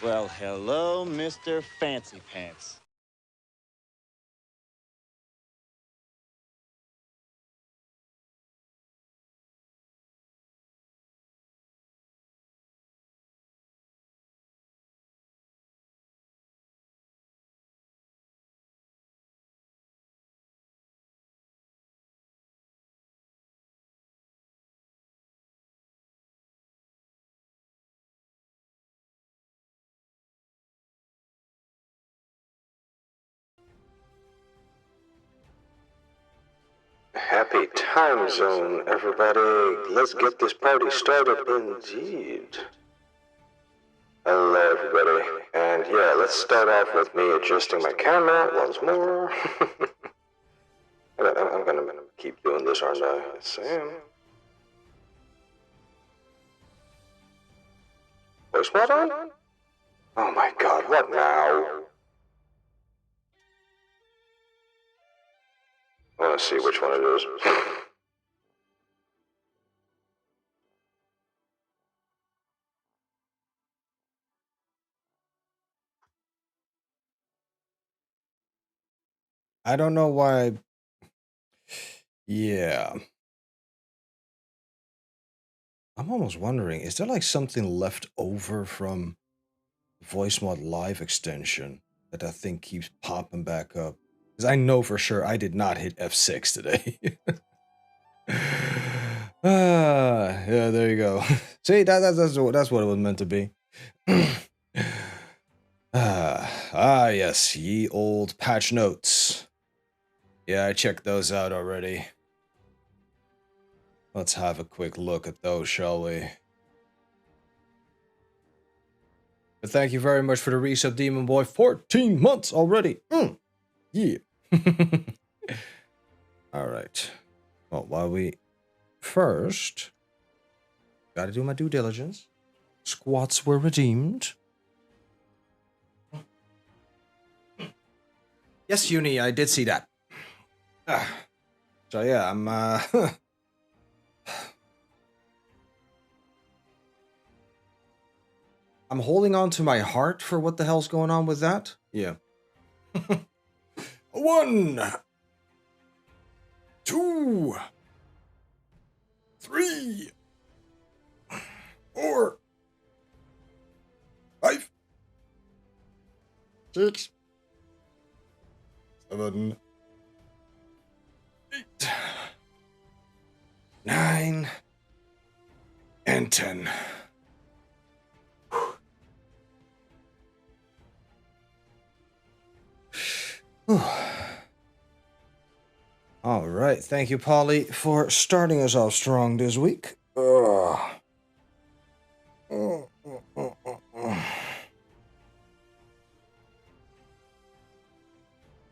Well, hello, Mr. Fancy Pants. Happy time zone, everybody. Let's get this party started indeed. Hello, everybody. And yeah, let's start off with me adjusting my camera once more. I'm gonna keep doing this, aren't I? Yes, I am. Voice mod on? Oh my god, what now? I wanna see which one it is. I don't know why. Yeah. I'm almost wondering, is there like something left over from VoiceMod Live extension that I think keeps popping back up? Because I know for sure I did not hit F6 today. Yeah, there you go. See, that's what it was meant to be. Yes, ye old patch notes. Yeah, I checked those out already. Let's have a quick look at those, shall we? But thank you very much for the resub, Demon Boy. 14 months already. Yeah. All right. Well, while we first gotta do my due diligence. Squats were redeemed. Yes, Uni, I did see that. So yeah, I'm I'm holding on to my heart for what the hell's going on with that. Yeah. 1, 2, 3, 4, 5, 6, 7, 8, 9, and 10. All right, thank you, Polly, for starting us off strong this week. Well,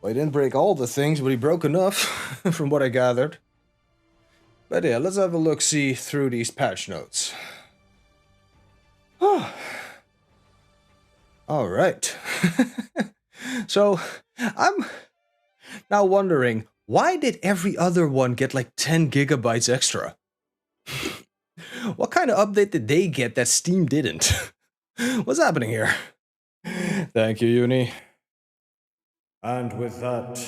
he didn't break all the things, but he broke enough, from what I gathered. But yeah, let's have a look-see through these patch notes. All right. So, I'm now wondering, why did every other one get like 10 gigabytes extra? What kind of update did they get that Steam didn't? What's happening here? Thank you, Uni. And with that...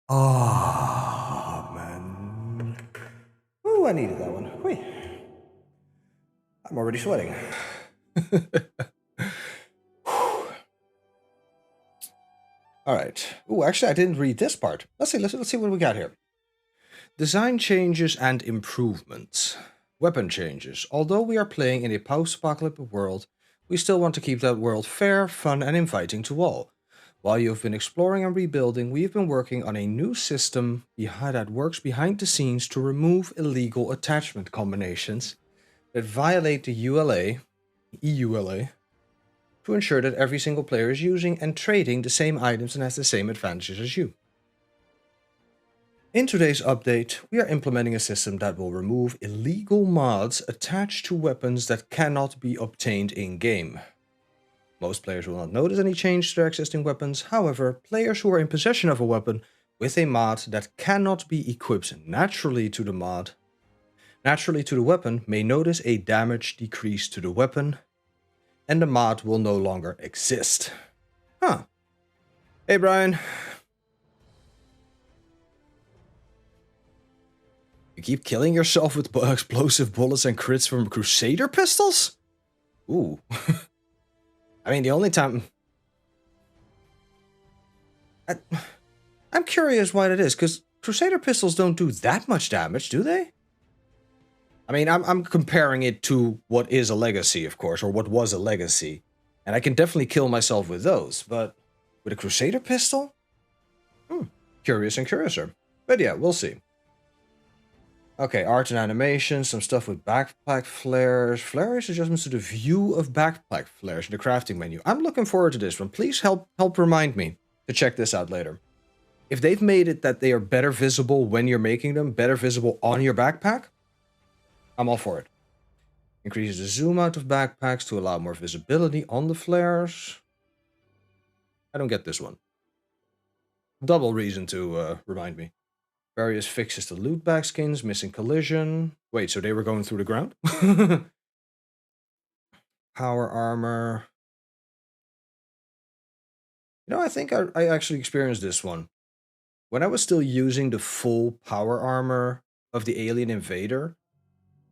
Amen. Ooh, I needed that one. Wait. I'm already sweating. All right. Ooh, actually, I didn't read this part. Let's see what we got here. Design changes and improvements. Weapon changes. Although we are playing in a post-apocalyptic world, we still want to keep that world fair, fun, and inviting to all. While you have been exploring and rebuilding, we have been working on a new system that works behind the scenes to remove illegal attachment combinations that violate the EULA, to ensure that every single player is using and trading the same items and has the same advantages as you. In today's update, we are implementing a system that will remove illegal mods attached to weapons that cannot be obtained in-game. Most players will not notice any change to their existing weapons, however, players who are in possession of a weapon with a mod that cannot be equipped naturally to the mod. naturally to the weapon may notice a damage decrease to the weapon, and the mod will no longer exist. Huh. Hey, Brian. You keep killing yourself with explosive bullets and crits from Crusader pistols? Ooh. I mean, the only time... I'm curious why that is, because Crusader pistols don't do that much damage, do they? I mean, I'm comparing it to what is a legacy, of course, or what was a legacy. And I can definitely kill myself with those, but with a Crusader pistol? Curious and curiouser. But yeah, we'll see. Okay, art and animation, some stuff with backpack flares. Flares adjustments to the view of backpack flares in the crafting menu. I'm looking forward to this one. Please help remind me to check this out later. If they've made it that they are better visible when you're making them, better visible on your backpack, I'm all for it. Increases the zoom out of backpacks to allow more visibility on the flares. I don't get this one. Double reason to remind me. Various fixes to loot bag skins, missing collision. Wait, so they were going through the ground? Power armor. You know, I think I actually experienced this one. When I was still using the full power armor of the Alien Invader,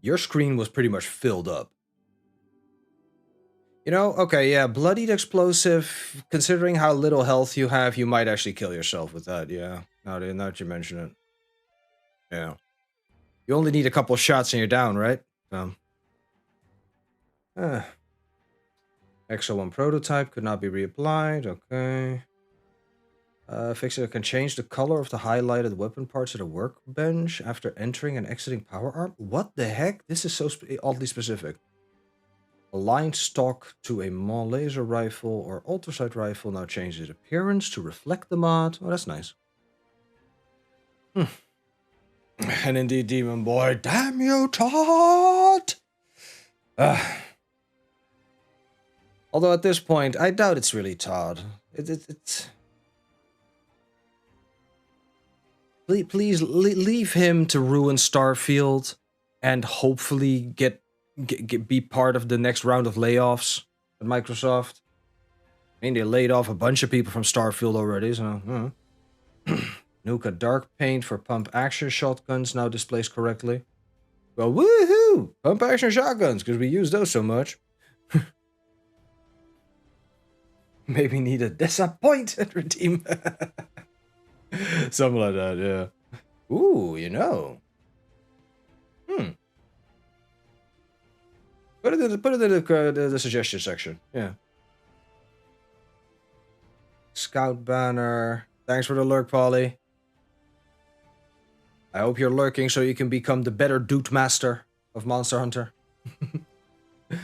your screen was pretty much filled up. You know, okay, yeah, bloodied explosive. Considering how little health you have, you might actually kill yourself with that, yeah. Now that you mention it. Yeah. You only need a couple shots and you're down, right? Exo 1 prototype could not be reapplied, okay. Fixer can change the color of the highlighted weapon parts of the workbench after entering and exiting power arm. What the heck? This is so oddly specific. Aligned stock to a Mon laser rifle or ultrasight rifle now changes its appearance to reflect the mod. Oh, that's nice. And indeed, Demon Boy, damn you, Todd! Although at this point, I doubt it's really Todd. It's... Please leave him to ruin Starfield and hopefully be part of the next round of layoffs at Microsoft. I mean, they laid off a bunch of people from Starfield already, so... Nuka Dark Paint for pump action shotguns now displays correctly. Well, woohoo! Pump action shotguns, because we use those so much. Maybe need a disappointed redeem. Something like that, yeah. Ooh, you know. Put it in the suggestion section, yeah. Scout banner. Thanks for the lurk, Polly. I hope you're lurking so you can become the better Doot Master of Monster Hunter. At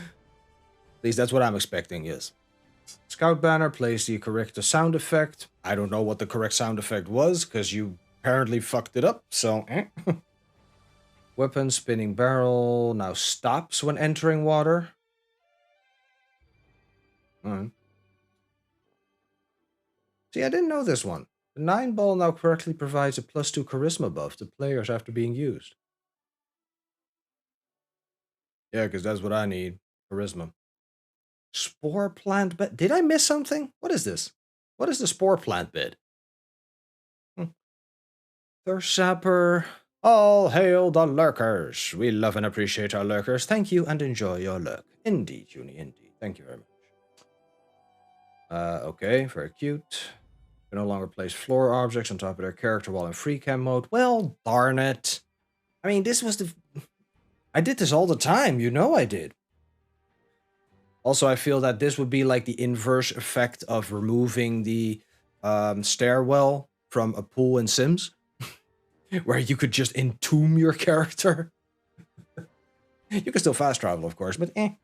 least that's what I'm expecting, yes. Scout banner plays the correct sound effect. I don't know what the correct sound effect was, because you apparently fucked it up, so... Weapon spinning barrel now stops when entering water. Alright. See, I didn't know this one. The 9-ball now correctly provides a +2 charisma buff to players after being used. Yeah, because that's what I need. Charisma. Spore plant bed. Did I miss something? What is this? What is the spore plant bed? Thirst Sapper. All hail the lurkers. We love and appreciate our lurkers. Thank you and enjoy your lurk. Indeed, Junie, indeed. Thank you very much. Okay, very cute. You no longer place floor objects on top of their character while in free cam mode. Well, darn it. I mean, this was the... I did this all the time, you know I did. Also, I feel that this would be like the inverse effect of removing the stairwell from a pool in Sims. Where you could just entomb your character. You can still fast travel, of course, but eh.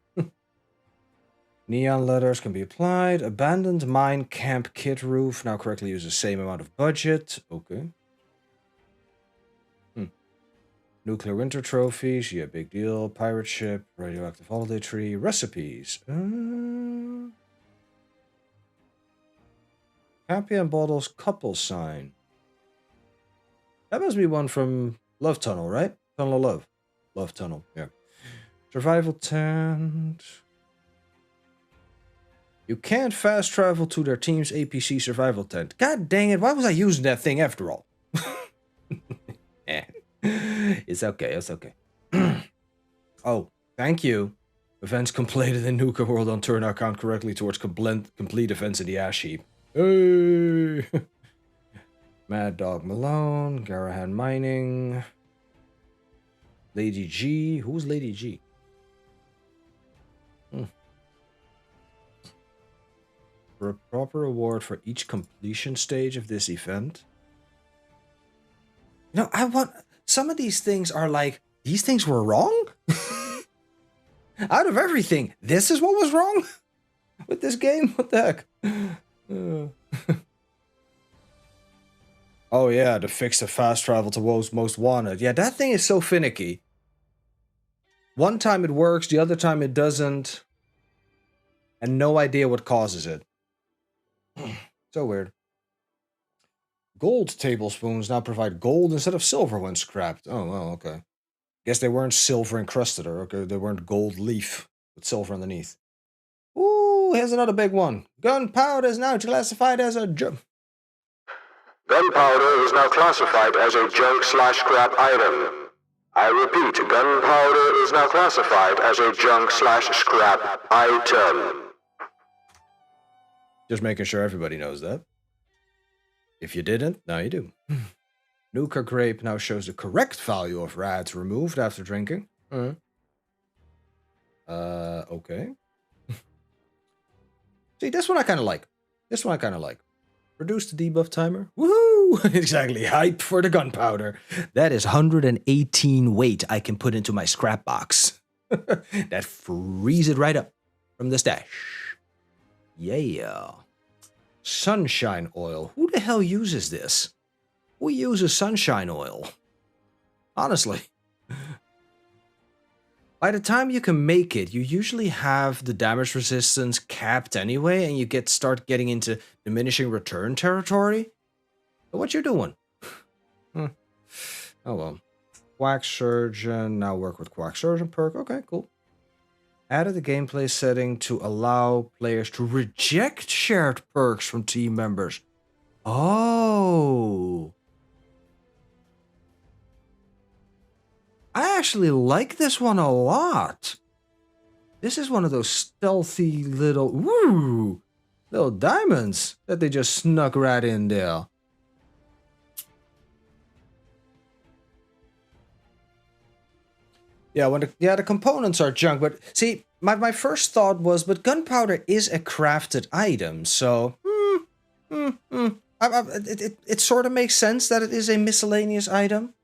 Neon letters can be applied. Abandoned mine camp kit roof now correctly uses the same amount of budget. Okay. Nuclear winter trophies. Yeah, big deal. Pirate ship. Radioactive holiday tree. Recipes. Happy and Bottle's couple sign. That must be one from Love Tunnel, right? Tunnel of Love. Love tunnel, yeah. Survival tent. You can't fast travel to their team's APC survival tent. God dang it, why was I using that thing after all? Eh. It's okay, it's okay. Oh, thank you. Events completed in Nuka World on turn count correctly towards complete events in the ash heap. Hey! Mad Dog Malone, Garahan Mining, Lady G. Who's Lady G? For a proper reward for each completion stage of this event. You know, I want... Some of these things are like, these things were wrong? Out of everything, this is what was wrong with this game? What the heck? Oh yeah, to fix the fast travel to most wanted. Yeah, that thing is so finicky. One time it works, the other time it doesn't. And no idea what causes it. So weird. Gold tablespoons now provide gold instead of silver when scrapped. Oh, well, okay. Guess they weren't silver encrusted, or okay, they weren't gold leaf with silver underneath. Ooh, here's another big one. Gunpowder is now classified as a junk. Gunpowder is now classified as a junk/scrap item. I repeat, gunpowder is now classified as a junk/scrap item. Just making sure everybody knows that. If you didn't, now you do. Nuka grape now shows the correct value of rads removed after drinking. Okay. See, this one I kind of like. Reduce the debuff timer. Woohoo! Exactly. Hype for the gunpowder. That is 118 weight I can put into my scrap box. That frees it right up from the stash. Yeah. Sunshine oil. Who the hell uses this? Who uses sunshine oil? Honestly. By the time you can make it, you usually have the damage resistance capped anyway, and you start getting into diminishing return territory. So what you doing? Oh well. Quack Surgeon. Now work with Quack Surgeon perk. Okay, cool. Added the gameplay setting to allow players to reject shared perks from team members. Oh. I actually like this one a lot. This is one of those stealthy little diamonds that they just snuck right in there. Yeah, the components are junk, but see, my first thought was, but gunpowder is a crafted item, so it sort of makes sense that it is a miscellaneous item,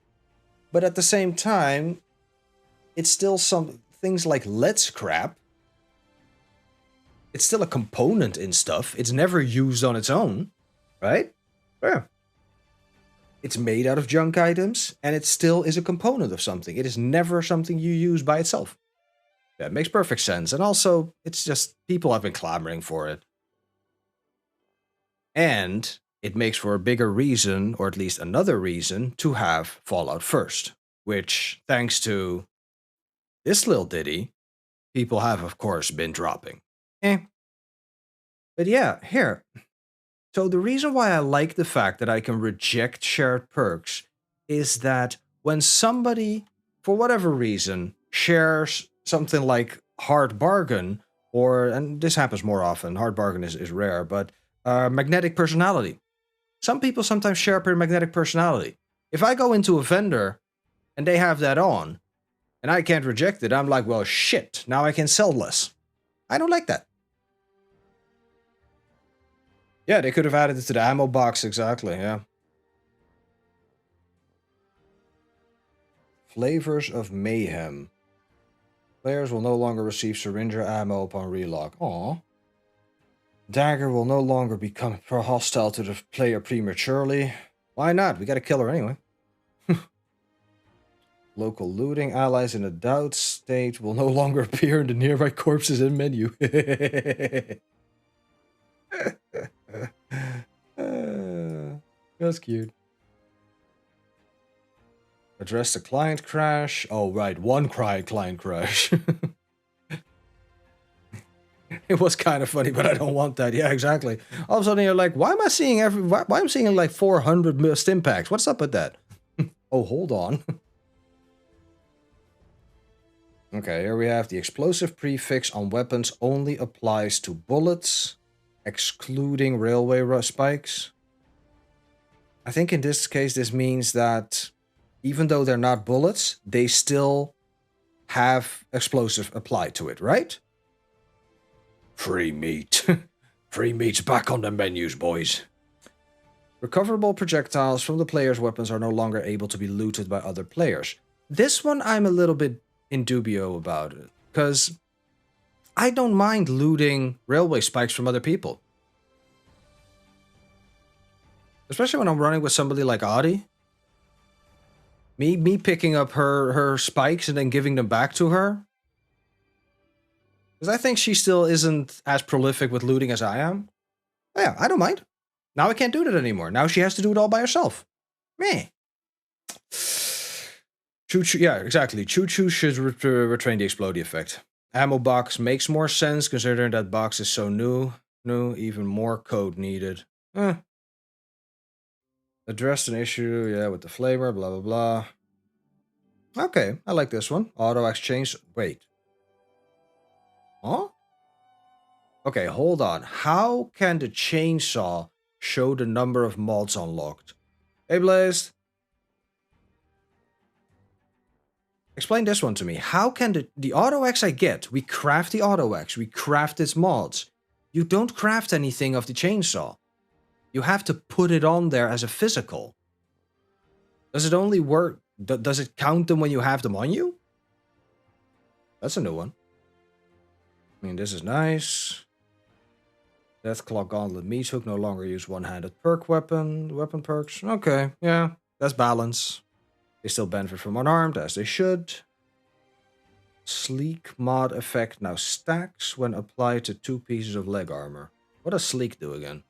but at the same time, it's still some things like lead scrap. It's still a component in stuff. It's never used on its own, right? Yeah. It's made out of junk items, and it still is a component of something. It is never something you use by itself. That makes perfect sense. And also, it's just, people have been clamoring for it. And it makes for a bigger reason, or at least another reason, to have Fallout first. Which, thanks to this little ditty, people have, of course, been dropping. But yeah, here. So the reason why I like the fact that I can reject shared perks is that when somebody, for whatever reason, shares something like Hard Bargain, or, and this happens more often, Hard Bargain is rare, but Magnetic Personality. Some people sometimes share Magnetic Personality. If I go into a vendor and they have that on, and I can't reject it, I'm like, well, shit, now I can sell less. I don't like that. Yeah, they could have added it to the ammo box, exactly, yeah. Flavors of Mayhem. Players will no longer receive syringer ammo upon relock. Aww. Dagger will no longer become hostile to the player prematurely. Why not? We gotta kill her anyway. Local looting. Allies in a doubt state will no longer appear in the nearby corpses in menu. That's cute. Address the client crash. Oh, right. One client crash. It was kind of funny, but I don't want that. Yeah, exactly. All of a sudden, you're like, why am I seeing why am I seeing like 400 stim packs? What's up with that? Oh, hold on. Okay, here we have the explosive prefix on weapons only applies to bullets, excluding railway spikes. I think in this case, this means that even though they're not bullets, they still have explosive applied to it, right? Free meat. Free meat's back on the menus, boys. Recoverable projectiles from the player's weapons are no longer able to be looted by other players. This one I'm a little bit in dubio about it, because I don't mind looting railway spikes from other people. Especially when I'm running with somebody like Adi. Me picking up her spikes and then giving them back to her. Because I think she still isn't as prolific with looting as I am. Oh yeah, I don't mind. Now I can't do that anymore. Now she has to do it all by herself. Meh. Choo-choo, yeah, exactly. Choo-choo should retrain the explodey effect. Ammo box makes more sense considering that box is so new. Even more code needed. Addressed an issue, yeah, with the flavor, blah, blah, blah. Okay, I like this one. Auto exchange. Wait. Huh? Okay, hold on. How can the chainsaw show the number of mods unlocked? Hey, Blaze. Explain this one to me. How can the auto X I get? We craft the auto X. We craft its mods. You don't craft anything of the chainsaw. You have to put it on there as a physical. Does it only work? Does it count them when you have them on you? That's a new one. I mean, this is nice. Deathclaw Gauntlet Meat Hook no longer use one-handed perk weapon perks. Okay, yeah, that's balance. They still benefit from unarmed, as they should. Sleek mod effect now stacks when applied to 2 pieces of leg armor. What does sleek do again?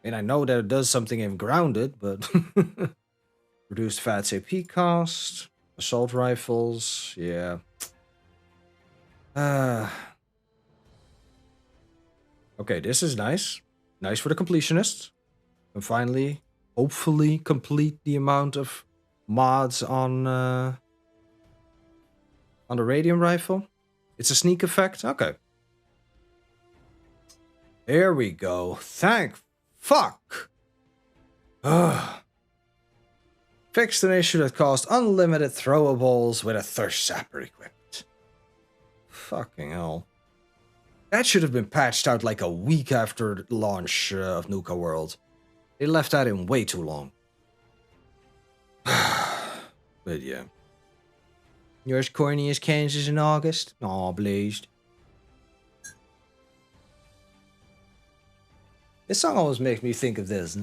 And I know that it does something in grounded, but reduced FATS AP cost, assault rifles, yeah. Okay, this is nice. Nice for the completionists. And finally, hopefully complete the amount of mods on the radium rifle. It's a sneak effect. Okay. There we go. Thank fuck. Fixed an issue that caused unlimited throwables with a thirst zapper equipped. Fucking hell. That should have been patched out like a week after launch of Nuka World. They left that in way too long. But yeah. You're as corny as Kansas in August? Aw, blazed. This song always makes me think of this.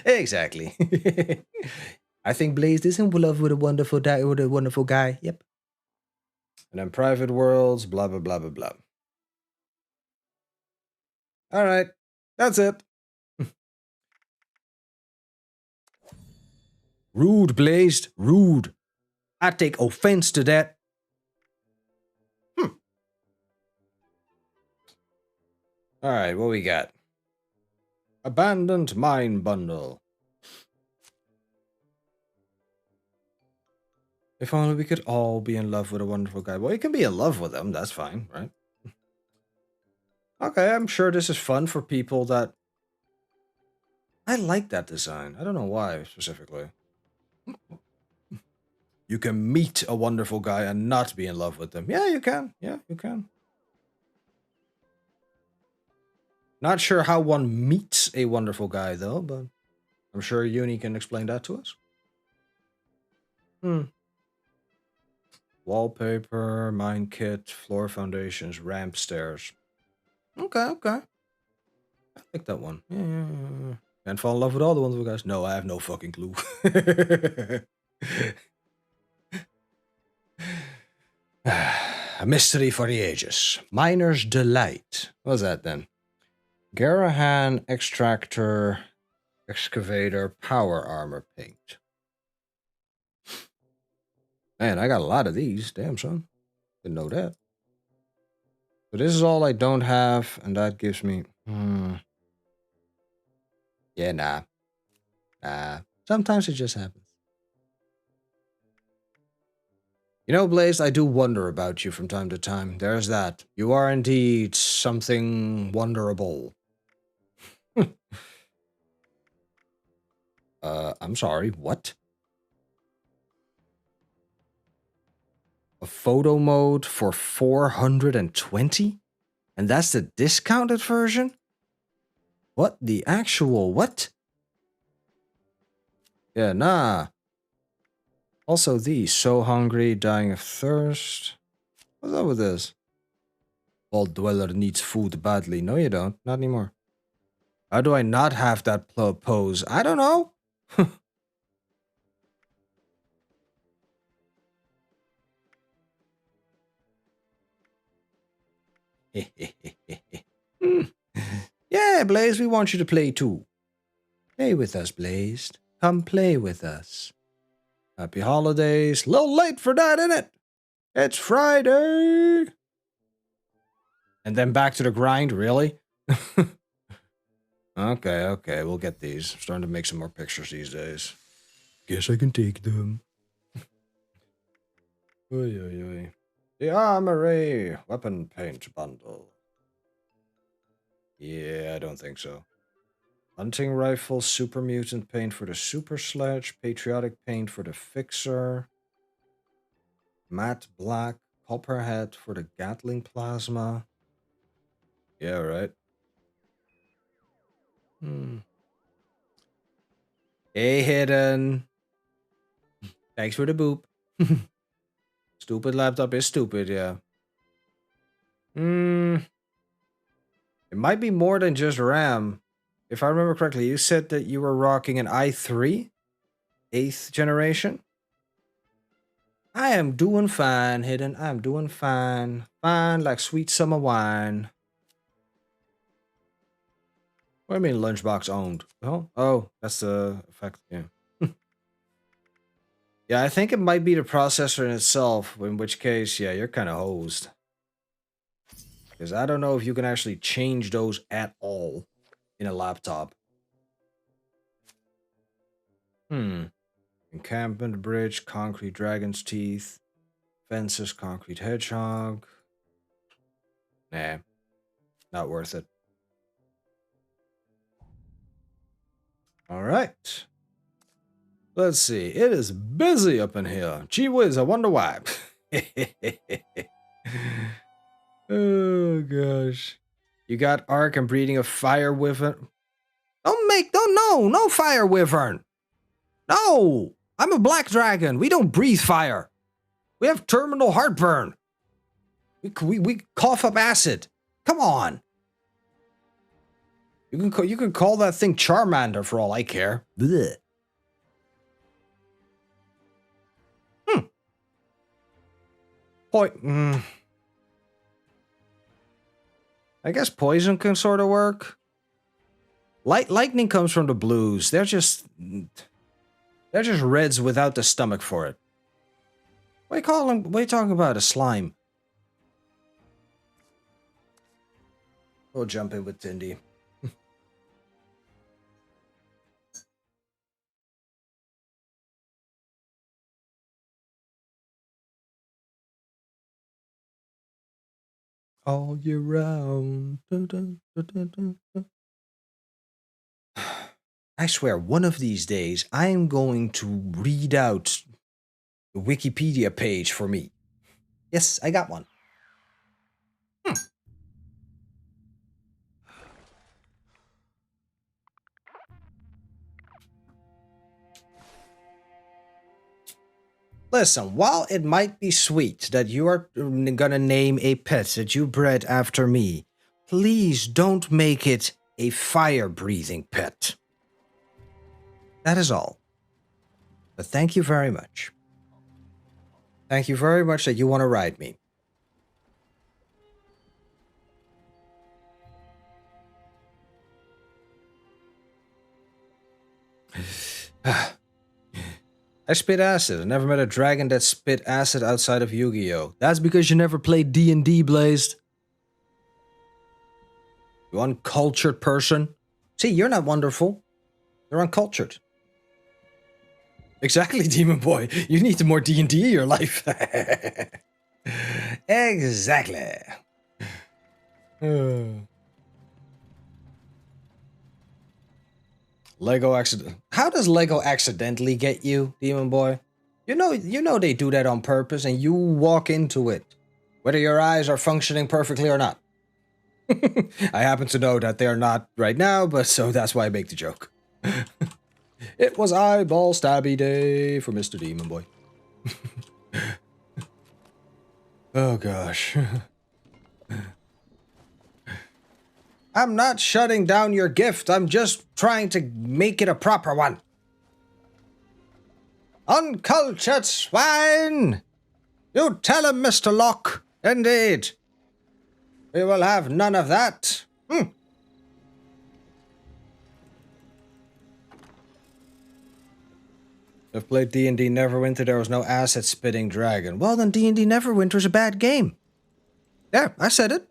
Exactly. I think Blazed is in love with a wonderful guy. Yep. And then private worlds, blah, blah, blah, blah, blah. All right. That's it. Rude, Blazed. Rude. I take offense to that. All right, what we got? Abandoned Mine Bundle. If only we could all be in love with a wonderful guy. Well, you can be in love with him. That's fine, right? Okay, I'm sure this is fun for people that... I like that design. I don't know why, specifically. You can meet a wonderful guy and not be in love with them. Yeah, you can. Yeah, you can. Not sure how one meets a wonderful guy, though, but I'm sure Uni can explain that to us. Wallpaper, mine kit, floor foundations, ramp stairs. Okay. I like that one. Yeah. Can't fall in love with all the wonderful guys. No, I have no fucking clue. A mystery for the ages. Miner's Delight. What's that then? Garahan extractor, excavator, power armor paint. Man, I got a lot of these. Damn, son. Didn't know that. So this is all I don't have, and that gives me... Yeah, nah. Sometimes it just happens. You know, Blaze, I do wonder about you from time to time. There's that. You are indeed something wonderable. I'm sorry, what? A photo mode for 420? And that's the discounted version? What the actual what? Yeah, nah. Also these, so hungry, dying of thirst. What's up with this? All dweller needs food badly. No, you don't. Not anymore. How do I not have that pose? I don't know. Yeah, Blaze, we want you to play too. Play with us, Blaze. Come play with us. Happy holidays. Little late for that, innit? It's Friday. And then back to the grind, really? Okay, we'll get these. I'm starting to make some more pictures these days. Guess I can take them. Oy. The Armory Weapon Paint Bundle. Yeah, I don't think so. Hunting Rifle, Super Mutant Paint for the Super Sledge, Patriotic Paint for the Fixer, Matte Black, Copperhead for the Gatling Plasma. Yeah, right. Hey, Hidden. Thanks for the boop. Stupid laptop is stupid, yeah. It might be more than just RAM. If I remember correctly, you said that you were rocking an i3? 8th generation? I am doing fine, Hidden. I'm doing fine. Fine like sweet summer wine. What do you mean Lunchbox owned? Oh, that's the effect, yeah. Yeah, I think it might be the processor in itself, in which case, yeah, you're kind of hosed. Because I don't know if you can actually change those at all in a laptop. Encampment bridge, concrete dragon's teeth, fences, concrete hedgehog. Nah, not worth it. All right. Let's see. It is busy up in here. Gee whiz, I wonder why. Oh, gosh. You got Ark and breeding a fire wyvern. No fire wyvern. No, I'm a black dragon. We don't breathe fire. We have terminal heartburn. We cough up acid. Come on. You can call that thing Charmander for all I care. Blech. I guess poison can sort of work. Lightning comes from the blues. They're just reds without the stomach for it. What are you talking about? A slime. We'll jump in with Tindy. All year round. Dun, dun, dun, dun, dun, dun. I swear, one of these days, I am going to read out the Wikipedia page for me. Yes, I got one. Listen, while it might be sweet that you are gonna name a pet that you bred after me, please don't make it a fire-breathing pet. That is all. But thank you very much. Thank you very much that you want to ride me. I spit acid. I never met a dragon that spit acid outside of Yu-Gi-Oh! That's because you never played D&D, Blazed. You uncultured person. See, you're not wonderful. You're uncultured. Exactly, Demon Boy. You need more D&D in your life. Exactly. Lego accident. How does Lego accidentally get you, Demon Boy? You know they do that on purpose, and you walk into it, whether your eyes are functioning perfectly or not. I happen to know that they're not right now, but so that's why I make the joke. It was eyeball stabby day for Mr. Demon Boy. Oh gosh. I'm not shutting down your gift. I'm just trying to make it a proper one. Uncultured swine! You tell him, Mr. Locke. Indeed. We will have none of that. I've played D&D Neverwinter. There was no acid-spitting dragon. Well, then D&D Neverwinter's a bad game. There, I said it.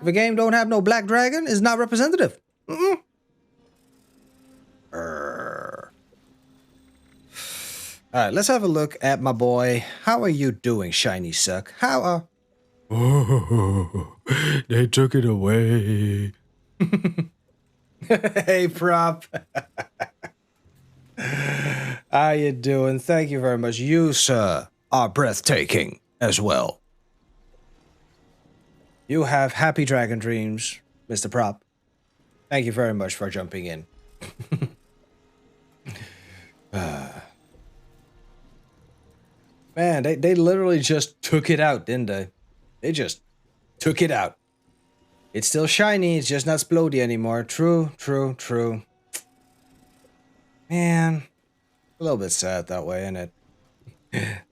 If a game don't have no black dragon, it's not representative. Alright, let's have a look at my boy. How are you doing, Shiny Suck? How are... Oh, they took it away. Hey, Prop. How you doing? Thank you very much. You, sir, are breathtaking as well. You have happy dragon dreams, Mr. Prop. Thank you very much for jumping in. Man, they literally just took it out, didn't they? They just took it out. It's still shiny, it's just not splody anymore. True, true, true. Man, a little bit sad that way, isn't it?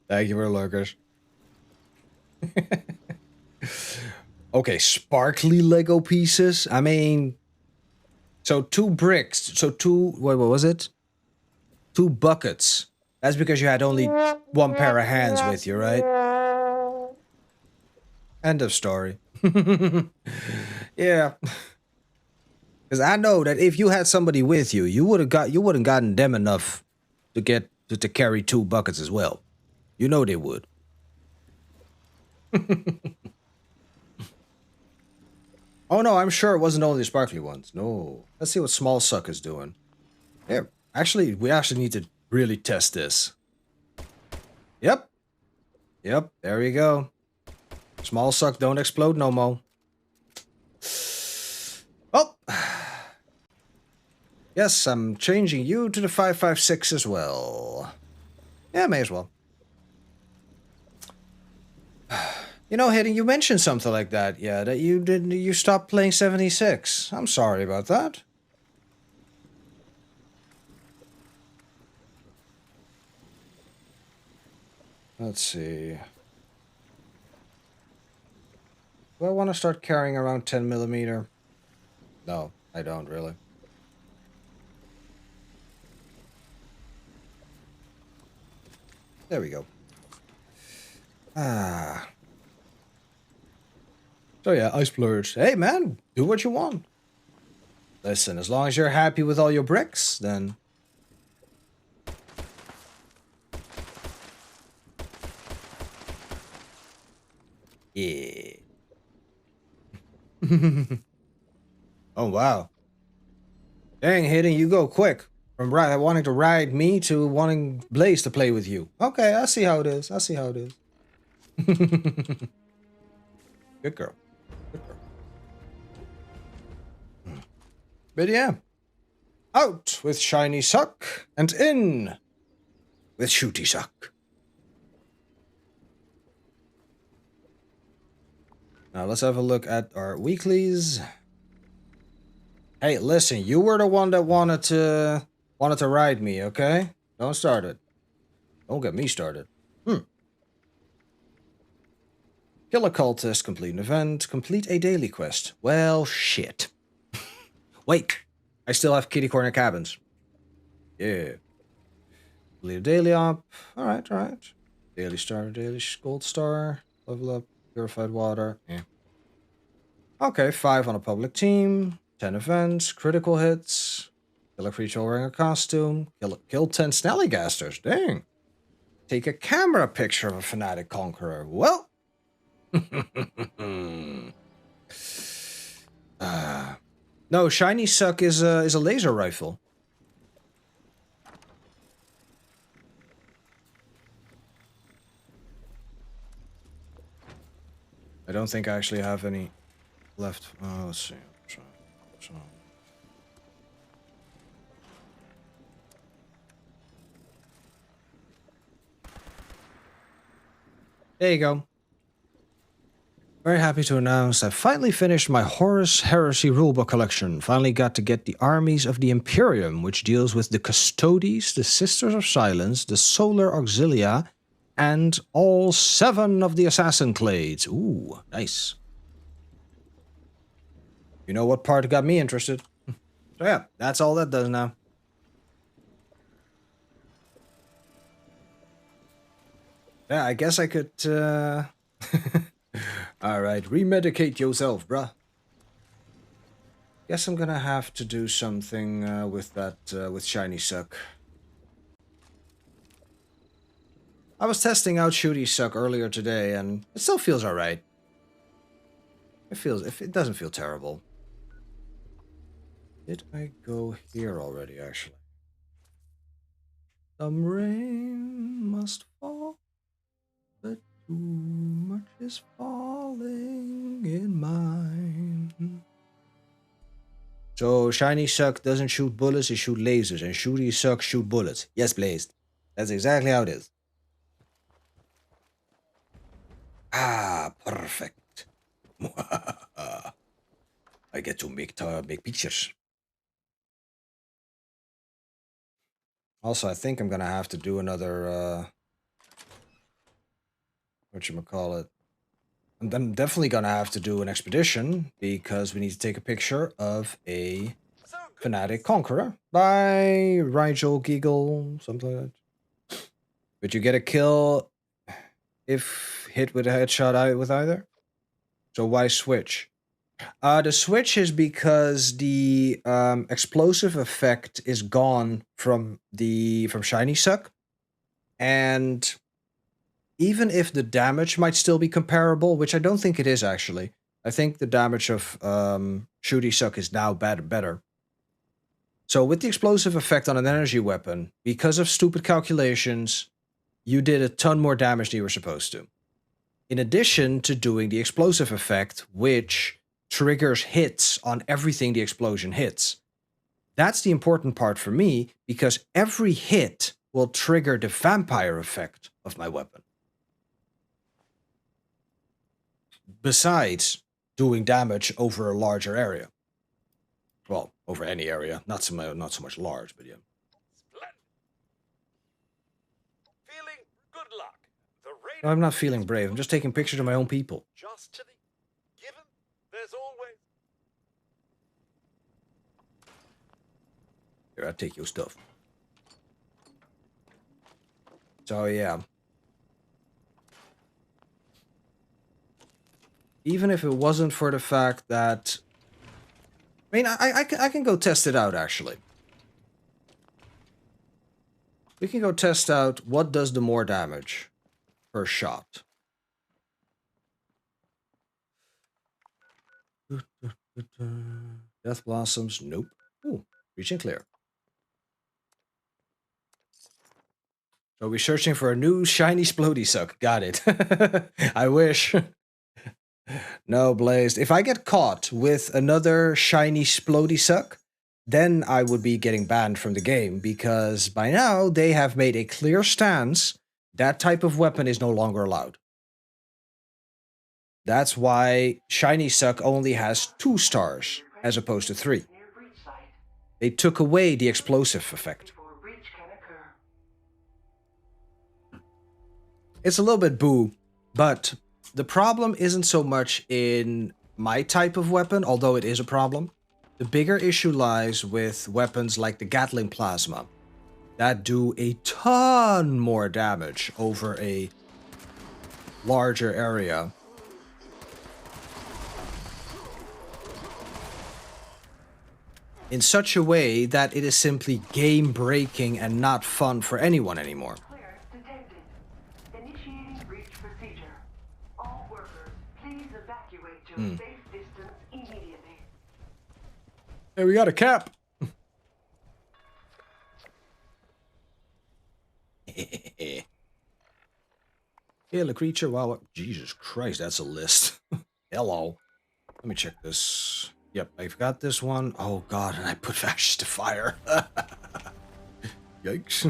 Thank you for lurkers. Okay, sparkly Lego pieces. I mean, so 2 bricks. So 2, what was it? 2 buckets. That's because you had only 1 pair of hands with you, right? End of story. Yeah. Because I know that if you had somebody with you, you wouldn't gotten them enough to get to carry 2 buckets as well. You know they would. Oh no, I'm sure it wasn't only the sparkly ones. No. Let's see what Small Suck is doing. Yeah, actually, we actually need to really test this. Yep. Yep, there we go. Small Suck don't explode no more. Oh. Yes, I'm changing you to the 556 as well. Yeah, may as well. You know, Hidden, you mentioned something like that, yeah, that you stopped playing 76. I'm sorry about that. Let's see. Do I want to start carrying around 10mm? No, I don't really. There we go. Ah. So yeah, I splurged. Hey man, do what you want. Listen, as long as you're happy with all your bricks, then... Yeah. Oh wow. Dang, Hidden, you go quick. From wanting to ride me to wanting Blaze to play with you. Okay, I see how it is. I see how it is. Good girl. Good girl. But yeah. Out with Shiny Suck and in with Shooty Suck. Now let's have a look at our weeklies. Hey, listen, you were the one that wanted to ride me, okay? Don't start it. Don't get me started. Kill a cultist, complete an event, complete a daily quest. Well, shit. Wait. I still have kitty corner cabins. Yeah. Leave daily up. Alright, alright. Daily star, daily gold star. Level up, purified water. Yeah. Okay, 5 on a public team. 10 events, critical hits. Kill a creature wearing a costume. Kill 10 Snellygasters. Dang. Take a camera picture of a Fanatic Conqueror. Well. No, Shiny Suck is a laser rifle. I don't think I actually have any left. Let's see. There you go. Very happy to announce I finally finished my Horus Heresy rulebook collection. Finally got to get the Armies of the Imperium, which deals with the Custodes, the Sisters of Silence, the Solar Auxilia, and all 7 of the Assassin Clades. Ooh, nice. You know what part got me interested? So yeah, that's all that does now. Yeah, I guess I could, Alright, remedicate yourself, bruh. Guess I'm gonna have to do something with that, with Shiny Suck. I was testing out Shooty Suck earlier today, and it still feels alright. It doesn't feel terrible. Did I go here already, actually? Some rain must fall, but too much is falling in mine. So, Shiny Suck doesn't shoot bullets, it shoots lasers, and Shooty Suck shoot bullets. Yes, Blazed. That's exactly how it is. Ah, perfect. I get to make pictures. Also, I think I'm gonna have to do another, whatchamacallit. I'm definitely gonna have to do an expedition, because we need to take a picture of a Fanatic Conqueror by Rigel Giggle, something like that. But you get a kill if hit with a headshot with either. So why switch? The switch is because the explosive effect is gone from Shiny Suck, and even if the damage might still be comparable, which I don't think it is actually. I think the damage of Shooty Suck is now better. So with the explosive effect on an energy weapon, because of stupid calculations, you did a ton more damage than you were supposed to. In addition to doing the explosive effect, which triggers hits on everything the explosion hits. That's the important part for me, because every hit will trigger the vampire effect of my weapon. Besides doing damage over a larger area. Well, over any area, not so much large, but yeah. Feeling good luck. No, I'm not feeling brave. I'm just taking pictures of my own people. Just to the given, there's always. Here, I'll take your stuff. So yeah. Even if it wasn't for the fact that... I mean, I can go test it out, actually. We can go test out what does the more damage per shot. Death Blossoms, nope. Ooh, reaching clear. So we're searching for a new shiny Splody Suck. Got it. I wish. No, Blazed. If I get caught with another shiny Splody Suck, then I would be getting banned from the game, because by now they have made a clear stance that type of weapon is no longer allowed. That's why Shiny Suck only has 2 stars as opposed to 3. They took away the explosive effect. It's a little bit boo, but the problem isn't so much in my type of weapon, although it is a problem. The bigger issue lies with weapons like the Gatling Plasma that do a ton more damage over a larger area. In such a way that it is simply game-breaking and not fun for anyone anymore. Clearance detected. Initiating breach procedure. All workers, please evacuate to a safe distance immediately. Hey, we got a cap! Kill a creature while... Jesus Christ, that's a list. Hello. Let me check this. Yep, I've got this one. Oh god, and I put Ashes to Fire. Yikes.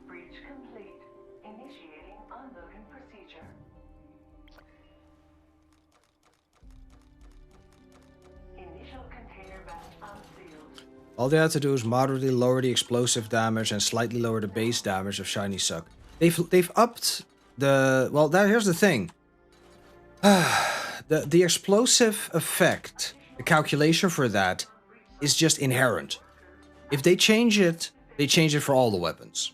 Breach complete. Initiating unloading procedure. Initial container batch unsealed. All they had to do is moderately lower the explosive damage and slightly lower the base damage of Shiny Suck. They've upped the... Well, here's the thing. The explosive effect, the calculation for that, is just inherent. If they change it for all the weapons.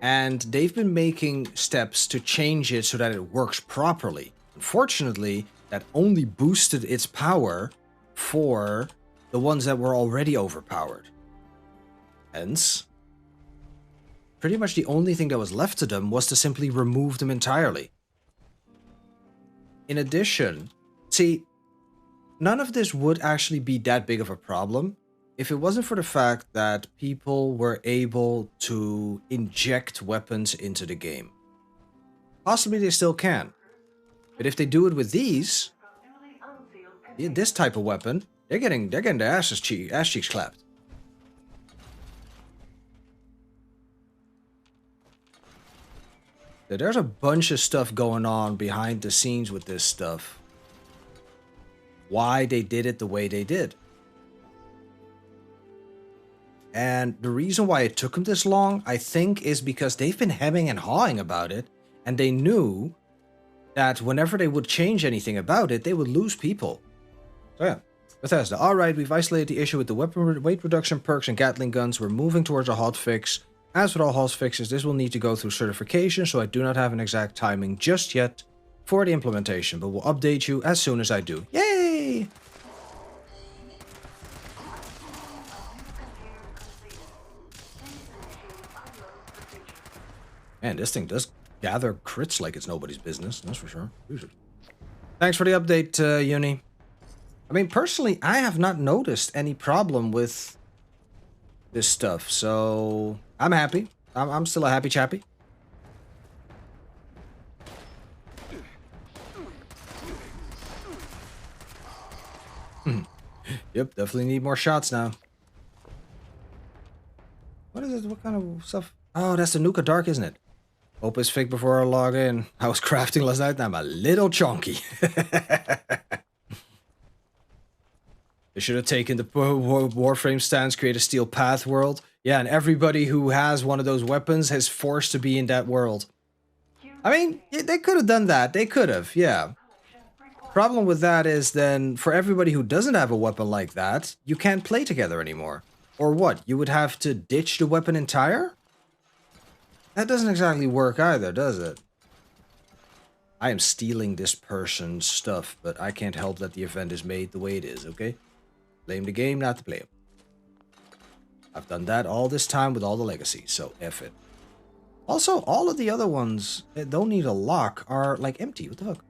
And they've been making steps to change it so that it works properly. Unfortunately, that only boosted its power for the ones that were already overpowered. Hence, pretty much the only thing that was left to them was to simply remove them entirely. In addition, see, none of this would actually be that big of a problem if it wasn't for the fact that people were able to inject weapons into the game. Possibly they still can. But if they do it with these, this type of weapon, they're getting their ass cheeks clapped. There's a bunch of stuff going on behind the scenes with this stuff. Why they did it the way they did. And the reason why it took them this long, I think, is because they've been hemming and hawing about it. And they knew that whenever they would change anything about it, they would lose people. So yeah, Bethesda. Alright, we've isolated the issue with the weapon weight reduction perks and Gatling guns. We're moving towards a hotfix. As with all hotfixes, this will need to go through certification, so I do not have an exact timing just yet for the implementation, but we'll update you as soon as I do. Yay! Man, this thing does gather crits like it's nobody's business, that's for sure. Thanks for the update, Uni. I mean, personally, I have not noticed any problem with this stuff, so I'm happy. I'm still a happy chappy. Yep, definitely need more shots now. What is it? What kind of stuff? Oh, that's the Nuka Dark, isn't it? Hope it's fake before I log in. I was crafting last night and I'm a little chonky. They should have taken the Warframe stance, create a Steel Path world. Yeah, and everybody who has one of those weapons is forced to be in that world. I mean, they could have done that. They could have, yeah. Problem with that is then, for everybody who doesn't have a weapon like that, you can't play together anymore. Or what? You would have to ditch the weapon entire? That doesn't exactly work either, does it? I am stealing this person's stuff, but I can't help that the event is made the way it is, okay? Blame the game, not the player. I've done that all this time with all the legacies, so F it. Also, all of the other ones that don't need a lock are, like, empty. What the fuck?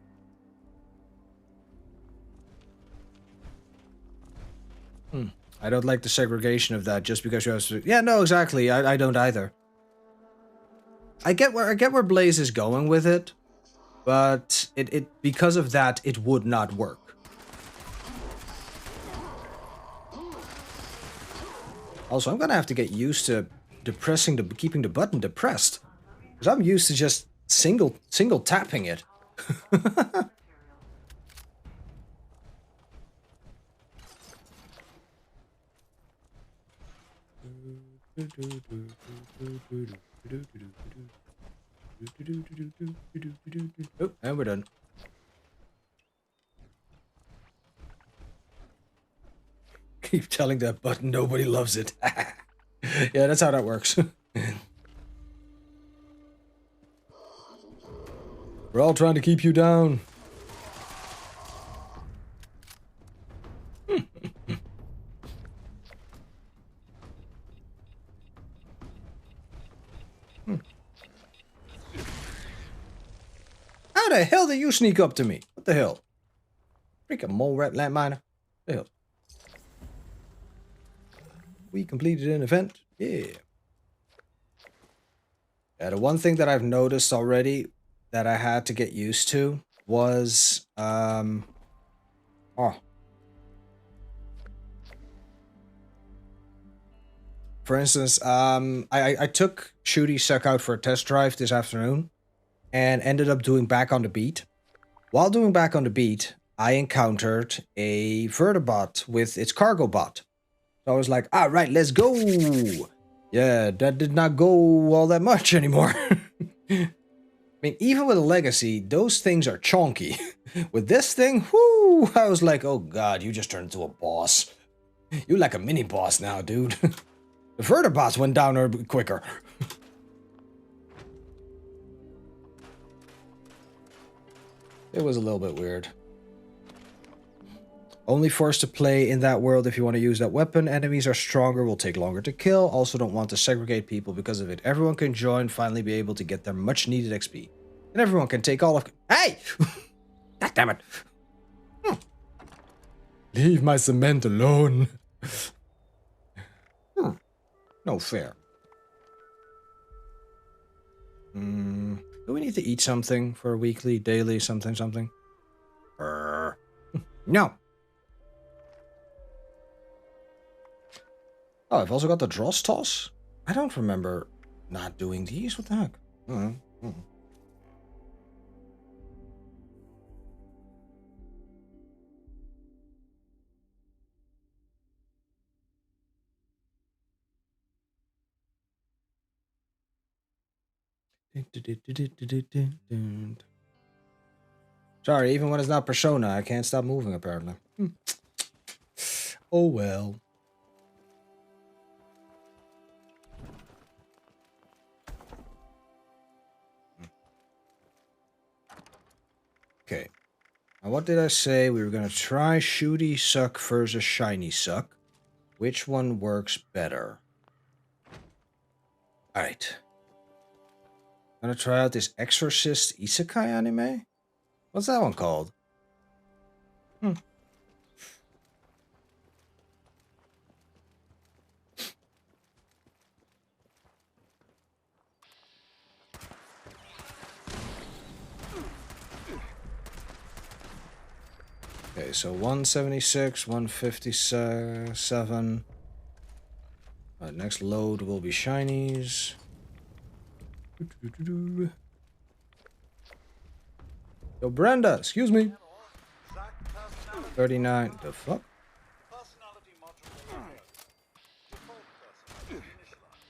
I don't like the segregation of that just because you have to... Yeah, no, exactly. I don't either. I get where Blaze is going with it, but because of that, it would not work. Also, I'm gonna have to get used to keeping the button depressed, because I'm used to just single tapping it. Oh, and we're done. Keep telling that button nobody loves it. Yeah, that's how that works. We're all trying to keep you down. How the hell did you sneak up to me? What the hell? Freaking mole rat landminer. What the hell? We completed an event. Yeah. Yeah, the one thing that I've noticed already that I had to get used to was for instance, I took Shooty Suck out for a test drive this afternoon and ended up doing Back on the Beat. While doing Back on the Beat, I encountered a Vertibot with its cargo bot. So I was like, all right, let's go. Yeah, that did not go all that much anymore. I mean, even with a Legacy, those things are chonky. With this thing, whoo, I was like, oh god, you just turned into a boss. You're like a mini boss now, dude. The Vertibots went down a bit quicker. It was a little bit weird. Only forced to play in that world if you want to use that weapon. Enemies are stronger, will take longer to kill. Also don't want to segregate people because of it. Everyone can join, finally be able to get their much needed XP. And everyone can take all of... Hey! God damn it. Leave my cement alone. No fair. Do we need to eat something for a weekly, daily, something? No. Oh, I've also got the Dross Toss. I don't remember not doing these. What the heck? Sorry, even when it's not Persona, I can't stop moving apparently. Oh well. Okay. Now what did I say? We were gonna try Shooty Suck versus Shiny Suck. Which one works better? Alright. I'm gonna try out this Exorcist Isekai anime. What's that one called? Okay, so 176, 157. Alright, next load will be shinies. Yo, Brenda, excuse me. 39. The fuck? Personality module area. Default person. Finish line.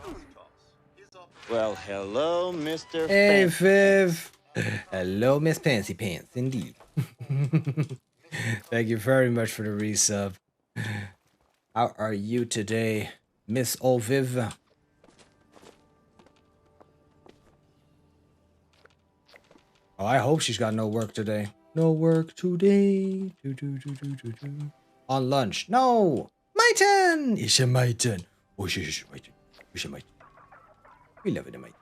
ID Cross is up. Well, hello, Mr. Hey, Fancy. Viv. Hello, Miss Fancy Pants, indeed. Thank you very much for the resub. How are you today, Miss Olviv? Oh, I hope she's got no work today. No work today. On lunch. No! Maiten! It's a Maiten. Oh, she's a Maiten. It's a Maiten. We love it, Maiten.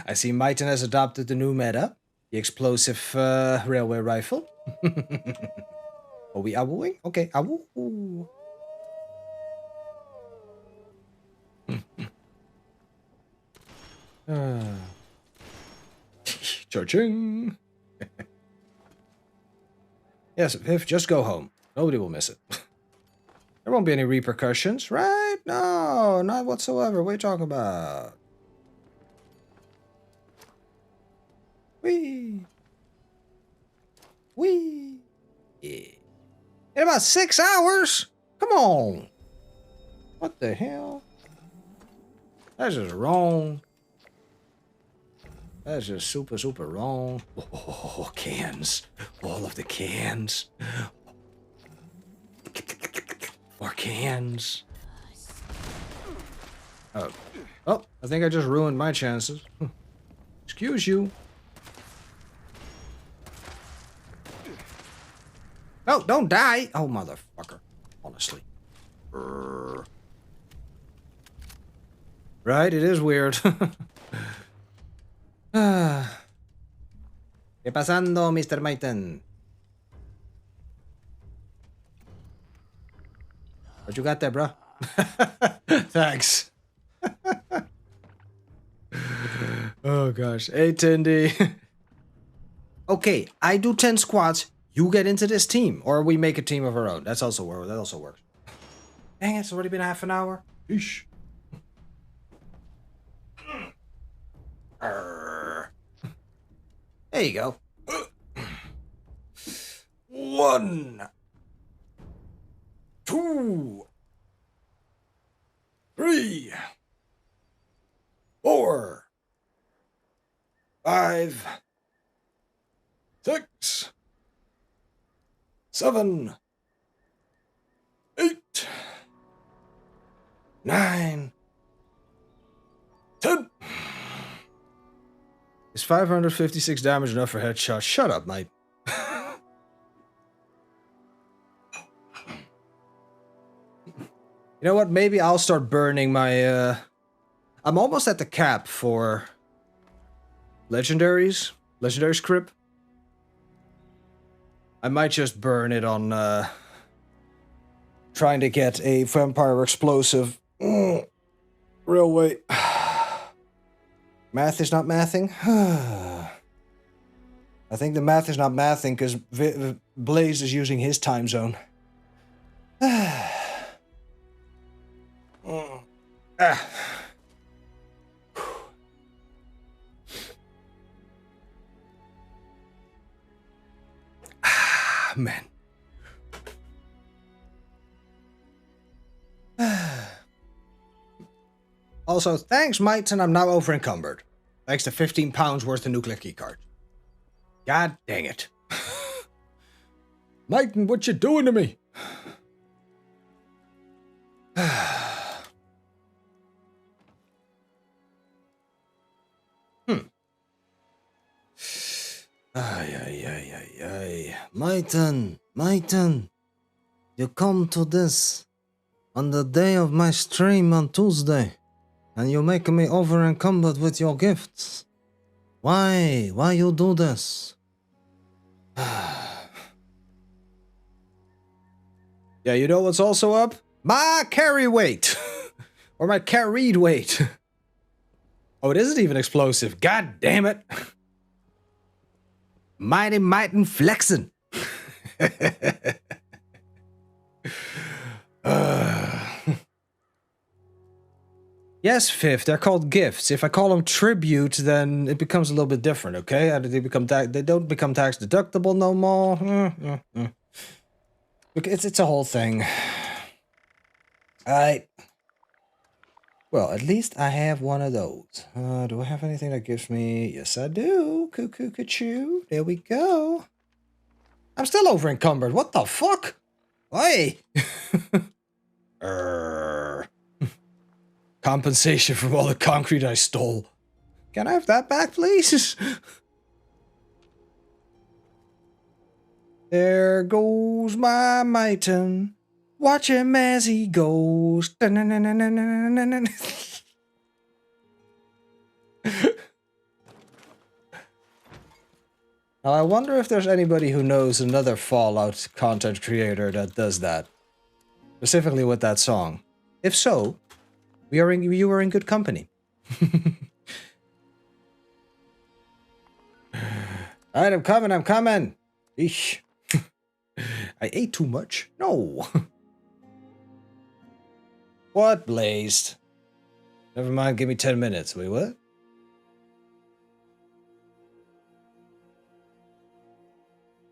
I see Maiten has adopted the new meta. The explosive railway rifle. Are we awooing? Okay, awoo. Cha-ching. Yes, Viv, just go home. Nobody will miss it. There won't be any repercussions, right? No, not whatsoever. What are you talking about? Wee. Yeah. In about 6 hours? Come on. What the hell? That's just wrong. That's just super, super wrong. Oh, cans. All of the cans. More cans. Oh. Oh, I think I just ruined my chances. Excuse you. No, don't die. Oh, motherfucker. Honestly. Right, it is weird. ¿Qué pasando, Mr. Maiten? What you got there, bro? Thanks. Oh gosh. Hey, Tindy. Okay, I do 10 squats. You get into this team, or we make a team of our own. That also works. Dang it! It's already been half an hour. Eesh. There you go. 1, 2, 3, 4, 5, 6, 7, 8, 9, 10. Is 556 damage enough for headshot? Shut up, mate. You know what? Maybe I'll start burning my... I'm almost at the cap for... legendaries. Legendary script. I might just burn it on... trying to get a vampire explosive. Railway. Math is not mathing. I think the math is not mathing because Blaze is using his time zone. Man. Also, thanks, mates, and I'm now over encumbered. Thanks to 15 pounds worth of nuclear keycard. God dang it. Mighton, what you doing to me? Ay. Mighton, you come to this on the day of my stream on Tuesday, and you make me over encumbered with your gifts. Why? Why you do this? Yeah, you know what's also up? My carry weight. Or my carried weight. Oh, it isn't even explosive. God damn it. Mighty Mightin flexing. Yes, Fifth, they're called gifts. If I call them tribute, then it becomes a little bit different, okay? They don't become tax deductible no more. It's a whole thing. Alright. Well, at least I have one of those. Do I have anything that gives me... Yes, I do. Cuckoo, cuckoo. There we go. I'm still over encumbered. What the fuck? Hey! Compensation from all the concrete I stole. Can I have that back, please? There goes my Mighton. Watch him as he goes. Now I wonder if there's anybody who knows another Fallout content creator that does that. Specifically with that song. If so, you are in good company. Alright, I'm coming. Eesh. I ate too much? No. What blazed? Never mind, give me 10 minutes. Wait, what?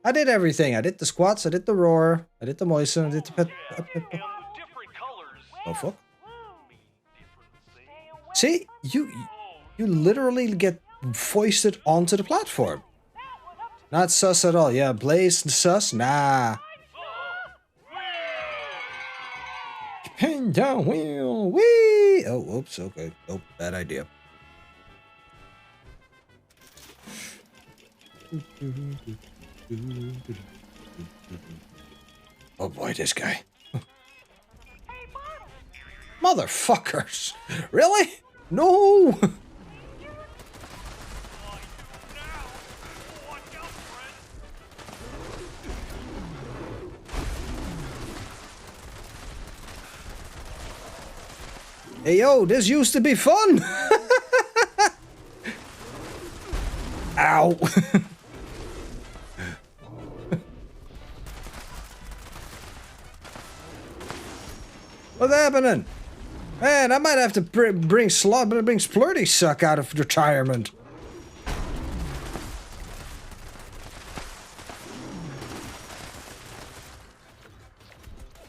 I did everything. I did the squats, I did the roar, I did the moisten, I did the pet. Oh fuck. See, you literally get foisted onto the platform. Not sus at all. Yeah, Blaze sus? Nah. Pin down wheel. Whee! Oh, oops. Okay. Oh, bad idea. Oh boy, this guy. Motherfuckers! Really? No! Hey yo, this used to be fun! Ow! What's happening? Man, I might have to bring Splurty Suck out of retirement.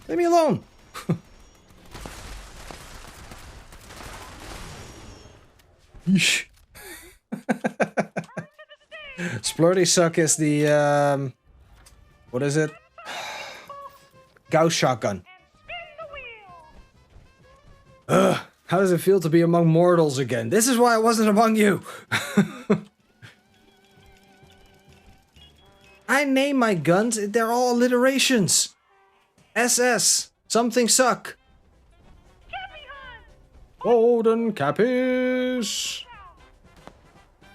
Leave me alone. Yeesh. Splurty Suck is the what is it? Gauss shotgun. Ugh, how does it feel to be among mortals again? This is why I wasn't among you. I name my guns, they're all alliterations. SS, something suck. Golden cappies.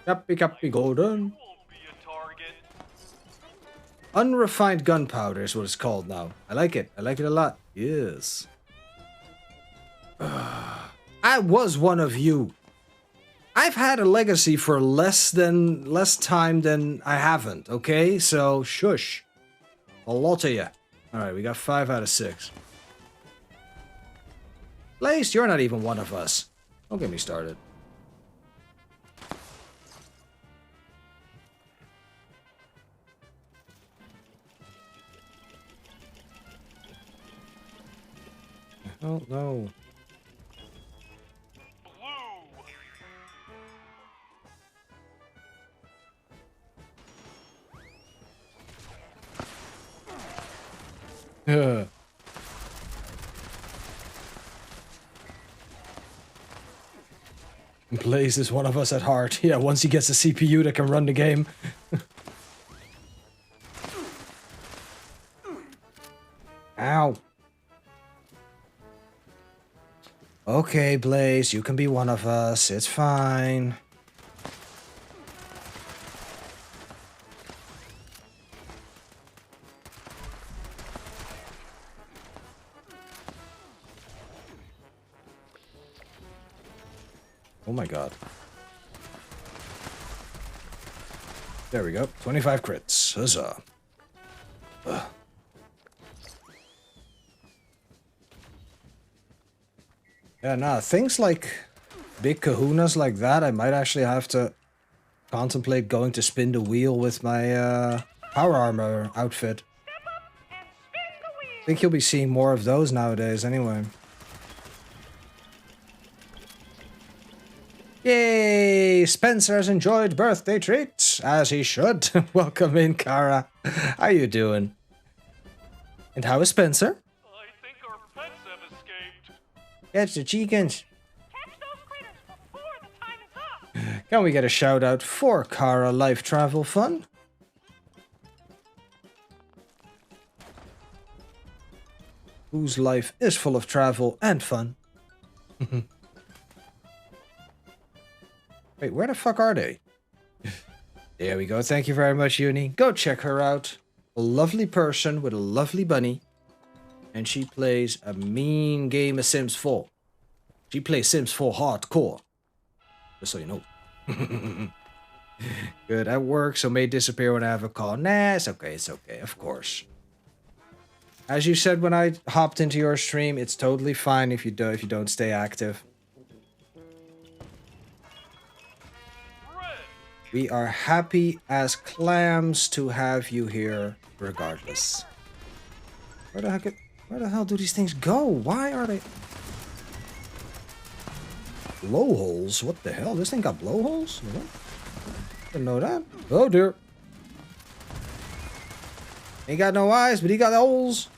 Cappy golden. Unrefined gunpowder is what it's called now. I like it. I like it a lot. Yes. I was one of you. I've had a legacy for less time than I haven't, okay? So, shush. A lot of you. Alright, we got 5 out of 6. Blaze, you're not even one of us. Don't get me started. Oh, no. Yeah. Blaze is one of us at heart. Yeah, once he gets a CPU that can run the game. Ow. Okay, Blaze, you can be one of us. It's fine. Oh my god. There we go. 25 crits. Huzzah. Ugh. Yeah, nah, things like big kahunas like that, I might actually have to contemplate going to spin the wheel with my power armor outfit. I think you'll be seeing more of those nowadays anyway. Yay! Spencer has enjoyed birthday treats, as he should. Welcome in, Kara. How you doing? And how is Spencer? I think our pets have escaped. Catch the chickens. Catch those critters before the time is up. Can we get a shout out for Kara Life Travel Fun? Whose life is full of travel and fun. Wait, where the fuck are they? There we go. Thank you very much, Uni. Go check her out. A lovely person with a lovely bunny. And she plays a mean game of Sims 4. She plays Sims 4 hardcore. Just so you know. Good, at work, so may disappear when I have a call. Nah, it's okay, of course. As you said when I hopped into your stream, it's totally fine if you don't stay active. We are happy as clams to have you here, regardless. Where the hell do these things go? Why are they... Blowholes? What the hell? This thing got blowholes? What? Didn't know that. Oh dear. Ain't got no eyes, but he got holes.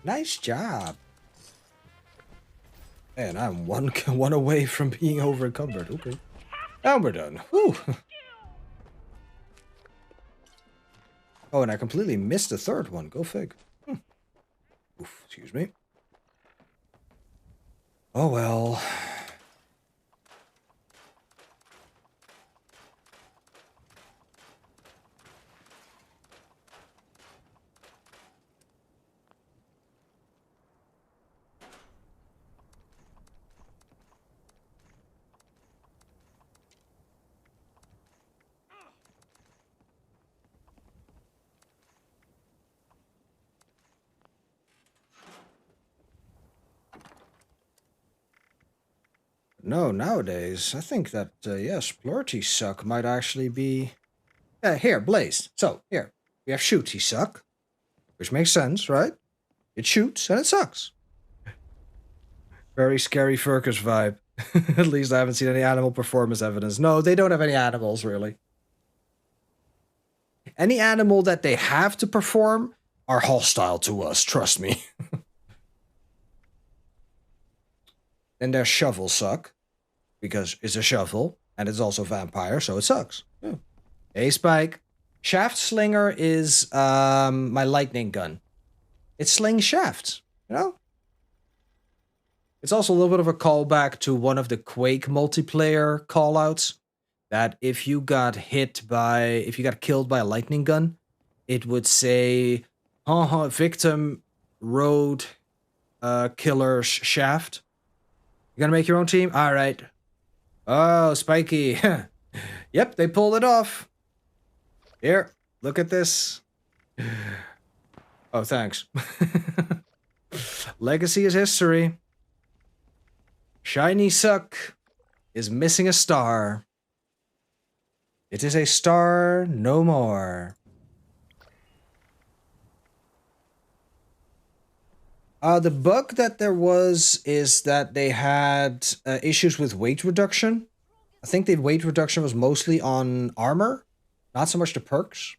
Nice job. Man, I'm one away from being over encumbered. Okay. And we're done. Whew. Oh, and I completely missed the third one. Go fig. Oof, excuse me. Oh well. No, nowadays, I think that, yes, Plurty Suck might actually be... here, Blaze. So, here, we have Shooty Suck, which makes sense, right? It shoots and it sucks. Very scary Furcus vibe. At least I haven't seen any animal performance evidence. No, they don't have any animals, really. Any animal that they have to perform are hostile to us, trust me. Then there's Shovel Suck, because it's a shovel, and it's also vampire, so it sucks. Yeah. Hey, Spike. Shaft Slinger is my lightning gun. It slings shafts, you know? It's also a little bit of a callback to one of the Quake multiplayer callouts, that if you got killed by a lightning gun, it would say, victim, road, killer's shaft. You gonna make your own team? All right. Oh, Spiky. Yep, they pulled it off. Here, look at this. Oh, thanks. Legacy is history. Shiny Suck is missing a star. It is a star no more. The bug that there was is that they had issues with weight reduction. I think the weight reduction was mostly on armor, not so much the perks.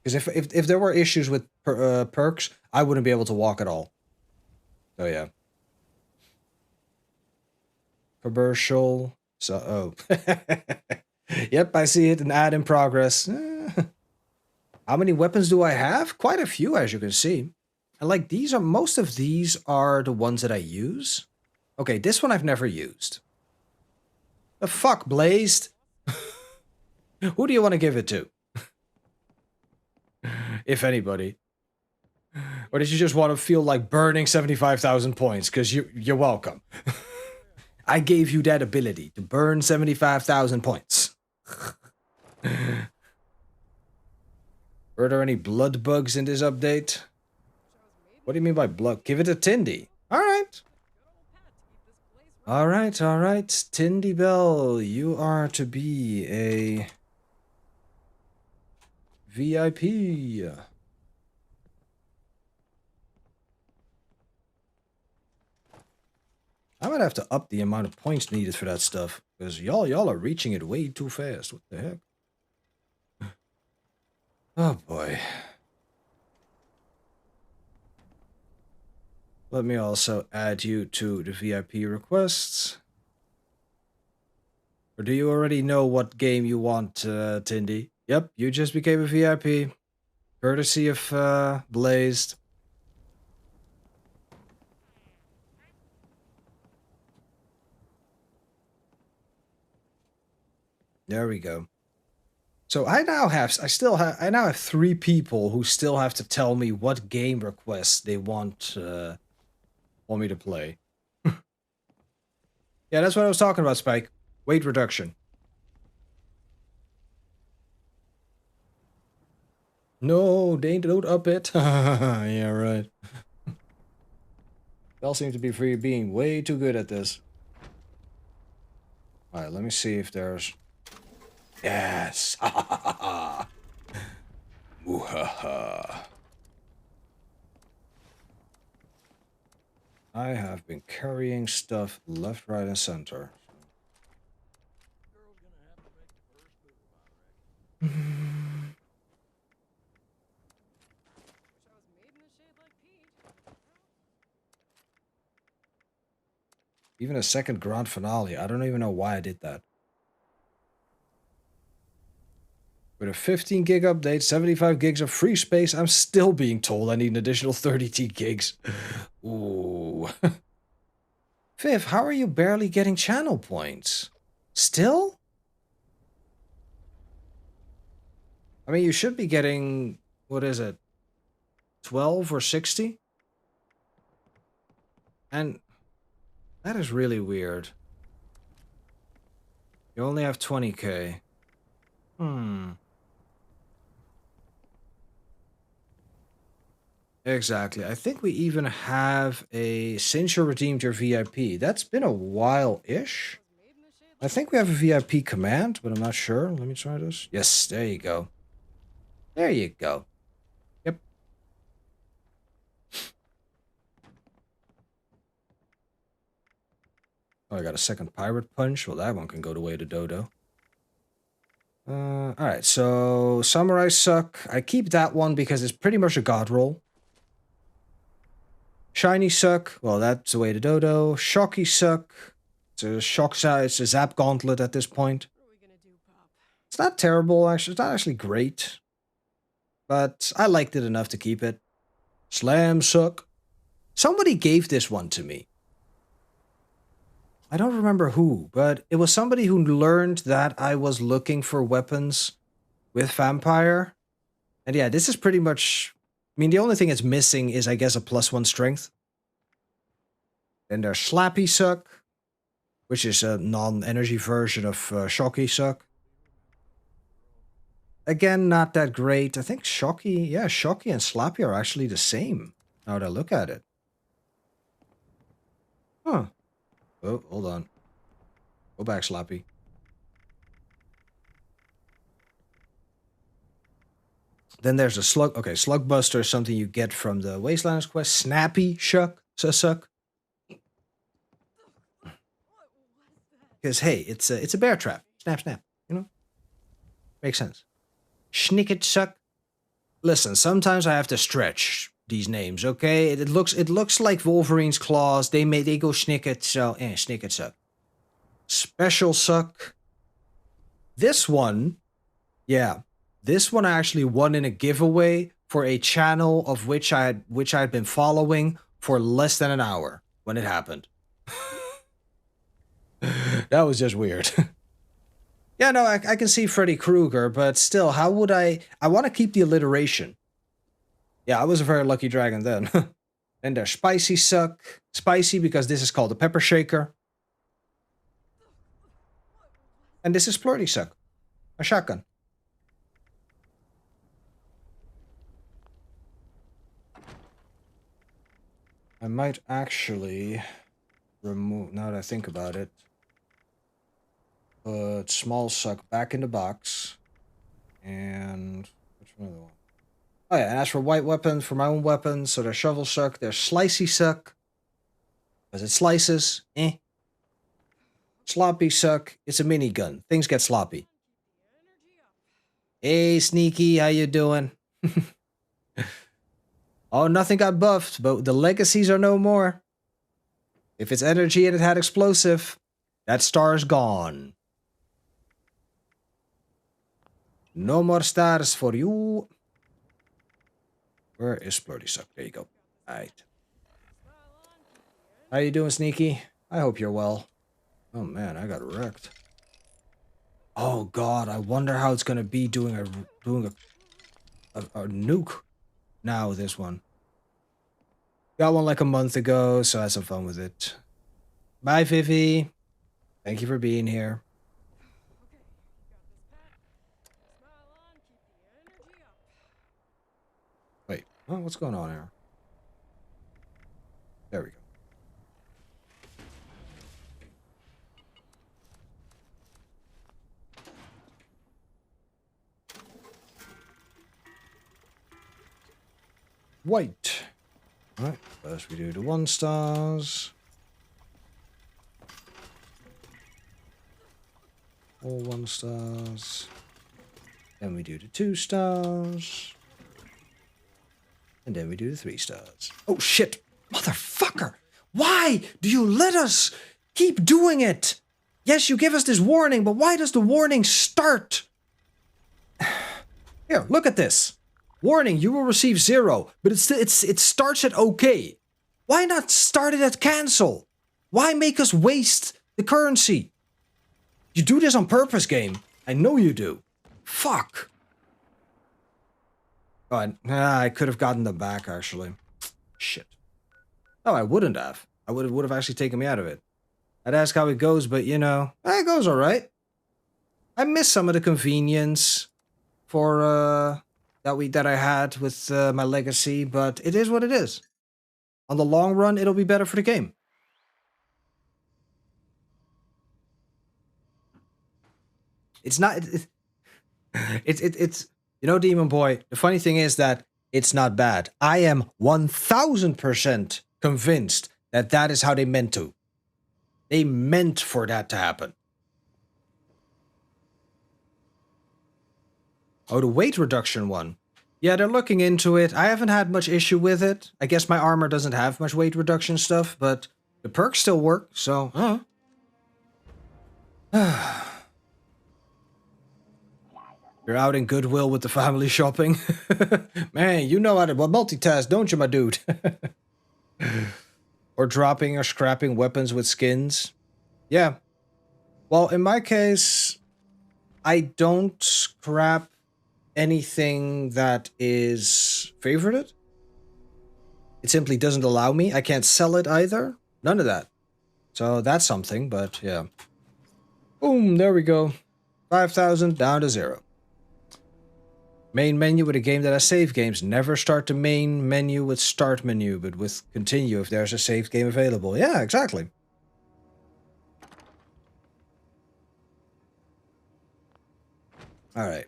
Because if there were issues with perks, I wouldn't be able to walk at all. So yeah. Commercial. So yep, I see it. An ad in progress. How many weapons do I have? Quite a few, as you can see. And like most of these are the ones that I use. Okay, this one I've never used. The fuck, Blazed? Who do you want to give it to? If anybody. Or did you just want to feel like burning 75,000 points? Because you're welcome. I gave you that ability to burn 75,000 points. Were there any blood bugs in this update? What do you mean by blood? Give it a Tindy. Alright. Alright. Tindy Bell, you are to be a VIP. I might have to up the amount of points needed for that stuff. Because y'all are reaching it way too fast. What the heck? Oh boy. Let me also add you to the VIP requests. Or do you already know what game you want, Tindy? Yep, you just became a VIP. Courtesy of Blazed. There we go. So I now have 3 people who still have to tell me what game requests they want me to play. Yeah, that's what I was talking about, Spike. Weight reduction. No, they don't up it. Yeah, right. Y'all seem to be being way too good at this. Alright, let me see if there's... Yes! Ha ha ha ha! Muhaha. I have been carrying stuff left, right, and center. Even a second grand finale. I don't even know why I did that. With a 15 gig update, 75 gigs of free space, I'm still being told I need an additional 30 gigs. Ooh. Viv, how are you barely getting channel points? Still? I mean, you should be getting, what is it? 12 or 60? And that is really weird. You only have 20k. Exactly. I think we even have a since you redeemed your VIP. That's been a while-ish. I think we have a VIP command, but I'm not sure. Let me try this. Yes, there you go. There you go. Yep. Oh, I got a second pirate punch. Well, that one can go the way to Dodo. Alright, so Samurai Suck. I keep that one because it's pretty much a god roll. Shiny Suck. Well, that's the way to Dodo. Shocky Suck. It's a shock size. It's a Zap Gauntlet at this point. It's not terrible, actually. It's not actually great. But I liked it enough to keep it. Slam Suck. Somebody gave this one to me. I don't remember who, but it was somebody who learned that I was looking for weapons with Vampire. And yeah, this is pretty much... I mean, the only thing it's missing is, I guess, a +1 strength. Then there's Slappy Suck, which is a non-energy version of Shocky Suck. Again, not that great. I think Shocky and Slappy are actually the same, now that I look at it. Huh. Oh, hold on. Go back, Slappy. Then there's a Slug... Okay, Slugbuster is something you get from the Wastelanders quest. Snappy Suck. Because, hey, it's a bear trap. Snap, snap. You know? Makes sense. Schnicket Suck. Listen, sometimes I have to stretch these names, okay? It looks like Wolverine's claws. They go Schnicket, so... Schnicket Suck. Special Suck. This one... Yeah. This one I actually won in a giveaway for a channel of which I had been following for less than an hour when it happened. That was just weird. Yeah, no, I can see Freddy Krueger, but still, how would I want to keep the alliteration. Yeah, I was a very lucky dragon then. Then there's Spicy Suck. Spicy because this is called a pepper shaker. And this is Flirty Suck. A shotgun. I might actually remove, now that I think about it, put Small Suck back in the box. And which one other one? Oh yeah, and as for white weapons, for my own weapons, so there's Shovel Suck, there's Slicey Suck. Because it slices, Sloppy Suck, it's a minigun. Things get sloppy. Hey Sneaky, how you doing? Oh, nothing got buffed, but the legacies are no more. If it's energy and it had explosive, that star's gone. No more stars for you. Where is Flirty Suck? There you go. Alright. How you doing, Sneaky? I hope you're well. Oh man, I got wrecked. Oh god, I wonder how it's gonna be doing a nuke. Now this one. Got one like a month ago, so I had some fun with it. Bye, Vivi. Thank you for being here. Wait, oh, what's going on here? There we go. white. Alright, first we do the 1 stars. All 1 stars. Then we do the 2 stars. And then we do the 3 stars. Oh shit! Motherfucker! Why do you let us keep doing it? Yes, you give us this warning, but why does the warning start? Here, look at this. Warning, you will receive 0, but it starts at OK. Why not start it at cancel? Why make us waste the currency? You do this on purpose, game. I know you do. Fuck. Oh, I could have gotten them back, actually. Shit. No, I wouldn't have. I would have actually taken me out of it. I'd ask how it goes, but you know, it goes alright. I miss some of the convenience for that I had with my legacy, but it is what it is. On the long run, it'll be better for the game. It's not. It's you know, Demon Boy. The funny thing is that it's not bad. I am 1000% convinced that that is how they meant to. They meant for that to happen. Oh, the weight reduction one. Yeah, they're looking into it. I haven't had much issue with it. I guess my armor doesn't have much weight reduction stuff, but the perks still work, so... You're out in Goodwill with the family shopping. Man, you know how to multitask, don't you, my dude? Or dropping or scrapping weapons with skins. Yeah. Well, in my case, I don't scrap anything that is favorited. It simply doesn't allow me. I can't sell it either. None of that. So that's something, but yeah. Boom, there we go. 5,000 down to 0. Main menu with a game that has save games. Never start the main menu with start menu, but with continue if there's a saved game available. Yeah, exactly. Alright.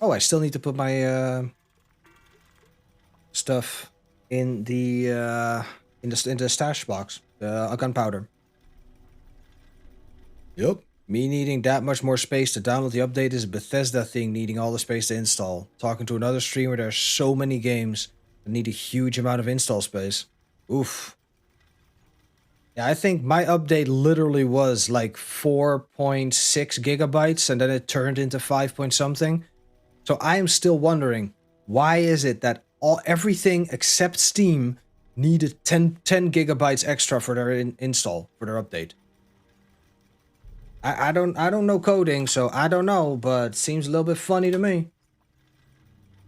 Oh, I still need to put my stuff in the stash box. Gunpowder. Yup. Me needing that much more space to download the update is a Bethesda thing needing all the space to install. Talking to another streamer, there are so many games that need a huge amount of install space. Oof. Yeah, I think my update literally was like 4.6 gigabytes and then it turned into 5 point something. So I am still wondering, why is it that everything except Steam needed 10 gigabytes extra for their install, for their update? I don't know coding, so I don't know, but it seems a little bit funny to me.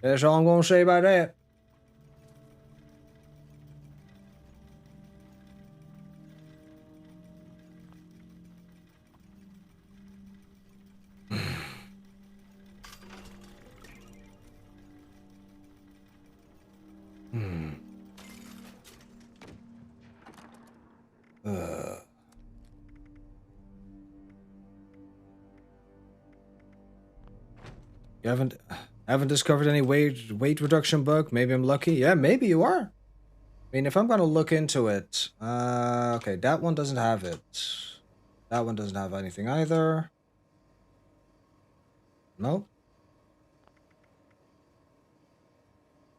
That's all I'm gonna say about that. You haven't discovered any weight reduction bug? Maybe I'm lucky. Yeah, maybe you are. I mean, if I'm gonna look into it, okay, that one doesn't have it. That one doesn't have anything either. Nope.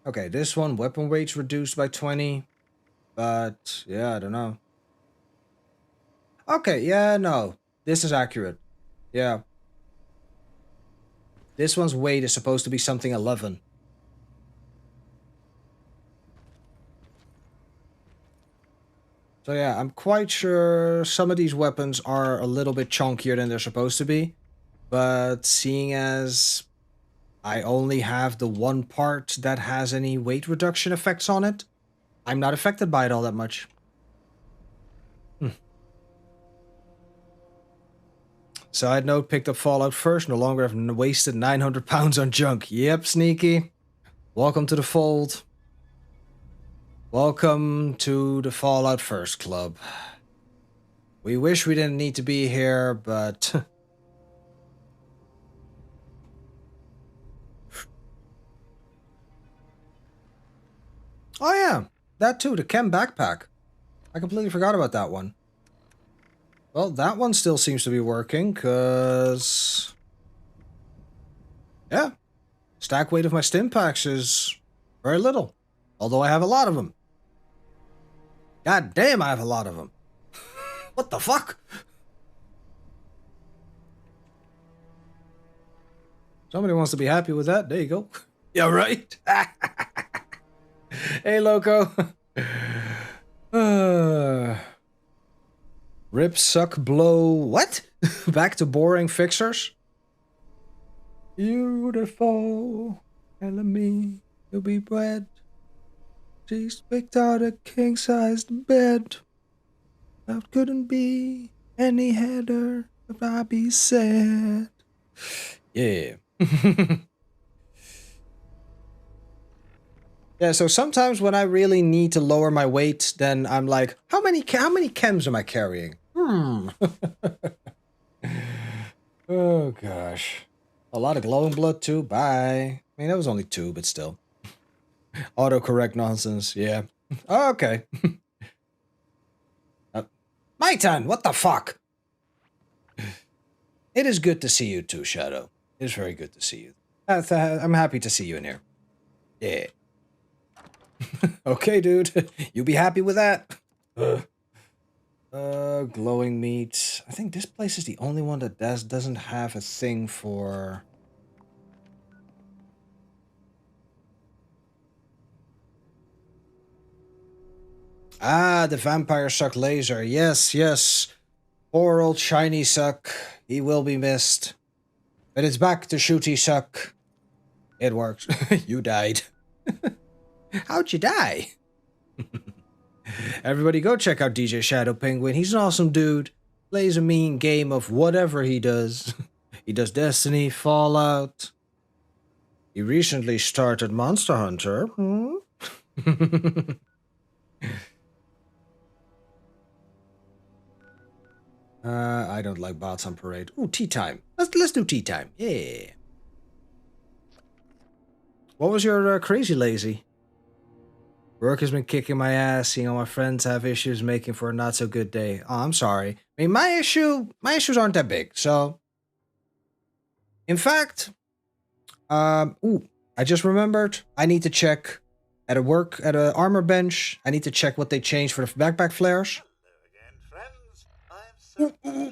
Okay, this one, weapon weight's reduced by 20. But, yeah, I don't know. Okay, yeah, no. This is accurate. Yeah. This one's weight is supposed to be something 11. So yeah, I'm quite sure some of these weapons are a little bit chunkier than they're supposed to be. But seeing as I only have the one part that has any weight reduction effects on it, I'm not affected by it all that much. Side note, picked up Fallout first, no longer have wasted 900 pounds on junk. Yep, Sneaky. Welcome to the fold. Welcome to the Fallout First Club. We wish we didn't need to be here, but... Oh yeah, that too, the chem backpack. I completely forgot about that one. Well, that one still seems to be working, cause... yeah. Stack weight of my stim packs is very little. Although I have a lot of them. God damn, I have a lot of them. What the fuck? Somebody wants to be happy with that. There you go. Yeah, right? Hey, Loco. Rip, suck, blow... what? Back to boring fixers? Beautiful. Telling me you'll be bred. She's picked out a king-sized bed. That couldn't be any header if I be sad. Yeah. Yeah, so sometimes when I really need to lower my weight, then I'm like, how many chems am I carrying? Oh, gosh. A lot of glowing blood, too. Bye. I mean, that was only 2, but still. Autocorrect nonsense. Yeah. Oh, okay. My turn. What the fuck? It is good to see you, too, Shadow. It is very good to see you. I'm happy to see you in here. Yeah. Okay, dude. You be happy with that? Glowing meat. I think this place is the only one that doesn't have a thing for... ah, the vampire suck laser. Yes, yes. Poor old shiny suck. He will be missed. But it's back to shooty suck. It works. You died. How'd you die? Everybody go check out DJ Shadow Penguin. He's an awesome dude. Plays a mean game of whatever he does. He does Destiny, Fallout. He recently started Monster Hunter. I don't like bots on parade. Ooh, tea time. Let's do tea time. Yeah. What was your crazy lazy? Work has been kicking my ass. Seeing all my friends have issues making for a not so good day. Oh, I'm sorry. I mean, my issues aren't that big. So, in fact, I just remembered. I need to check at a armor bench. I need to check what they changed for the backpack flares.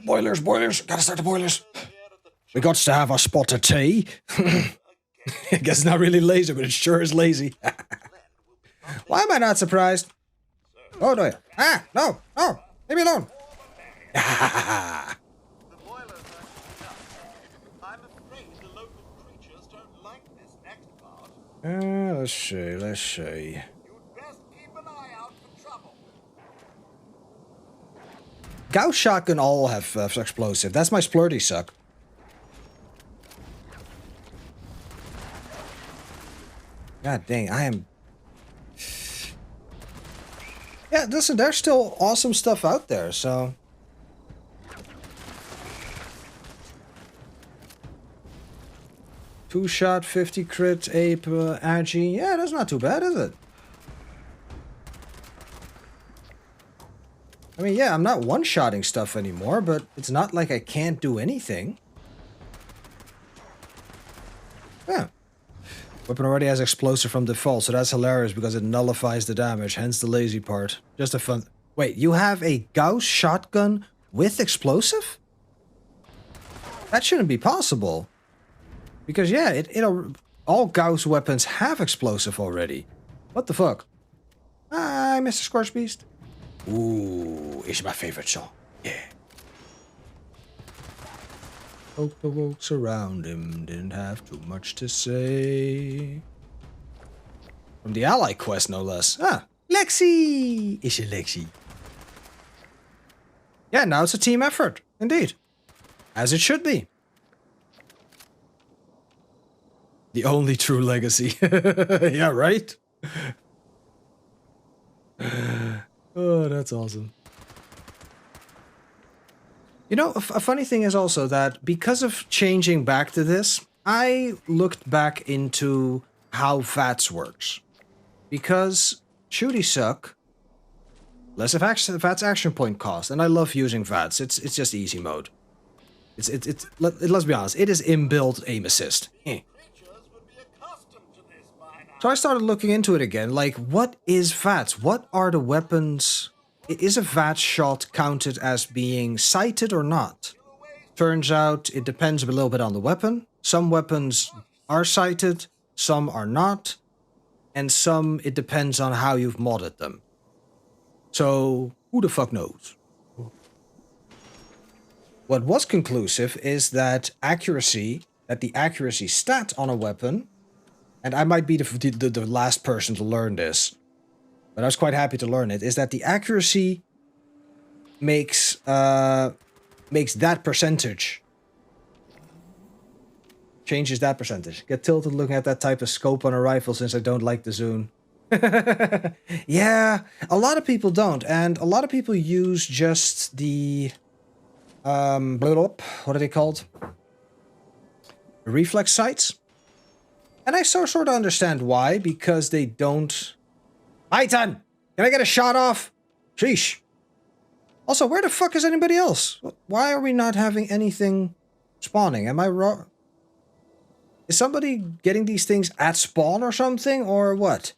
Boilers. Gotta start the boilers. We got to have a spot of tea. I guess it's not really lazy, but it sure is lazy. Why am I not surprised? Oh, no. Ah, no. Oh, leave me alone. The boilers are enough. I'm afraid the local creatures don't like this next part. Let's see. You'd best keep an eye out for trouble. Gauss shotgun all have explosive. That's my splurty suck. God dang, I am... yeah, listen, there's still awesome stuff out there, so... 2-shot, 50 crit, ape, agi. Yeah, that's not too bad, is it? I mean, yeah, I'm not one-shotting stuff anymore, but it's not like I can't do anything. Yeah. Weapon already has explosive from default, so that's hilarious because it nullifies the damage, hence the lazy part. Just a fun... wait, you have a Gauss shotgun with explosive? That shouldn't be possible. Because, yeah, all Gauss weapons have explosive already. What the fuck? Hi, Mr. Scorch Beast. Ooh, it's my favorite song. Yeah. Poke the folks around him, didn't have too much to say. From the Ally quest, no less. Ah, Lexi! Is it Lexi? Yeah, now it's a team effort. Indeed. As it should be. The only true legacy. Yeah, right? Oh, that's awesome. You know, a funny thing is also that because of changing back to this, I looked back into how VATS works. Because Shooty suck. Less of VATS action point cost, and I love using VATS. It's just easy mode. Let's be honest, it is inbuilt aim assist. Eh. Creatures would be accustomed to this by now. So I started looking into it again, like, what is VATS? What are the weapons? Is a VATS shot counted as being sighted or not? Turns out it depends a little bit on the weapon. Some weapons are sighted, some are not, and some it depends on how you've modded them. So, who the fuck knows? What was conclusive is that the accuracy stat on a weapon, and I might be the last person to learn this, but I was quite happy to learn it, is that the accuracy makes that percentage. Changes that percentage. Get tilted looking at that type of scope on a rifle since I don't like the zoom. Yeah, a lot of people don't, and a lot of people use just the what are they called? Reflex sights. And I sort of understand why, because they don't... Titan! Can I get a shot off? Sheesh. Also, where the fuck is anybody else? Why are we not having anything spawning? Am I wrong? Is somebody getting these things at spawn or something, or what?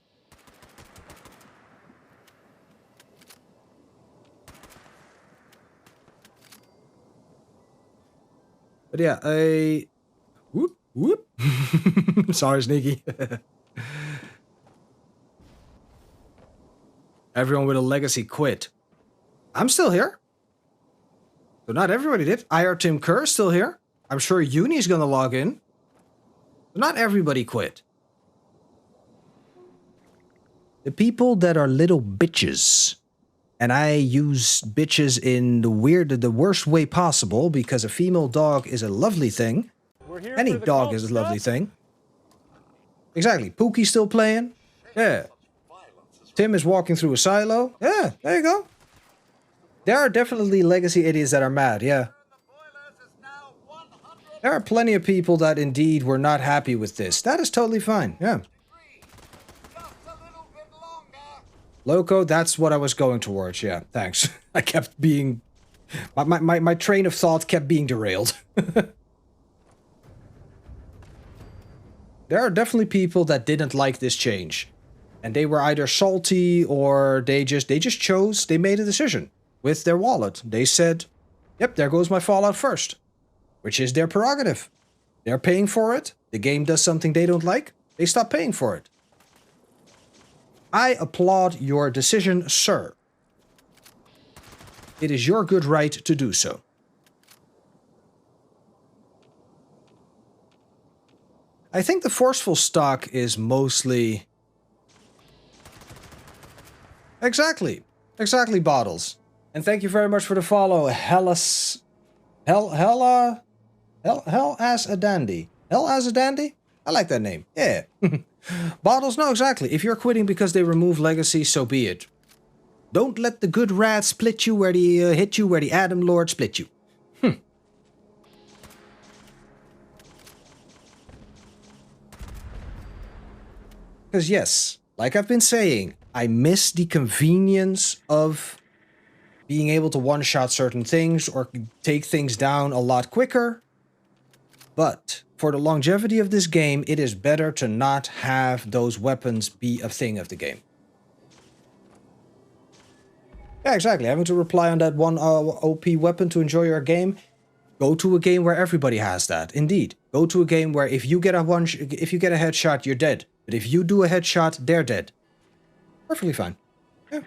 But yeah, whoop, whoop. Sorry, Sneaky. Everyone with a legacy quit. I'm still here. So not everybody did. IR Tim Kerr is still here. I'm sure Uni's gonna log in. But not everybody quit. The people that are little bitches. And I use bitches in the worst way possible, because a female dog is a lovely thing. Any dog is a lovely thing. Exactly. Pookie's still playing. Yeah. Tim is walking through a silo. Yeah, there you go. There are definitely legacy idiots that are mad, yeah. There are plenty of people that indeed were not happy with this. That is totally fine, yeah. Loco, that's what I was going towards, yeah, thanks. I kept being... My train of thought kept being derailed. There are definitely people that didn't like this change. And they were either salty or they just chose, they made a decision with their wallet. They said, yep, there goes my Fallout first. Which is their prerogative. They're paying for it. The game does something they don't like. They stop paying for it. I applaud your decision, sir. It is your good right to do so. I think the forceful stock is mostly... Exactly, Bottles. And thank you very much for the follow, Hell as a Dandy. Hell as a Dandy? I like that name. Yeah. Bottles, no, exactly. If you're quitting because they remove legacy, so be it. Don't let the good rat split you where the hit you where the Adam Lord split you. Because yes, like I've been saying, I miss the convenience of being able to one-shot certain things or take things down a lot quicker. But for the longevity of this game, it is better to not have those weapons be a thing of the game. Yeah, exactly. Having to rely on that one OP weapon to enjoy your game. Go to a game where everybody has that. Indeed. Go to a game where if you get a headshot, you're dead. But if you do a headshot, they're dead. Perfectly fine. Yeah.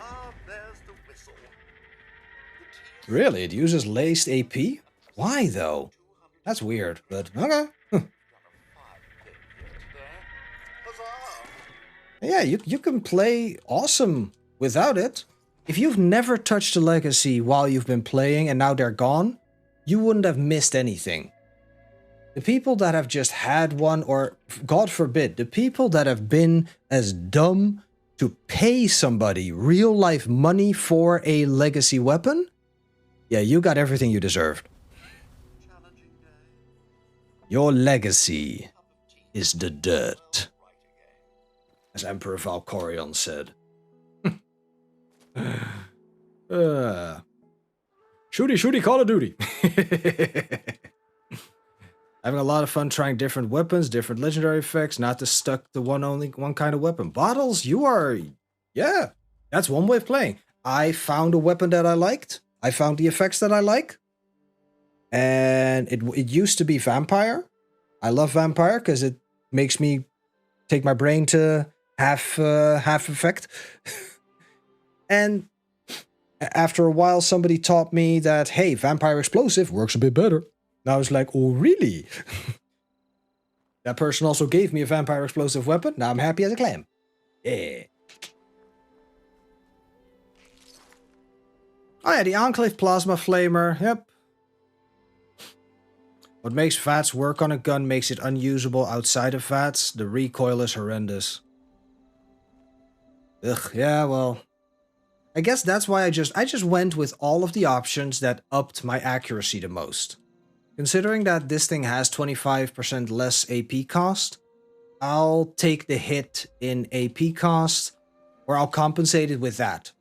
Ah, there's the whistle. Really? It uses laced AP? Why though? That's weird, but okay. Yeah, you can play awesome without it. If you've never touched a legacy while you've been playing and now they're gone, you wouldn't have missed anything. The people that have just had one, or God forbid, the people that have been as dumb to pay somebody real life money for a legacy weapon, yeah, you got everything you deserved. Your legacy is the dirt, as Emperor Valkorion said. Shooty, Call of Duty. Having a lot of fun trying different weapons, different legendary effects, not to stuck to one kind of weapon. Bottles, you are... Yeah, that's one way of playing. I found a weapon that I liked. I found the effects that I like. And it used to be Vampire. I love Vampire because it makes me take my brain to half effect. And after a while, somebody taught me that, hey, Vampire Explosive works a bit better. And I was like, oh, really? That person also gave me a Vampire Explosive weapon. Now I'm happy as a clam. Yeah. Oh yeah, the Enclave Plasma Flamer. Yep. What makes VATS work on a gun makes it unusable outside of VATS. The recoil is horrendous. Ugh, yeah, well... I guess that's why I just went with all of the options that upped my accuracy the most. Considering that this thing has 25% less AP cost, I'll take the hit in AP cost, or I'll compensate it with that.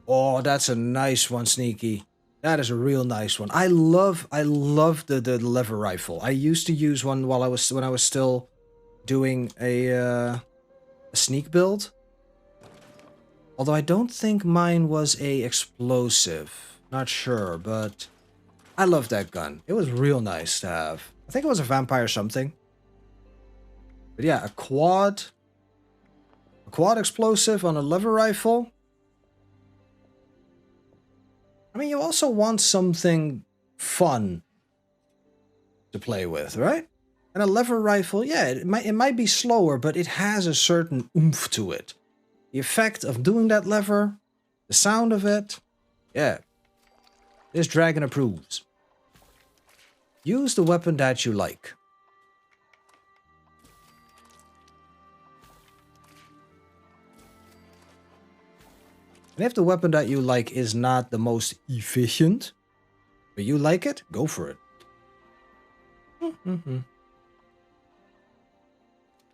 Oh, that's a nice one, Sneaky. That is a real nice one. I love the lever rifle. I used to use one when I was still doing a sneak build. Although I don't think mine was a explosive. Not sure, but I love that gun. It was real nice to have. I think it was a vampire something. But yeah, a quad explosive on a lever rifle. I mean, you also want something fun to play with, right? And a lever rifle, yeah, it might be slower, but it has a certain oomph to it. The effect of doing that lever, the sound of it, yeah. This dragon approves. Use the weapon that you like. And if the weapon that you like is not the most efficient, but you like it, go for it.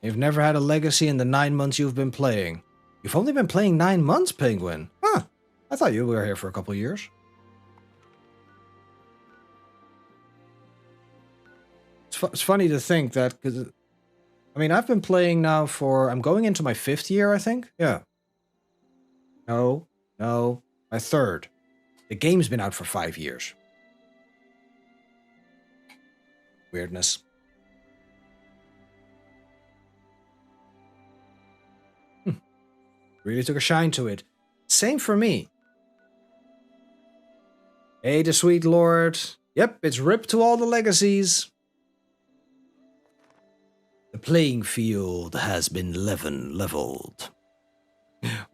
You've never had a legacy in the 9 months you've been playing. You've only been playing 9 months, Penguin. Huh. I thought you were here for a couple years. It's funny to think that, because, I mean, I've been playing now for, I'm going into my 5th year, I think. Yeah. No, my 3rd. The game's been out for 5 years. Weirdness. Really took a shine to it. Same for me. Hey, the Sweet Lord. Yep, it's ripped to all the legacies. The playing field has been leveled.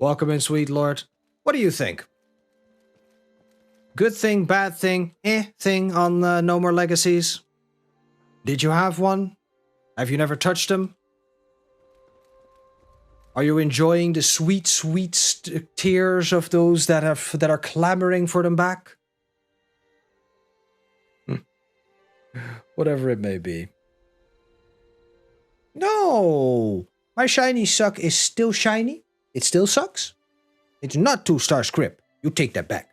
Welcome in, Sweet Lord. What do you think? Good thing, bad thing, thing on No More Legacies? Did you have one? Have you never touched them? Are you enjoying the sweet, sweet tears of those that are clamoring for them back? Whatever it may be. No! My shiny suck is still shiny. It still sucks. It's not 2-star script. You take that back.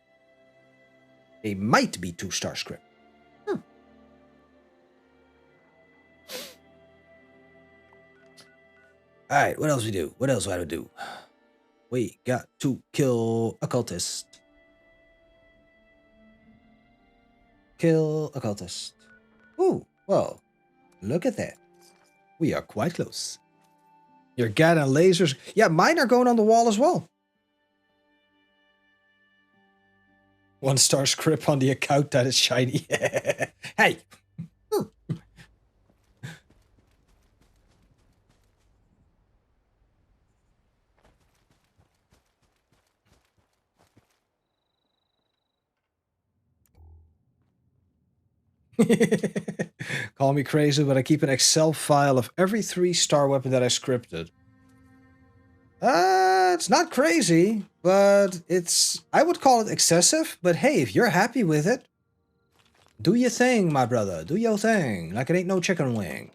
It might be 2-star script. Alright, what else we do? What else do I do? We got to kill occultist. Kill occultist. Ooh, well, look at that. We are quite close. Your gat and lasers. Yeah, mine are going on the wall as well. 1-star script on the account that is shiny. Hey! Call me crazy, but I keep an Excel file of every 3-star weapon that I scripted. It's not crazy, but I would call it excessive, but hey, if you're happy with it, do your thing, my brother. Do your thing, like it ain't no chicken wing.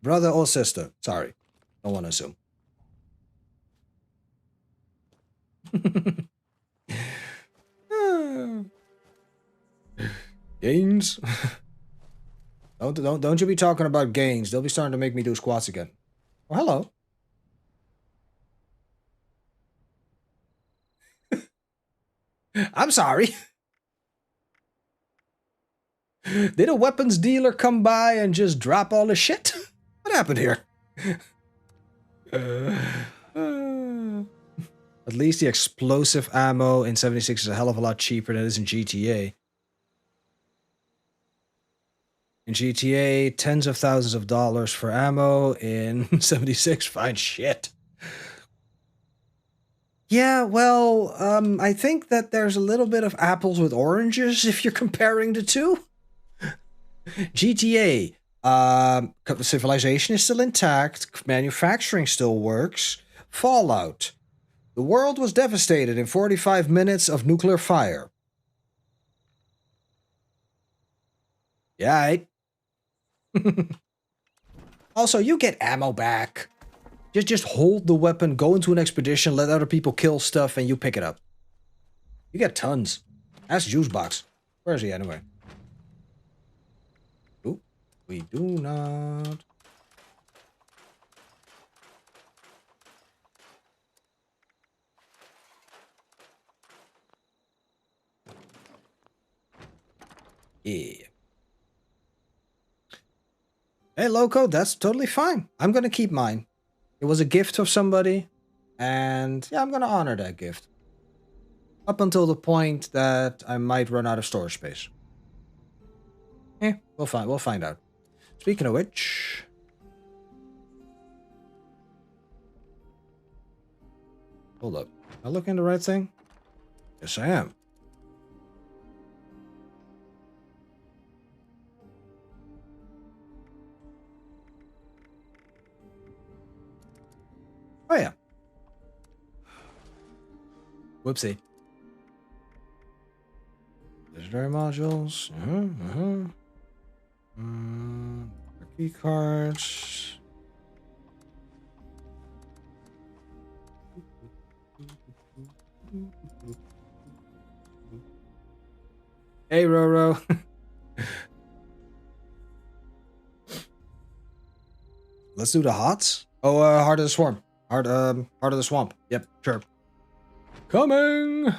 Brother or sister, sorry. Don't want to assume. Gains. Don't you be talking about gains. They'll be starting to make me do squats again. Oh, hello. I'm sorry. Did a weapons dealer come by and just drop all the shit? What happened here? At least the explosive ammo in 76 is a hell of a lot cheaper than it is in GTA. In GTA, tens of thousands of dollars for ammo. In 76, fine shit. Yeah, well, I think that there's a little bit of apples with oranges if you're comparing the two. GTA, civilization is still intact, manufacturing still works. Fallout. The world was devastated in 45 minutes of nuclear fire. Yeah, right? Also, you get ammo back. Just hold the weapon, go into an expedition, let other people kill stuff, and you pick it up. You get tons. That's Juicebox. Where is he anyway? Ooh, we do not. Yeah. Hey, Loco, that's totally fine. I'm gonna keep mine. It was a gift of somebody, and yeah, I'm gonna honor that gift. Up until the point that I might run out of storage space. We'll find out. Speaking of which... Hold up. Am I looking at the right thing? Yes, I am. Oh, yeah. Whoopsie. Legendary modules. Key cards. Hey, Roro. Let's do the hots. Oh, Heart of the Swarm. Heart of the Swamp. Yep, sure. Coming!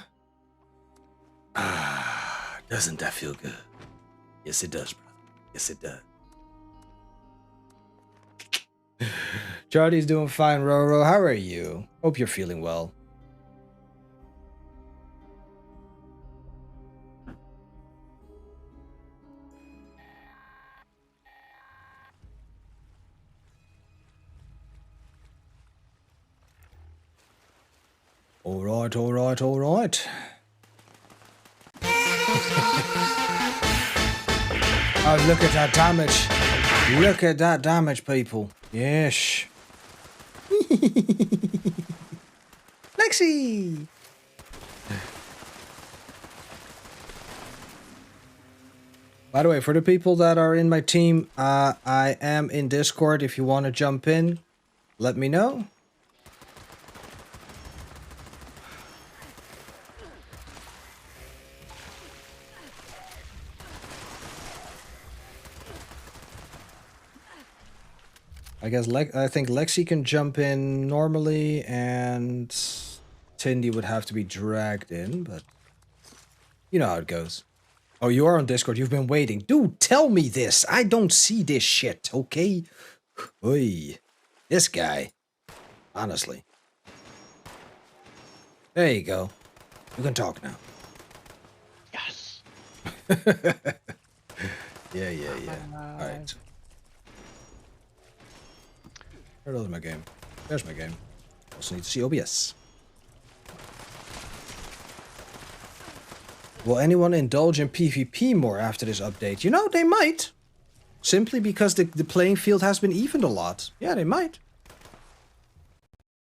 Ah, doesn't that feel good? Yes, it does, brother. Yes, it does. Charlie's doing fine, Roro. How are you? Hope you're feeling well. Alright. Oh, look at that damage. Look at that damage, people. Yes. Lexi! By the way, for the people that are in my team, I am in Discord. If you want to jump in, let me know. I guess I think Lexi can jump in normally, and Tindy would have to be dragged in, but you know how it goes. Oh, you are on Discord. You've been waiting. Dude, tell me this. I don't see this shit, okay? Oy. This guy. Honestly. There you go. You can talk now. Yes. Yeah. Alright. Where is my game? There's my game. Also need to see OBS. Will anyone indulge in PvP more after this update? You know, they might. Simply because the playing field has been evened a lot. Yeah, they might.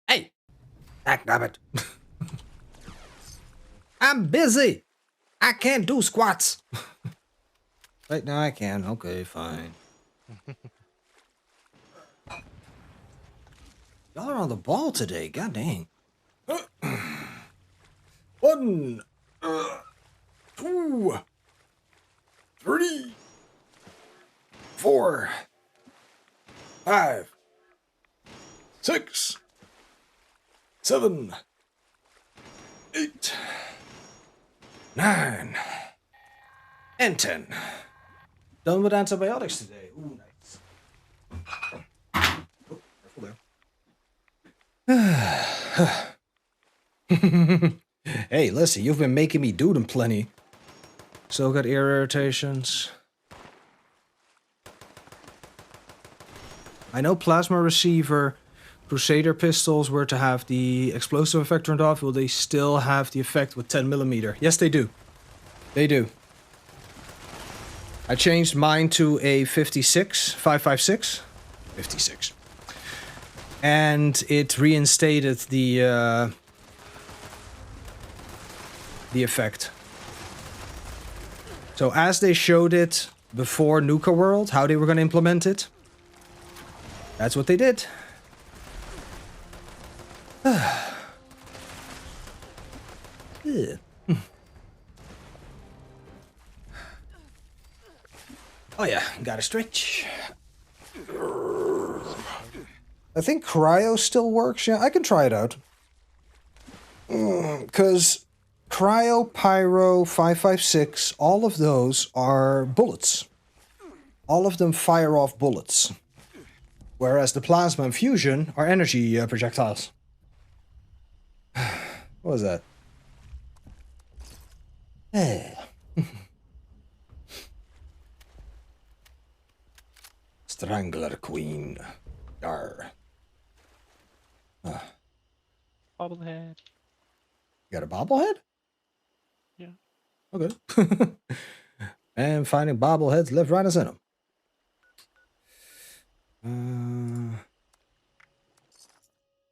Hey! Dammit. I'm busy! I can't do squats! Right now I can. Okay, fine. Y'all are on the ball today. God dang. 1, 2, 3, 4, 5, 6, 7, 8, 9, and 10. Done with antibiotics today. Ooh, nice. Oh, careful there. Hey, listen, you've been making me do them plenty. Still got ear irritations. I know plasma receiver Crusader pistols were to have the explosive effect turned off. Will they still have the effect with 10mm? Yes, they do. They do. I changed mine to a 556. And it reinstated the effect. So as they showed it before Nuka World, how they were going to implement it, that's what they did. Yeah. Oh yeah, gotta stretch. I think cryo still works. Yeah, I can try it out. Because cryo, pyro, 556, all of those are bullets. All of them fire off bullets. Whereas the plasma and fusion are energy projectiles. What was that? Strangler Queen. Yar. Bobblehead. You got a bobblehead? Yeah. Okay. And finding bobbleheads left, right, and center.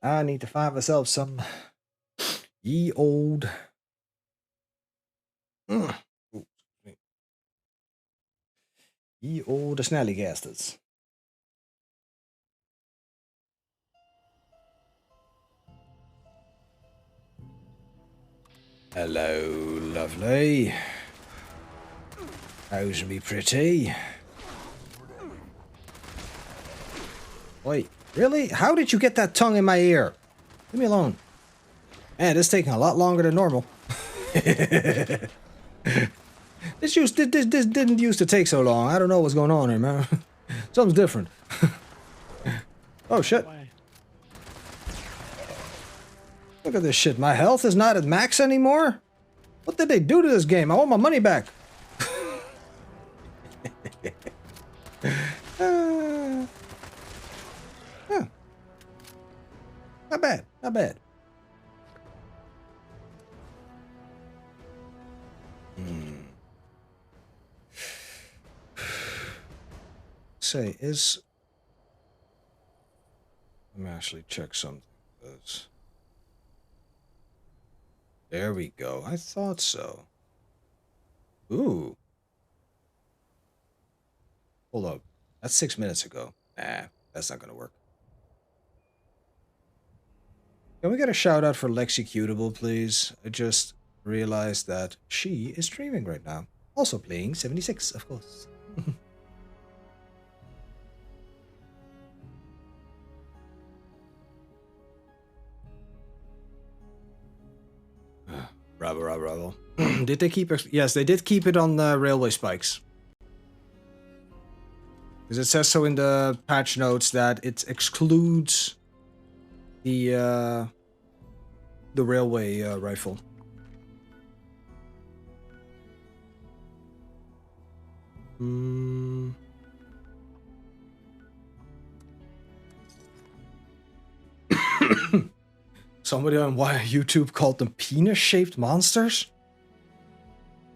I need to find myself some ye old. Ye old snallygasters. Hello, lovely. How's me pretty? Wait, really? How did you get that tongue in my ear? Leave me alone. Man, this is taking a lot longer than normal. This didn't used to take so long. I don't know what's going on here, man. Something's different. Oh, shit. Why? Look at this shit. My health is not at max anymore? What did they do to this game? I want my money back. Yeah. Not bad. Not bad. Say, is... Let me actually check something. There we go. I thought so. Ooh. Hold up. That's 6 minutes ago. Nah, that's not gonna work. Can we get a shout out for Lexecutable, please? I just realized that she is streaming right now. Also playing 76, of course. Bravo, bravo, bravo. Did they keep it? Yes, they did keep it on the railway spikes. Because it says so in the patch notes that it excludes the railway rifle. Somebody on why YouTube called them penis-shaped monsters?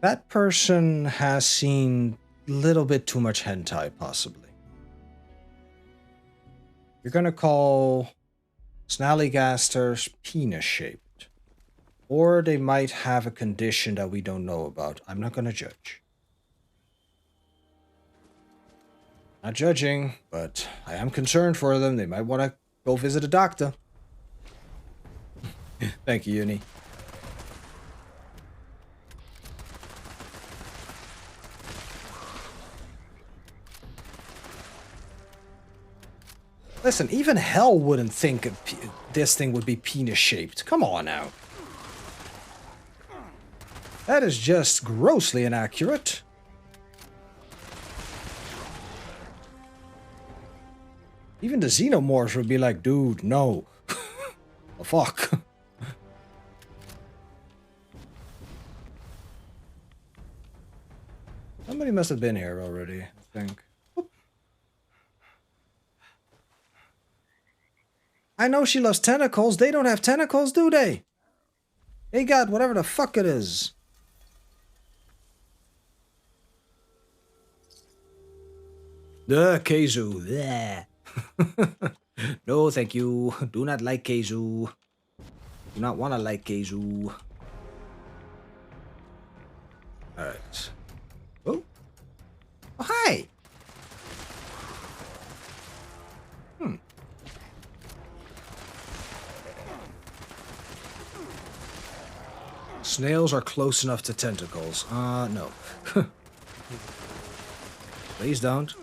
That person has seen a little bit too much hentai, possibly. You're gonna call snallygasters penis-shaped. Or they might have a condition that we don't know about. I'm not gonna judge. Not judging, but I am concerned for them. They might want to go visit a doctor. Thank you, Uni. Listen, even hell wouldn't think this thing would be penis-shaped. Come on now. That is just grossly inaccurate. Even the xenomorphs would be like, dude, no. The fuck? Somebody must have been here already, I think. Oop. I know she loves tentacles. They don't have tentacles, do they? They got whatever the fuck it is. Keizu. Bleh. No, thank you. Do not like Keizu. Do not want to like Keizu. Alright. Oh. Oh, hi. Snails are close enough to tentacles. No. Please don't.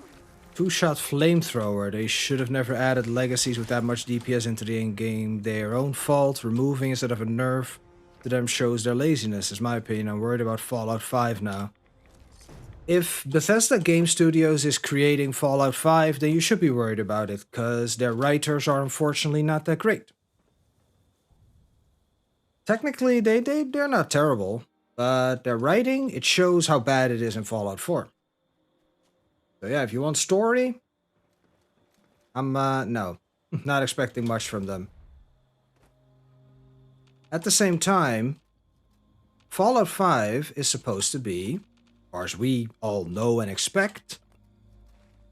Two-shot flamethrower. They should have never added legacies with that much DPS into the in-game. Their own fault. Removing instead of a nerf to them shows their laziness, is my opinion. I'm worried about Fallout 5 now. If Bethesda Game Studios is creating Fallout 5, then you should be worried about it, because their writers are unfortunately not that great. Technically, they're not terrible, but their writing, it shows how bad it is in Fallout 4. So yeah, if you want story, I'm, no, not expecting much from them. At the same time, Fallout 5 is supposed to be, as far as we all know and expect,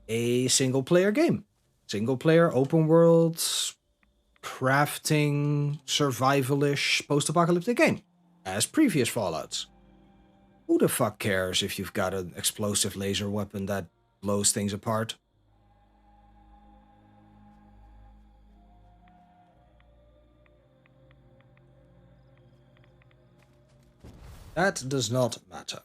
a single-player game. Single-player, open world, crafting, survival-ish, post-apocalyptic game, as previous Fallouts. Who the fuck cares if you've got an explosive laser weapon that blows things apart? That does not matter.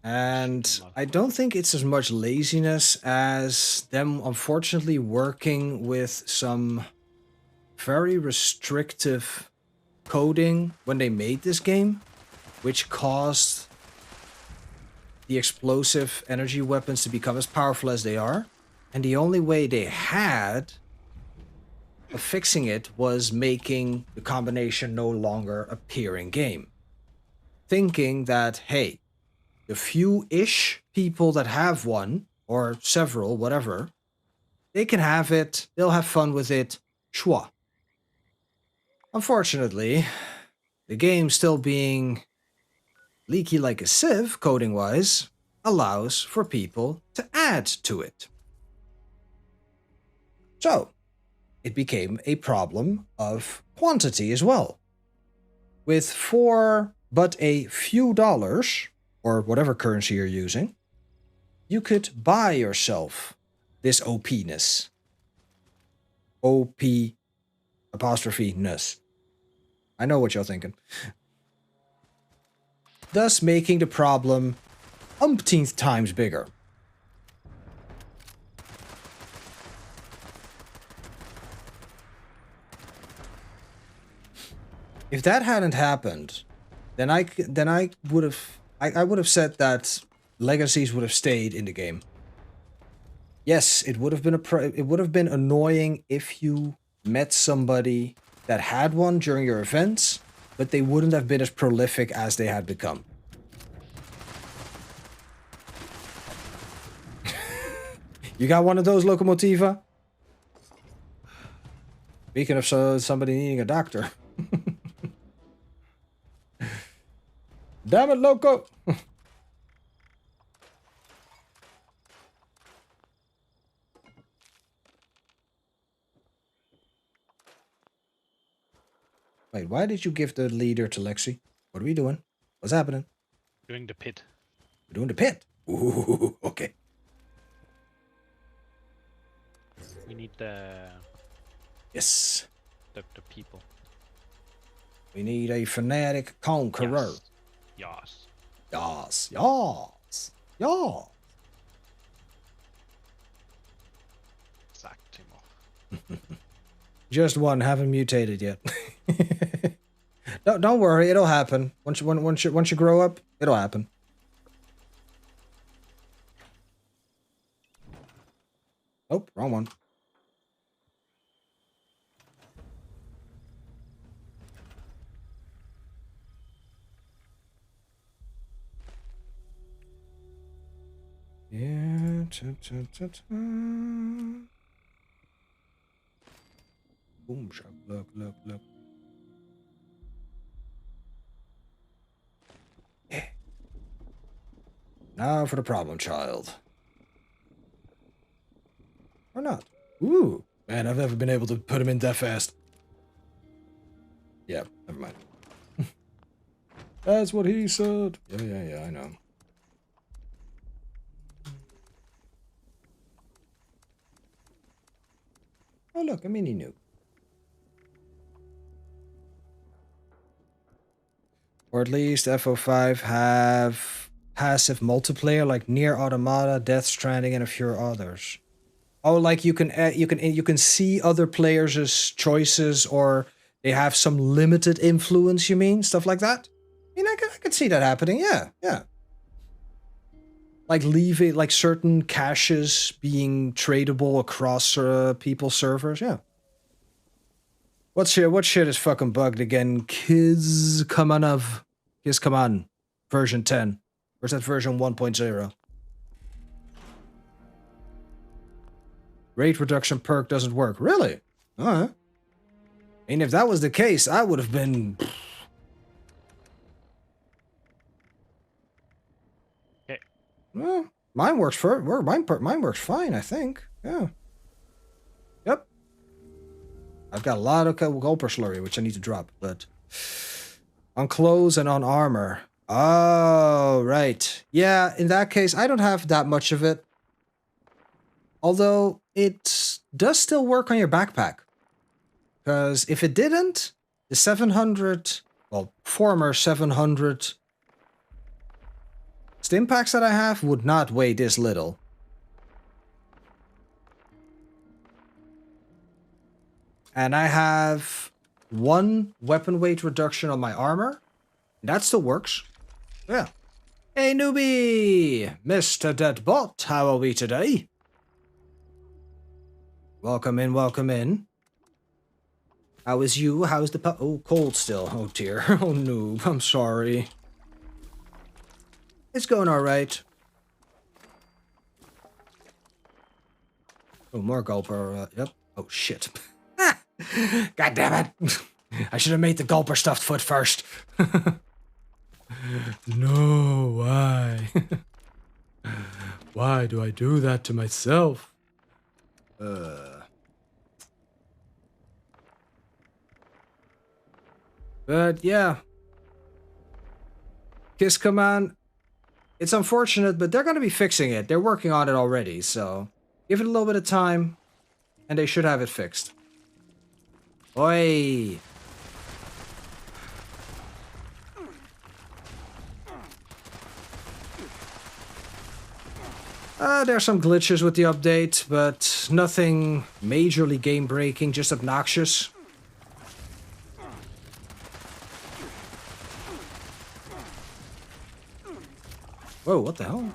And I don't think it's as much laziness as them unfortunately working with some very restrictive coding when they made this game, which caused the explosive energy weapons to become as powerful as they are. And the only way they had of fixing it was making the combination no longer appear in game. Thinking that, hey, the few-ish people that have one, or several, whatever, they can have it, they'll have fun with it, schwa. Unfortunately, the game still being leaky like a sieve, coding-wise, allows for people to add to it. So, it became a problem of quantity as well. With for but a few dollars, or whatever currency you're using, you could buy yourself this OP-ness. OP apostrophe-ness. I know what you're thinking. Thus making the problem umpteenth times bigger. If that hadn't happened, then I would have said that legacies would have stayed in the game. Yes, it would have been annoying if you met somebody that had one during your events, but they wouldn't have been as prolific as they had become. You got one of those, Locomotiva? Speaking of somebody needing a doctor. Damn it, Loco! Wait, why did you give the leader to Lexi? What are we doing? What's happening? Doing the pit. We're doing the pit. Ooh, okay. We need the Yes. people. We need a fanatic conqueror. Yes. Yes. Yes. Yes. Just one, haven't mutated yet. Don't worry, it'll happen. Once you grow up, it'll happen. Oh, wrong one. Yeah. Boom, shop. Look. Yeah. Now for the problem child. Or not. Ooh. Man, I've never been able to put him in that fast. Yeah, never mind. That's what he said. Yeah, I know. Oh, look, a mini nuke. Or at least FO5 have passive multiplayer like Nier Automata, Death Stranding, and a few others. Oh, like you can see other players' choices, or they have some limited influence. You mean stuff like that? I mean, I could see that happening. Yeah. Like leaving like certain caches being tradable across people's servers. Yeah. What shit is fucking bugged again? Kiz Command version 10. Or is that version 1.0? Rate reduction perk doesn't work. Really? Alright. And if that was the case, I would have been... Okay. Well, mine works mine works fine, I think. Yeah. Yep. I've got a lot of Gulper Slurry, which I need to drop, but... On clothes and on armor. Oh, right. Yeah, in that case, I don't have that much of it. Although, it does still work on your backpack. Because if it didn't, the 700... Well, former 700... Stim packs that I have would not weigh this little. And I have 1 weapon weight reduction on my armor. That still works. Yeah. Hey, newbie! Mr. Deadbot, how are we today? Welcome in. How is you? How's the oh, cold still. Oh, dear. Oh, noob. I'm sorry. It's going alright. Oh, more Gulper. Yep. Oh, shit. God damn it. I should have made the Gulper stuffed foot first. No, why? Why do I do that to myself? But yeah. Kiss Command. It's unfortunate, but they're going to be fixing it. They're working on it already, so give it a little bit of time, and they should have it fixed. Oi! There's some glitches with the update, but nothing majorly game-breaking, just obnoxious. Whoa, what the hell?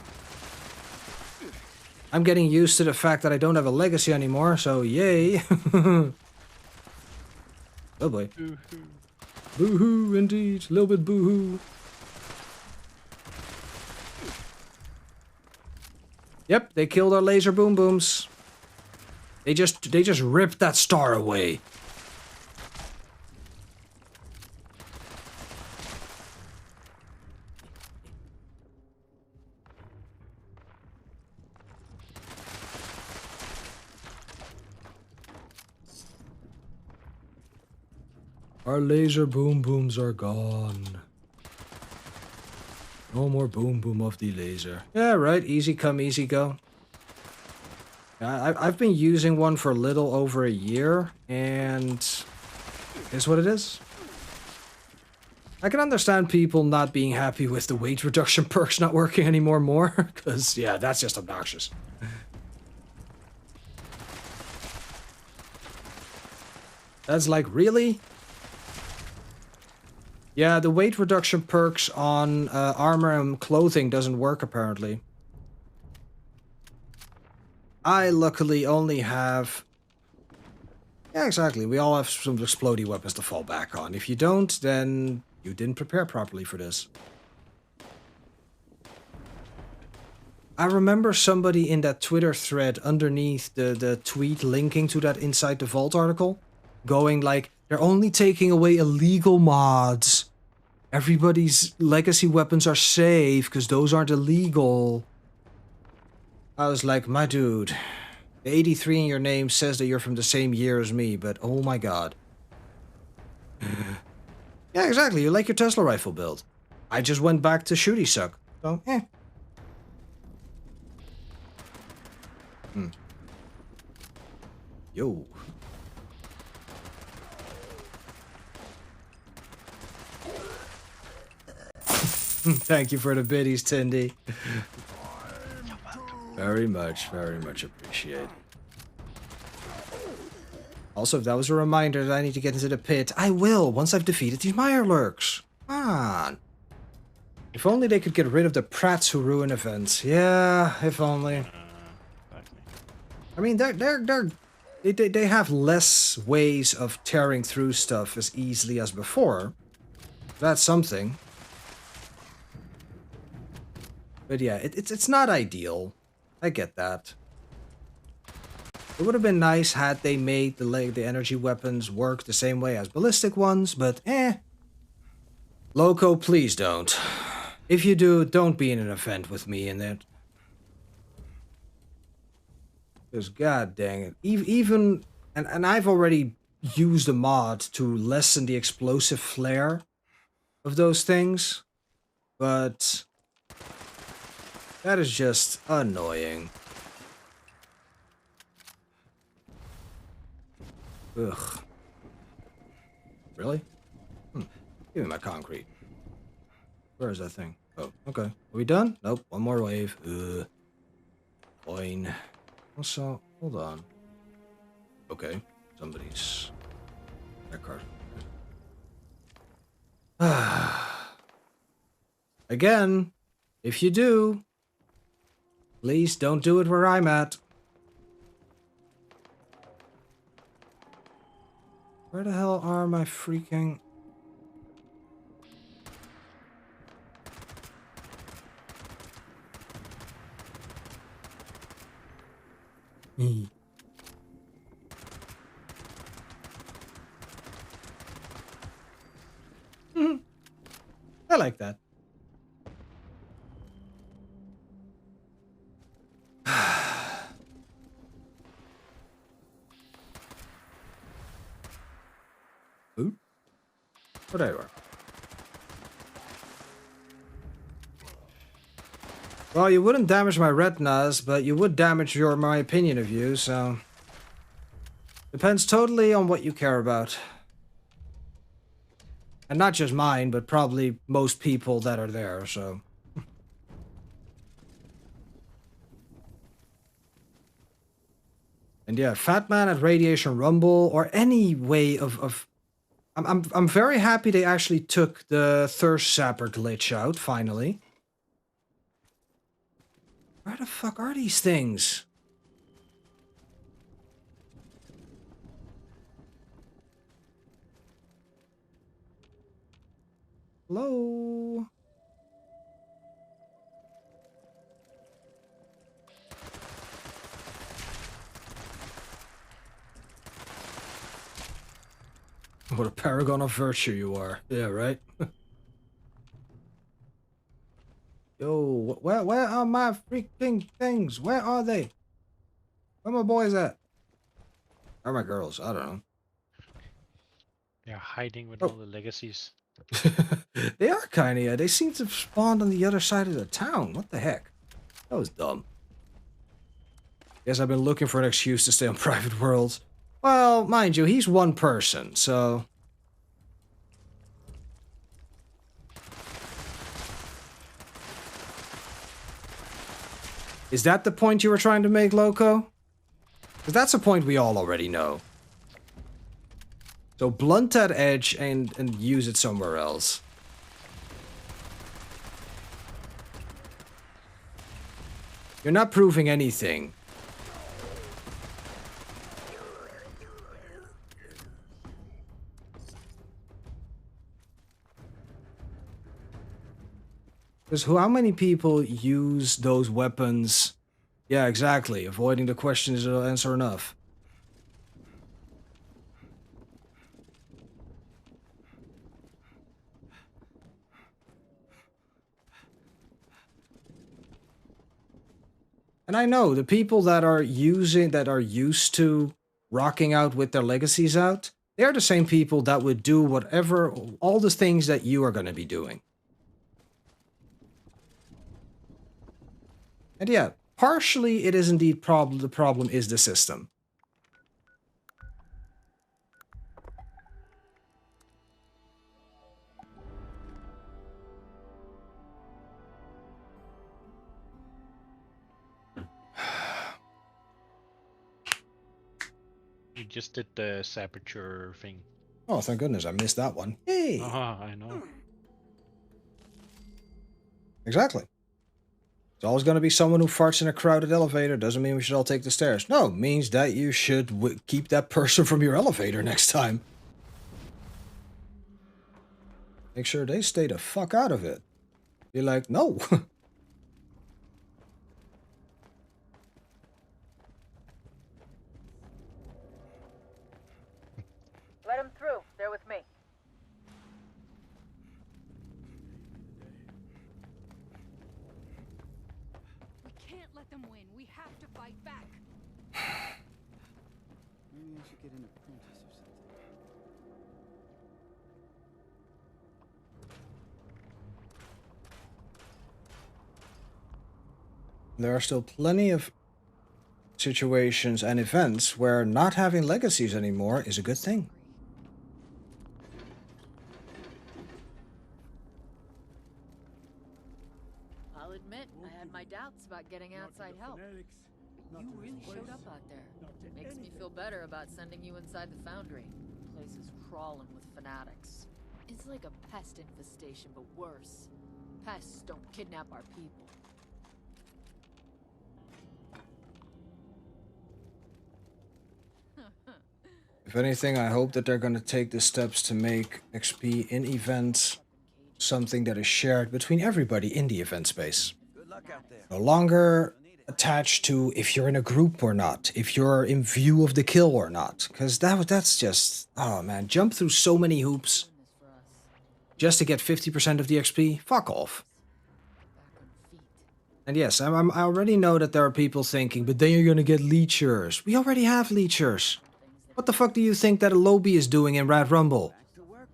I'm getting used to the fact that I don't have a legacy anymore, so yay. Oh boy. Boo-hoo. Boo-hoo, indeed. A little bit boo-hoo. Yep, they killed our laser boom booms. They just ripped that star away. Our laser boom booms are gone. No more boom boom of the laser. Yeah, right. Easy come, easy go. I've been using one for a little over a year, and here's what it is. I can understand people not being happy with the weight reduction perks not working anymore because, yeah, that's just obnoxious. That's like, really? Yeah, the weight reduction perks on armor and clothing doesn't work apparently. I luckily only have... Yeah, exactly. We all have some explodey weapons to fall back on. If you don't, then you didn't prepare properly for this. I remember somebody in that Twitter thread underneath the tweet linking to that Inside the Vault article going like, they're only taking away illegal mods. Everybody's legacy weapons are safe because those aren't illegal. I was like, my dude, the 83 in your name says that you're from the same year as me, but oh my god. Yeah, exactly. You like your Tesla rifle build. I just went back to shooty suck. So, Yo. Thank you for the biddies, Tindy. Very much appreciated. Also, if that was a reminder that I need to get into the pit, I will, once I've defeated these Mirelurks. Come on. If only they could get rid of the Prats who ruin events. Yeah, if only. I mean, they have less ways of tearing through stuff as easily as before. That's something. But yeah, it's not ideal. I get that. It would have been nice had they made the energy weapons work the same way as ballistic ones, but Loco, please don't. If you do, don't be in an event with me in it. Because god dang it. Even... And I've already used a mod to lessen the explosive flare of those things. But... that is just annoying. Ugh. Really? Give me my concrete. Where is that thing? Oh, okay. Are we done? Nope. One more wave. Ugh. Coin. Also, hold on. Okay. Somebody's... that card. Again, if you do, please don't do it where I'm at. Where the hell are my freaking... I like that. Ooh. Whatever. Well, you wouldn't damage my retinas, but you would damage my opinion of you, so... depends totally on what you care about. And not just mine, but probably most people that are there, so... And yeah, Fat Man at Radiation Rumble, or any way of... I'm very happy they actually took the Thirst Sapper glitch out, finally. Where the fuck are these things? Hello? What a paragon of virtue you are. Yeah, right? Yo, where are my freaking things? Where are they? Where my boys at? Where are my girls? I don't know. They're hiding with all the legacies. They are kind of, yeah. They seem to have spawned on the other side of the town. What the heck? That was dumb. Guess I've been looking for an excuse to stay on Private Worlds. Well, mind you, he's one person, so... Is that the point you were trying to make, Loco? Because that's a point we all already know. So blunt that edge and use it somewhere else. You're not proving anything. Because how many people use those weapons? Yeah, exactly. Avoiding the question is the answer enough. And I know the people that are used to rocking out with their legacies out, they're the same people that would do whatever, all the things that you are going to be doing. And yeah, partially it is indeed the problem is the system. You just did the Saboteur thing. Oh, thank goodness, I missed that one. Yay! I know. Exactly. There's always going to be someone who farts in a crowded elevator. Doesn't mean we should all take the stairs. No, it means that you should keep that person from your elevator next time. Make sure they stay the fuck out of it. Be like, no. Let him through. They're with me. We can't let them win. We have to fight back. Maybe I should get an apprentice or something. There are still plenty of situations and events where not having legacies anymore is a good thing. I'll admit, I had my doubts about getting outside help. You really showed up out there. Makes me feel better about sending you inside the Foundry. The place is crawling with fanatics. It's like a pest infestation, but worse. Pests don't kidnap our people. If anything, I hope that they're going to take the steps to make XP in events something that is shared between everybody in the event space. Good luck out there. No longer attached to if you're in a group or not, if you're in view of the kill or not. Because that's just, oh man, jump through so many hoops just to get 50% of the XP? Fuck off. And yes, I already know that there are people thinking, but then you're going to get leechers. We already have leechers. What the fuck do you think that a Lobby is doing in Rad Rumble?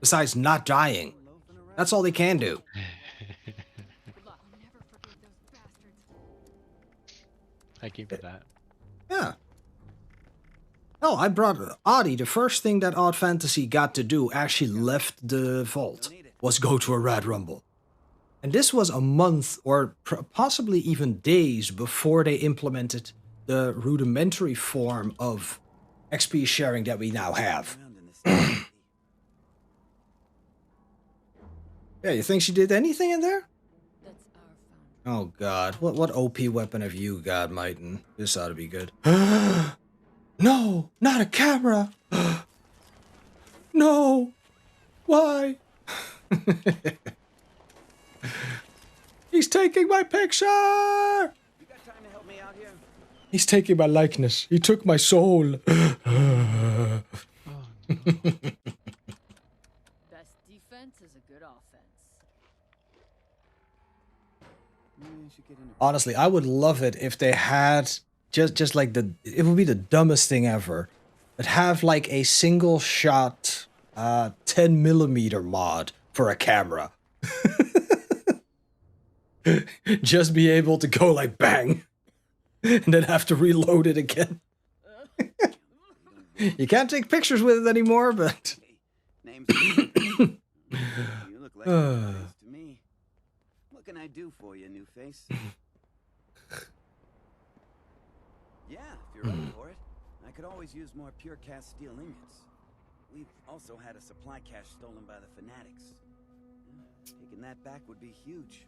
Besides not dying. That's all they can do. I give you that. Yeah. No, I brought Adi. The first thing that Odd Fantasy got to do, actually left the vault, was go to a Rad Rumble. And this was a month or possibly even days before they implemented the rudimentary form of XP sharing that we now have. Yeah, you think she did anything in there? That's our Foundry. Oh god, what OP weapon have you got, Myton? This ought to be good. No, not a camera! No! Why? He's taking my picture! You got time to help me out here? He's taking my likeness. He took my soul. Best defense is a good offense. Maybe I should get an Honestly, I would love it if they had just like it would be the dumbest thing ever. But have like a single shot 10mm mod for a camera. Just be able to go like bang. And then have to reload it again. You can't take pictures with it anymore, but Name's You look like a new face to me. What can I do for you, new face? Yeah, if you're up for it. I could always use more pure cast steel ingots. We've also had a supply cache stolen by the Fanatics. Taking that back would be huge.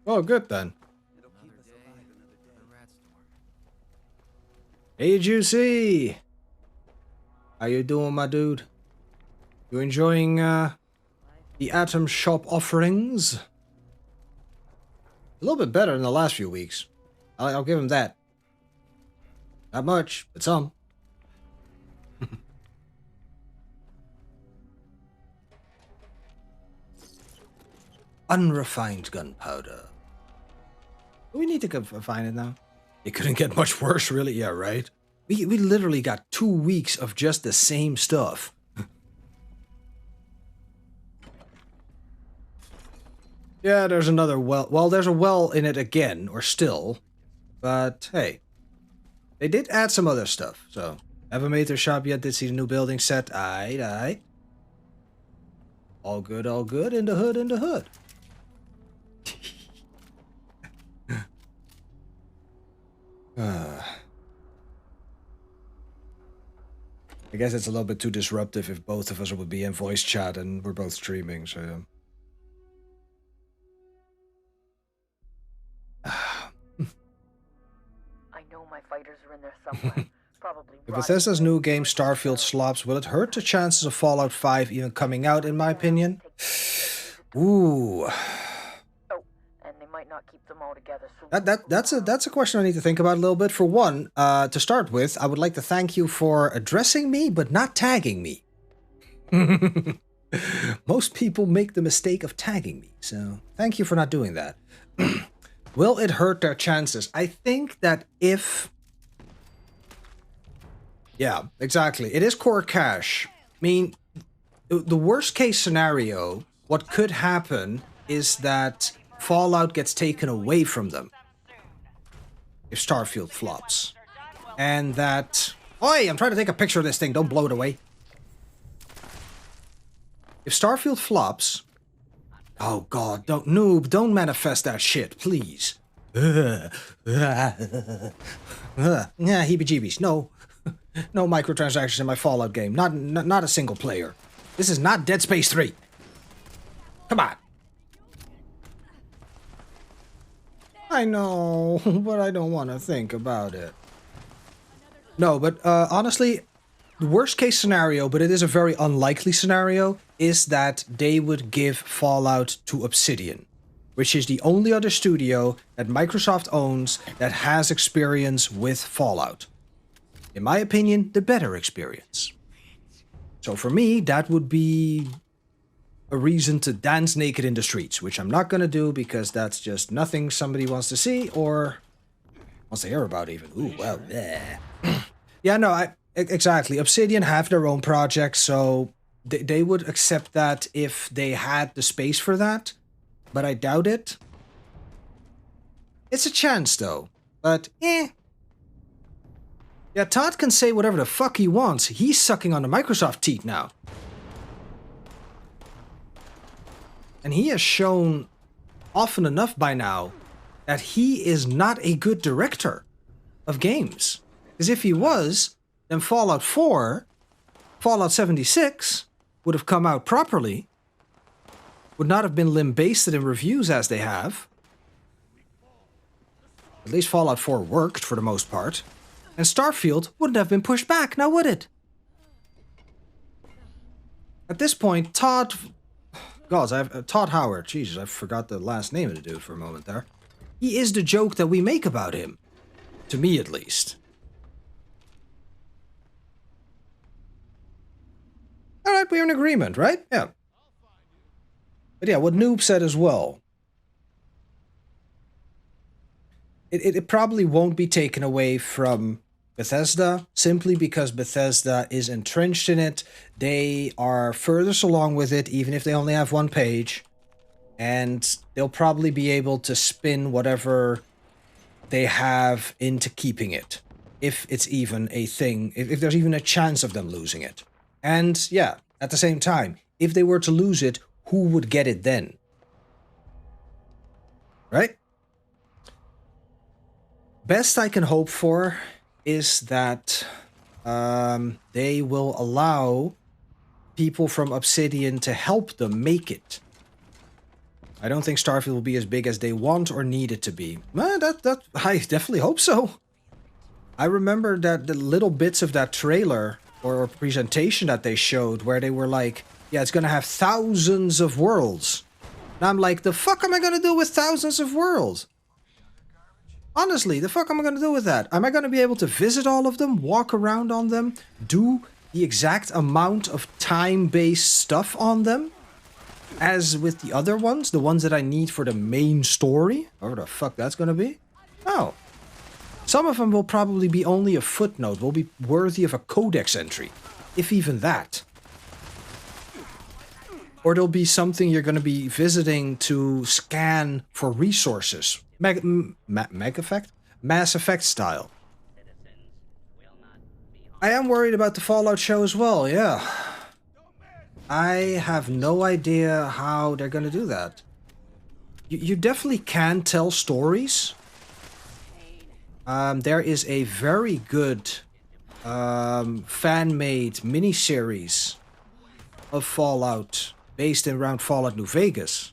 Oh, good then. It'll keep us alive another day. Hey, Juicy! How you doing, my dude? You enjoying the Atom Shop offerings? A little bit better than the last few weeks. I'll give him that. Not much, but some. Unrefined gunpowder. Do we need to find it now? It couldn't get much worse, really. Yeah, right? We literally got 2 weeks of just the same stuff. Yeah, there's another well. Well, there's a well in it again, or still. But, hey. They did add some other stuff, so. Haven't made their shop yet, did see the new building set. Aight. All good, in the hood, I guess it's a little bit too disruptive if both of us would be in voice chat and we're both streaming, so yeah. I know my fighters are in there somewhere. Probably. If Bethesda's new game Starfield flops, will it hurt the chances of Fallout 5 even coming out, in my opinion? Ooh. Oh, and they might not keep them all together. So That's a question I need to think about a little bit. For one, to start with, I would like to thank you for addressing me, but not tagging me. Most people make the mistake of tagging me, so thank you for not doing that. Will it hurt their chances? I think that if... Yeah, exactly. It is core cache. I mean, the worst case scenario, what could happen is that Fallout gets taken away from them if Starfield flops. And that... Oi, I'm trying to take a picture of this thing. Don't blow it away. If Starfield flops... Oh god, don't manifest that shit, please. Yeah, heebie-jeebies. No. No microtransactions in my Fallout game. Not a single player. This is not Dead Space 3. Come on. I know, but I don't want to think about it. No, but honestly, the worst case scenario, but it is a very unlikely scenario, is that they would give Fallout to Obsidian, which is the only other studio that Microsoft owns that has experience with Fallout. In my opinion, the better experience. So for me, that would be a reason to dance naked in the streets, which I'm not going to do because that's just nothing somebody wants to see or wants to hear about even. Ooh, well, bleh. Yeah, no, exactly. Obsidian have their own projects, so they would accept that if they had the space for that, but I doubt it. It's a chance, though, but Yeah, Todd can say whatever the fuck he wants. He's sucking on the Microsoft teat now. And he has shown often enough by now that he is not a good director of games. Because if he was, then Fallout 4, Fallout 76 would have come out properly. Would not have been limb-basted in reviews as they have. At least Fallout 4 worked for the most part. And Starfield wouldn't have been pushed back, now would it? At this point, Todd Howard, Jesus, I forgot the last name of the dude for a moment there. He is the joke that we make about him. To me, at least. Alright, we're in agreement, right? Yeah. But yeah, what Noob said as well. It probably won't be taken away from Bethesda, simply because Bethesda is entrenched in it. They are furthest along with it, even if they only have one page. And they'll probably be able to spin whatever they have into keeping it. If it's even a thing, if there's even a chance of them losing it. And yeah, at the same time, if they were to lose it, who would get it then? Right? Best I can hope for is that they will allow people from Obsidian to help them make it. I don't think Starfield will be as big as they want or need it to be. I definitely hope so. I remember that the little bits of that trailer or presentation that they showed where they were like, yeah, it's gonna have thousands of worlds. And I'm like, the fuck am I gonna do with thousands of worlds? Honestly, the fuck am I gonna do with that? Am I gonna be able to visit all of them, walk around on them, do the exact amount of time-based stuff on them as with the other ones, the ones that I need for the main story? Whatever the fuck that's gonna be? No. Some of them will probably be only a footnote, will be worthy of a codex entry, if even that. Or there'll be something you're gonna be visiting to scan for resources. Mass Effect style. I am worried about the Fallout show as well, yeah. I have no idea how they're gonna do that. You definitely can tell stories. There is a very good fan-made miniseries of Fallout based around Fallout New Vegas.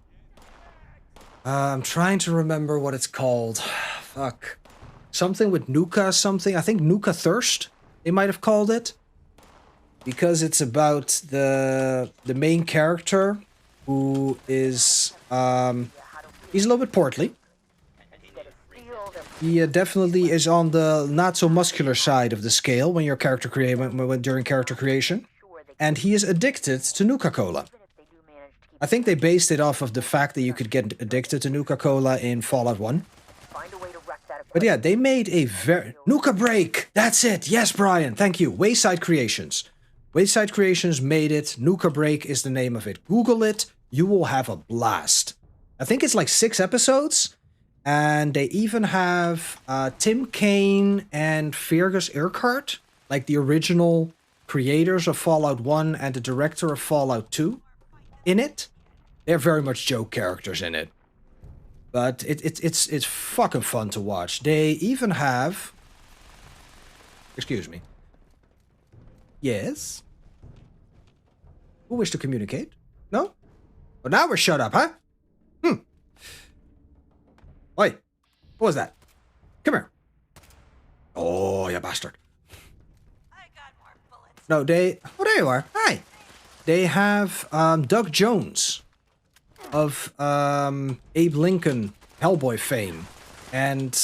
I'm trying to remember what it's called. Fuck. Something with Nuka something. I think Nuka Thirst, they might have called it. Because it's about the main character who is... he's a little bit portly. He definitely is on the not so muscular side of the scale when you're during character creation. And he is addicted to Nuka-Cola. I think they based it off of the fact that you could get addicted to Nuka-Cola in Fallout 1. But yeah, they made a very... Nuka Break! That's it! Yes, Brian, thank you. Wayside Creations. Wayside Creations made it. Nuka Break is the name of it. Google it. You will have a blast. I think it's like 6 episodes. And they even have Tim Kaine and Fergus Urquhart, like the original creators of Fallout 1 and the director of Fallout 2, in it. They're very much joke characters in it. But it's fucking fun to watch. They even have... Excuse me. Yes? Who wish to communicate? No? Well, now we're shut up, huh? Oi. What was that? Come here. Oh, you bastard. I got more bullets. No, they... Oh, there you are. Hi. They have Doug Jones of Abe Lincoln Hellboy fame and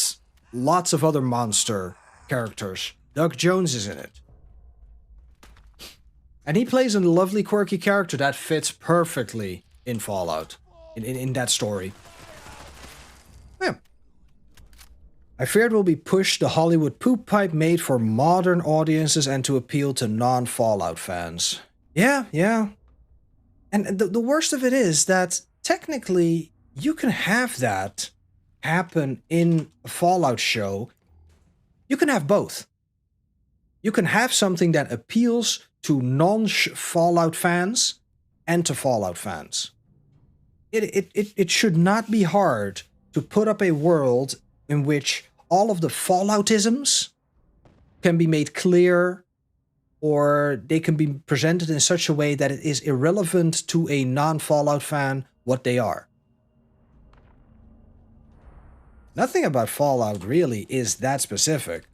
lots of other monster characters. Doug Jones is in it. And he plays a lovely, quirky character that fits perfectly in Fallout, in that story. Yeah. I fear it will be pushed the Hollywood poop pipe made for modern audiences and to appeal to non-Fallout fans. Yeah. And the worst of it is that technically you can have that happen in a Fallout show. You can have both. You can have something that appeals to non-Fallout fans and to Fallout fans. It should not be hard to put up a world in which all of the Falloutisms can be made clear, or they can be presented in such a way that it is irrelevant to a non-Fallout fan what they are. Nothing about Fallout really is that specific.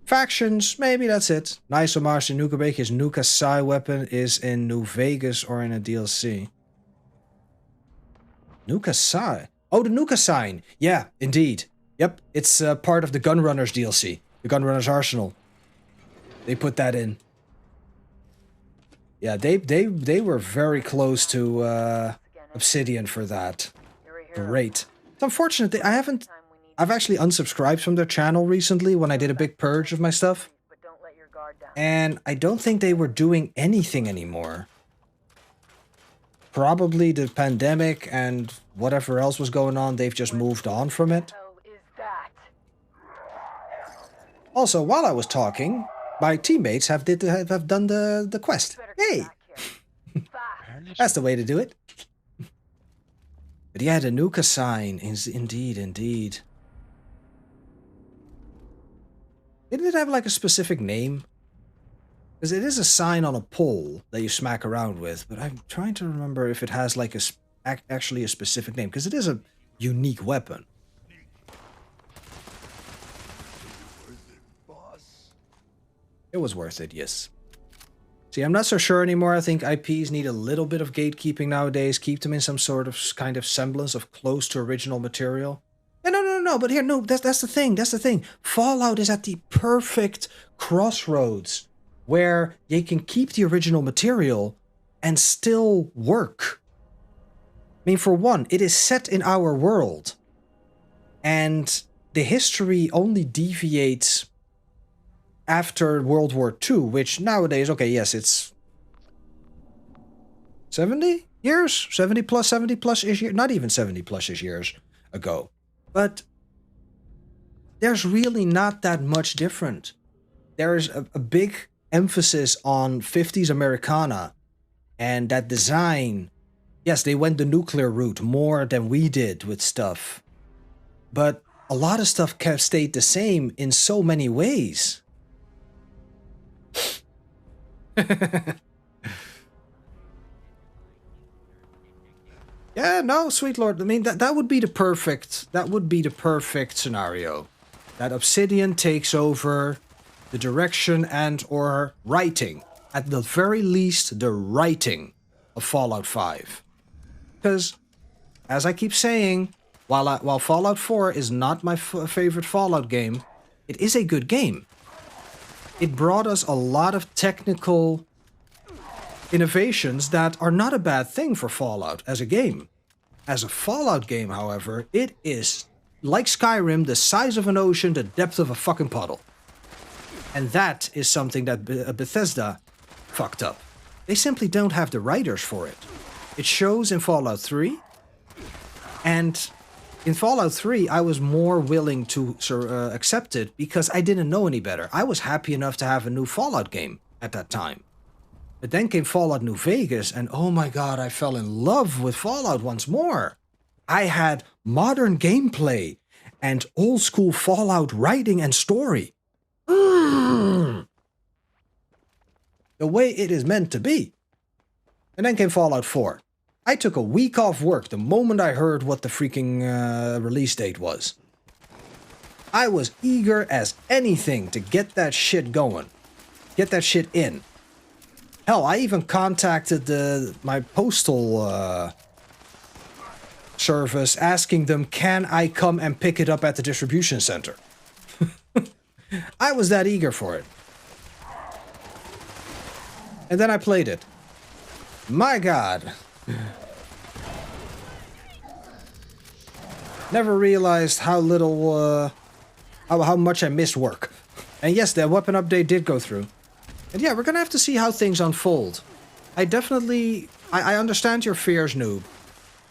Factions, maybe that's it. Nice homage to Nuka Break. His Nuka Psi weapon is in New Vegas or in a DLC. Nuka Psi. Oh, the Nuka sign. Yeah, indeed. Yep, it's part of the Gunrunners DLC. The Gunrunners Arsenal. They put that in. Yeah, they were very close to Obsidian for that. Great. It's unfortunate that I've actually unsubscribed from their channel recently when I did a big purge of my stuff. And I don't think they were doing anything anymore. Probably the pandemic and whatever else was going on, they've just moved on from it. Also, while I was talking, my teammates have done the quest. Hey! That's the way to do it. But yeah, the Nuka sign is indeed. Didn't it have like a specific name? Because it is a sign on a pole that you smack around with, but I'm trying to remember if it has like actually a specific name, because it is a unique weapon. It was worth it, yes. See, I'm not so sure anymore. I think IPs need a little bit of gatekeeping nowadays. Keep them in some sort of kind of semblance of close to original material. No, but here, no, that's the thing. That's the thing. Fallout is at the perfect crossroads where they can keep the original material and still work. I mean, for one, it is set in our world. And the history only deviates after World War II, which nowadays, okay, yes, it's 70 years? 70 plus-ish years? Not even 70 plus-ish years ago. But there's really not that much different. There's a big emphasis on 50s Americana and that design. Yes, they went the nuclear route more than we did with stuff. But a lot of stuff stayed the same in so many ways. Yeah, no, sweet lord. I mean, that would be the perfect scenario. That Obsidian takes over the direction and or writing, at the very least, the writing of Fallout 5. Because, as I keep saying, while Fallout 4 is not my favorite Fallout game, it is a good game. It brought us a lot of technical innovations that are not a bad thing for Fallout as a game. As a Fallout game, however, it is, like Skyrim, the size of an ocean, the depth of a fucking puddle. And that is something that Bethesda fucked up. They simply don't have the writers for it. It shows in Fallout 3, and in Fallout 3, I was more willing to accept it because I didn't know any better. I was happy enough to have a new Fallout game at that time. But then came Fallout New Vegas, and oh my god, I fell in love with Fallout once more. I had modern gameplay and old school Fallout writing and story. The way it is meant to be. And then came Fallout 4. I took a week off work the moment I heard what the freaking release date was. I was eager as anything to get that shit going. Get that shit in. Hell, I even contacted my postal service asking them, can I come and pick it up at the distribution center? I was that eager for it. And then I played it. My god. Never realized how little, how much I missed work. And yes, that weapon update did go through. And yeah, we're gonna have to see how things unfold. I understand your fears, noob.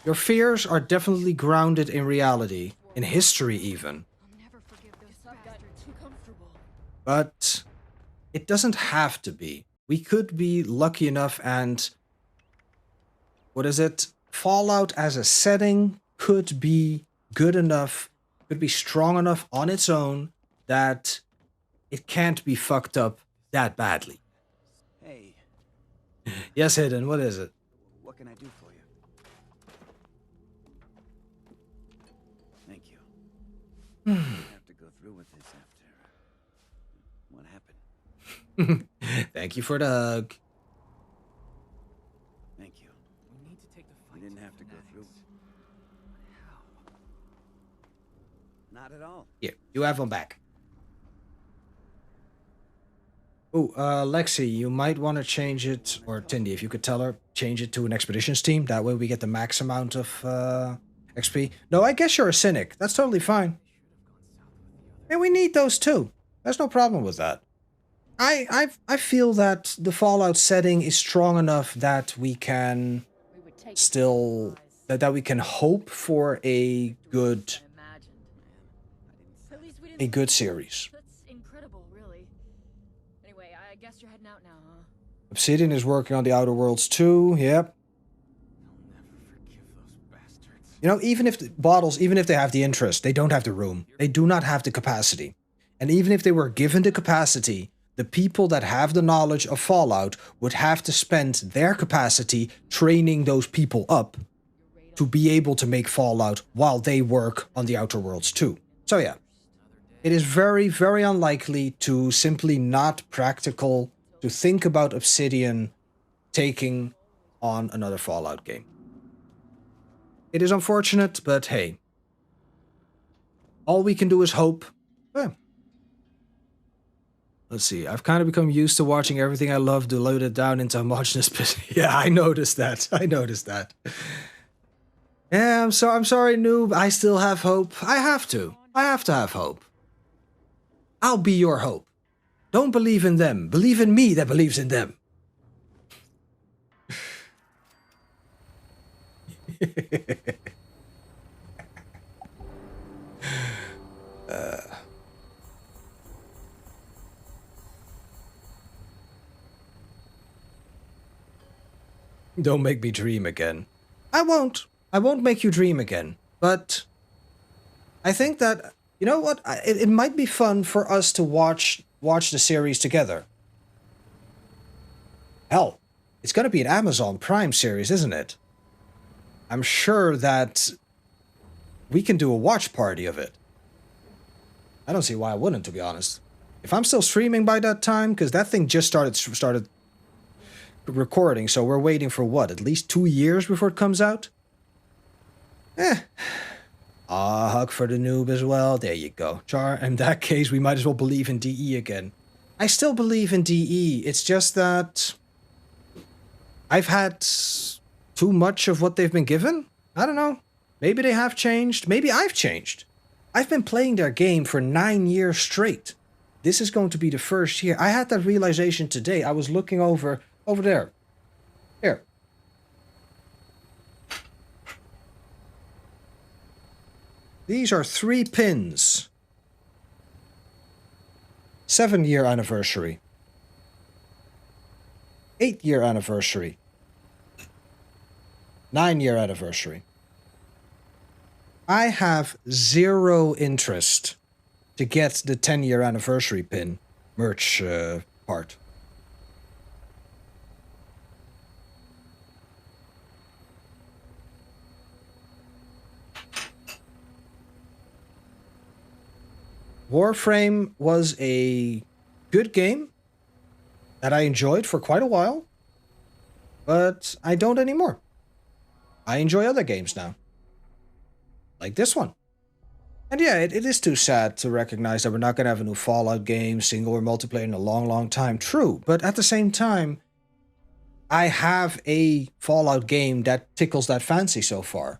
Your fears are definitely grounded in reality, in history even. But it doesn't have to be. We could be lucky enough and... what is it? Fallout as a setting could be good enough, could be strong enough on its own that it can't be fucked up that badly. Hey, Yes, Hidden, what is it? what can I do for you? Thank you. I have to go through with this after what happened. Thank you for the hug. Thank you. We need to take the fight. We didn't have to go through. Not at all. Here, you have them back. Oh, Lexi, you might want to change it, or Tindy, if you could tell her, change it to an expeditions team. That way we get the max amount of XP. No, I guess you're a cynic. That's totally fine. And we need those too. There's no problem with that. I feel that the Fallout setting is strong enough that we can still... that we can hope for a good series. That's incredible, really. Anyway, I guess you're heading out now, huh? Obsidian is working on the Outer Worlds too. Yep. You know, even if the bottles, even if they have the interest, they don't have the room. They do not have the capacity. And even if they were given the capacity, the people that have the knowledge of Fallout would have to spend their capacity training those people up to be able to make Fallout while they work on the Outer Worlds too. So yeah, it is very, very unlikely to simply not practical to think about Obsidian taking on another Fallout game. It is unfortunate, but hey, all we can do is hope. Let's see, I've kind of become used to watching everything I love diluted down into homogenous piss. Yeah, I noticed that. Yeah, I'm sorry, noob. I still have hope. I have to have hope. I'll be your hope. Don't believe in them. Believe in me that believes in them. Don't make me dream again. I won't make you dream again. But I think that, you know what? It might be fun for us to watch the series together. Hell, it's going to be an Amazon Prime series, isn't it? I'm sure that we can do a watch party of it. I don't see why I wouldn't, to be honest. If I'm still streaming by that time, because that thing just started recording, so we're waiting for what, at least 2 years before it comes out? Hug for the noob as well. There you go. Char, in that case, we might as well believe in DE again. I still believe in DE. It's just that I've had too much of what they've been given. I don't know. Maybe they have changed. Maybe I've changed. I've been playing their game for 9 years straight. This is going to be the first year. I had that realization today. I was looking over there. Here. These are 3 pins. 7-year anniversary. 8-year anniversary. 9-year anniversary. I have 0 interest to get the 10-year anniversary pin merch part. Warframe was a good game that I enjoyed for quite a while, but I don't anymore. I enjoy other games now. Like this one. And yeah, it is too sad to recognize that we're not going to have a new Fallout game, single or multiplayer, in a long, long time. True, but at the same time, I have a Fallout game that tickles that fancy so far.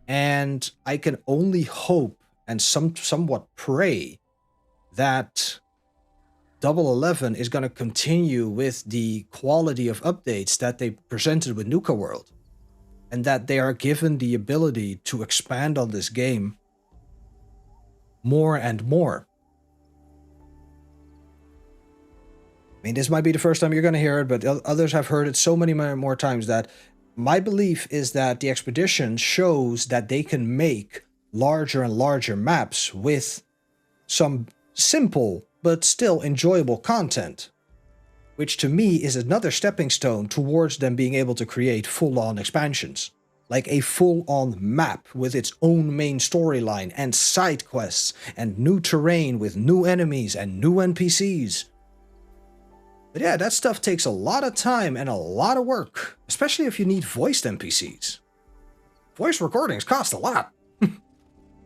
And I can only hope and somewhat pray that Double 11 is going to continue with the quality of updates that they presented with Nuka World. And that they are given the ability to expand on this game more and more. I mean, this might be the first time you're going to hear it, but others have heard it so many more times that my belief is that the Expedition shows that they can make larger and larger maps with some simple but still enjoyable content, which to me is another stepping stone towards them being able to create full-on expansions. Like a full-on map with its own main storyline and side quests and new terrain with new enemies and new NPCs. But yeah, that stuff takes a lot of time and a lot of work, especially if you need voiced NPCs. Voice recordings cost a lot.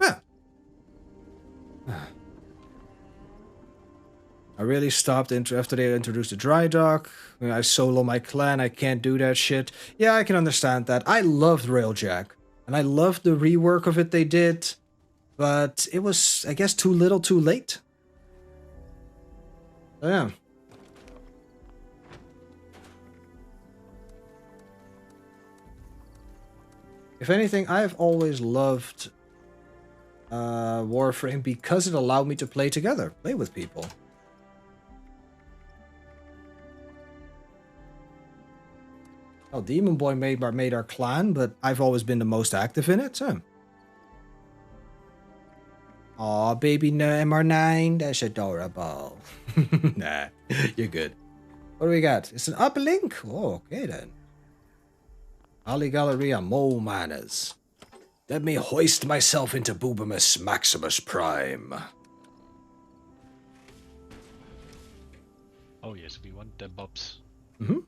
Yeah. I really stopped after they introduced the dry dock. I solo my clan, I can't do that shit. Yeah, I can understand that. I loved Railjack, and I loved the rework of it they did, but it was, I guess, too little too late. So, yeah. If anything, I've always loved Warframe because it allowed me to play together, play with people. Oh, Demon Boy made our clan, but I've always been the most active in it, so. Aw, baby MR9, that's adorable. Nah, you're good. What do we got? It's an uplink? Oh, okay then. Ali Galleria Mole Manners. Let me hoist myself into Boobimus Maximus Prime. Oh yes, we want the bobs. Mm-hmm.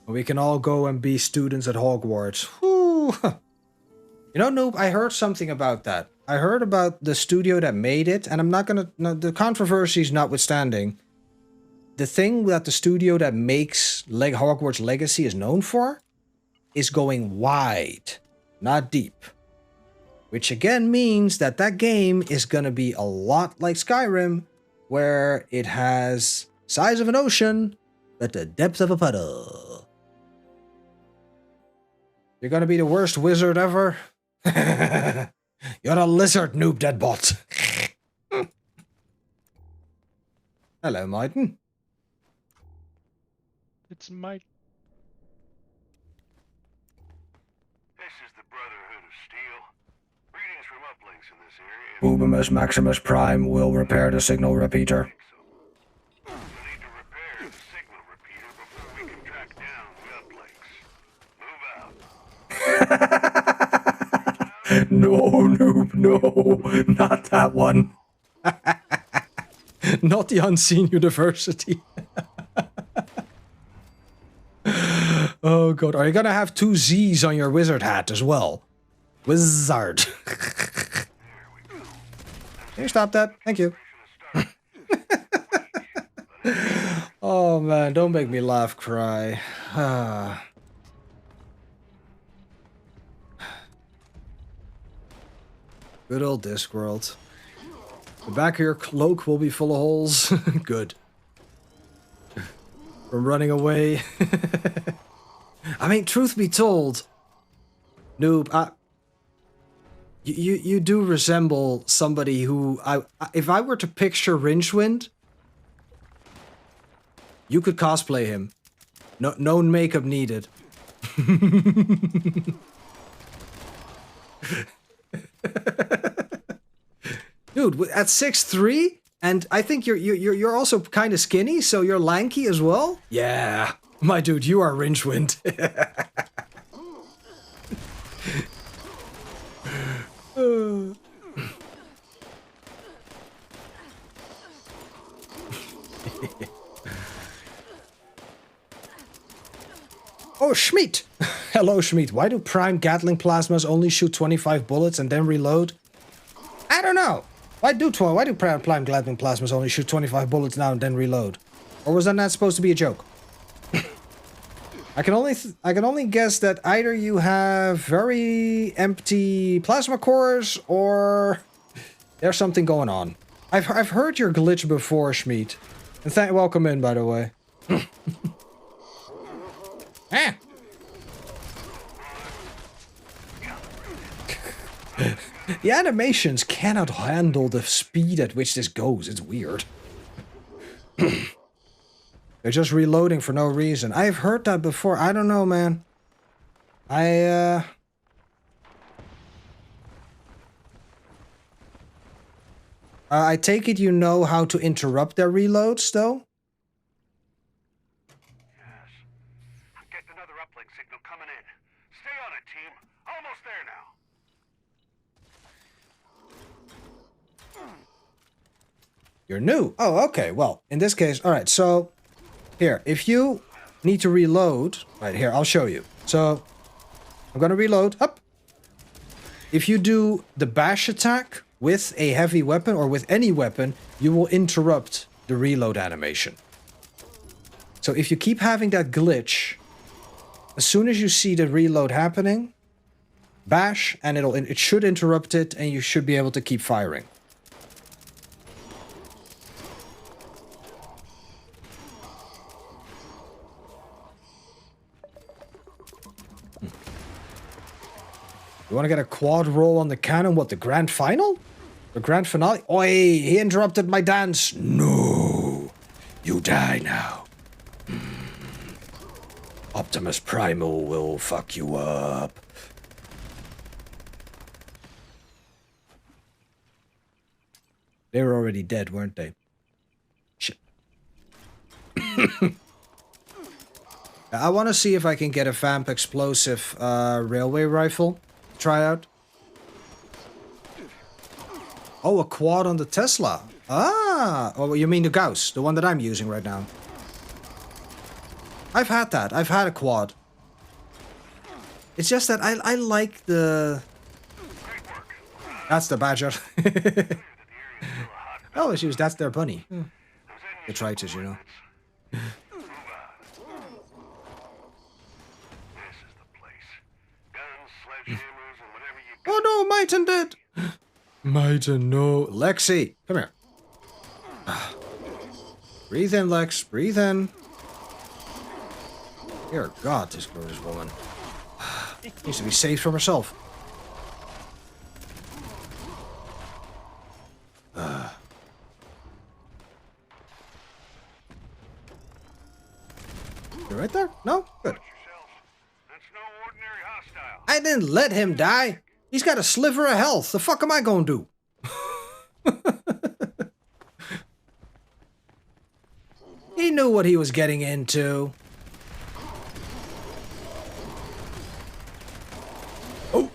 We can all go and be students at Hogwarts. Whew. You know, Noob, I heard something about that. I heard about the studio that made it, and I'm not gonna... No, the controversies notwithstanding, the thing that the studio that makes Hogwarts Legacy is known for is going wide, not deep. Which again means that that game is gonna be a lot like Skyrim, where it has size of an ocean, but the depth of a puddle. You're gonna be the worst wizard ever? You're a lizard, Noob Deadbot. Hello, Maiden. It's my... This is the Brotherhood of Steel. Greetings from uplinks in this area. Boobimus Maximus Prime will repair the signal repeater. We'll need to repair the signal repeater before we can track down the uplinks. Move out. No, Noob, no. Not that one. Not the Unseen University. Oh god, are you gonna have 2 Z's on your wizard hat as well? Wizard. Can you stop that? Thank you. Oh man, don't make me laugh cry. Good old Discworld. The back of your cloak will be full of holes. Good. From running away. I mean, truth be told, Noob, you do resemble somebody who if I were to picture Rincewind, you could cosplay him. No makeup needed. Dude, at 6'3", and I think you're also kind of skinny, so you're lanky as well. Yeah, my dude, you are Rincewind. Oh, Schmidt! Hello, Schmidt. Why do prime Gatling plasmas only shoot 25 bullets and then reload? I don't know. Why do prime Gatling plasmas only shoot 25 bullets now and then reload? Or was that not supposed to be a joke? I can only guess that either you have very empty plasma cores or there's something going on. I've heard your glitch before, Schmidt. And welcome in, by the way. Ah. The animations cannot handle the speed at which this goes. It's weird. They're just reloading for no reason. I've heard that before. I don't know, man. I take it you know how to interrupt their reloads, though? Another uplink signal coming in. Stay on it, team. Almost there now. You're new. Oh, okay. Well, in this case, all right. So, here, if you need to reload, right here, I'll show you. So, I'm gonna reload. Up. If you do the bash attack with a heavy weapon or with any weapon, you will interrupt the reload animation. So, if you keep having that glitch, as soon as you see the reload happening, bash, and it should interrupt it, and you should be able to keep firing. You want to get a quad roll on the cannon? What, the grand final? The grand finale? Oi, he interrupted my dance. No, you die now. Optimus Primal will fuck you up. They were already dead, weren't they? Shit. I want to see if I can get a Vamp explosive railway rifle. Try out. Oh, a quad on the Tesla. Ah! Oh, you mean the Gauss, the one that I'm using right now. I've had that. I've had a quad. It's just that I like the... That's the Badger. Oh, it's used. That's their bunny. Detritus, you know. Oh no, Myton dead! Myton, no. Lexi, come here. Breathe in, Lex. Breathe in. Dear God, this gorgeous woman. Needs to be saved from herself. You're right there? No? Good. I didn't let him die. He's got a sliver of health. The fuck am I gonna do? He knew what he was getting into. Oh,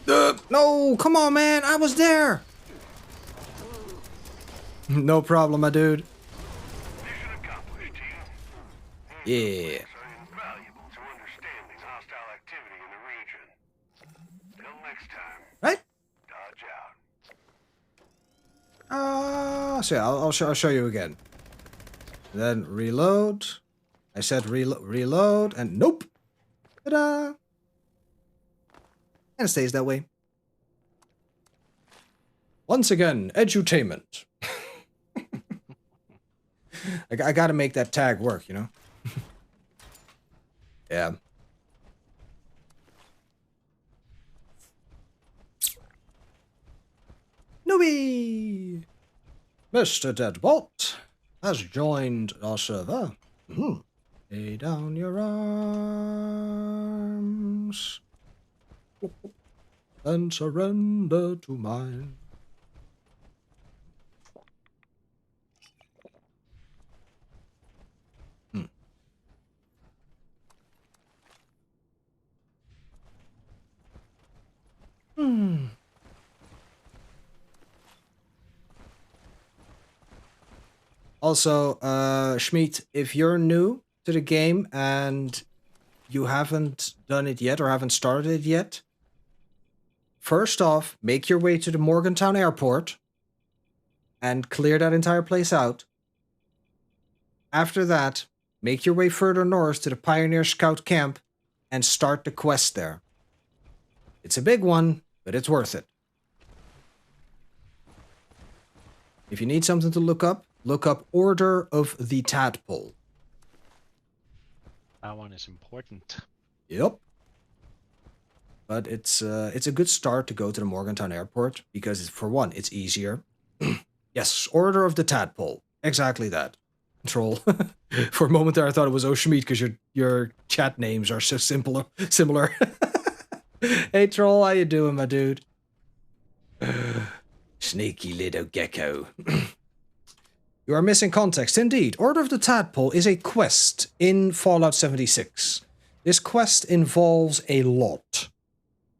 no, come on, man. I was there. No problem, my dude. Yeah. Right? So yeah, I'll show you again. Then reload. I said reload, and nope. Ta-da! And it stays that way. Once again, edutainment. I gotta make that tag work, you know? Yeah. Newbie! Mr. Deadbolt has joined our server. Lay down your arms and surrender to mine. Also, Schmidt, if you're new to the game and you haven't done it yet or haven't started it yet, first off, make your way to the Morgantown Airport and clear that entire place out. After that, make your way further north to the Pioneer Scout Camp and start the quest there. It's a big one, but it's worth it. If you need something to look up Order of the Tadpole. That one is important. Yep. But it's a good start to go to the Morgantown Airport because, for one, it's easier. Yes, Order of the Tadpole. Exactly that. Troll. For a moment there, I thought it was Oshmeat because your chat names are so similar. Hey, Troll, how you doing, my dude? Sneaky little gecko. You are missing context. Indeed, Order of the Tadpole is a quest in Fallout 76. This quest involves a lot.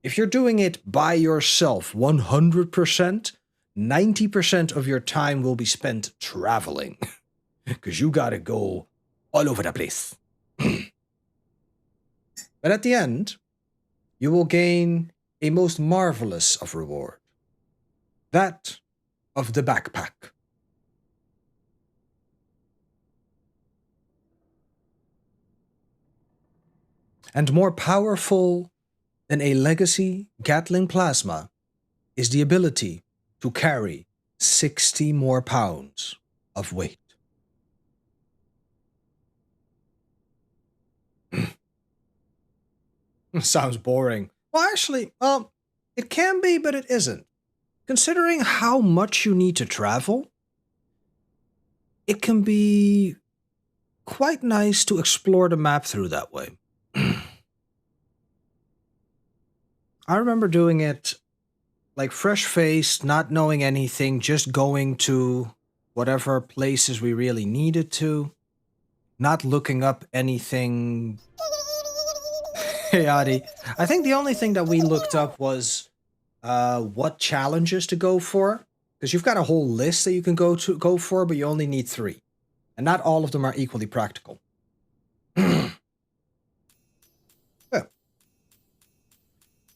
If you're doing it by yourself 100%, 90% of your time will be spent traveling. Because you gotta go all over the place. But at the end, you will gain a most marvelous of reward. That of the backpack. And more powerful than a legacy Gatling plasma is the ability to carry 60 more pounds of weight. Sounds boring. Well, actually, it can be, but it isn't. Considering how much you need to travel, it can be quite nice to explore the map through that way. I remember doing it like fresh-faced, not knowing anything, just going to whatever places we really needed to. Not looking up anything. Hey, Adi. I think the only thing that we looked up was what challenges to go for. Because you've got a whole list that you can go for, but you only need 3. And not all of them are equally practical. Yeah.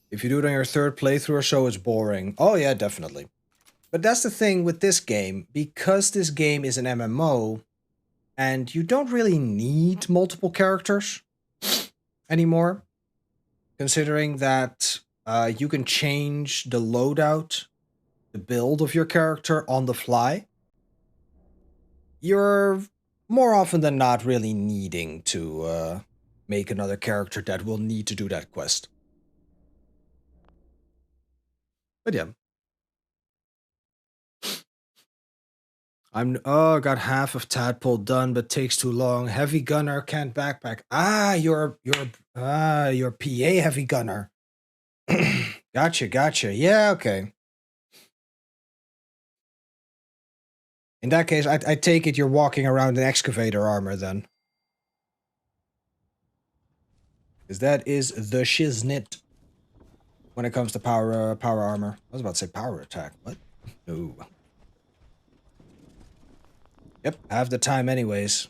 If you do it on your 3rd playthrough or so, it's boring. Oh yeah, definitely. But that's the thing with this game. Because this game is an MMO, and you don't really need multiple characters anymore. Considering that you can change the loadout, the build of your character on the fly. You're more often than not really needing to make another character that will need to do that quest. But yeah. Got half of Tadpole done, but takes too long. Heavy gunner can't backpack. You're PA heavy gunner. Gotcha. Yeah, okay. In that case, I take it you're walking around in excavator armor then. Because that is the shiznit when it comes to power armor. I was about to say power attack. What? No. Yep, half the time anyways.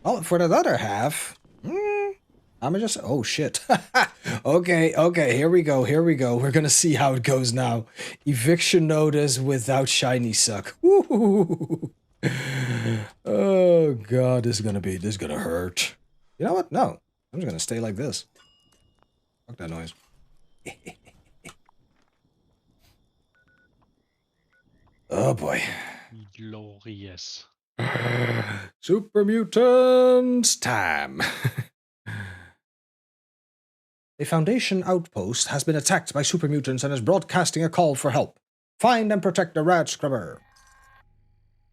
Oh, for the other half, I'm just... Oh, shit. Okay, here we go. We're gonna see how it goes now. Eviction notice without shiny suck. Woo! Oh, God, this is gonna hurt. You know what? No, I'm just gonna stay like this. Fuck that noise. Oh, boy. Glorious. Super mutants time. A Foundation outpost has been attacked by super mutants and is broadcasting a call for help. Find and protect the Rad Scrubber.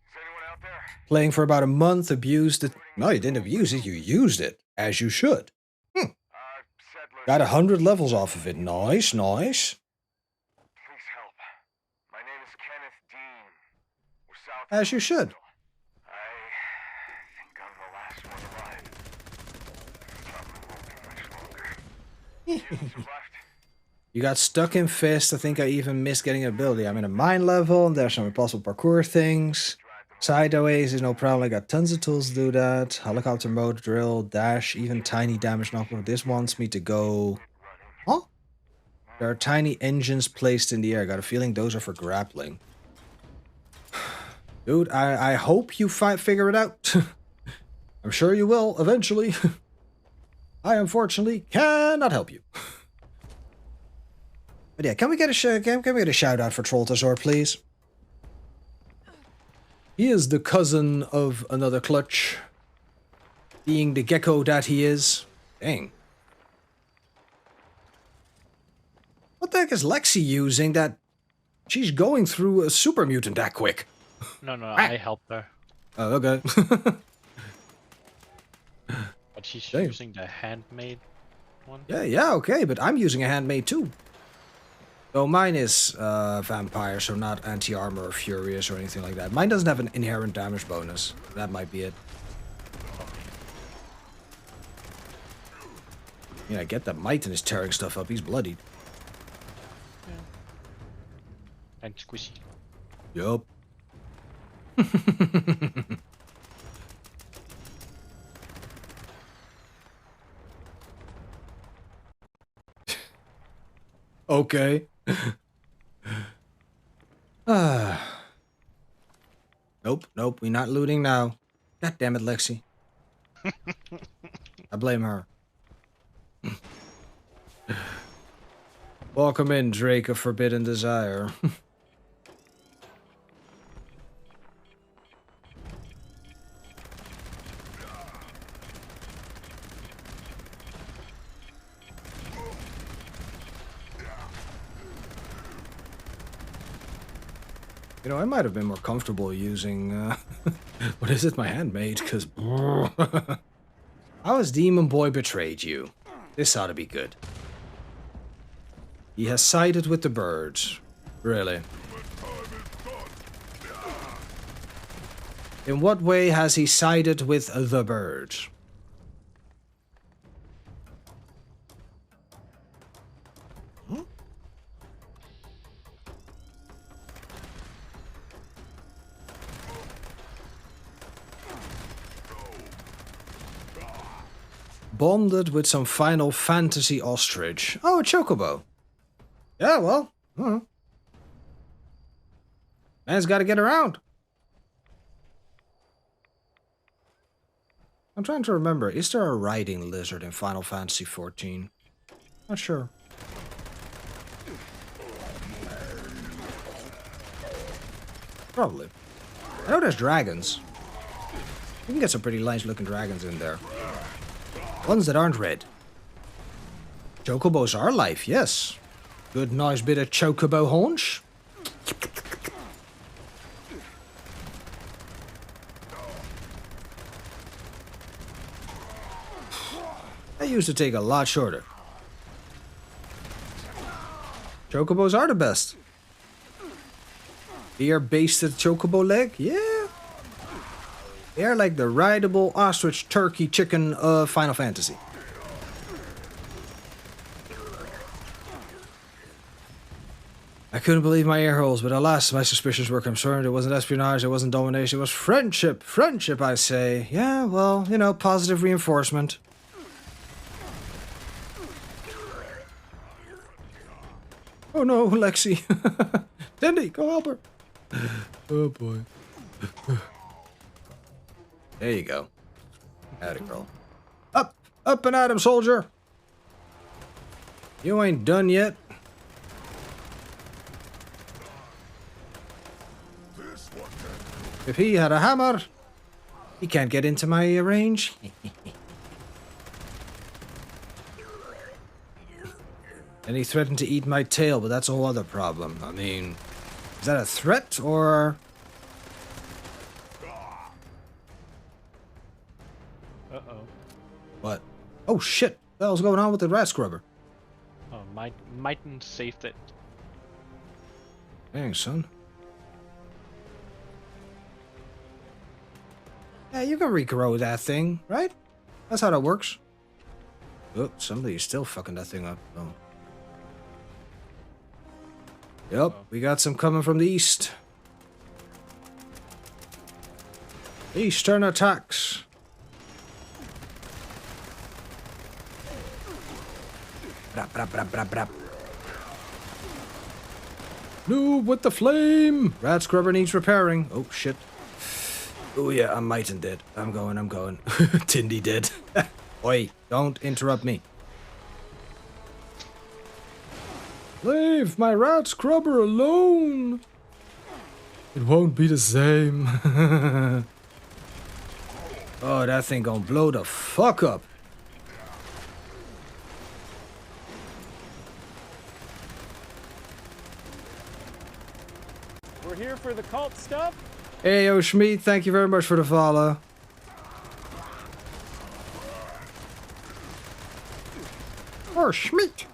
Is anyone out there? Playing for about a month, abused it. No, you didn't abuse it, you used it. As you should. Settlers. Got 100 levels off of it. Nice. Please help. My name is Kenneth Dean. We're south of As you should. I think I'm the last one alive. Probably won't be much longer. Mutants are left. You got stuck in Fist. I think I even missed getting an ability. I'm in a mine level, and there's some impossible parkour things. Sideways is no problem. I got tons of tools to do that. Helicopter mode, drill, dash, even tiny damage knockback. This wants me to go... Huh? There are tiny engines placed in the air. Got a feeling those are for grappling. Dude, I hope you figure it out. I'm sure you will, eventually. I, unfortunately, cannot help you. But yeah, can we get a shout out for Trolltazor, please? He is the cousin of another clutch. Being the gecko that he is. Dang. What the heck is Lexi using that she's going through a super mutant that quick? No, I helped her. Oh, okay. But she's Damn. using the handmade one. Yeah, okay, but I'm using a handmade too. Though mine is vampire, so not anti-armor or furious or anything like that. Mine doesn't have an inherent damage bonus. That might be it. Yeah, I get that Mighton is tearing stuff up. He's bloodied. And squishy. Yup. Okay. Nope, we're not looting now. God damn it, Lexi. I blame her. Welcome in, Drake of Forbidden Desire. You know, I might have been more comfortable using, what is it, my handmade, because... How has Demon Boy betrayed you? This ought to be good. He has sided with the birds. Really. In what way has he sided with the bird? Hmm? Bonded with some Final Fantasy ostrich. Oh, a chocobo. Yeah, well. Man's got to get around. I'm trying to remember. Is there a riding lizard in Final Fantasy XIV? Not sure. Probably. I know there's dragons. You can get some pretty nice looking dragons in there. Ones that aren't red. Chocobos are life, yes. Good nice bit of chocobo haunch. That used to take a lot shorter. Chocobos are the best. Beer-basted chocobo leg? Yeah. They're like the rideable ostrich, turkey, chicken of Final Fantasy. I couldn't believe my ear holes, but alas, my suspicions were confirmed. It wasn't espionage, it wasn't domination, it was friendship. Friendship, I say. Yeah, well, you know, positive reinforcement. Oh no, Lexi. Cindy, go help her. Oh boy. There you go. Howdy, girl. Up! Up and at him, soldier! You ain't done yet. If he had a hammer, he can't get into my range. And he threatened to eat my tail, but that's a whole other problem. I mean, is that a threat, or... Uh-oh. What? Oh shit! What the hell's going on with the rat scrubber? Oh, mightn't saved it. Dang, son. Yeah, you can regrow that thing, right? That's how that works. Oh, somebody's still fucking that thing up. Oh. Yep, we got some coming from the east. Eastern attacks. Brap, brap, brap, brap, brap. Noob with the flame! Rat scrubber needs repairing. Oh, shit. Oh, yeah, I'm mightin' dead. I'm going. Tindy dead. Oi, don't interrupt me. Leave my rat scrubber alone! It won't be the same. Oh, that thing gonna blow the fuck up. We're here for the cult stuff. Hey, yo, Schmeat, thank you very much for the follow. Oh, Schmeat.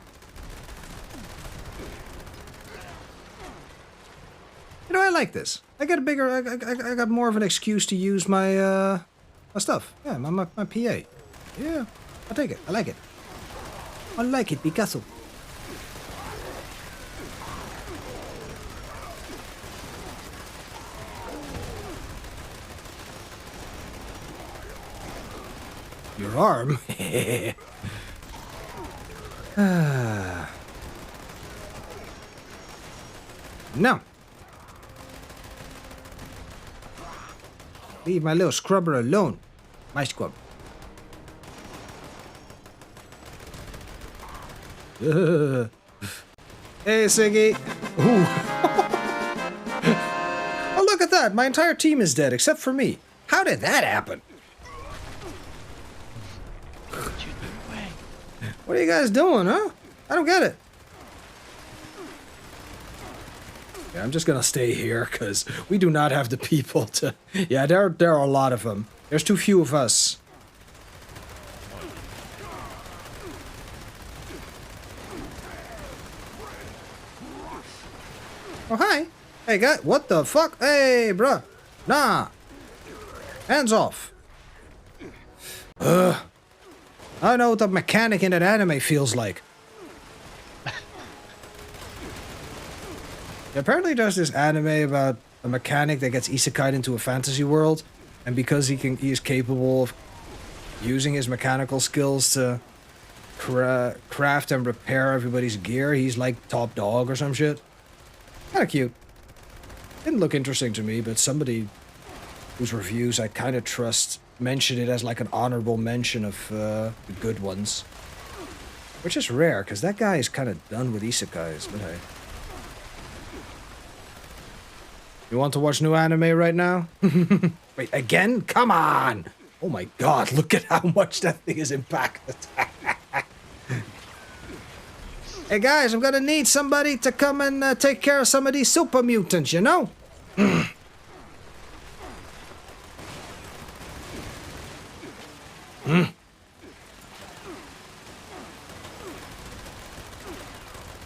You know, I like this. I got a bigger, I got more of an excuse to use my, my stuff. Yeah, my PA. Yeah, I'll take it. I like it. I like it, Picasso. Your arm? No. Leave my little scrubber alone. My scrub. Hey, Siggy. Ooh. Oh, look at that. My entire team is dead except for me. How did that happen? What are you guys doing, huh? I don't get it. Yeah, I'm just gonna stay here because we do not have the people to... Yeah, there are a lot of them. There's too few of us. Oh, hi. Hey, guy. What the fuck? Hey, bruh. Nah. Hands off. Ugh. I know what the mechanic in that anime feels like. Apparently there's this anime about a mechanic that gets isekai'd into a fantasy world, and because he is capable of using his mechanical skills to craft and repair everybody's gear, he's like top dog or some shit. Kinda cute. Didn't look interesting to me, but somebody whose reviews I kind of trust mentioned it as like an honorable mention of the good ones. Which is rare, because that guy is kind of done with isekais, but hey. You want to watch new anime right now? Wait, again? Come on! Oh my god, look at how much that thing is impacted. Hey guys, I'm gonna need somebody to come and take care of some of these super mutants, you know?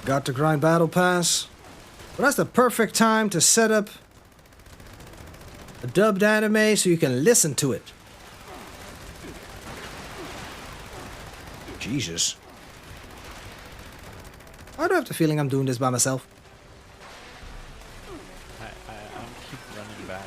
Got to grind battle pass. Well, that's the perfect time to set up a dubbed anime so you can listen to it. Jesus. Why do I have the feeling I'm doing this by myself? I'm keep running bad.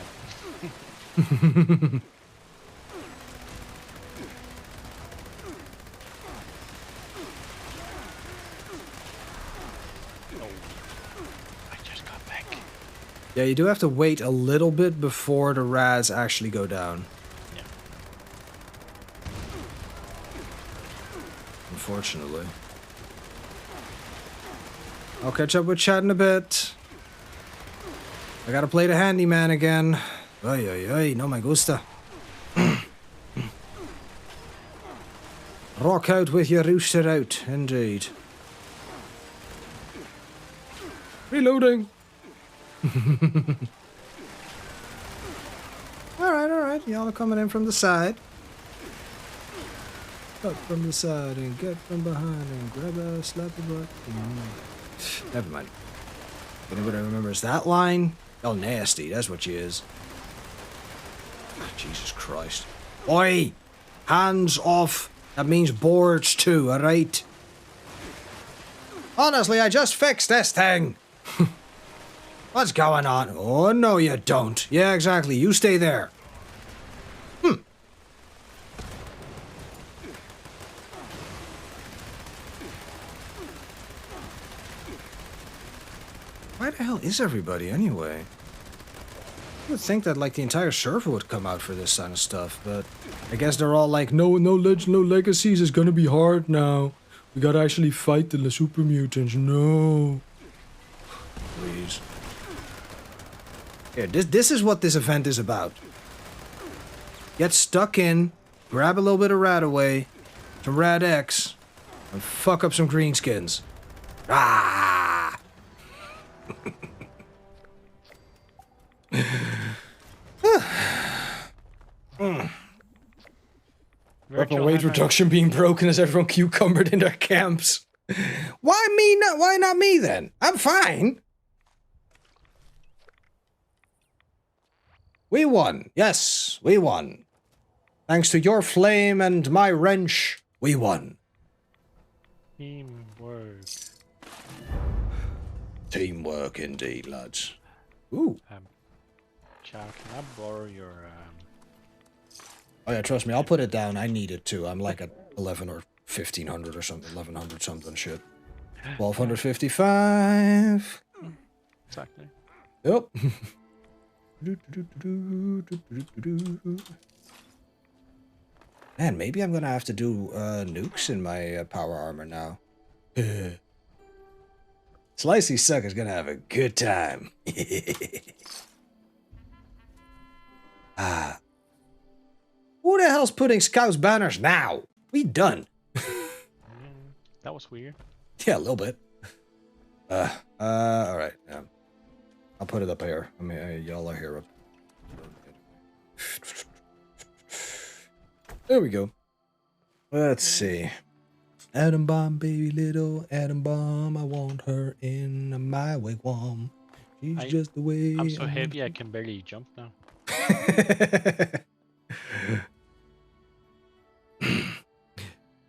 Yeah, you do have to wait a little bit before the Raz actually go down. Yeah. Unfortunately. I'll catch up with chat in a bit. I gotta play the handyman again. Ay, ay, ay, no me gusta. Rock out with your rooster out, indeed. Reloading. Alright, y'all are coming in from the side. Cut from the side and get from behind and grab a slap the butt. Never mind. Anybody remembers that line? Oh, nasty, that's what she is. Oh, Jesus Christ. Oi! Hands off! That means boards too, alright? Honestly, I just fixed this thing! What's going on? Oh, no, you don't. Yeah, exactly. You stay there. Why the hell is everybody anyway? I would think that like the entire server would come out for this kind of stuff, but I guess they're all like, no legacies. It's gonna be hard now. We gotta actually fight the super mutants. No. Please. Here, this is what this event is about. Get stuck in, grab a little bit of Radaway, some Rad X, and fuck up some greenskins. Ah! Weapon weight reduction being broken as everyone cucumbered in their camps. Why me? Why not me then? I'm fine. We won. Yes, we won. Thanks to your flame and my wrench, we won. Teamwork. Teamwork indeed, lads. Ooh. Chow, can I borrow your Oh yeah, trust me, I'll put it down. I need it too. I'm like at 11 or 1500 or something, 1100 something shit. 1255. Exactly. Yep. Man, maybe I'm gonna have to do nukes in my power armor now. Slicey Sucker's gonna have a good time. Ah. Who the hell's putting Scouts banners now? We done. That was weird. Yeah, a little bit. Alright. Yeah. I'll put it up here. I mean, y'all are here. There we go. Let's see. Atom bomb, baby, little atom bomb. I want her in my wigwam. She's just the way. I'm so heavy I can barely jump now.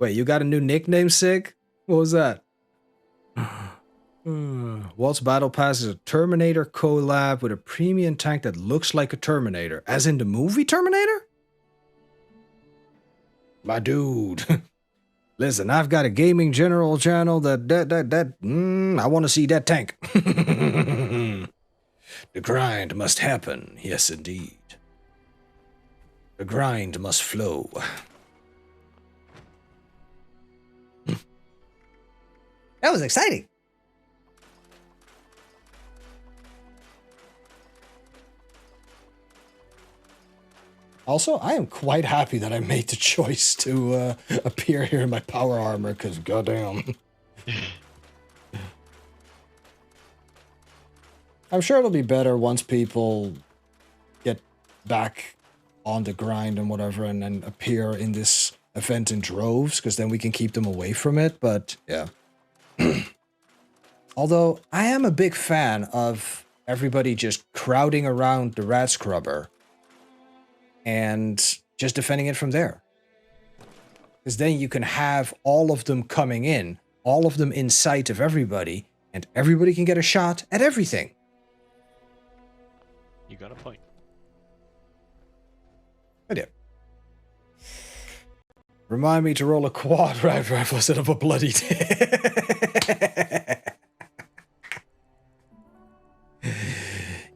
Wait, you got a new nickname, Sig? What was that? Walt's Battle Pass is a Terminator collab with a premium tank that looks like a Terminator. As in the movie Terminator? My dude. Listen, I've got a gaming general channel I want to see that tank. The grind must happen. Yes, indeed. The grind must flow. That was exciting. Also, I am quite happy that I made the choice to appear here in my power armor, because goddamn. I'm sure it'll be better once people get back on the grind and whatever, and then appear in this event in droves, because then we can keep them away from it, but yeah. Although, I am a big fan of everybody just crowding around the rat scrubber and just defending it from there. Because then you can have all of them coming in, all of them in sight of everybody, and everybody can get a shot at everything. You got a point. I did. Remind me to roll a quad rifle instead of a bloody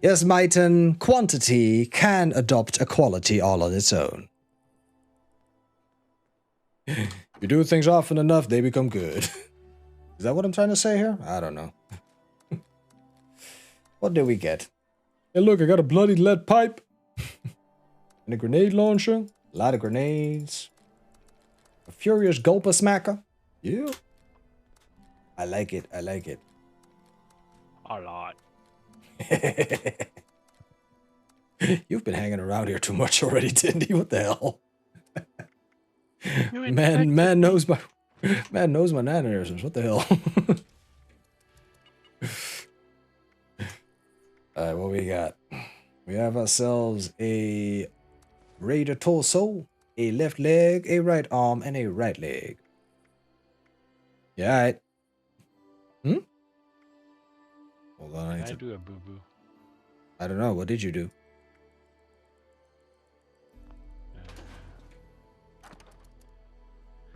Yes, Myton, quantity can adopt a quality all on its own. You do things often enough, they become good. Is that what I'm trying to say here? I don't know. What did we get? Hey, look, I got a bloody lead pipe. And a grenade launcher. A lot of grenades. A furious gulpa smacker. Yeah. I like it. I like it. A lot. You've been hanging around here too much already, Tindy. What the hell? Man knows my mannerisms. What the hell? Alright, what we got? We have ourselves a Raider torso, a left leg, a right arm, and a right leg. Yeah, alright. Hold on, I do a boo-boo. I don't know. What did you do?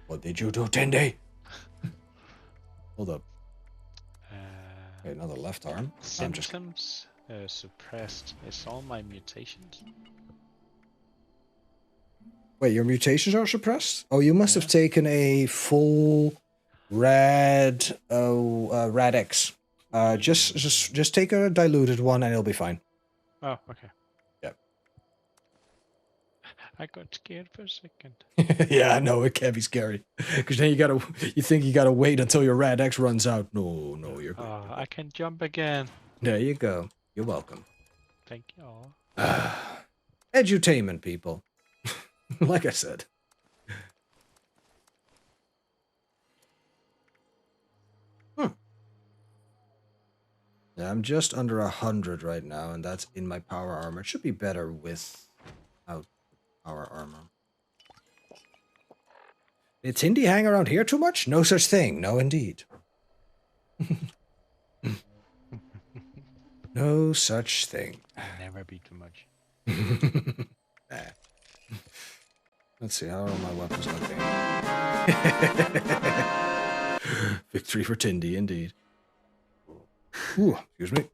What did you do, Tindy? Hold up. Wait, another left arm? Symptoms suppressed. Is all my mutations? Wait, your mutations are suppressed? Oh, you must have taken a full rad X. Just take a diluted one and it'll be fine. Oh, okay. Yep. I got scared for a second. Yeah, I know it can be scary because then you think you gotta wait until your rad X runs out. No, you're good. I can jump again. There you go. You're welcome. Thank you all. Edutainment, people. Like I said. Yeah, I'm just under 100 right now, and that's in my power armor. It should be better without power armor. Did Tindy hang around here too much? No such thing. No, indeed. No such thing. Never be too much. Let's see, how are my weapons looking? Victory for Tindy, indeed. Whew, excuse me.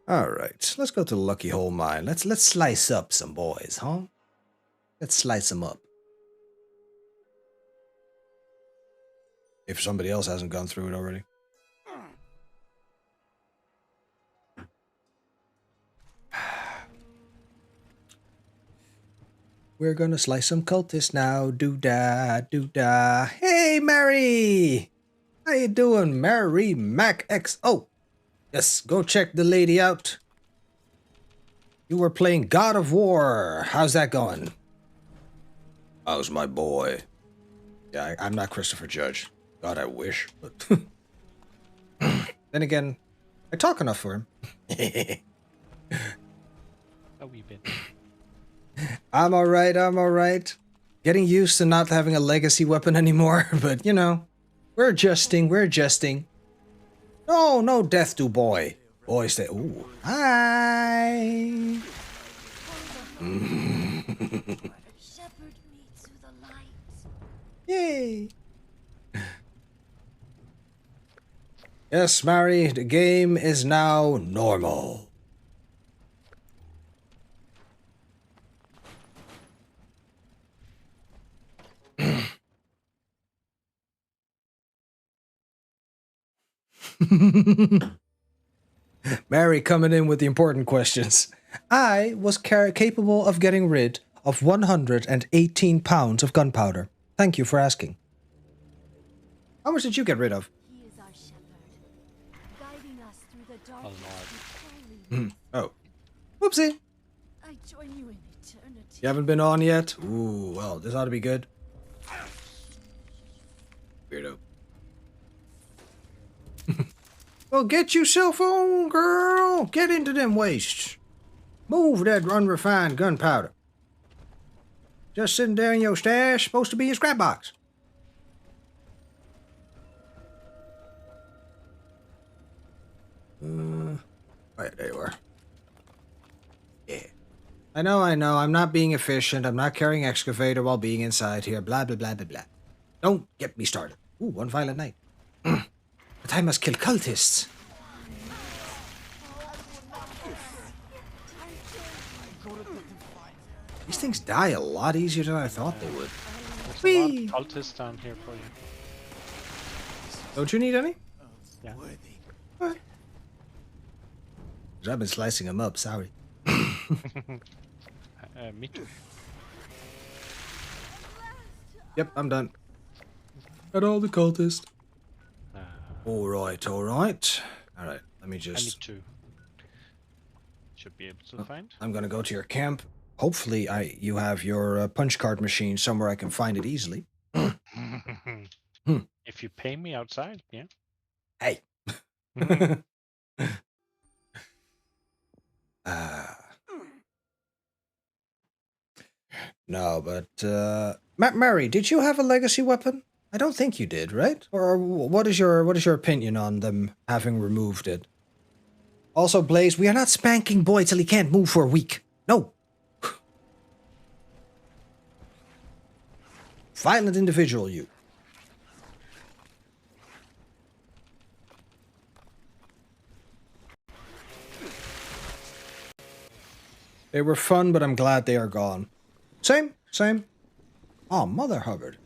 All right, let's go to the Lucky Hole Mine. Let's slice up some boys, huh? Let's slice them up. If somebody else hasn't gone through it already. We're gonna slice some cultists now. Doo-dah, doo-dah. Hey, Mary! How you doing, Mary Mac XO? Yes, go check the lady out. You were playing God of War. How's that going? How's my boy? Yeah, I'm not Christopher Judge. God, I wish, but... Then again, I talk enough for him. A wee bit. I'm alright, I'm alright. Getting used to not having a legacy weapon anymore, but you know, we're adjusting, we're adjusting. No, no death to boy. Boy, stay. Ooh. Hi. Shepherd me to the light. Yay. Yes, Mary, the game is now normal. Mary coming in with the important questions. I was capable of getting rid of 118 pounds of gunpowder. Thank you for asking. How much did you get rid of? He is our shepherd, guiding us through the A darkness. lot. Oh. Whoopsie. I join you in eternity. You haven't been on yet? Ooh, well, this ought to be good. Weirdo. Well, get yourself on, girl. Get into them wastes. Move that unrefined gunpowder. Just sitting there in your stash, supposed to be in your scrap box. Right, there you are. Yeah. I know, I'm not being efficient. I'm not carrying excavator while being inside here. Blah, blah, blah, blah, blah. Don't get me started. Ooh, one violent night. But I must kill cultists. These things die a lot easier than I thought they would. There's Whee! a lot of cultists down here for you. Don't you need any? Yeah. Alright. 'Cause I've been slicing them up, sorry. Me too. Yep, I'm done. Got all the cultists. Uh, Alright, alright. Alright, let me I need just... to. Should be able to find. I'm gonna go to your camp. Hopefully you have your punch card machine somewhere I can find it easily. If you pay me outside, yeah. Hey. No, but Mary, did you have a legacy weapon? I don't think you did, right? Or what is your opinion on them having removed it? Also, Blaze, we are not spanking Boy till he can't move for a week. No. Violent individual, you. They were fun, but I'm glad they are gone. Same. Oh, Mother Hubbard.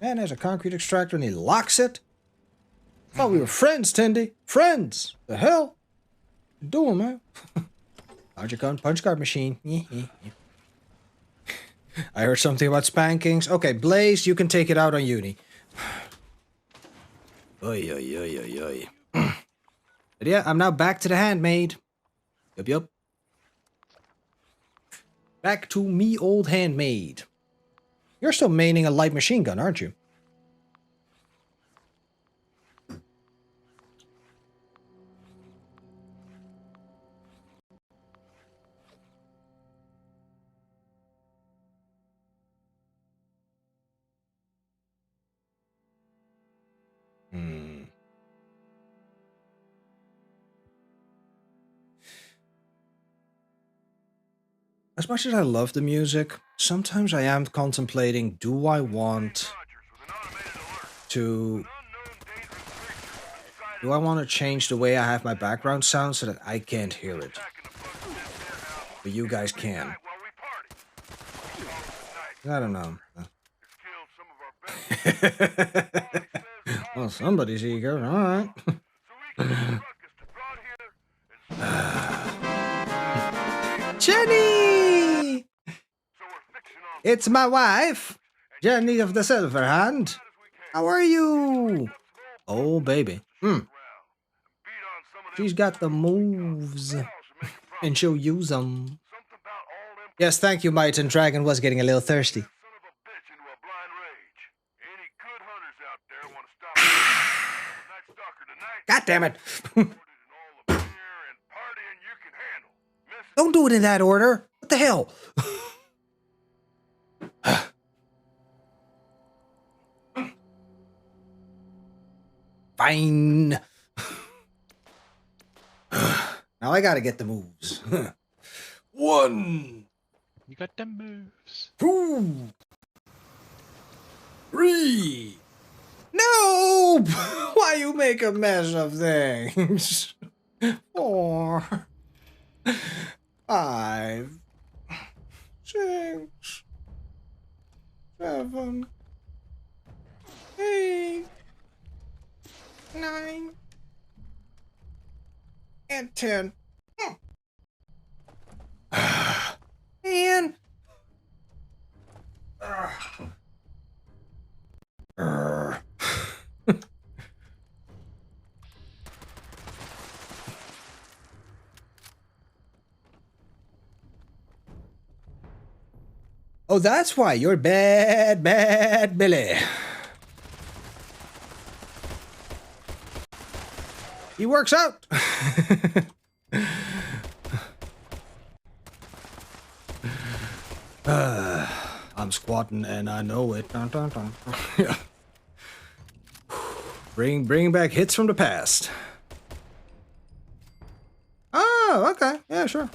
Man has a concrete extractor and he locks it? Thought we were friends, Tindy. Friends! The hell? You doing, man? How'd you gun punch card machine? I heard something about spankings. Okay, Blaze, you can take it out on Uni. Oy, oy, oy, oy, oy. But yeah, I'm now back to the handmade. Yup. Back to me old handmade. You're still maining a light machine gun, aren't you? As much as I love the music, sometimes I am contemplating, do I want to change the way I have my background sound so that I can't hear it? But you guys can. I don't know. Well, somebody's eager, alright. Jenny! It's my wife, Jenny of the Silver Hand. How are you? Oh, baby. She's got the moves, and she'll use them. Yes, thank you, Might and Dragon was getting a little thirsty. God damn it. Don't do it in that order. What the hell? Fine. Now I gotta get the moves. 1, You got the moves. 2, 3. No! Why you make a mess of things? 4, 5, 6, 7, 8, 9, and 10. Man. Oh, that's why you're bad, bad Billy. He works out. I'm squatting and I know it. Dun, dun, dun. Yeah. Bring back hits from the past. Oh, okay. Yeah, sure.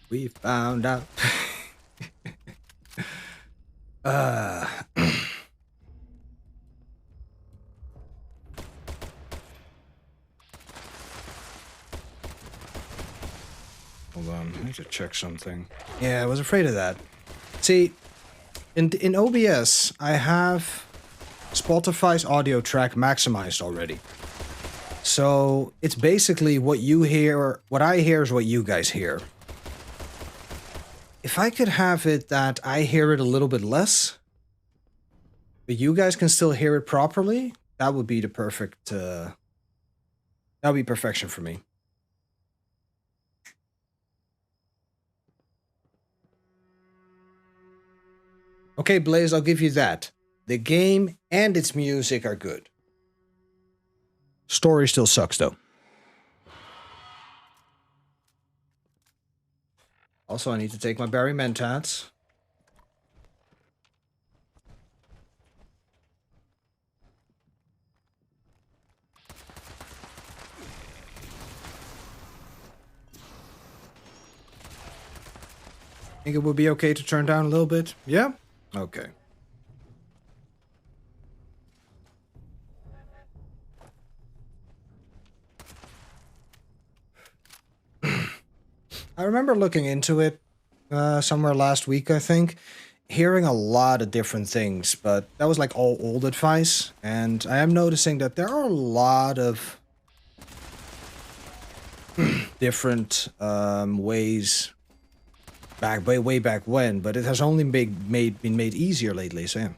We found out. Hold on, I need to check something. Yeah, I was afraid of that. See, in OBS, I have Spotify's audio track maximized already. So it's basically what you hear, what I hear is what you guys hear. If I could have it that I hear it a little bit less, but you guys can still hear it properly, that would be the perfect, that would be perfection for me. Okay, Blaze, I'll give you that. The game and its music are good. Story still sucks, though. Also, I need to take my berry mentats. Think it would be okay to turn down a little bit? Yeah? Okay. I remember looking into it somewhere last week, I think, hearing a lot of different things, but that was like all old advice, and I am noticing that there are a lot of different ways way back when, but it has only been made easier lately, so yeah.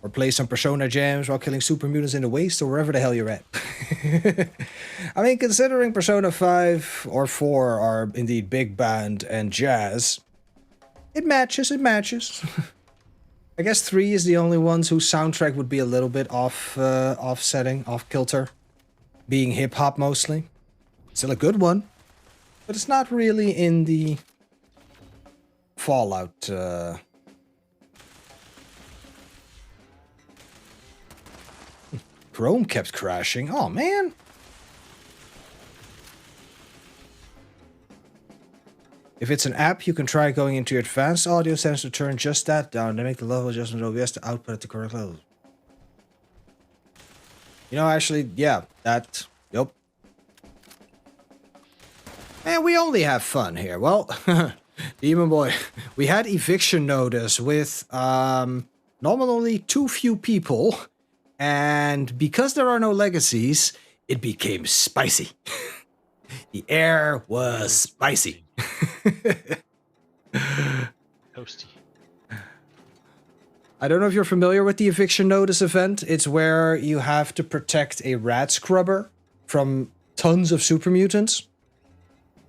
Or play some Persona jams while killing super mutants in the waste or wherever the hell you're at. I mean, considering Persona 5 or 4 are indeed big band and jazz, it matches. I guess 3 is the only ones whose soundtrack would be a little bit off-setting, off-kilter, being hip-hop mostly. Still a good one, but it's not really in the Fallout Chrome kept crashing. Oh, man. If it's an app, you can try going into your advanced audio settings to turn just that down. Then make the level adjustment OBS to output at the correct level. You know, actually, yeah, that... Yep. And we only have fun here. Well, Demon Boy, we had eviction notice with nominally too few people. And because there are no legacies, it became spicy. The air was spicy. Toasty. I don't know if you're familiar with the eviction notice event. It's where you have to protect a rat scrubber from tons of super mutants.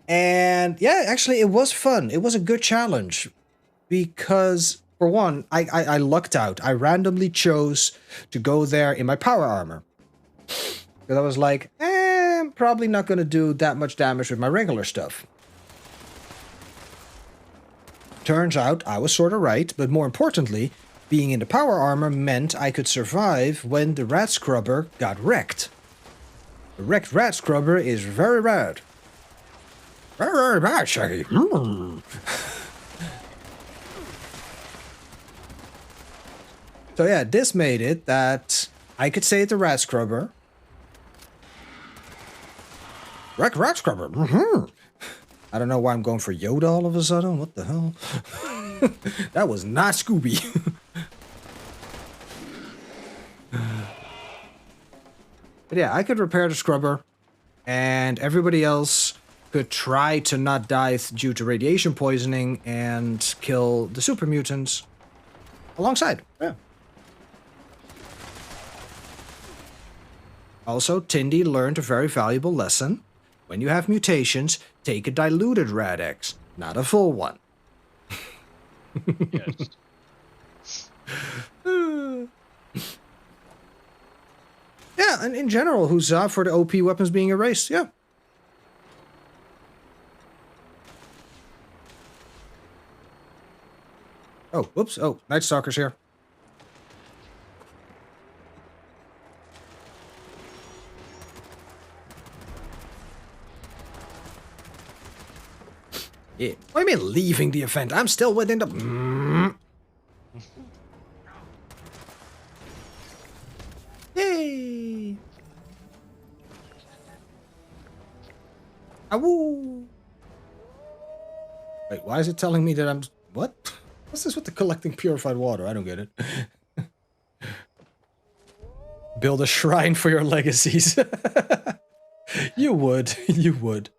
And yeah, actually, it was fun. It was a good challenge because... For one, I lucked out. I randomly chose to go there in my power armor. Because I was like, I'm probably not going to do that much damage with my regular stuff. turns out I was sort of right, but more importantly, being in the power armor meant I could survive when the rat scrubber got wrecked. The wrecked rat scrubber is very bad. Very, very bad, Shaggy. So yeah, this made it that I could say the rat scrubber. Rat scrubber. I don't know why I'm going for Yoda all of a sudden. What the hell? That was not Scooby. But yeah, I could repair the scrubber, and everybody else could try to not die due to radiation poisoning and kill the super mutants alongside. Yeah. Also, Tindy learned a very valuable lesson. When you have mutations, take a diluted Rad-X, not a full one. Yes. Yeah, and in general, huzzah for the OP weapons being erased, yeah. Oh, whoops. Oh, Night Stalker's here. Yeah. What do you mean leaving the event? I'm still within the... Yay! Awoo! Wait, why is it telling me that I'm... What? What's this with the collecting purified water? I don't get it. Build a shrine for your legacies. You would. You would.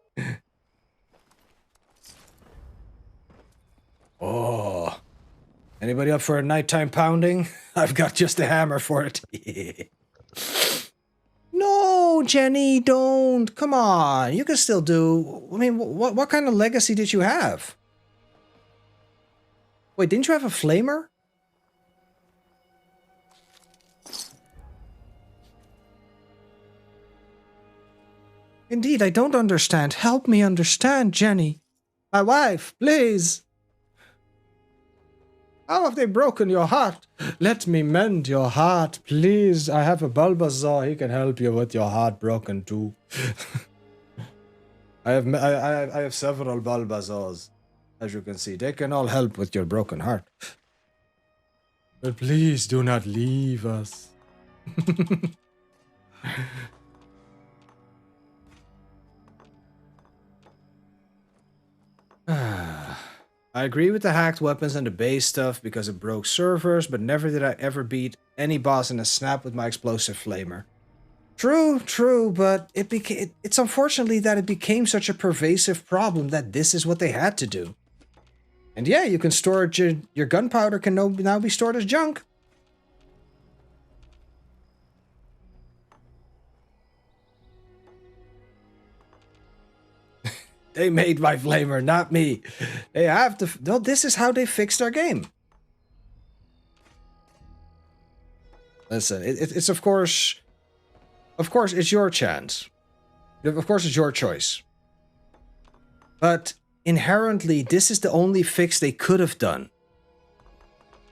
Oh. Anybody up for a nighttime pounding? I've got just a hammer for it. No, Jenny, don't. Come on. You can still do... I mean, what kind of legacy did you have? Wait, didn't you have a flamer? Indeed, I don't understand. Help me understand, Jenny. My wife, please. How have they broken your heart? Let me mend your heart, please. I have a Bulbasaur. He can help you with your heart broken too. I have several Bulbasaurs, as you can see. They can all help with your broken heart. But please do not leave us. I agree with the hacked weapons and the base stuff because it broke servers, but never did I ever beat any boss in a snap with my explosive flamer. True, but it's unfortunately that it became such a pervasive problem that this is what they had to do. And yeah, you can store it, your gunpowder can now be stored as junk. They made my flamer, not me. They have to... No, this is how they fixed our game. Listen, it's of course... Of course, it's your chance. Of course, it's your choice. But inherently, this is the only fix they could have done.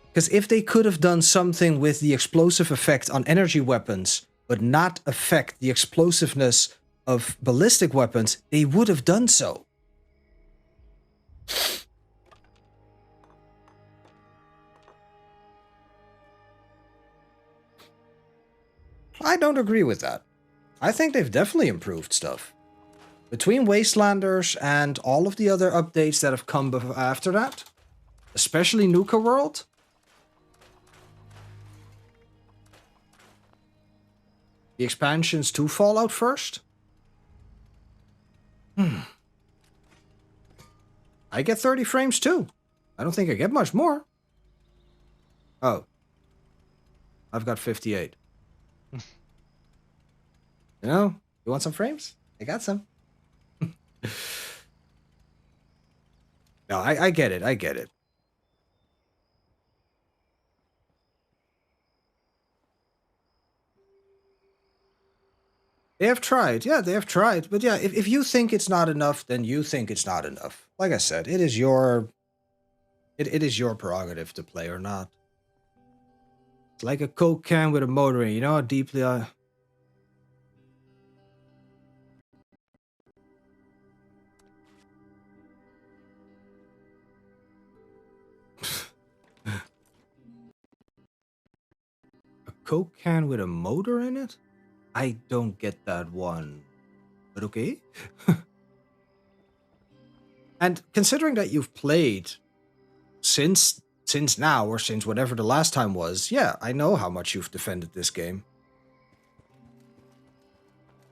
Because if they could have done something with the explosive effect on energy weapons, but not affect the explosiveness of ballistic weapons, they would have done so. I don't agree with that. I think they've definitely improved stuff. Between Wastelanders and all of the other updates that have come after that, especially Nuka World, the expansions to Fallout first, I get 30 frames too. I don't think I get much more. Oh. I've got 58. You know, you want some frames? I got some. No, I get it. I get it. They have tried. Yeah, they have tried. But yeah, if you think it's not enough, then you think it's not enough. Like I said, it is your It is your prerogative to play or not. It's like a Coke can with a motor in it. You know how deeply I... A Coke can with a motor in it? I don't get that one. But okay. And considering that you've played since now, or since whatever the last time was, yeah, I know how much you've defended this game.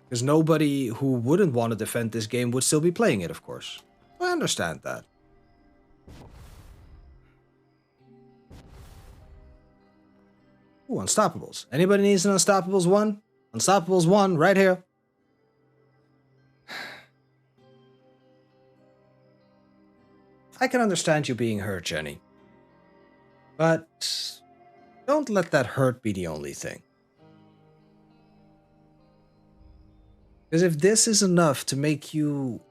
Because nobody who wouldn't want to defend this game would still be playing it, of course. I understand that. Ooh, Unstoppables. Anybody needs an Unstoppables 1? Unstoppables 1, right here. I can understand you being hurt, Jenny. But don't let that hurt be the only thing. Because if this is enough to make you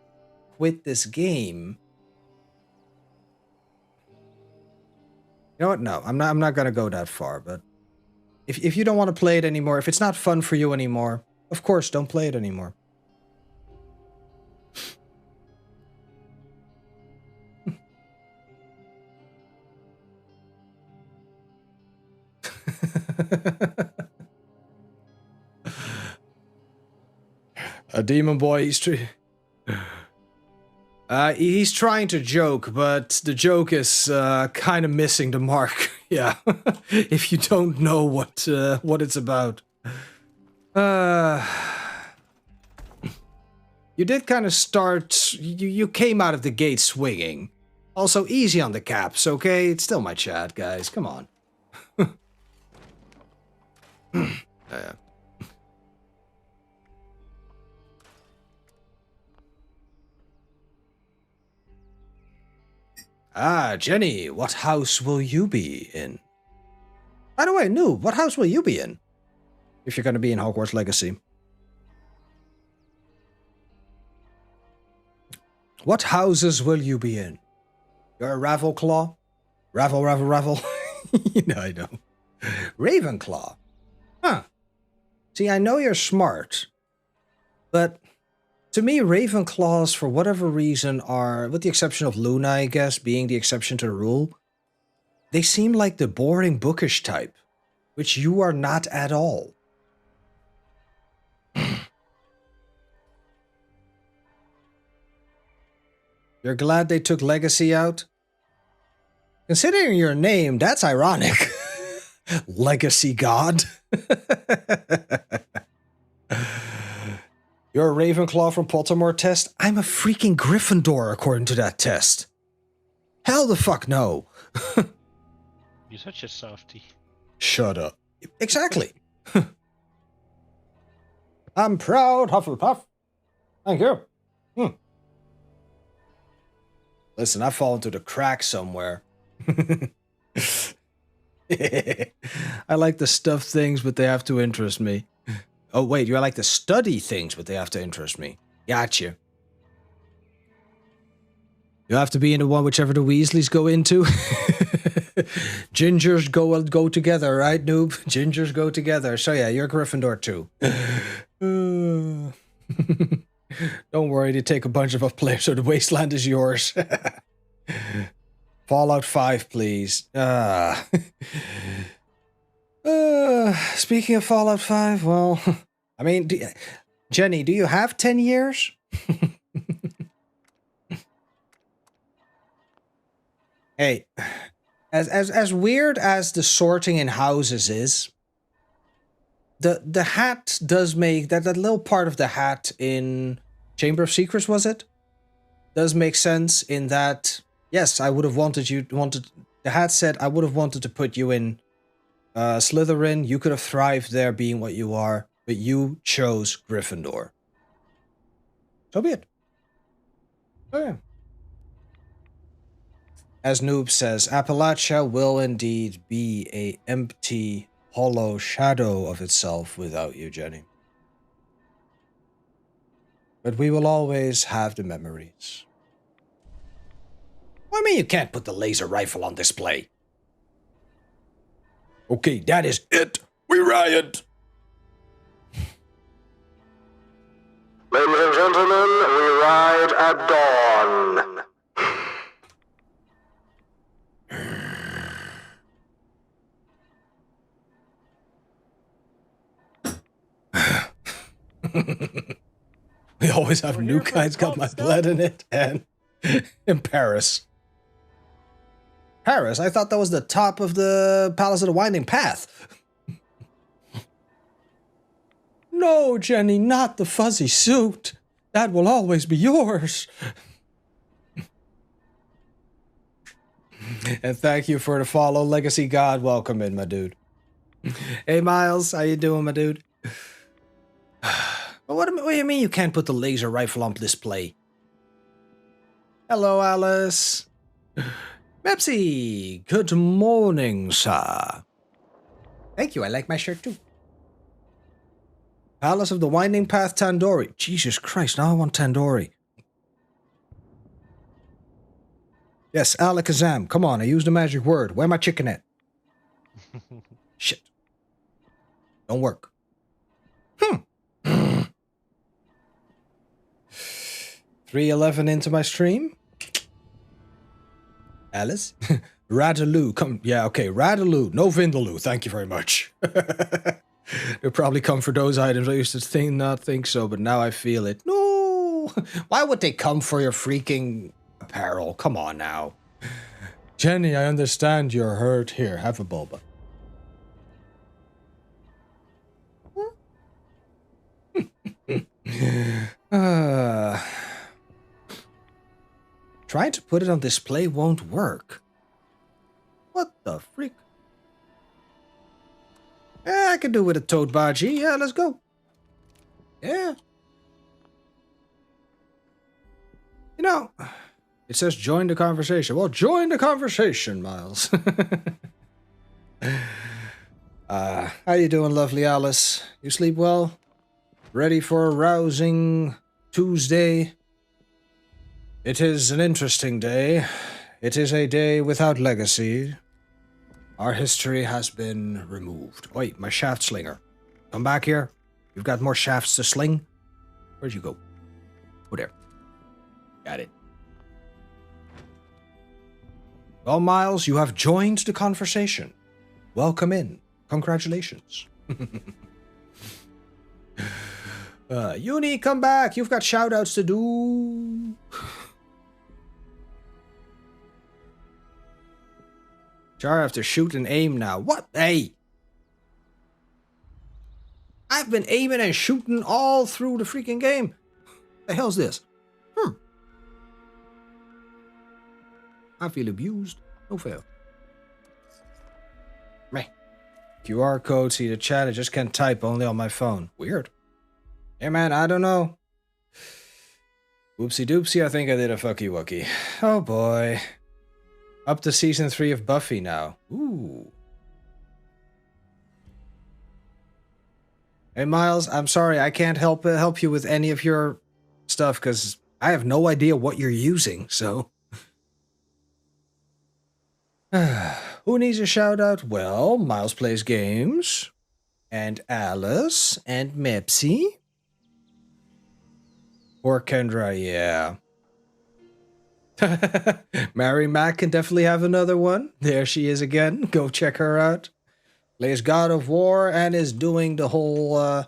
quit this game... You know what? No, I'm not gonna go that far, but... If you don't want to play it anymore, if it's not fun for you anymore, of course, don't play it anymore. A demon boy, he's trying to joke, but the joke is kind of missing the mark. Yeah, if you don't know what it's about. You did kind of start. You came out of the gate swinging. Also, easy on the caps, okay? It's still my chat, guys. Come on. Ah, Jenny, what house will you be in? By the way, Noob, what house will you be in? If you're going to be in Hogwarts Legacy. What houses will you be in? You're a Ravenclaw? Ravel. No, I don't. Ravenclaw. Huh. See, I know you're smart, but to me, Ravenclaws, for whatever reason, are, with the exception of Luna, I guess, being the exception to the rule, they seem like the boring, bookish type, which you are not at all. You're glad they took Legacy out? Considering your name, that's ironic. Legacy God. You're a Ravenclaw from Pottermore test? I'm a freaking Gryffindor according to that test. Hell the fuck no. You're such a softie. Shut up. Exactly. I'm proud, Hufflepuff. Thank you. Listen, I fall into the crack somewhere. I like to stuff things, but they have to interest me. Oh, wait, you like to study things, but they have to interest me. Gotcha. You have to be in the one whichever the Weasleys go into. Gingers go together, right, noob? Gingers go together. So yeah, you're Gryffindor too. Don't worry, they take a bunch of us players, so the wasteland is yours. Fallout 5, please. Speaking of Fallout 5, well, I mean, Jenny, do you have 10 years? Hey, as weird as the sorting in houses is, the hat does make that little part of the hat in Chamber of Secrets, was it? Does make sense in that, yes, I would have the hat said I would have wanted to put you in Slytherin. You could have thrived there being what you are, but you chose Gryffindor. So be it. Okay. As Noob says, Appalachia will indeed be a empty, hollow shadow of itself without you, Jenny. But we will always have the memories. What do you mean you can't put the laser rifle on display? Okay, that is it. We riot. Ladies and gentlemen, we ride at dawn. We always have new kinds got my blood in it, and in Paris. Paris? I thought that was the top of the Palace of the Winding Path. No, Jenny, not the fuzzy suit. That will always be yours. And thank you for the follow, Legacy God. Welcome in, my dude. Hey, Miles, how you doing, my dude? What do you mean you can't put the laser rifle on display? Hello, Alice. Pepsi, good morning, sir. Thank you, I like my shirt too. Palace of the Winding Path, Tandoori. Jesus Christ, now I want Tandoori. Yes, Alakazam. Come on, I used the magic word. Where my chicken at? Shit. Don't work. 3:11 into my stream. Alice? Radaloo, come. Yeah, okay, Radaloo. No Vindaloo, thank you very much. They'll probably come for those items. I used to not think so, but now I feel it. No! Why would they come for your freaking apparel? Come on now. Jenny, I understand you're hurt. Here, have a boba. Trying to put it on display won't work. What the freak? Yeah, I can do with a toad baji. Yeah, let's go. Yeah. You know, it says join the conversation. Well, join the conversation, Miles. How you doing, lovely Alice? You sleep well? Ready for a rousing Tuesday? It is an interesting day. It is a day without legacy. Our history has been removed. Wait, my shaft slinger. Come back here. You've got more shafts to sling. Where'd you go? Oh, there. Got it. Well, Miles, you have joined the conversation. Welcome in. Congratulations. Uni, come back. You've got shoutouts to do. Char, I have to shoot and aim now. What? Hey! I've been aiming and shooting all through the freaking game. The hell's this? I feel abused. No fail. Meh. QR code, see the chat. I just can't type, only on my phone. Weird. Hey man, I don't know. Whoopsie doopsie, I think I did a fucky wucky. Oh boy. Up to season 3 of Buffy now. Ooh. Hey Miles, I'm sorry, I can't help you with any of your stuff because I have no idea what you're using, so. Who needs a shout out? Well, Miles Plays Games, and Alice, and Mepsi. Or Kendra, yeah. Mary Mac can definitely have another one. There she is again. Go check her out. Plays God of War and is doing the whole, what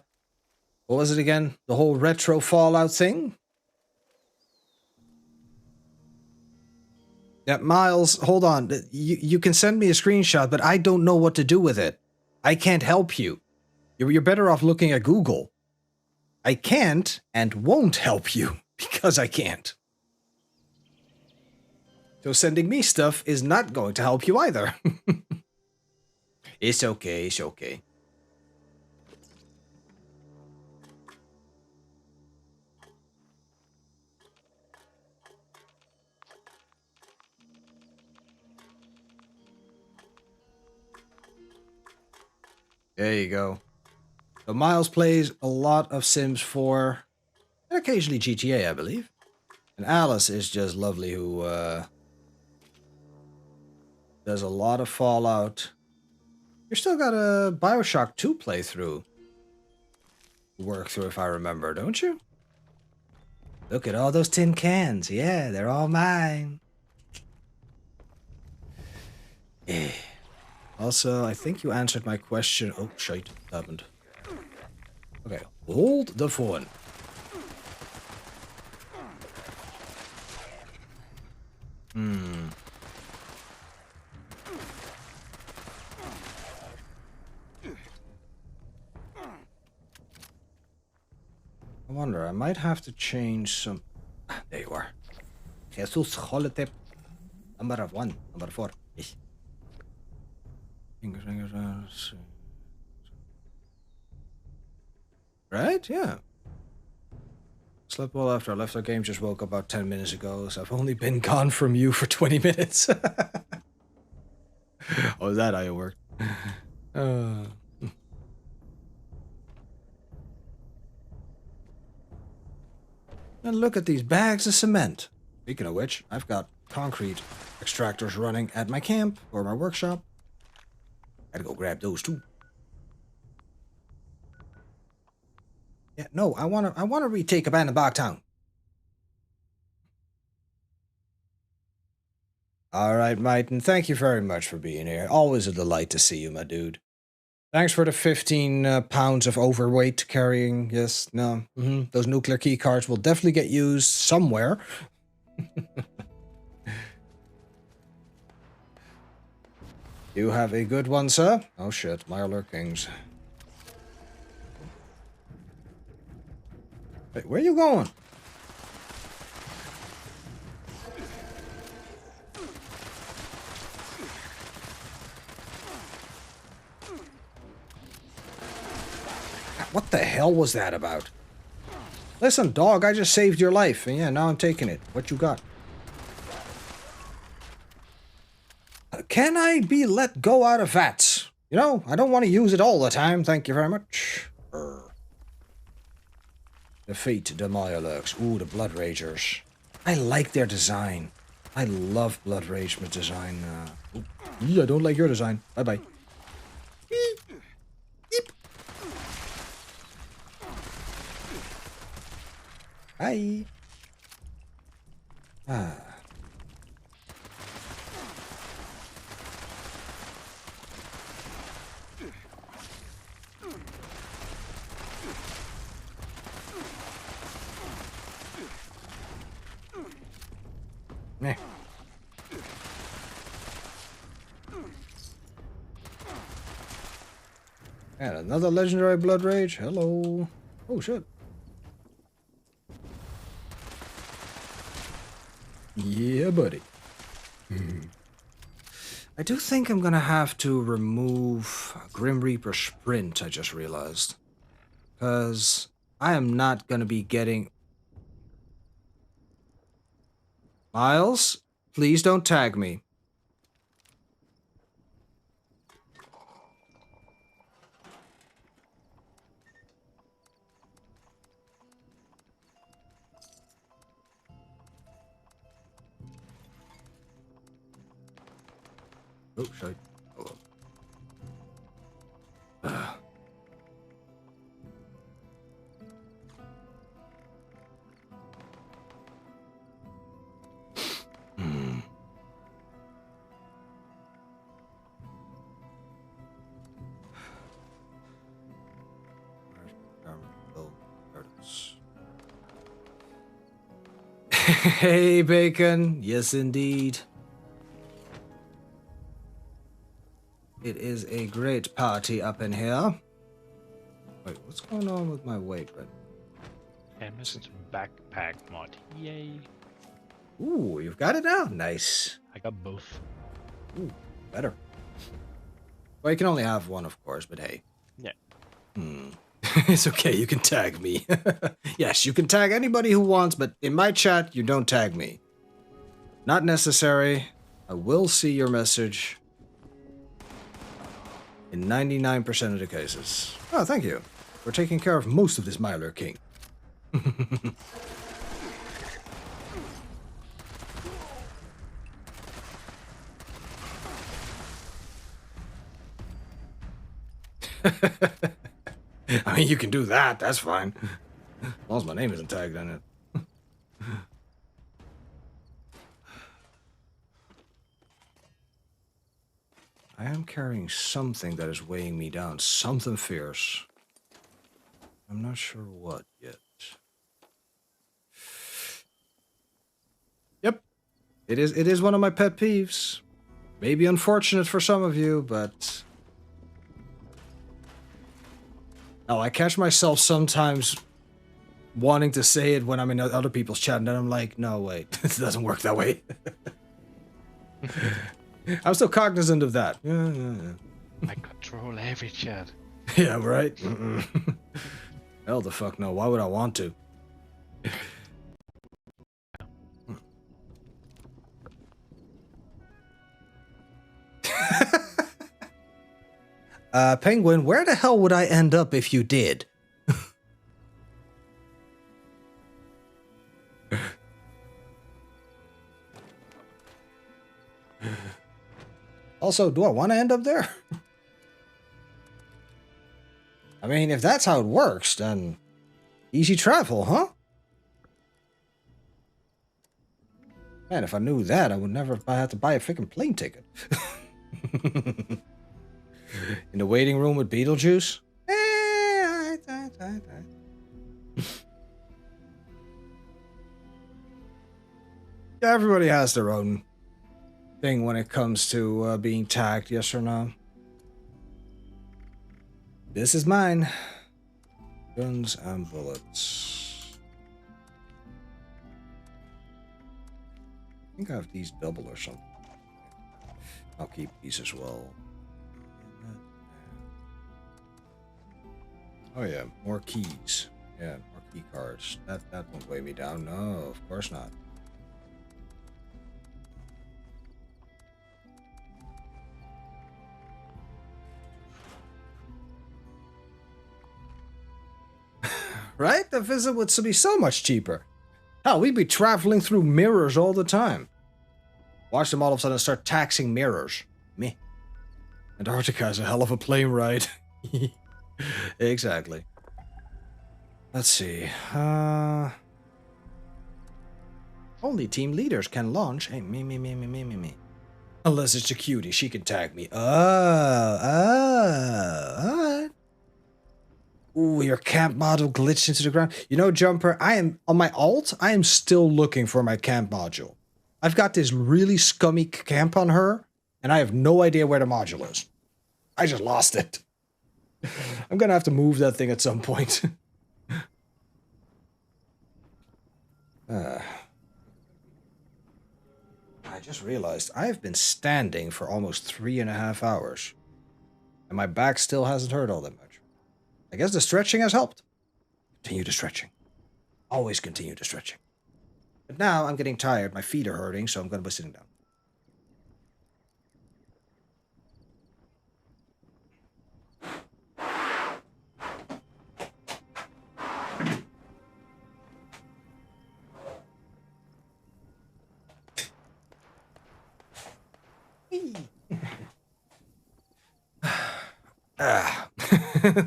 was it again? The whole retro Fallout thing. Yeah, Miles, hold on. You can send me a screenshot, but I don't know what to do with it. I can't help you. You're better off looking at Google. I can't and won't help you because I can't. So sending me stuff is not going to help you either. It's okay, it's okay. There you go. So Miles plays a lot of Sims 4, and occasionally GTA, I believe. And Alice is just lovely who There's a lot of Fallout. You still got a Bioshock 2 playthrough. Work through, if I remember, don't you? Look at all those tin cans. Yeah, they're all mine. Yeah. Also, I think you answered my question. Oh, shite. Happened. Okay, hold the phone. I wonder, I might have to change some... Ah, there you are. Jesus Holotype. Number 1, number 4. Fingers. Right? Yeah. Slept well after I left our game, just woke up about 10 minutes ago, so I've only been gone from you for 20 minutes. Oh, is that how it worked? And look at these bags of cement. Speaking of which, I've got concrete extractors running at my camp or my workshop. Gotta go grab those too. Yeah, no, I wanna retake Abandoned Bog Town. Alright, mate, and thank you very much for being here. Always a delight to see you, my dude. Thanks for the 15 pounds of overweight carrying. Yes, no. Those nuclear key cards will definitely get used somewhere. You have a good one, sir? Oh shit, Mirelurk Kings. Wait, where are you going? What the hell was that about? Listen, dog, I just saved your life. And yeah, now I'm taking it. What you got? Can I be let go out of VATS? You know, I don't want to use it all the time. Thank you very much. Defeat the Mirelurks. Ooh, the Blood Ragers. I like their design. I love Blood Rage design. I don't like your design. Bye-bye. Hi. Meh. And another legendary Blood Rage. Hello. Oh shit. Yeah, buddy. I do think I'm gonna have to remove Grim Reaper Sprint, I just realized. Because I am not gonna be getting... Miles, please don't tag me. Oh, shit. Hold on. Hey, Bacon. Yes, indeed. It is a great party up in here. Wait, what's going on with my weight? Amazon backpack mod. Yay. Ooh, you've got it now. Nice. I got both. Ooh, better. Well, you can only have one, of course, but hey. Yeah. It's okay, you can tag me. Yes, you can tag anybody who wants, but in my chat, you don't tag me. Not necessary. I will see your message. In 99% of the cases. Oh, thank you. We're taking care of most of this Mirelurk King. I mean, you can do that. That's fine. As long as my name isn't tagged on it. I am carrying something that is weighing me down. Something fierce. I'm not sure what yet. Yep. It is one of my pet peeves. Maybe unfortunate for some of you, but... Oh, I catch myself sometimes wanting to say it when I'm in other people's chat, and then I'm like, no, wait, it doesn't work that way. I'm still cognizant of that. I control every chat. Yeah, right? Hell the fuck no. Why would I want to? Penguin, where the hell would I end up if you did? Also, do I want to end up there? I mean, if that's how it works, then easy travel, huh? Man, if I knew that, I would never have had to buy a freaking plane ticket. In the waiting room with Beetlejuice? Yeah, everybody has their own thing when it comes to being tagged, yes or no. This is mine. Guns and bullets. I think I have these double or something. I'll keep these as well. Oh yeah, more keys. Yeah, more key cards. That won't weigh me down. No, of course not. Right? The visit would be so much cheaper. Hell, we'd be traveling through mirrors all the time. Watch them all of a sudden start taxing mirrors. Me. Antarctica is a hell of a plane ride. Exactly. Let's see. Only team leaders can launch. Hey, me. Unless it's a cutie, she can tag me. Alright. Ooh, your camp module glitched into the ground. You know, Jumper, I am on my alt. I am still looking for my camp module. I've got this really scummy camp on her, and I have no idea where the module is. I just lost it. I'm gonna have to move that thing at some point. I just realized I've been standing for almost 3.5 hours, and my back still hasn't hurt all that much. I guess the stretching has helped. Continue the stretching. Always continue the stretching. But now I'm getting tired. My feet are hurting, so I'm going to be sitting down.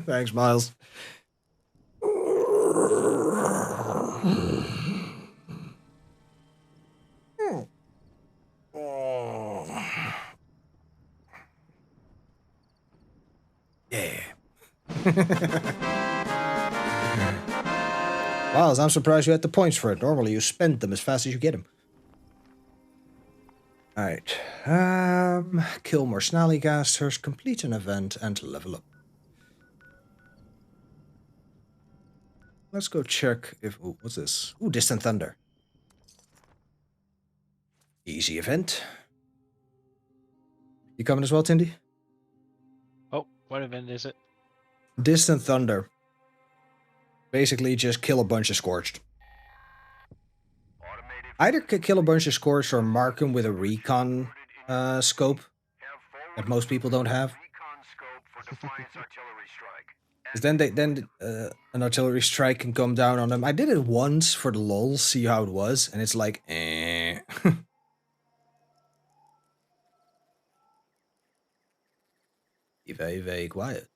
Thanks, Miles. Yeah. Miles, I'm surprised you had the points for it. Normally you spend them as fast as you get them. Alright. Kill more Snallygasters, complete an event, and level up. Let's go check if... Ooh, what's this? Ooh, Distant Thunder. Easy event. You coming as well, Tindy? Oh, what event is it? Distant Thunder. Basically, just kill a bunch of Scorched. Either kill a bunch of Scorched or mark them with a recon scope that most people don't have. Because then an artillery strike can come down on them. I did it once for the lulz, see how it was, and it's like, eh. Be very, very quiet.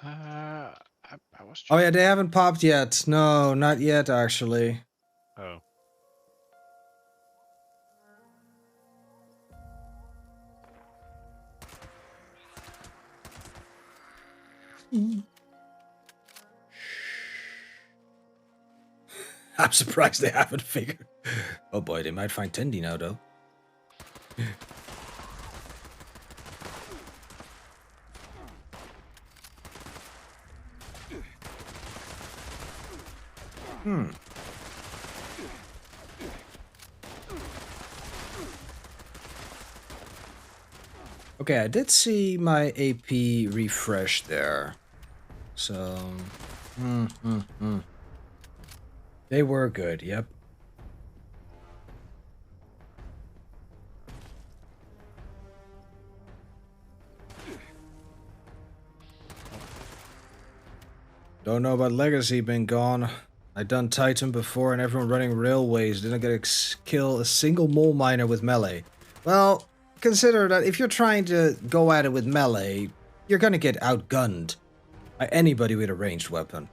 I was. Oh yeah, they haven't popped yet. No, not yet actually. Oh. I'm surprised they haven't figured. Oh boy, they might find Tendi now though. Okay, I did see my AP refresh there. So... They were good, yep. Don't know about Legacy been gone. I done Titan before and everyone running railways didn't get to kill a single mole miner with melee. Well, consider that if you're trying to go at it with melee, you're gonna get outgunned by anybody with a ranged weapon.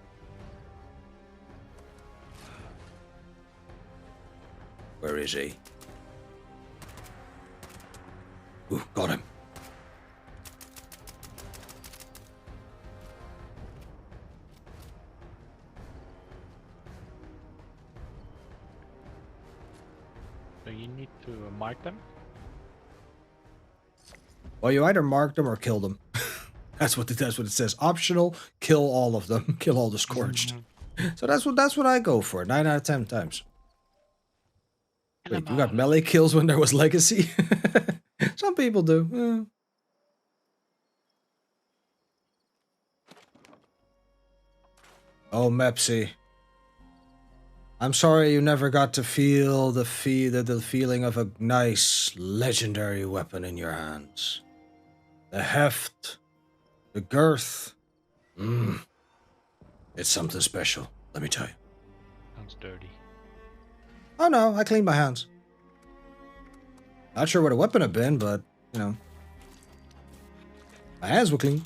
Where is he? Ooh, got him. So you need to mark them? Well, you either mark them or kill them. That's what it says. Optional, kill all of them. Kill all the scorched. So that's what I go for. 9 out of 10 times. Wait, you got melee kills when there was Legacy? Some people do. Oh, Mepsy. I'm sorry you never got to feel the feeling of a nice, legendary weapon in your hands. The heft, the girth. It's something special, let me tell you. Sounds dirty. Oh no, I cleaned my hands. Not sure where the weapon had been, but, you know. My hands were clean.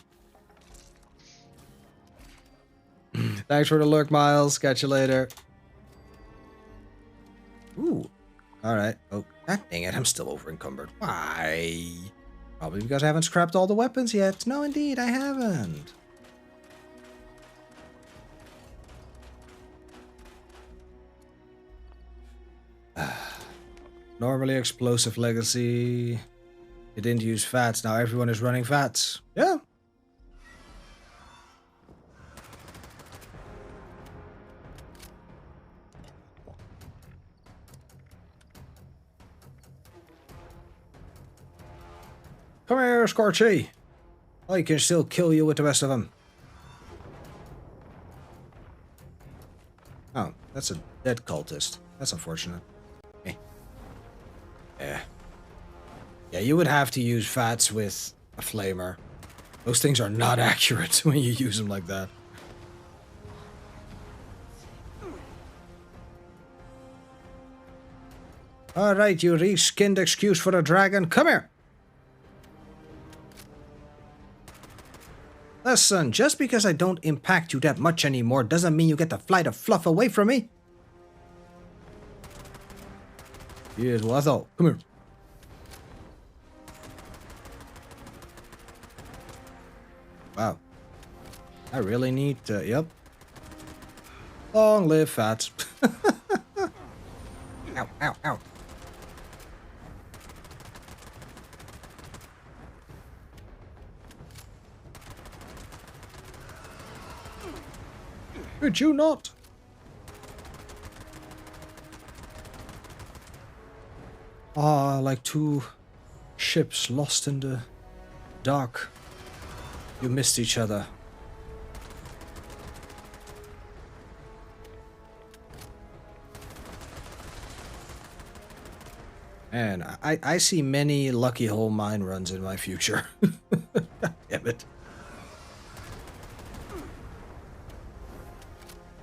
Thanks for the lurk, Miles. Catch you later. Ooh. Alright. Oh, dang it. I'm still over encumbered. Why? Probably because I haven't scrapped all the weapons yet. No, indeed, I haven't. Normally explosive Legacy. You didn't use fats. Now everyone is running fats. Yeah. Come here, Scorchy. I can still kill you with the rest of them. Oh, that's a dead cultist. That's unfortunate. Yeah, you would have to use fats with a flamer. Those things are not accurate when you use them like that. Alright, you reskinned excuse for a dragon. Come here! Listen, just because I don't impact you that much anymore doesn't mean you get to fly the fluff away from me. Here's what I thought. Come here. Wow. I really need to... Yep. Long live fats. Ow, ow, ow. Could you not? Ah, like two ships lost in the dark. You missed each other. Man, I see many lucky hole mine runs in my future. Damn it.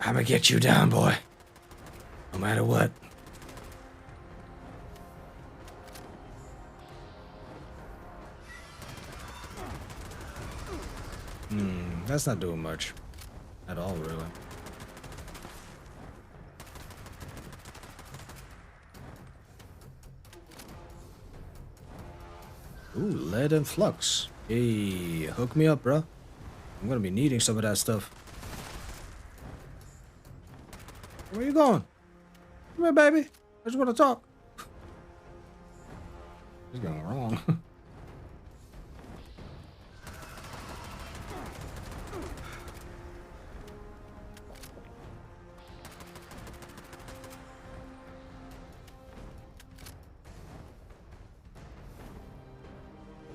I'm gonna get you down, boy. No matter what. That's not doing much. At all, really. Ooh, lead and flux. Hey, hook me up, bro. I'm gonna be needing some of that stuff. Where you going? Come here, baby. I just want to talk. What's going wrong?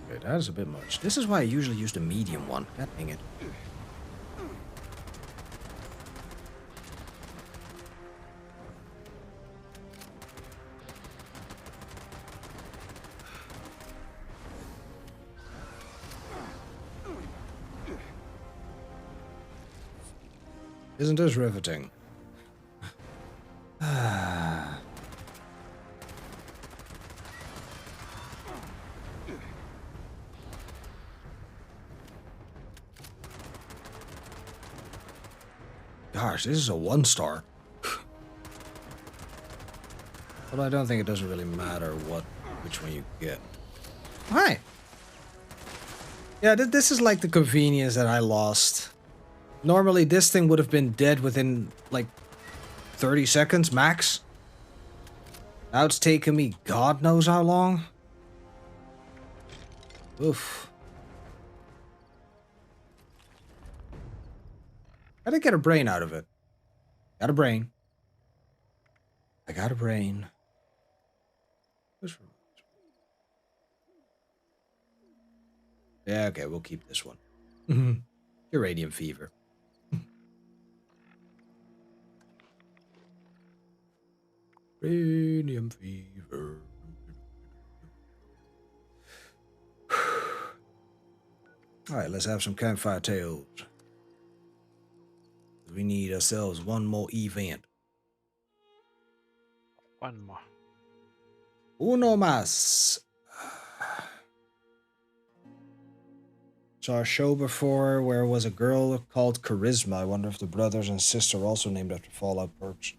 Okay, that is a bit much. This is why I usually use the medium one. God dang it. Isn't this riveting? Gosh, this is a 1-star. But I don't think it doesn't really matter which one you get. Hi! Yeah, this is like the convenience that I lost. Normally, this thing would have been dead within, like, 30 seconds, max. Now it's taken me God knows how long. Oof. I did get a brain out of it. Got a brain. I got a brain. Yeah, okay, we'll keep this one. Uranium fever. Uranium fever. Alright, let's have some campfire tales. We need ourselves one more event. One more. Uno más. Saw a show before where was a girl called Charisma. I wonder if the brothers and sister also named after Fallout perks.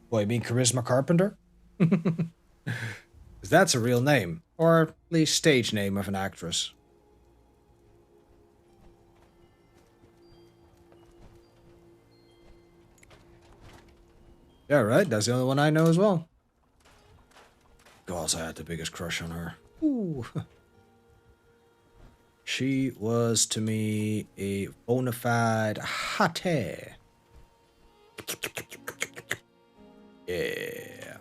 Boy, you mean Charisma Carpenter? Because that's a real name. Or at least stage name of an actress. Yeah, right. That's the only one I know as well. God, I had the biggest crush on her. Ooh. She was to me a bona fide hottie. Yeah.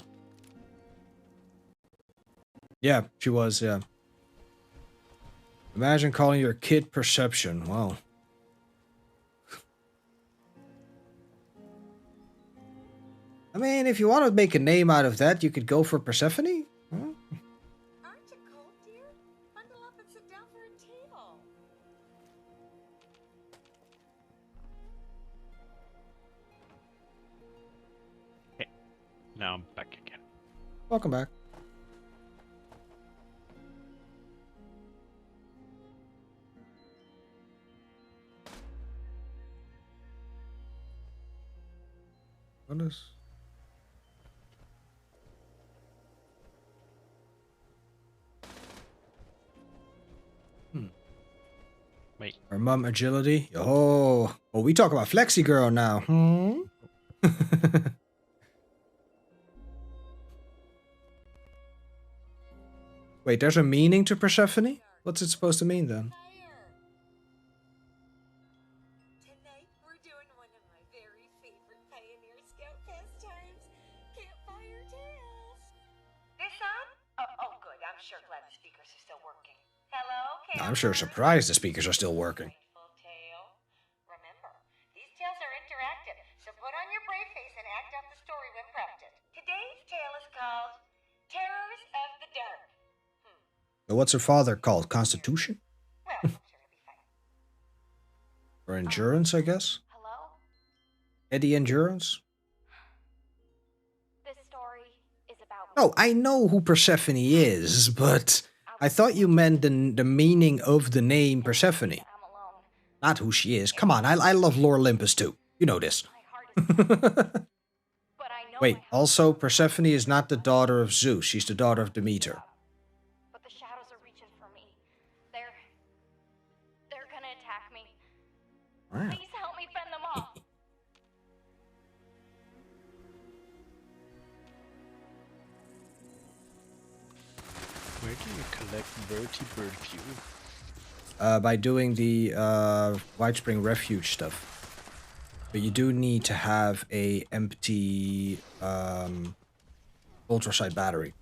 Yeah, she was, yeah. Imagine calling your kid Perception. Wow. I mean, if you want to make a name out of that, you could go for Persephone. Huh? Aren't you cold, dear? Bundle up and sit down for a table. Okay. Now I'm back again. Welcome back. What is... Wait. Her mom agility. Oh, we talk about Flexi Girl now. Wait, there's a meaning to Persephone? What's it supposed to mean then? Tonight we're doing one of my very favorite Pioneer Scout pastimes, campfire tales. This on? Oh, good. I'm sure glad the speakers are still working. Hello, I'm sure surprised the speakers are still working. Remember, these tales are interactive, so put on your brave face and act out the story when prompted. Today's tale is called Terrors of the Dark. But what's her father called? Constitution? Well, I'm sure it'll be fine. Or Endurance, I guess? Hello? Eddie Endurance? This story is about... No, I know who Persephone is, but I thought you meant the meaning of the name Persephone. not who she is. Come on, I love Lore Olympus too. You know this. But I know Wait, my also, Persephone is not the daughter of Zeus. She's the daughter of Demeter. But the shadows are reaching for me. They're gonna attack me. Wow. Please help me fend them off. Where do you collect vertibird fuel? By doing the White Spring Refuge stuff. But you do need to have a empty ultraside battery.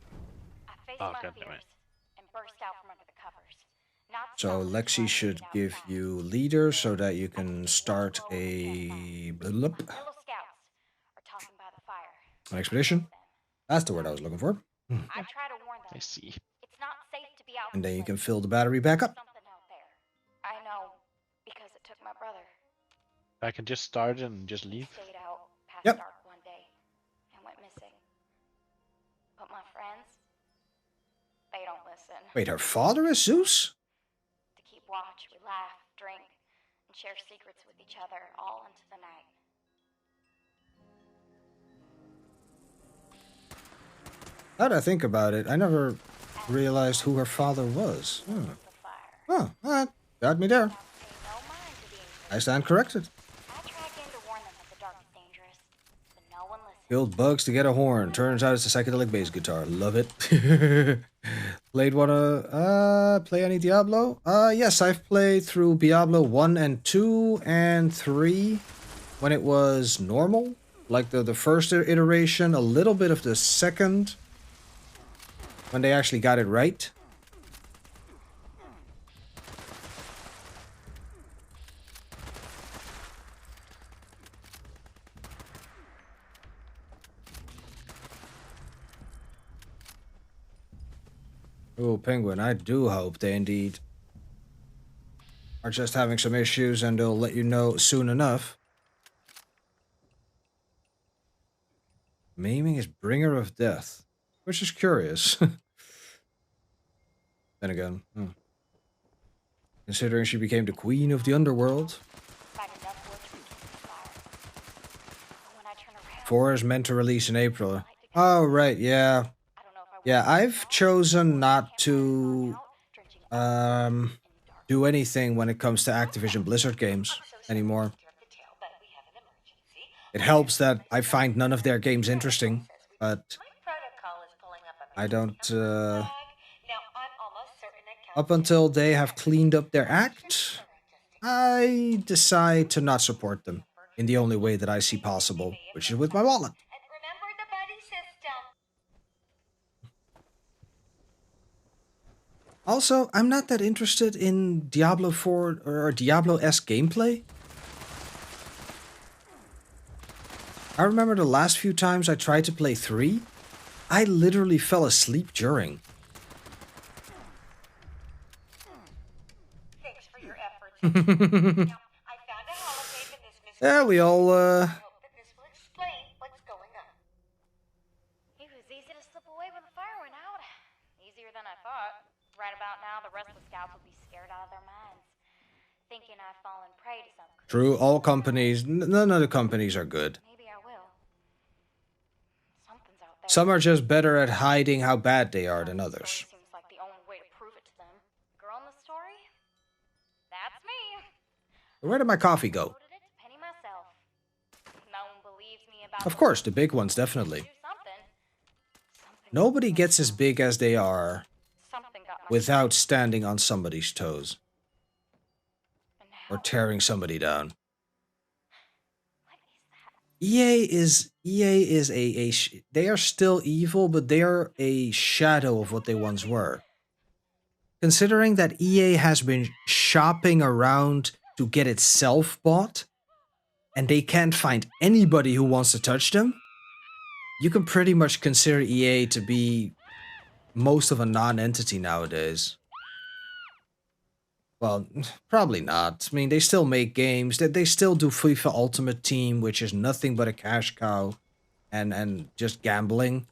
I faced Oh, my God damn fears it. and burst out from under the covers. Not So stopped Lexi until I should made it give outside. you leader so that you can start a Fellow scouts are talking by the fire. an expedition. That's the word I was looking for. I try to warn them. I see. It's not safe to be out. And this then you can late. fill the battery back up. Something out there. I know because it took my brother. I can just start and just leave. Stayed out past Yep. dark one day and went missing. But my friends, they don't listen. Wait, her father is Zeus? To keep watch, we laugh, drink, and share secrets with each other all into the night. Now that I think about it, I never realized who her father was. The fire. Oh, that got me there. Now pay no mind to the I stand corrected. I tried again to warn them that the dark is dangerous, but no one listened. Killed bugs to get a horn. Turns out it's a psychedelic bass guitar. Love it. Played play any Diablo? Yes, I've played through Diablo 1 and 2 and 3 when it was normal. Like the first iteration, a little bit of the second when they actually got it right. Oh, Penguin, I do hope they indeed are just having some issues and they'll let you know soon enough. Maiming is bringer of death, which is curious. Then again, considering she became the queen of the underworld. Find enough wood to kindle the fire. But when I turn around, 4 is meant to release in April. Oh, right, yeah. I don't know if I Yeah, I've chosen not to drenching do anything when it comes to Activision Blizzard games anymore. It helps that I find none of their games interesting, but protocol is pulling up a I don't, Now I'm almost certain it up until they have cleaned up their act, I decide to not support them in the only way that I see possible, which is with my wallet. And remember the buddy system. Also, I'm not that interested in Diablo 4 or Diablo-esque gameplay. I remember the last few times I tried to play 3, I literally fell asleep during. Thanks for your efforts. Now, I found a holotape in this missing. Yeah, we all, I hope that this will explain what's going on. It was easy to slip away when the fire went out. Easier than I thought. Right about now, the rest of the scouts will be scared out of their minds, thinking I've fallen prey to some. True, all companies, none of the companies are good. Maybe I will. Something's out there. Some are just better at hiding how bad they are than others. Seems like the only way to prove it to them. Girl in the story? That's me. Where did my coffee go? Loaded it to penny myself. No one believes me about. Of course, the big ones, definitely. Do something. Nobody gets as big as they are Something got my. without standing on somebody's toes And now, or tearing somebody down. what is that? EA is they are still evil, but they are a shadow of what they once were. Considering that EA has been shopping around to get itself bought, and they can't find anybody who wants to touch them, you can pretty much consider EA to be most of a non-entity nowadays. Well, probably not. I mean, they still make games. They still do FIFA Ultimate Team, which is nothing but a cash cow and just gambling.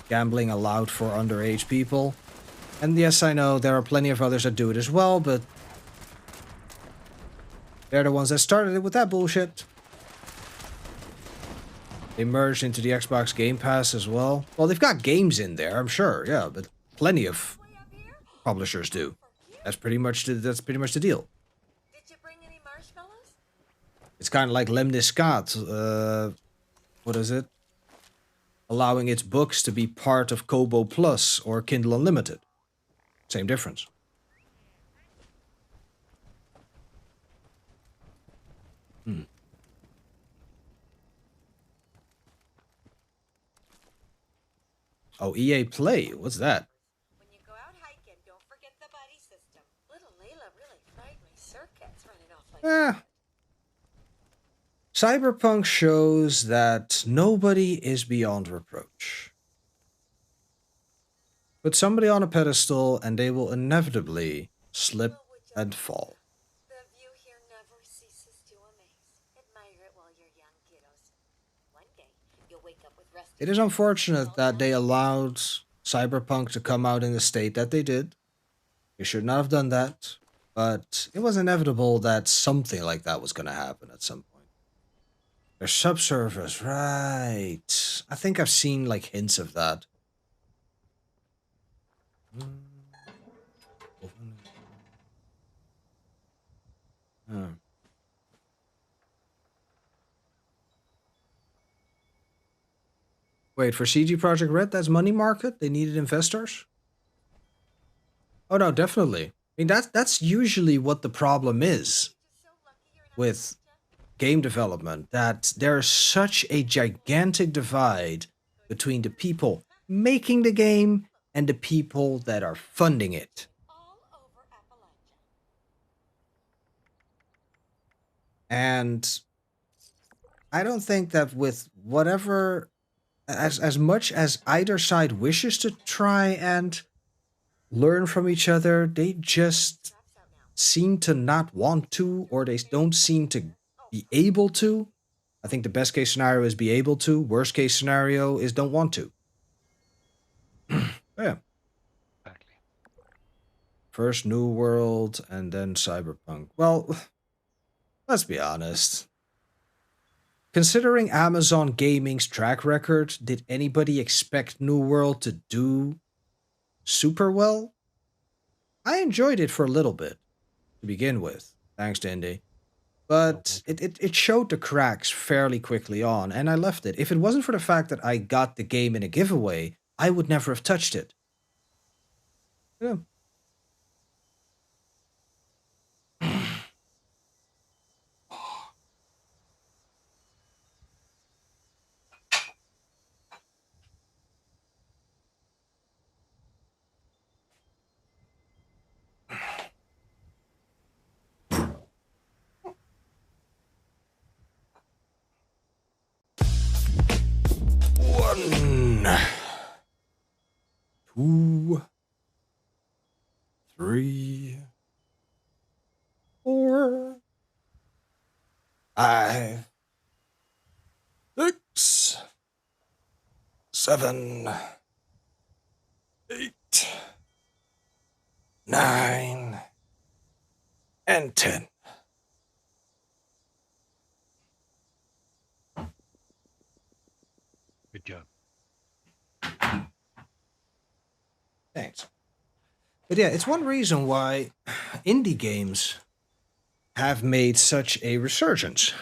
Gambling allowed for underage people. And yes, I know there are plenty of others that do it as well, but They're the ones that started it with that bullshit. They merged into the Xbox Game Pass as well. Well, they've got games in there, I'm sure, yeah, but plenty of publishers do. That's pretty much the deal. Did you bring any marshmallows? It's kind of like Lemniscat. What is it? Allowing its books to be part of Kobo Plus or Kindle Unlimited. Same difference. Oh, EA Play. What's that? When you go out hiking, don't forget the buddy system. Little Layla really fried my circuits running off like that. Cyberpunk shows that nobody is beyond reproach. Put somebody on a pedestal and they will inevitably slip and fall. The view here never ceases to amaze. Admire it while you're young, kiddos. One day, you'll wake up with rest. It is unfortunate that they allowed Cyberpunk to come out in the state that they did. They should not have done that, but it was inevitable that something like that was going to happen at some point. Their subservers, right. I think I've seen like hints of that. Wait, for CG Projekt Red, that's money market? They needed investors? Oh no, definitely. I mean, that's usually what the problem is with game development, that there's such a gigantic divide between the people making the game and the people that are funding it. And I don't think that with whatever, as much as either side wishes to try and learn from each other, they just seem to not want to, or they don't seem to be able to. I think the best case scenario is be able to. Worst case scenario is don't want to. Yeah. Exactly. First New World and then Cyberpunk. Well, let's be honest. Considering Amazon Gaming's track record, did anybody expect New World to do super well? I enjoyed it for a little bit to begin with, thanks to Indy. But it showed the cracks fairly quickly on, and I left it. If it wasn't for the fact that I got the game in a giveaway, I would never have touched it. Yeah. One, 2, 3, 4, 5, 6, 7, 8, 9, and 10. Good job. Thanks. But yeah, it's one reason why indie games have made such a resurgence.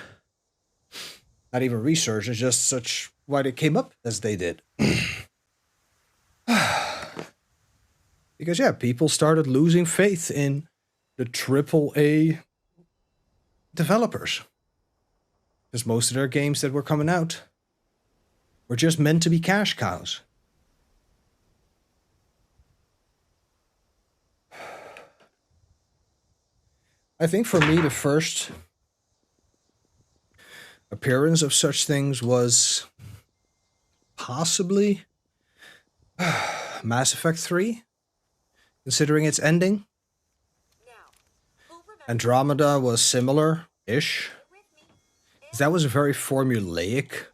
Not even resurgence, just such why they came up as they did. Because yeah, people started losing faith in the AAA developers. Because most of their games that were coming out were just meant to be cash cows. I think for me, the first appearance of such things was possibly Mass Effect 3, considering its ending. Andromeda was similar-ish. That was a very formulaic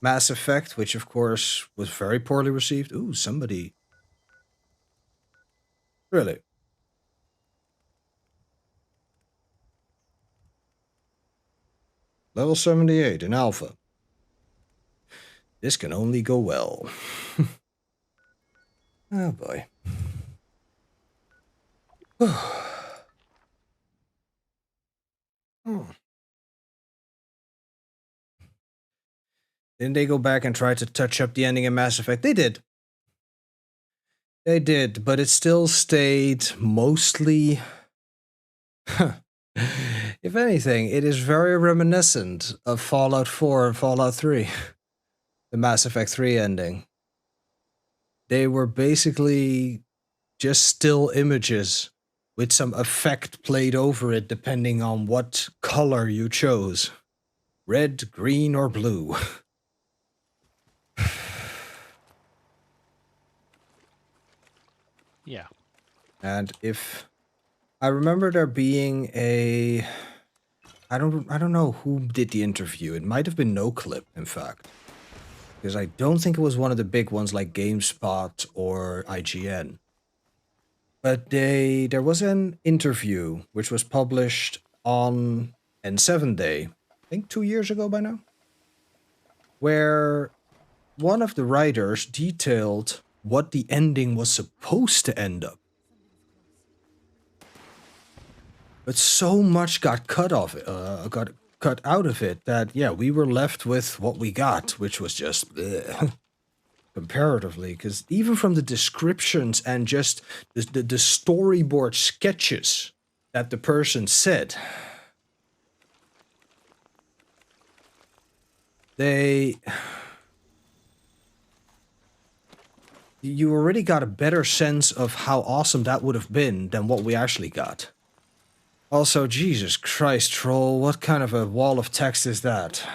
Mass Effect, which of course was very poorly received. Ooh, somebody. Really? Level 78 in Alpha. This can only go well. Oh boy. Didn't they go back and try to touch up the ending in Mass Effect? They did. They did, but it still stayed mostly... If anything, it is very reminiscent of Fallout 4 and Fallout 3. The Mass Effect 3 ending. They were basically just still images with some effect played over it depending on what color you chose. Red, green, or blue. Yeah. And if I remember there being a I don't know who did the interview. It might have been NoClip, in fact. Because I don't think it was one of the big ones like GameSpot or IGN. But there was an interview which was published on N7 Day, I think 2 years ago by now, where one of the writers detailed what the ending was supposed to end up. But so much got cut out of it that, yeah, we were left with what we got, which was just comparatively. Because even from the descriptions and just the storyboard sketches that the person said, you already got a better sense of how awesome that would have been than what we actually got. Also, Jesus Christ, troll, what kind of a wall of text is that?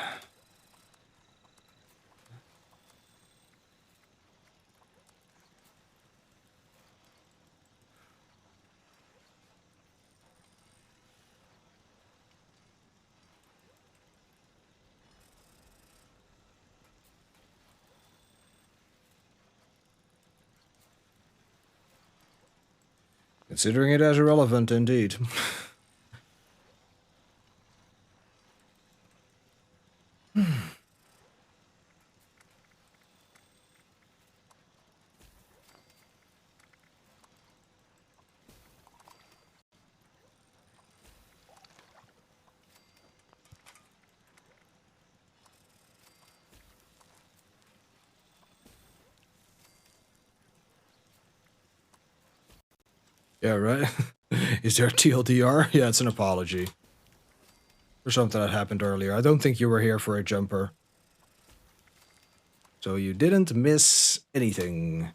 Considering it as irrelevant, indeed. Yeah, right? Is there a TLDR? Yeah, it's an apology. For something that happened earlier. I don't think you were here for a jumper. So you didn't miss anything.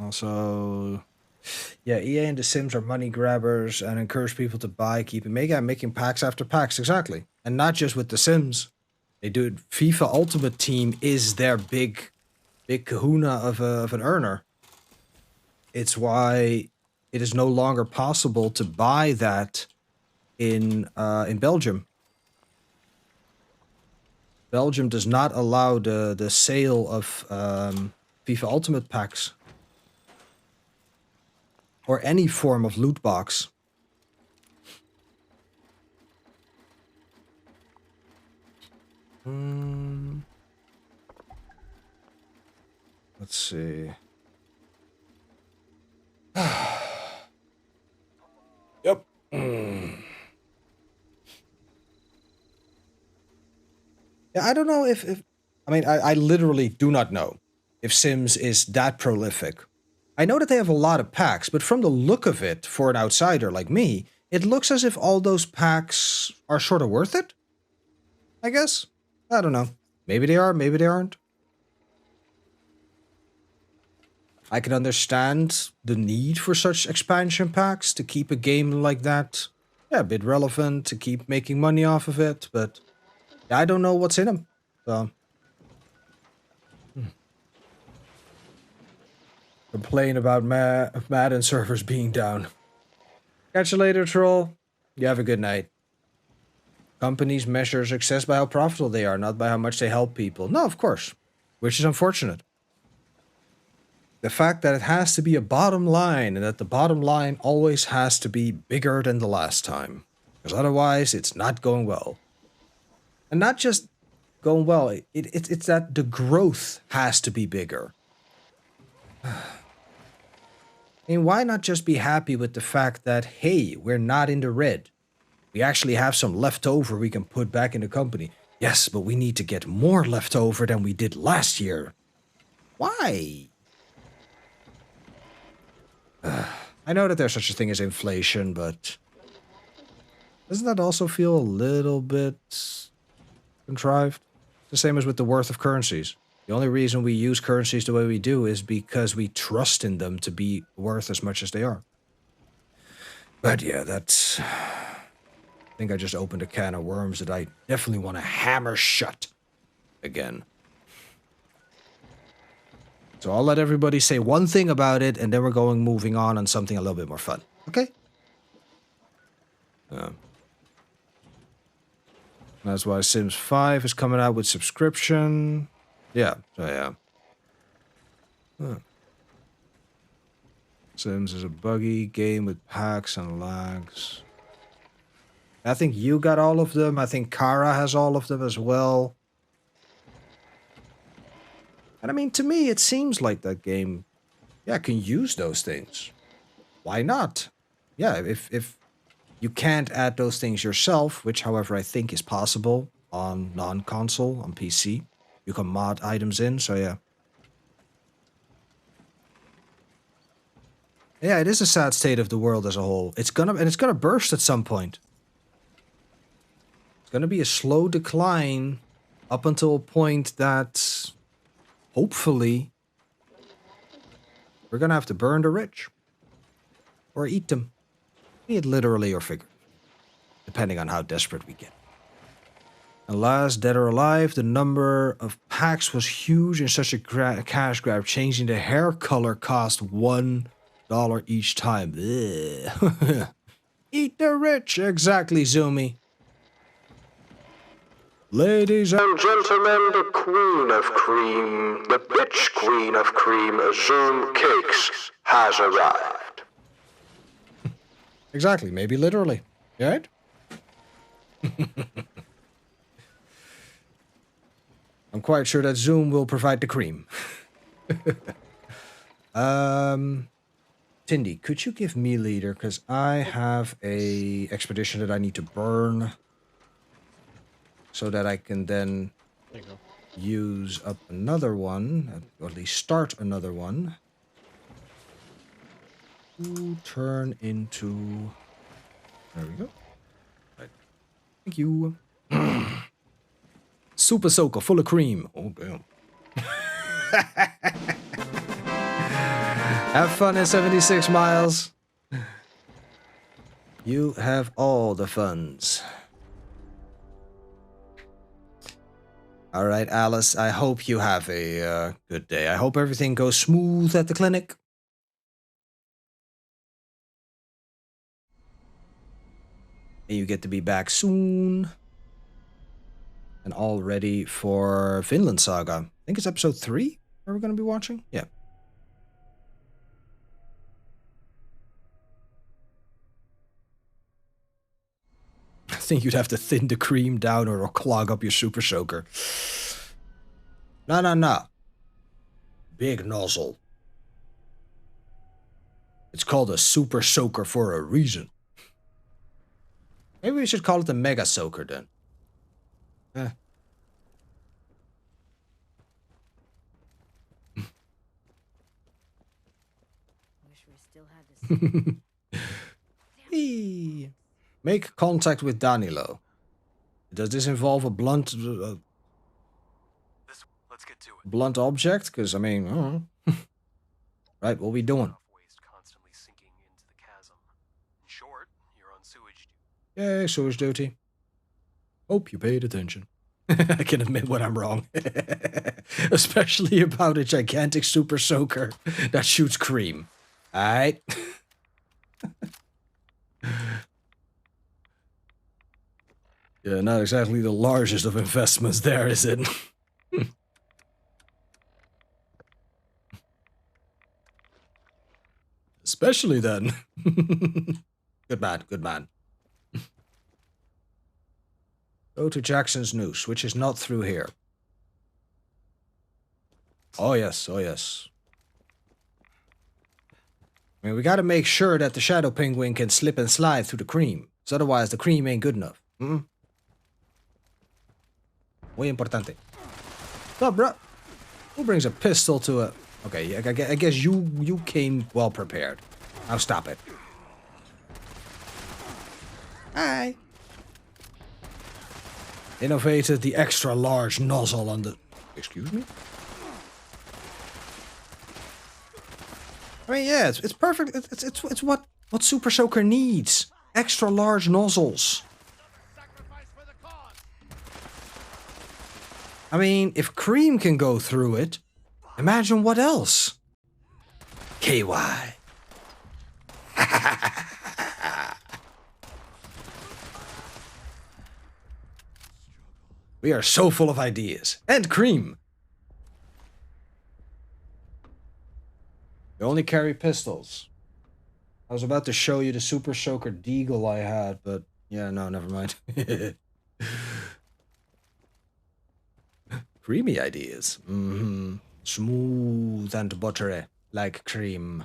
Also... yeah, EA and The Sims are money grabbers and encourage people to buy, keep making packs after packs, exactly. And not just with The Sims. They do it. FIFA Ultimate Team is their big kahuna of an earner. It's why it is no longer possible to buy that in Belgium. Belgium does not allow the sale of FIFA Ultimate packs. Or any form of loot box. Let's see. Yep. Yeah, I don't know if I mean, I literally do not know if Sims is that prolific. I know that they have a lot of packs, but from the look of it, for an outsider like me, it looks as if all those packs are sort of worth it. I guess. I don't know. Maybe they are, maybe they aren't. I can understand the need for such expansion packs to keep a game like that, yeah, a bit relevant, to keep making money off of it, but I don't know what's in them. So. Complain about Madden servers being down. Catch you later, troll. You have a good night. Companies measure success by how profitable they are, not by how much they help people. No, of course. Which is unfortunate. The fact that it has to be a bottom line, and that the bottom line always has to be bigger than the last time. Because otherwise, it's not going well. And not just going well, it's that the growth has to be bigger. I mean, why not just be happy with the fact that, hey, we're not in the red. We actually have some left over we can put back in the company. Yes, but we need to get more left over than we did last year. Why? I know that there's such a thing as inflation, but doesn't that also feel a little bit contrived? The same as with the worth of currencies. The only reason we use currencies the way we do is because we trust in them to be worth as much as they are. But yeah, that's... I think I just opened a can of worms that I definitely want to hammer shut again. So I'll let everybody say one thing about it, and then we're moving on something a little bit more fun. Okay? That's why Sims 5 is coming out with subscription. Yeah, so yeah. Sims is a buggy game with hacks and lags. I think you got all of them. I think Kara has all of them as well. And I mean, to me, it seems like that game, yeah, can use those things. Why not? Yeah, if you can't add those things yourself, which, however, I think is possible on non-console, on PC. You can mod items in, so yeah. Yeah, it is a sad state of the world as a whole. It's gonna burst at some point. It's gonna be a slow decline up until a point that hopefully we're gonna have to burn the rich. Or eat them. Be it literally or figuratively. Depending on how desperate we get. And last, Dead or Alive, the number of packs was huge in such a cash grab. Changing the hair color cost $1 each time. Eat the rich. Exactly, Zoomy. Ladies and gentlemen, the Queen of Cream, the bitch Queen of Cream, Zoom Cakes, has arrived. Exactly, maybe literally. You right? I'm quite sure that Zoom will provide the cream. Tindy, could you give me leader? Because I have a expedition that I need to burn. So that I can then use up another one. Or at least start another one. To turn into... There we go. Right. Thank you. Super Soaker, full of cream. Oh, damn. Have fun in 76 miles. You have all the funds. All right, Alice, I hope you have a good day. I hope everything goes smooth at the clinic. And you get to be back soon. And all ready for Vinland Saga. I think it's episode 3 are we going to be watching? Yeah. I think you'd have to thin the cream down or it'll clog up your Super Soaker. No. Big nozzle. It's called a Super Soaker for a reason. Maybe we should call it the Mega Soaker then. Wish we still had this. Eee. Make contact with Danilo. Does this involve a blunt... Let's get to it. blunt object? Because, I mean, I don't know. Right, what we doing? Waste constantly sinking into the chasm. In short, you're on sewage duty. Yay, sewage duty. Hope you paid attention. I can admit when I'm wrong. Especially about a gigantic Super Soaker that shoots cream. Alright? Yeah, not exactly the largest of investments there, is it? Especially then. Good man, good man. Go to Jackson's Noose, which is not through here. Oh yes, oh yes. I mean, we gotta make sure that the Shadow Penguin can slip and slide through the cream. Because otherwise the cream ain't good enough. Hmm? Muy importante. No, bro. Who brings a pistol to a... Okay, I guess you came well prepared. Now stop it. Hi. Innovated the extra large nozzle on the... Excuse me? I mean, yeah, it's perfect. It's what Super Soaker needs. Extra large nozzles. I mean, if Cream can go through it, imagine what else. KY. We are so full of ideas. And Cream. We only carry pistols. I was about to show you the Super Soaker Deagle I had, but yeah, no, never mind. Creamy ideas. Mm-hmm. Smooth and buttery, like cream.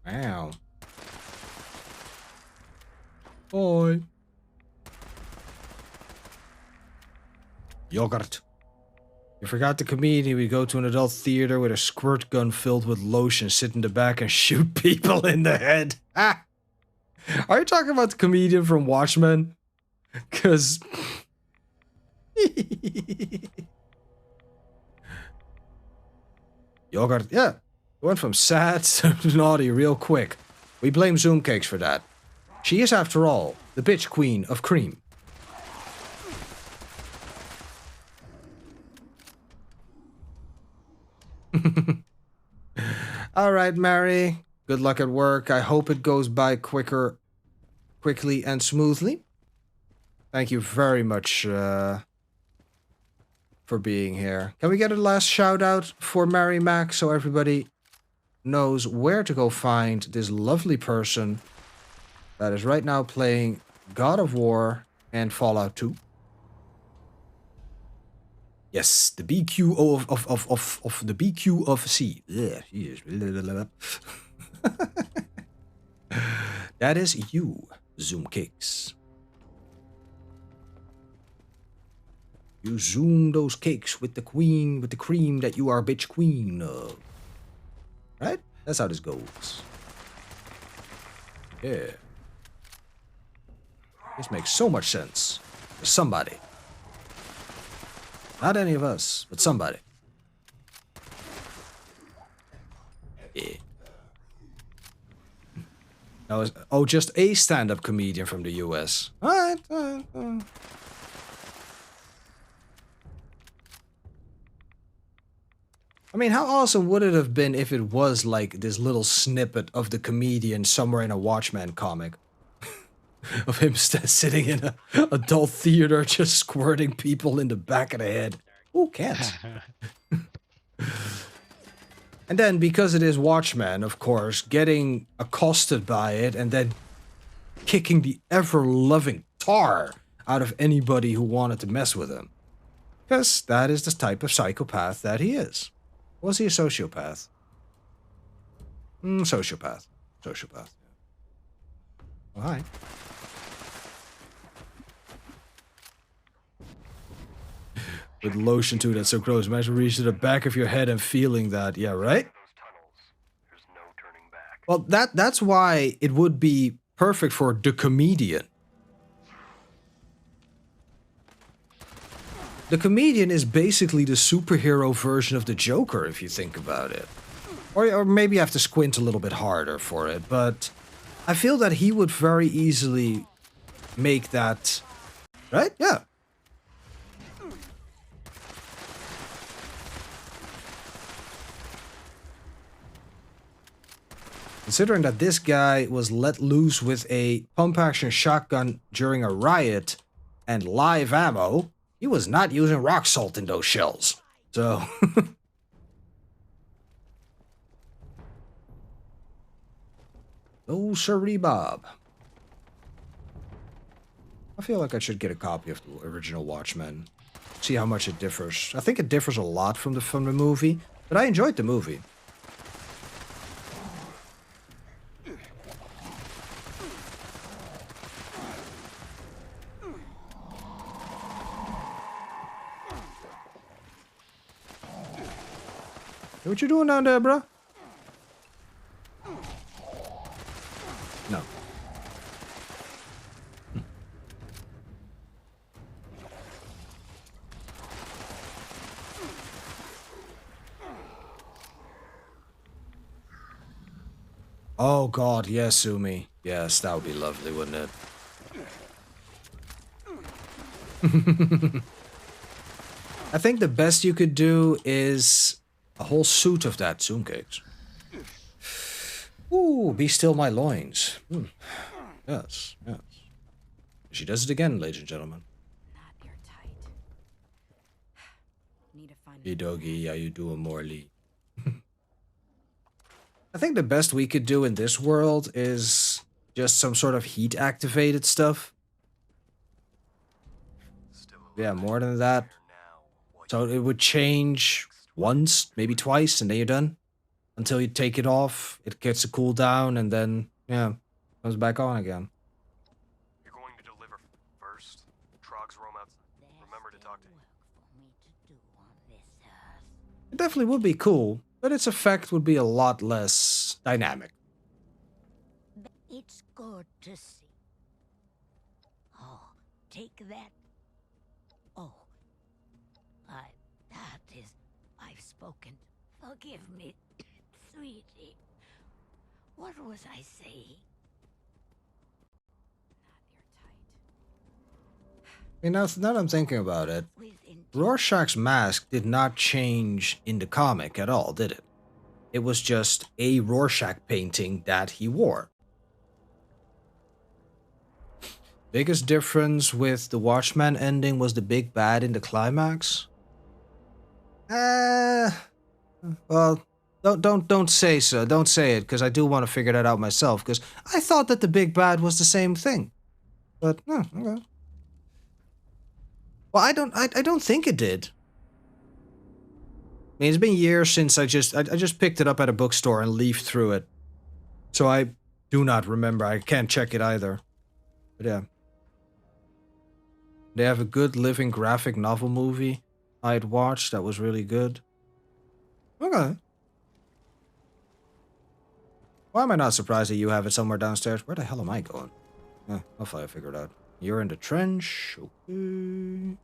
Wow. Boy. Yogurt. You forgot the comedian. We go to an adult theater with a squirt gun filled with lotion, sit in the back and shoot people in the head. Ah! Are you talking about the comedian from Watchmen? Because... Yogurt, yeah. Went from sad to naughty real quick. We blame Zoom Cakes for that. She is, after all, the bitch queen of cream. Alright, Mary. Good luck at work. I hope it goes by quickly and smoothly. Thank you very much for being here. Can we get a last shout out for Mary Mac so everybody knows where to go find this lovely person that is right now playing God of War and Fallout 2? Yes, the BQ of the BQ of C. Yeah, that is you, Zoom Cakes. You zoom those cakes with the queen, with the cream that you are bitch queen of. Right? That's how this goes. Yeah. This makes so much sense. For somebody. Not any of us, but somebody. Yeah. That was, oh, just a stand-up comedian from the US. Alright. I mean, how awesome would it have been if it was like this little snippet of the comedian somewhere in a Watchmen comic? Of him sitting in an adult theater just squirting people in the back of the head. Who can't? And then, because it is Watchmen, of course, getting accosted by it and then kicking the ever-loving tar out of anybody who wanted to mess with him. Because that is the type of psychopath that he is. Was he a sociopath? Sociopath. Sociopath. Oh, hi. With lotion too, that's so gross. Imagine reaching to the back of your head and feeling that. Yeah, right? Well, that's why it would be perfect for the comedian. The comedian is basically the superhero version of the Joker, if you think about it. Or maybe you have to squint a little bit harder for it, but I feel that he would very easily make that... Right? Yeah. Considering that this guy was let loose with a pump-action shotgun during a riot and live ammo, he was not using rock salt in those shells. So... Oh, sirree Bob. I feel like I should get a copy of the original Watchmen. See how much it differs. I think it differs a lot from the movie, but I enjoyed the movie. Hey, what you doing down there, bro? No. Oh god, yes, Sumi. Yes, that would be lovely, wouldn't it? I think the best you could do is a whole suit of that Zoom cakes. Ooh, be still my loins. Yes, yes. She does it again, ladies and gentlemen. Not airtight. Need to find Hey doggy, how you doing, Morley? I think the best we could do in this world is just some sort of heat-activated stuff. Yeah, more than that. So it would change once, maybe twice, and then you're done. Until you take it off, it gets a cooldown, and then, yeah, comes back on again. You're going to deliver first. Trogs roam outside. Remember to talk to me. It definitely would be cool, but its effect would be a lot less dynamic. It's good to see. Oh, take that. Oh, I've spoken. Forgive me, sweetie. What was I saying? I mean, now that I'm thinking about it, Rorschach's mask did not change in the comic at all, did it? It was just a Rorschach painting that he wore. Biggest difference with the Watchmen ending was the big bad in the climax. Well, don't say so. Don't say it, because I do want to figure that out myself. Because I thought that the big bad was the same thing, but no. Okay. Well, I don't think it did. I mean, it's been years since I just picked it up at a bookstore and leafed through it, so I do not remember. I can't check it either. But yeah, they have a good living graphic novel movie I'd watched that was really good. Okay. Why am I not surprised that you have it somewhere downstairs? Where the hell am I going? Hopefully I figure it out. You're in the trench. Okay.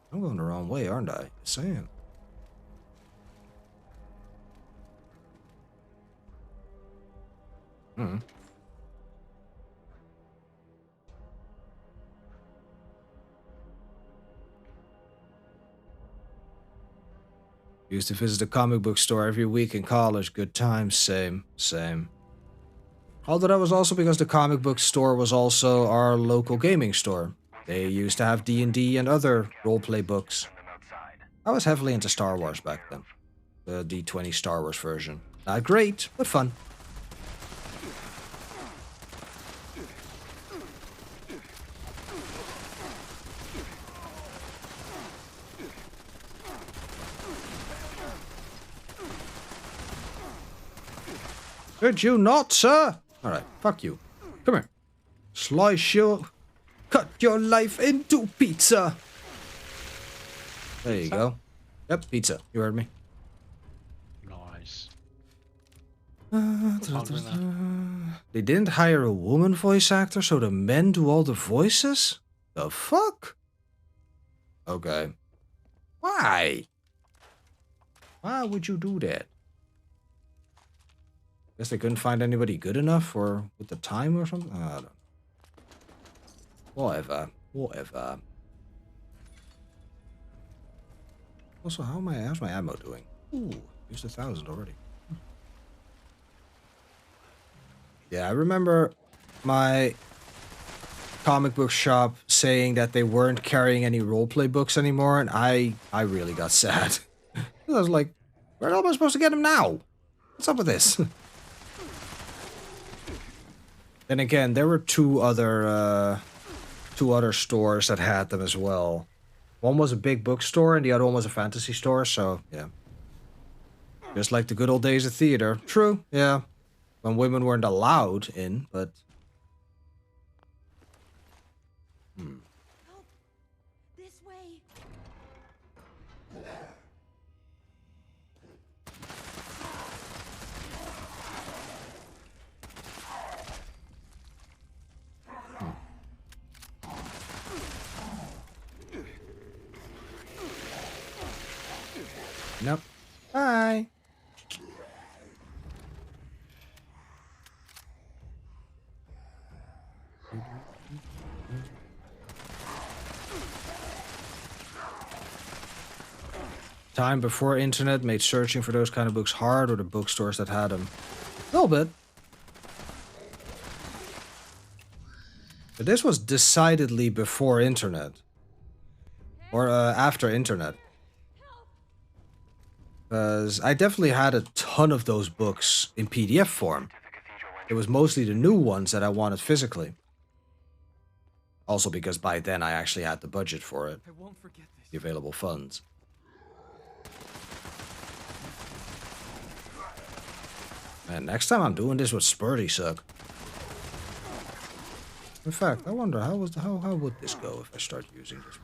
I'm going the wrong way, aren't I? Just saying. Used to visit the comic book store every week in college. Good times. Same. Although that was also because the comic book store was also our local gaming store. They used to have D&D and other roleplay books. I was heavily into Star Wars back then. The D20 Star Wars version. Not great, but fun. Did you not, sir? Alright, fuck you. Come here. Slice your... Cut your life into pizza. There you go. Yep, pizza. You heard me. Nice. They didn't hire a woman voice actor, so the men do all the voices? The fuck? Okay. Why? Why would you do that? Guess they couldn't find anybody good enough, or with the time or something? I don't know. Whatever. Also, how's my ammo doing? Ooh, used 1,000 already. Yeah, I remember my comic book shop saying that they weren't carrying any roleplay books anymore, and I really got sad. I was like, where am I supposed to get them now? What's up with this? Then again, there were two other stores that had them as well. One was a big bookstore and the other one was a fantasy store, so yeah. Just like the good old days of theater. True, yeah. When women weren't allowed in, but... This way. Nope. Bye. Time before internet made searching for those kind of books hard, or the bookstores that had them? A little bit. But this was decidedly before internet. Or after internet. Because I definitely had a ton of those books in PDF form. It was mostly the new ones that I wanted physically. Also because by then I actually had the budget for it. The available funds. Man, next time I'm doing this with Spurdy suck. In fact, I wonder how would this go if I start using this?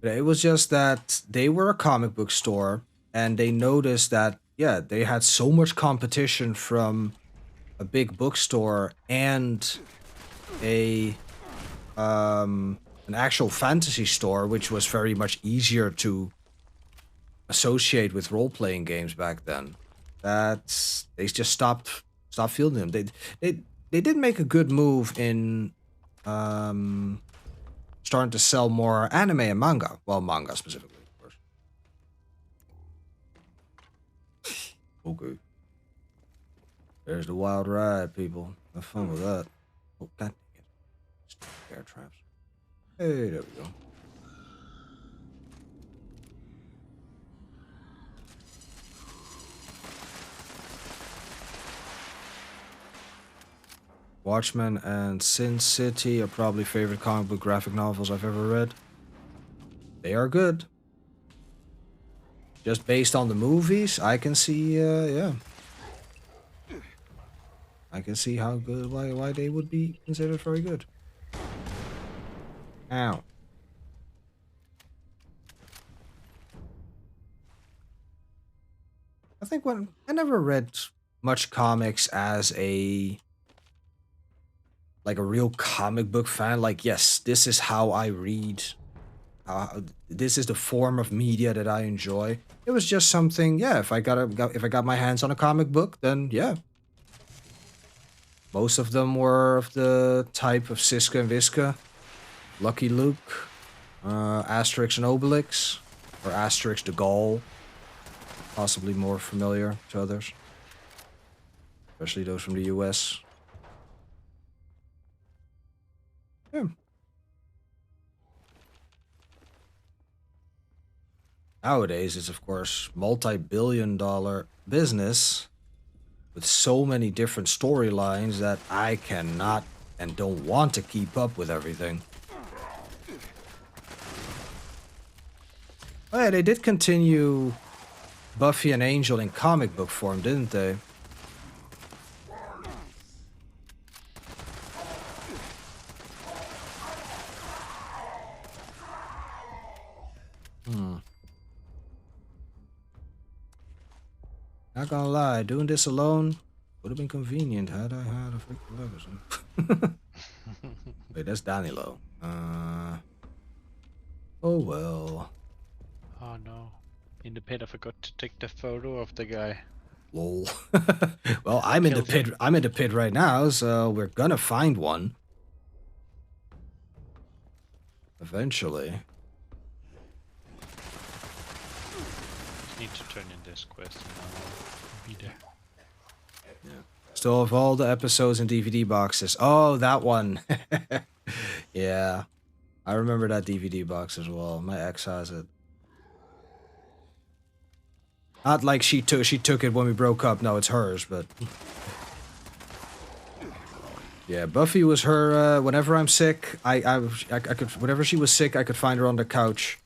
It was just that they were a comic book store and they noticed that, yeah, they had so much competition from a big bookstore and an actual fantasy store, which was very much easier to associate with role-playing games back then. That they just stopped fielding them. They did make a good move in starting to sell more anime and manga. Well, manga specifically, of course. Okay. There's the wild ride, people. Have fun with that. Oh, god dang it. Bear traps. Hey, there we go. Watchmen and Sin City are probably favorite comic book graphic novels I've ever read. They are good. Just based on the movies, I can see, yeah. I can see how good, why they would be considered very good. Ow. I think when I never read much comics as a real comic book fan. Like, yes, this is how I read. This is the form of media that I enjoy. It was just something, yeah, if I got my hands on a comic book, then yeah. Most of them were of the type of Siska and Visca, Lucky Luke, Asterix and Obelix, or Asterix the Gaul. Possibly more familiar to others. Especially those from the US. Yeah. Nowadays, it's of course multi-billion-dollar business with so many different storylines that I cannot and don't want to keep up with everything. Oh yeah, they did continue Buffy and Angel in comic book form, didn't they? Not gonna lie, doing this alone would have been convenient had I had a freaking Leveson. Wait, that's Danilo. Oh well. Oh no. In the pit, I forgot to take the photo of the guy. Lol. Well, I'm in the pit. I'm in the pit right now, so we're gonna find one. Eventually. Need to turn in this quest and I'll be there. Still have all the episodes in DVD boxes. Oh, that one. Yeah. I remember that DVD box as well. My ex has it. Not like she took it when we broke up. No, it's hers, but... Yeah, Buffy was her, whenever I'm sick, I could, whenever she was sick, I could find her on the couch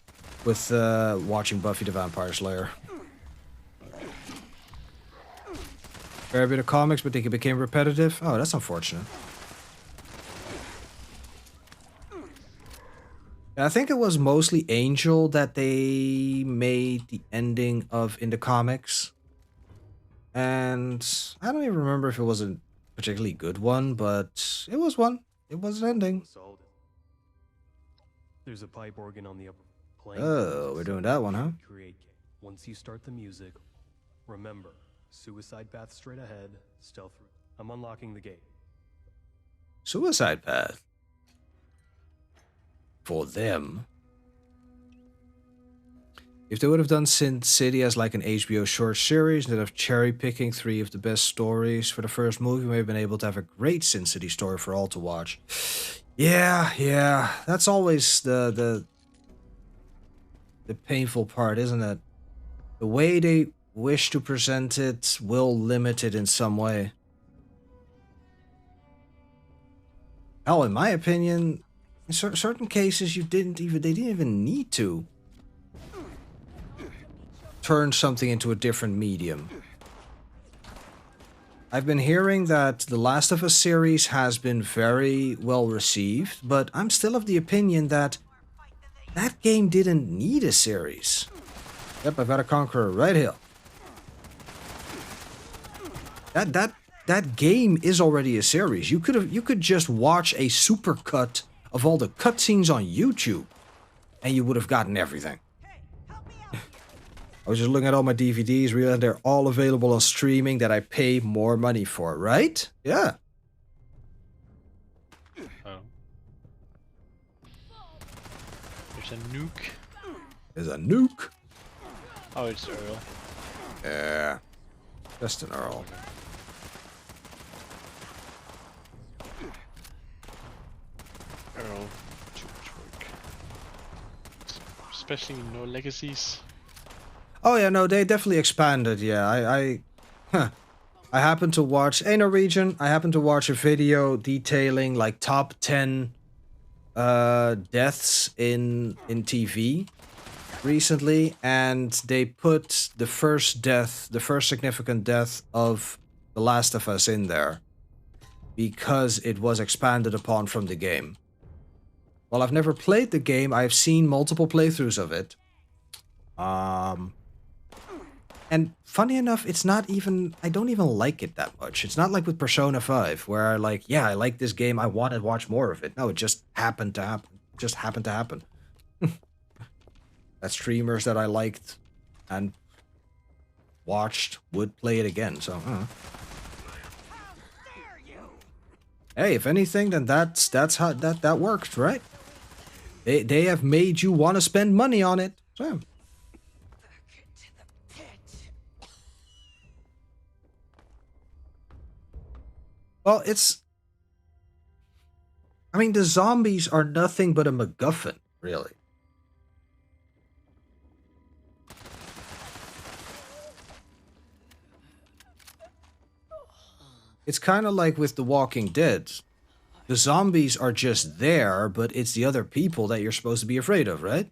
with, watching Buffy the Vampire Slayer. Fair bit of comics, but they became repetitive. Oh, that's unfortunate. I think it was mostly Angel that they made the ending of in the comics. And I don't even remember if it was a particularly good one, but it was one. It was an ending. There's a pipe organ on the upper plane. Oh, we're doing that one, huh? Create. Once you start the music, remember, suicide path straight ahead, stealth route. I'm unlocking the gate. Suicide path. For them. If they would have done Sin City as like an HBO short series instead of cherry picking 3 of the best stories for the first movie, we may have been able to have a great Sin City story for all to watch. Yeah, that's always the painful part, isn't it? The way they wish to present it will limit it in some way. Hell, in my opinion, in certain cases, they didn't even need to turn something into a different medium. I've been hearing that the Last of Us series has been very well received, but I'm still of the opinion that that game didn't need a series. Yep, I've got a Conqueror right here. That game is already a series. You could just watch a supercut of all the cutscenes on YouTube, and you would have gotten everything. I was just looking at all my DVDs, realized they're all available on streaming that I pay more money for, right? Yeah. Oh. There's a nuke. There's a nuke. Oh, it's Earl. Yeah. Just an Earl. Earl. Too much work. Especially no legacies. Oh yeah, no, they definitely expanded. Yeah, I happened to watch Norwegian. I happened to watch a video detailing like top 10 deaths in TV recently, and they put the first significant death of The Last of Us in there because it was expanded upon from the game. Well, I've never played the game. I've seen multiple playthroughs of it. And funny enough, it's not even, I don't even like it that much. It's not like with Persona 5, where I I like this game, I want to watch more of it. No, it just happened to happen. Just happened to happen. That streamers that I liked and watched would play it again, so, Hey, if anything, then that's how that worked, right? They have made you want to spend money on it, so... Well, I mean, the zombies are nothing but a MacGuffin, really. It's kind of like with The Walking Dead. The zombies are just there, but it's the other people that you're supposed to be afraid of, right?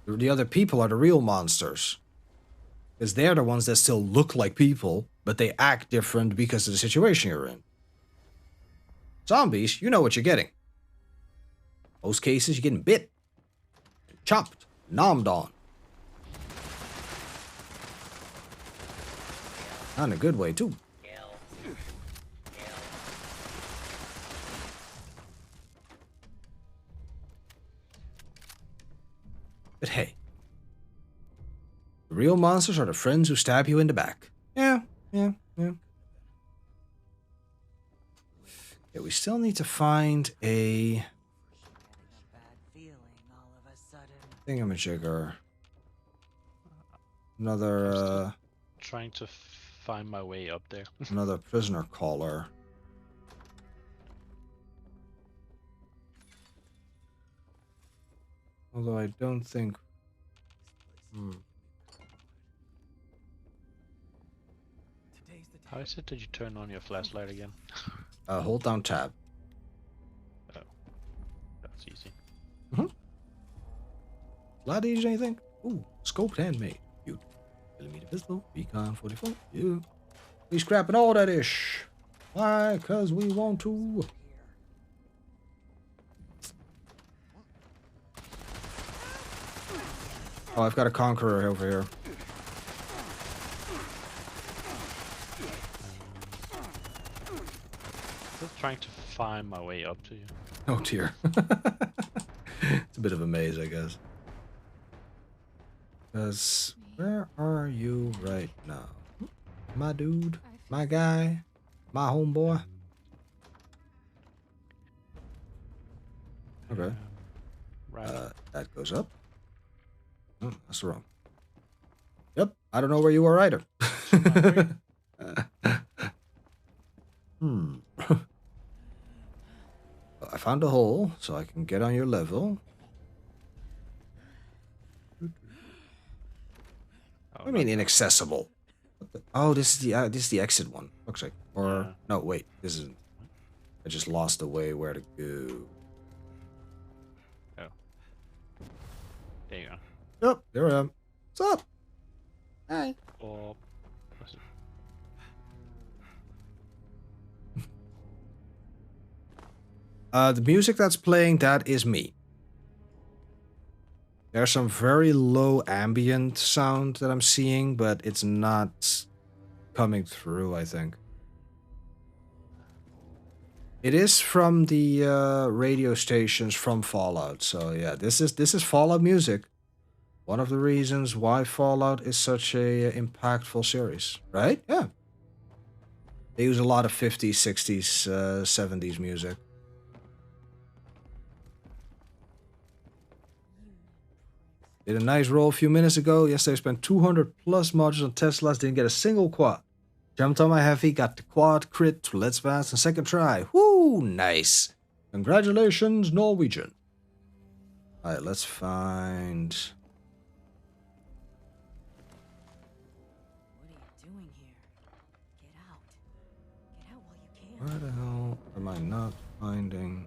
The other people are the real monsters. Because they're the ones that still look like people, but they act different because of the situation you're in. Zombies, you know what you're getting. Most cases, you're getting bit, chopped, nommed on. Not in a good way, too. But hey, the real monsters are the friends who stab you in the back. Yeah. Yeah, we still need to find a thingamajigger. Another Trying to find my way up there. another prisoner caller. Although I don't think. How is it that you turn on your flashlight again? Hold down tab. Oh, that's easy. A lot easier, I think. Ooh, scoped handmade. Cute. Millimeter pistol, Recon 44. Yeah. We scrapping all that ish. Why? Cause we want to. Oh, I've got a conqueror over here. Just trying to find my way up to you. Oh dear. It's a bit of a maze, I guess. Because where are you right now? My dude, my guy, my homeboy. Okay. Right. That goes up. Oh, that's wrong. Yep, I don't know where you are either. I found a hole, so I can get on your level. I mean, inaccessible. Oh, this is the exit one. Looks like, or no, wait, this isn't. I just lost the way where to go. Oh, there you go. Yep, there I am. What's up? Hi. Oh, what's it? The music that's playing, that is me. There's some very low ambient sound that I'm seeing, but it's not coming through, I think. It is from the radio stations from Fallout, so yeah, this is Fallout music. One of the reasons why Fallout is such a impactful series, right? Yeah. They use a lot of 50s, 60s, 70s music. Did a nice roll a few minutes ago. Yesterday I spent 200 plus modules on Teslas, didn't get a single quad. Jumped on my heavy, got the quad crit to Let's Pass on second try. Woo, nice. Congratulations, Norwegian. Alright, let's find... Where the hell am I not finding?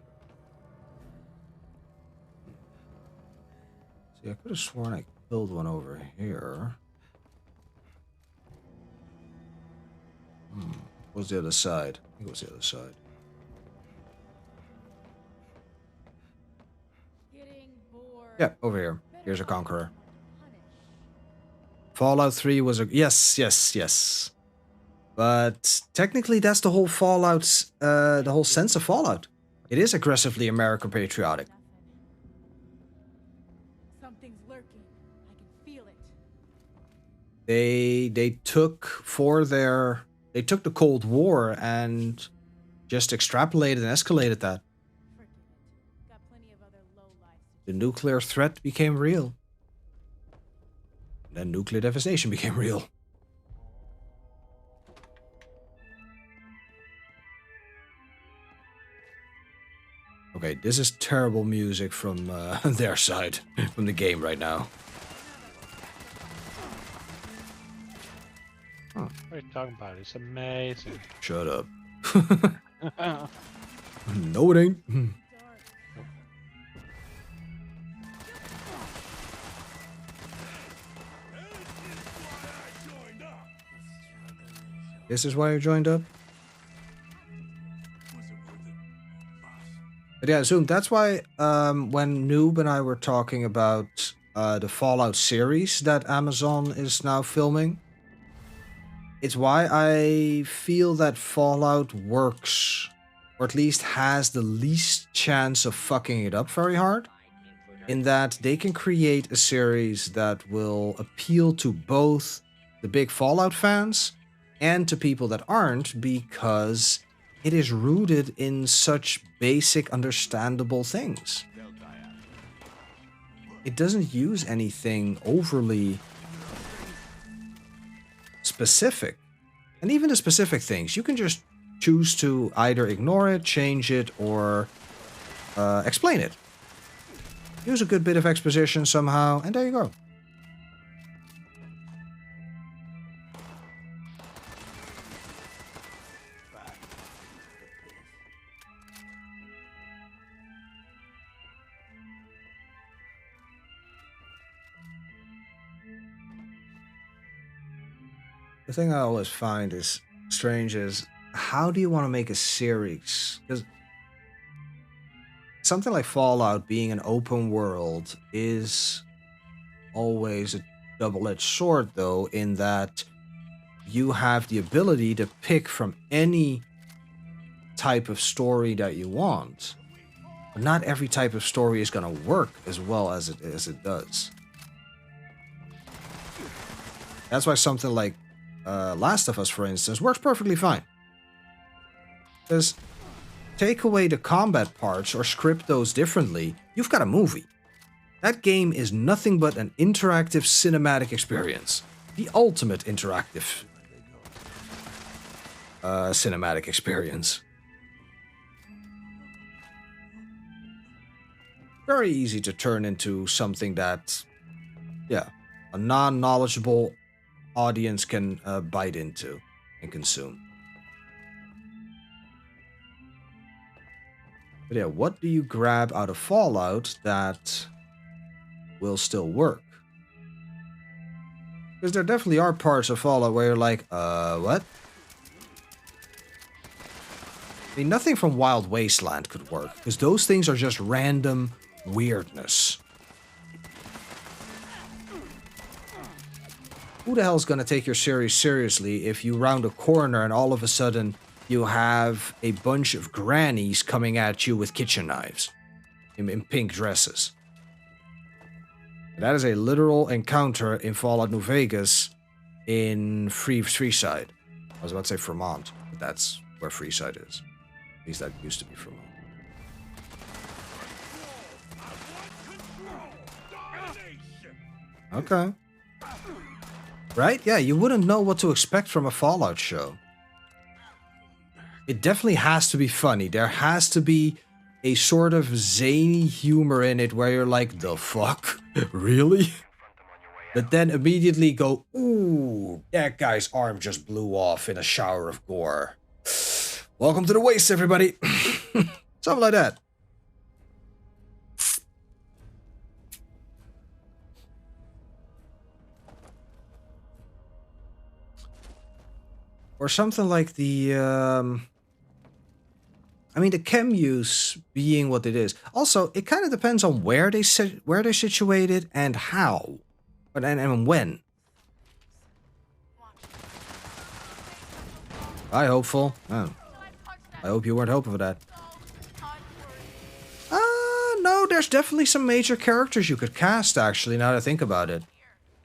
See, I could have sworn I killed one over here. What was the other side? I think it was the other side. Yeah, over here. Here's a conqueror. Fallout 3 was a... Yes. But technically, that's the whole Fallout, the whole sense of Fallout. It is aggressively American patriotic. Something's lurking. I can feel it. They took the Cold War and just extrapolated and escalated that. Got plenty of other lowlifes. The nuclear threat became real. Then nuclear devastation became real. Okay, this is terrible music from their side, from the game right now. What are you talking about? It's amazing. Shut up. No, it ain't. This is why you joined up? But yeah, Zoom, that's why when Noob and I were talking about the Fallout series that Amazon is now filming, it's why I feel that Fallout works, or at least has the least chance of fucking it up very hard, in that they can create a series that will appeal to both the big Fallout fans and to people that aren't, because it is rooted in such basic, understandable things. It doesn't use anything overly specific. And even the specific things, you can just choose to either ignore it, change it, or explain it. Use a good bit of exposition somehow, and there you go. The thing I always find is strange is, how do you want to make a series? Because something like Fallout being an open world is always a double-edged sword, though, in that you have the ability to pick from any type of story that you want. But not every type of story is going to work as well as it does. That's why something like Last of Us, for instance, works perfectly fine. Because take away the combat parts or script those differently, you've got a movie. That game is nothing but an interactive cinematic experience. The ultimate interactive cinematic experience. Very easy to turn into something that, yeah, a non-knowledgeable audience can bite into and consume. But yeah, what do you grab out of Fallout that will still work? Because there definitely are parts of Fallout where you're like, what? I mean, nothing from Wild Wasteland could work, because those things are just random weirdness. Who the hell is going to take your series seriously if you round a corner and all of a sudden you have a bunch of grannies coming at you with kitchen knives in pink dresses? That is a literal encounter in Fallout New Vegas in Freeside. I was about to say Vermont, but that's where Freeside is. At least that used to be Vermont. Okay. Right? Yeah, you wouldn't know what to expect from a Fallout show. It definitely has to be funny. There has to be a sort of zany humor in it where you're like, the fuck? Really? But then immediately go, ooh, that guy's arm just blew off in a shower of gore. Welcome to the waste, everybody. Something like that. Or something like the, I mean, the chem use being what it is. Also, it kind of depends on where they're situated and how, and when. Hi, hopeful. Oh. I hope you weren't hoping for that. No, there's definitely some major characters you could cast, actually, now that I think about it.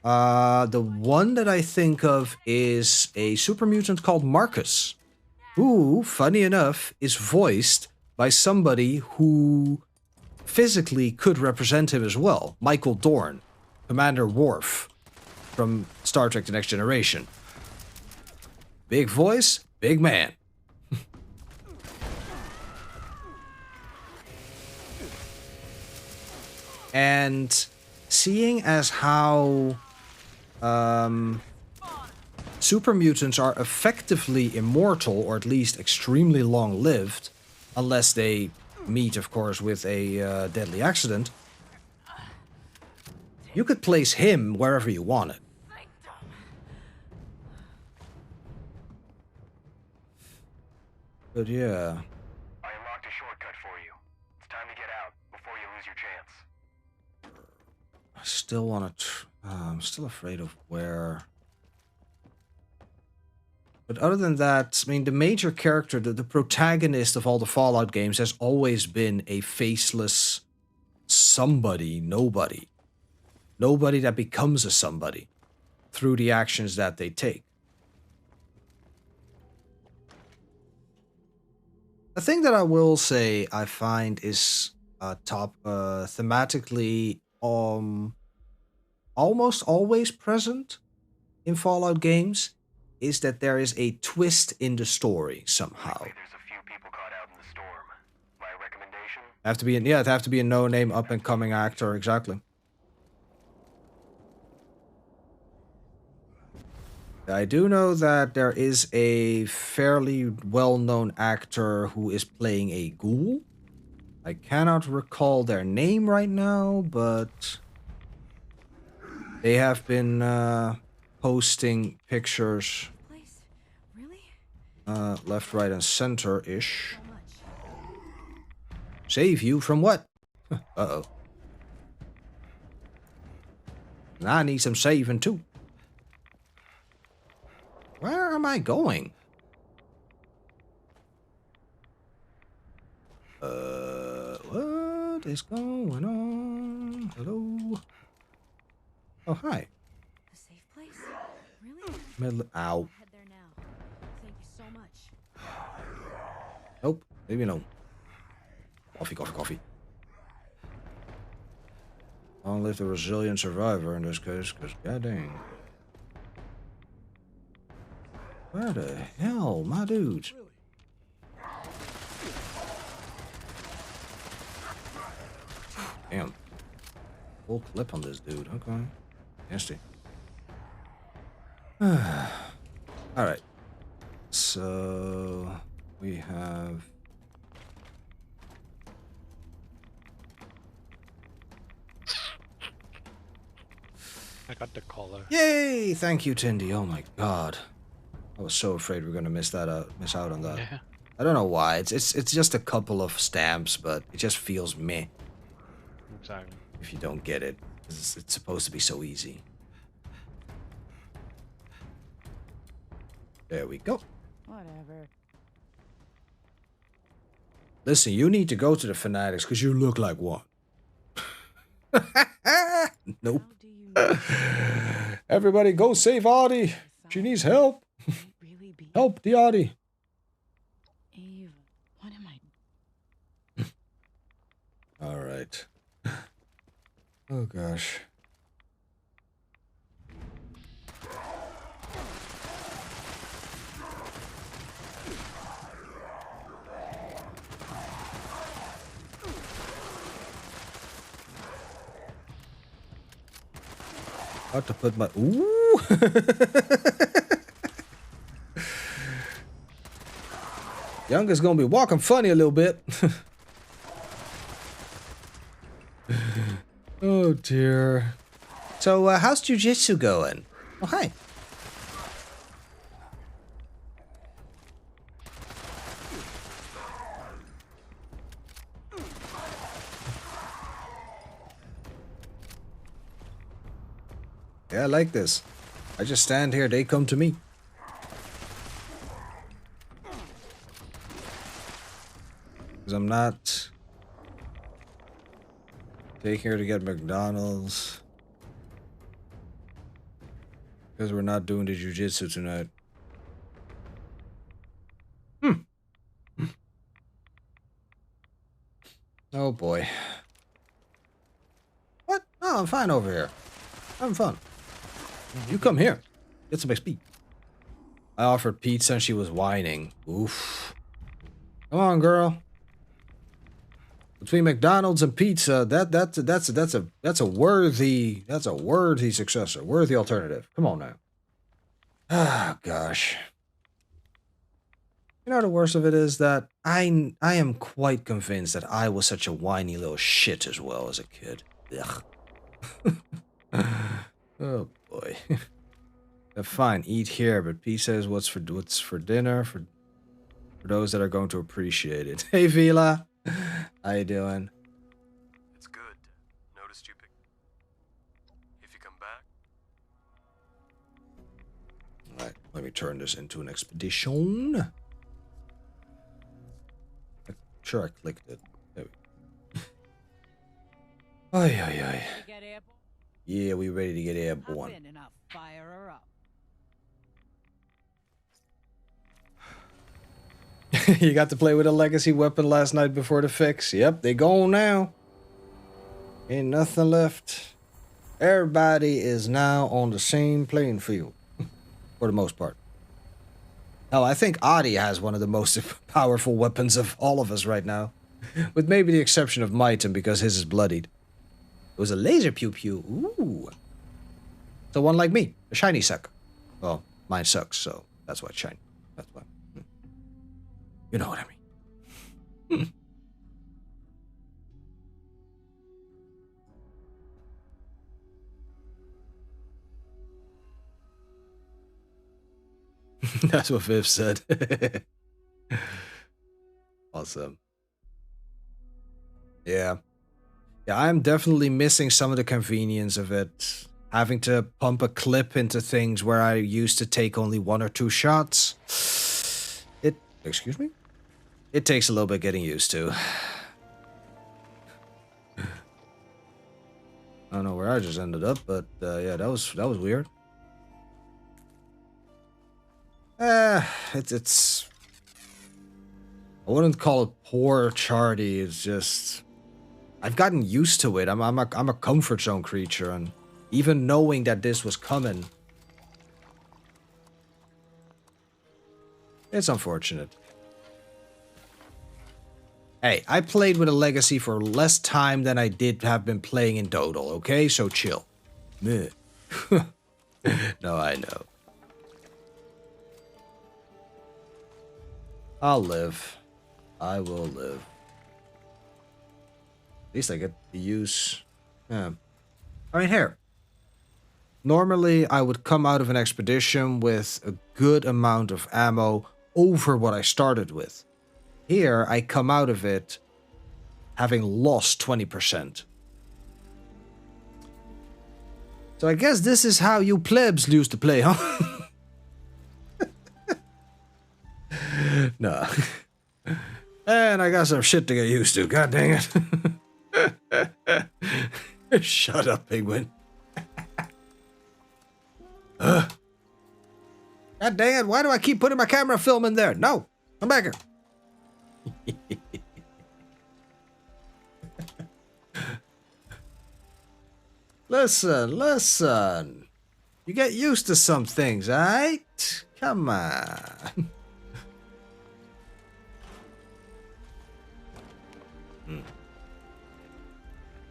The one that I think of is a super mutant called Marcus, who, funny enough, is voiced by somebody who physically could represent him as well. Michael Dorn, Commander Worf from Star Trek The Next Generation. Big voice, big man. And seeing as how super mutants are effectively immortal, or at least extremely long-lived, unless they meet, of course, with a deadly accident, you could place him wherever you wanted. But yeah. I unlocked a shortcut for you. It's time to get out before you lose your chance. I still want to... I'm still afraid of where... But other than that, I mean, the major character, the protagonist of all the Fallout games has always been a faceless somebody, nobody. Nobody that becomes a somebody through the actions that they take. The thing that I will say I find is thematically almost always present in Fallout games is that there is a twist in the story somehow. There's a few people caught out in the storm. My recommendation? It'd have to be a no-name up-and-coming actor, exactly. I do know that there is a fairly well-known actor who is playing a ghoul. I cannot recall their name right now, but they have been posting pictures left, right, and center-ish. Save you from what? Uh-oh. And I need some saving too. Where am I going? What is going on? Hello? Oh, hi. A safe place? Really? Ow. Head there now. Thank you so much. Nope. Maybe no. Coffee. Long live the resilient survivor in this case, because goddamn. Where the hell, my dudes? Damn. Full clip on this dude. Okay. Nasty. Alright. So we have I got the collar. Yay! Thank you, Tindy. Oh my god. I was so afraid we were gonna miss out on that. Yeah. I don't know why. It's just a couple of stamps, but it just feels meh Exactly. if you don't get it. It's supposed to be so easy. There we go. Whatever. Listen, you need to go to the Fanatics because you look like one. Nope. Everybody go save Audie. She needs help. Help the Audie. Ava, what am I? All right. Oh gosh. About to put my ooh. Youngest gonna be walking funny a little bit. Oh dear. So how's jujitsu going? Oh hi. Yeah, I like this. I just stand here, they come to me. Because I'm not taking here to get McDonald's. Because we're not doing the jujitsu tonight. Oh boy. What? No, I'm fine over here. Having fun. You come here. Get some XP. I offered pizza and she was whining. Oof. Come on, girl. Between McDonald's and pizza, that's a worthy successor, worthy alternative. Come on now. Ah, gosh. You know the worst of it is that I am quite convinced that I was such a whiny little shit as well as a kid. Ugh. Oh boy. Fine, eat here, but pizza is what's for dinner for those that are going to appreciate it. Hey Vila, how you doing? It's good. Noticed you pick. If you come back. All right, let me turn this into an expedition. I'm sure I clicked it. There we go. Ay, ay, ay. Yeah, we ready to get airborne. You got to play with a legacy weapon last night before the fix. Yep, they gone now. Ain't nothing left. Everybody is now on the same playing field. For the most part. Hell, I think Adi has one of the most powerful weapons of all of us right now. With maybe the exception of Myton, because his is bloodied. It was a laser pew-pew. Ooh. So one like me, a shiny suck. Well, mine sucks, so that's why it's shiny. That's why. You know what I mean. That's what Viv said. Awesome. Yeah. Yeah, I'm definitely missing some of the convenience of it. Having to pump a clip into things where I used to take only 1 or 2 shots. Excuse me? It takes a little bit getting used to. I don't know where I just ended up, but yeah, that was weird. It's I wouldn't call it poor charity. It's just I've gotten used to it. I'm a comfort zone creature, and even knowing that this was coming, it's unfortunate. Hey, I played with a legacy for less time than I did have been playing in total, okay? So chill. Meh. No, I know. I'll live. I will live. At least I get to use... Yeah. I mean, here. Normally, I would come out of an expedition with a good amount of ammo over what I started with. Here, I come out of it having lost 20%. So I guess this is how you plebs used to play, huh? No. And I got some shit to get used to, god dang it. Shut up, penguin. God dang it, why do I keep putting my camera film in there? No, come back here. Listen. You get used to some things, alright? Come on.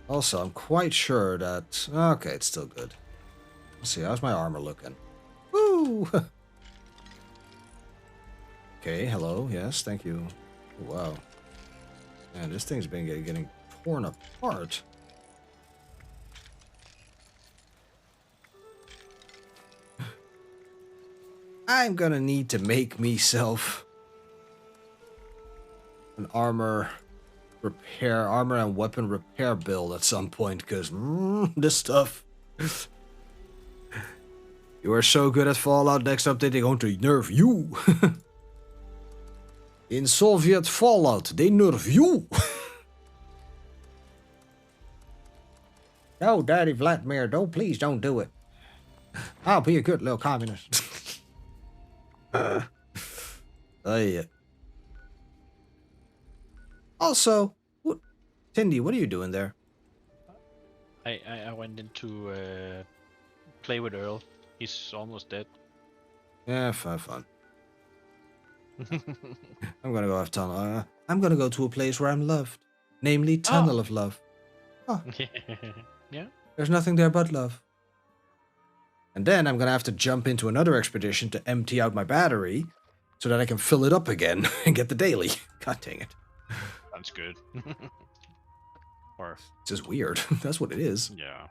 Also, I'm quite sure that... Okay, it's still good. Let's see, how's my armor looking? Woo! Okay, hello, yes, thank you. Oh, wow. Man, this thing's been getting torn apart. I'm gonna need to make myself an armor and weapon repair build at some point, because this stuff. You are so good at Fallout, next update they're going to nerf you. In Soviet Fallout, they nerf you. No, Daddy Vladimir, please don't do it. I'll be a good little communist. Yeah. Also, Tindy, what are you doing there? I went in to play with Earl. He's almost dead. Yeah, fun. I'm gonna go have tunnel. I'm gonna go to a place where I'm loved, namely Tunnel of Love. Oh. Yeah. There's nothing there but love. And then I'm gonna have to jump into another expedition to empty out my battery, so that I can fill it up again and get the daily. God dang it. Sounds good. Or it's just weird. That's what it is. Yeah.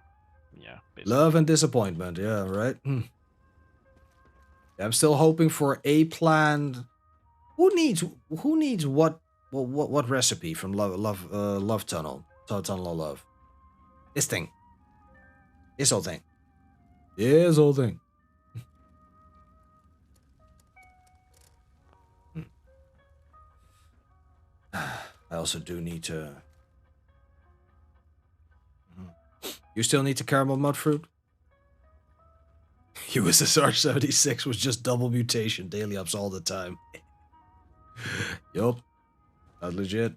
Basically. Love and disappointment. Yeah, right. I'm still hoping for a planned. Who needs what recipe from Love Tunnel? Tunnel of Love. This thing. This whole thing. This whole thing. I also do need to... You still need to caramel mud fruit? USSR 76 was just double mutation. Daily ups all the time. Yup. Not legit.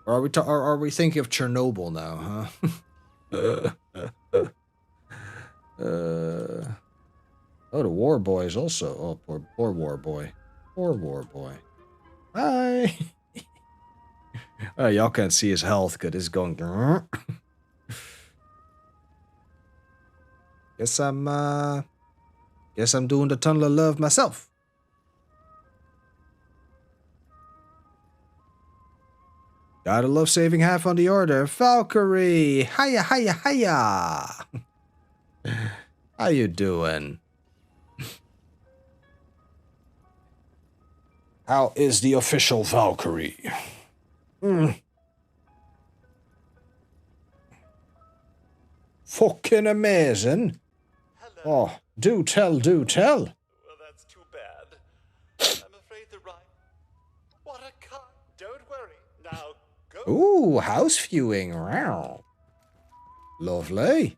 Or are we thinking of Chernobyl now, huh? Oh, the War Boys also. Oh, poor War Boy. Poor War Boy. Hi. Oh, y'all can't see his health because it's going. Guess I'm doing the tunnel of love myself. Gotta love saving half on the order. Valkyrie! Hiya, hiya, hiya! How you doing? How is the official Valkyrie? Fucking amazing. Oh, do tell, do tell. Well, that's too bad. I'm afraid the ride... What a car! Don't worry. Now, go. Ooh, house viewing. Wow. Lovely.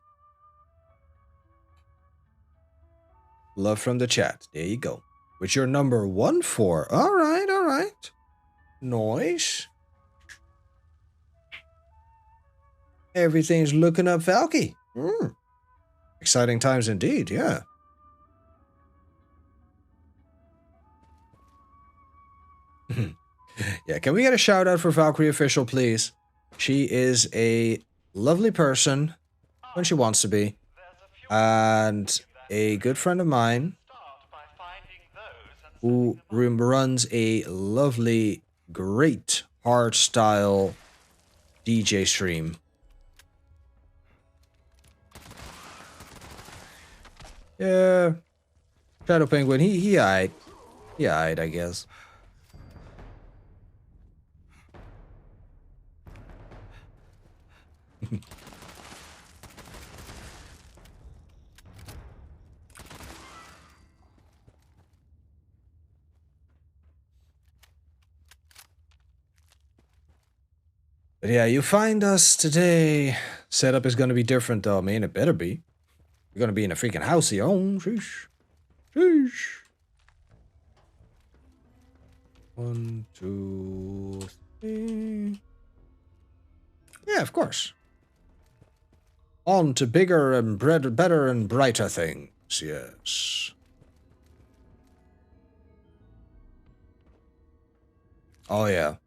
Love from the chat. There you go. Which you're number 1 for. Alright, alright. Nice. Everything's looking up, Valky. Exciting times indeed, yeah. Yeah, can we get a shout out for Valkyrie Official, please? She is a lovely person when she wants to be. And a good friend of mine who runs a lovely, great hardstyle DJ stream. Yeah. Shadow Penguin, he eyed. He eyed, I guess. But yeah, you find us today. Setup is gonna be different though, man. It better be. You're gonna be in a freaking house of your own. Sheesh. Sheesh. 1, 2, 3. Yeah, of course. On to bigger and better and brighter things. Yes. Oh yeah.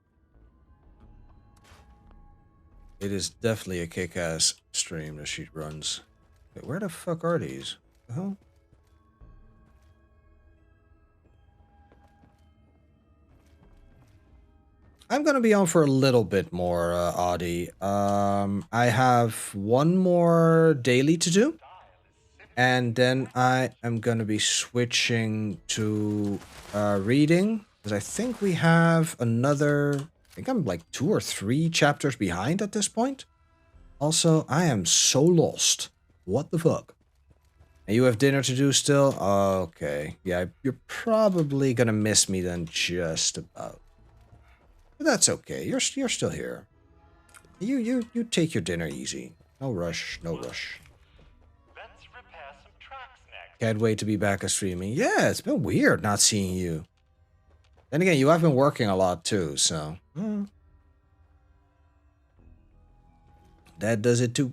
It is definitely a kick-ass stream that she runs. Wait, where the fuck are these? The hell? I'm gonna be on for a little bit more, Audie. I have one more daily to do. And then I am gonna be switching to reading. Because I think we have another... I think I'm like 2 or 3 chapters behind at this point. Also, I am so lost. What the fuck? And you have dinner to do still? Okay. Yeah, you're probably gonna miss me then just about. But that's okay. You're still here. You take your dinner easy. No rush, no rush. Let's repair some tracks next. Can't wait to be back at streaming. Yeah, it's been weird not seeing you. Then again, you have been working a lot too, so... That does it too.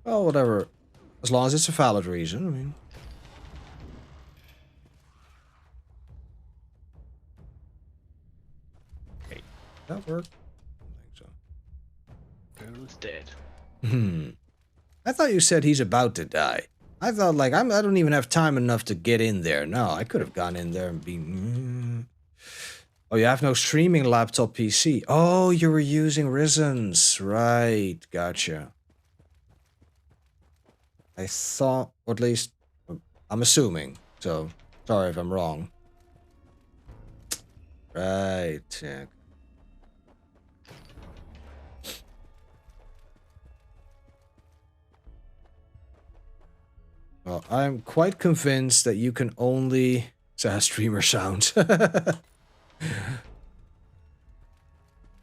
Well, whatever. As long as it's a valid reason, I mean. Okay. That work? I think Earl's dead. so. I thought you said he's about to die. I thought, like, I don't even have time enough to get in there. No, I could have gone in there and been... Oh, you have no streaming laptop PC. Oh, you were using Risen's. Right, gotcha. I thought, or at least, I'm assuming. So, sorry if I'm wrong. Right, yeah. Well, I'm quite convinced that you can only... Is that a streamer sound?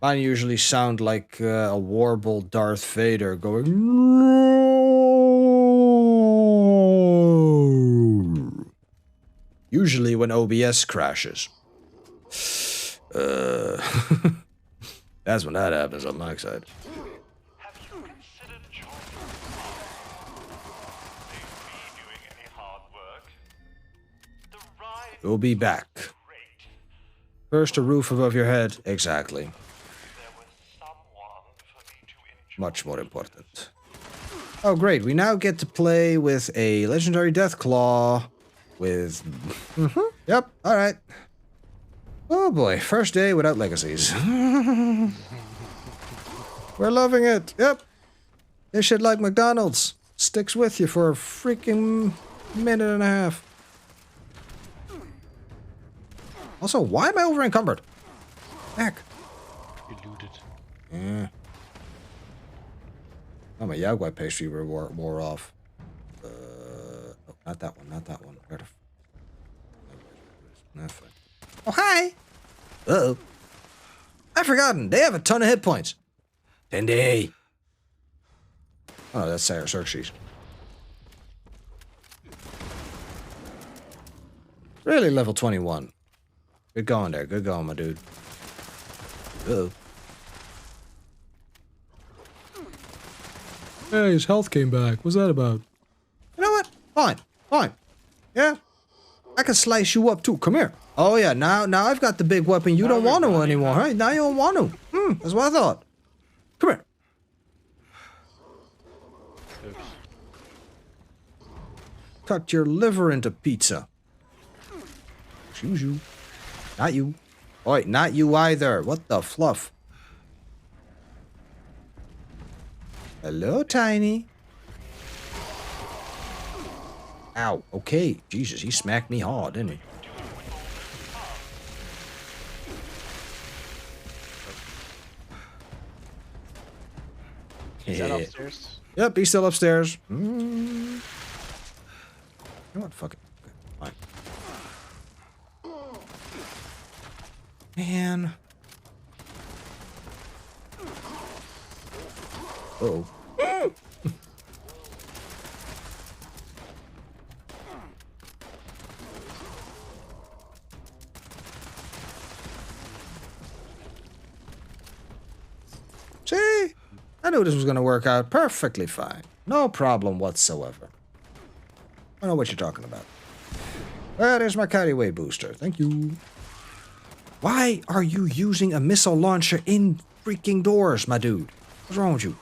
Mine usually sound like a warble Darth Vader going. Usually when OBS crashes. That's when that happens on my side. We'll be back. First, a roof above your head. Exactly. Much more important. Oh, great. We now get to play with a legendary Deathclaw. With... Yep, alright. Oh boy, first day without legacies. We're loving it. Yep. This shit like McDonald's. Sticks with you for a freaking minute and a half. Also, why am I over encumbered? Heck. You looted. Yeah. Oh, my Yagua pastry wore off. Oh, not that one, not that one. Where the f... Oh, hi! Uh-oh. I've forgotten. They have a ton of hit points. Fendi! Oh, that's Xerxes. Really, level 21. Good going there. Good going, my dude. Uh-oh. Hey, his health came back. What's that about? You know what? Fine. Fine. Yeah? I can slice you up, too. Come here. Oh, yeah. Now I've got the big weapon. You don't want to anymore, right? Now you don't want to. That's what I thought. Come here. Oops. Cut your liver into pizza. Excuse you. Not you. Oi, not you either. What the fluff? Hello, Tiny. Ow. Okay. Jesus, he smacked me hard, didn't he? Is that upstairs? Yep, he's still upstairs. You know what? Fuck it. Okay, fine. Man. Uh-oh. See? I knew this was going to work out perfectly fine. No problem whatsoever. I know what you're talking about. Well, there's my carryway booster. Thank you. Why are you using a missile launcher in freaking doors, my dude? What's wrong with you?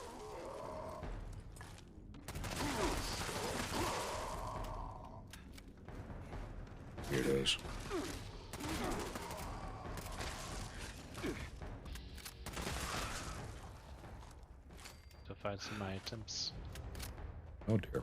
Here it is. To find some items. Oh dear.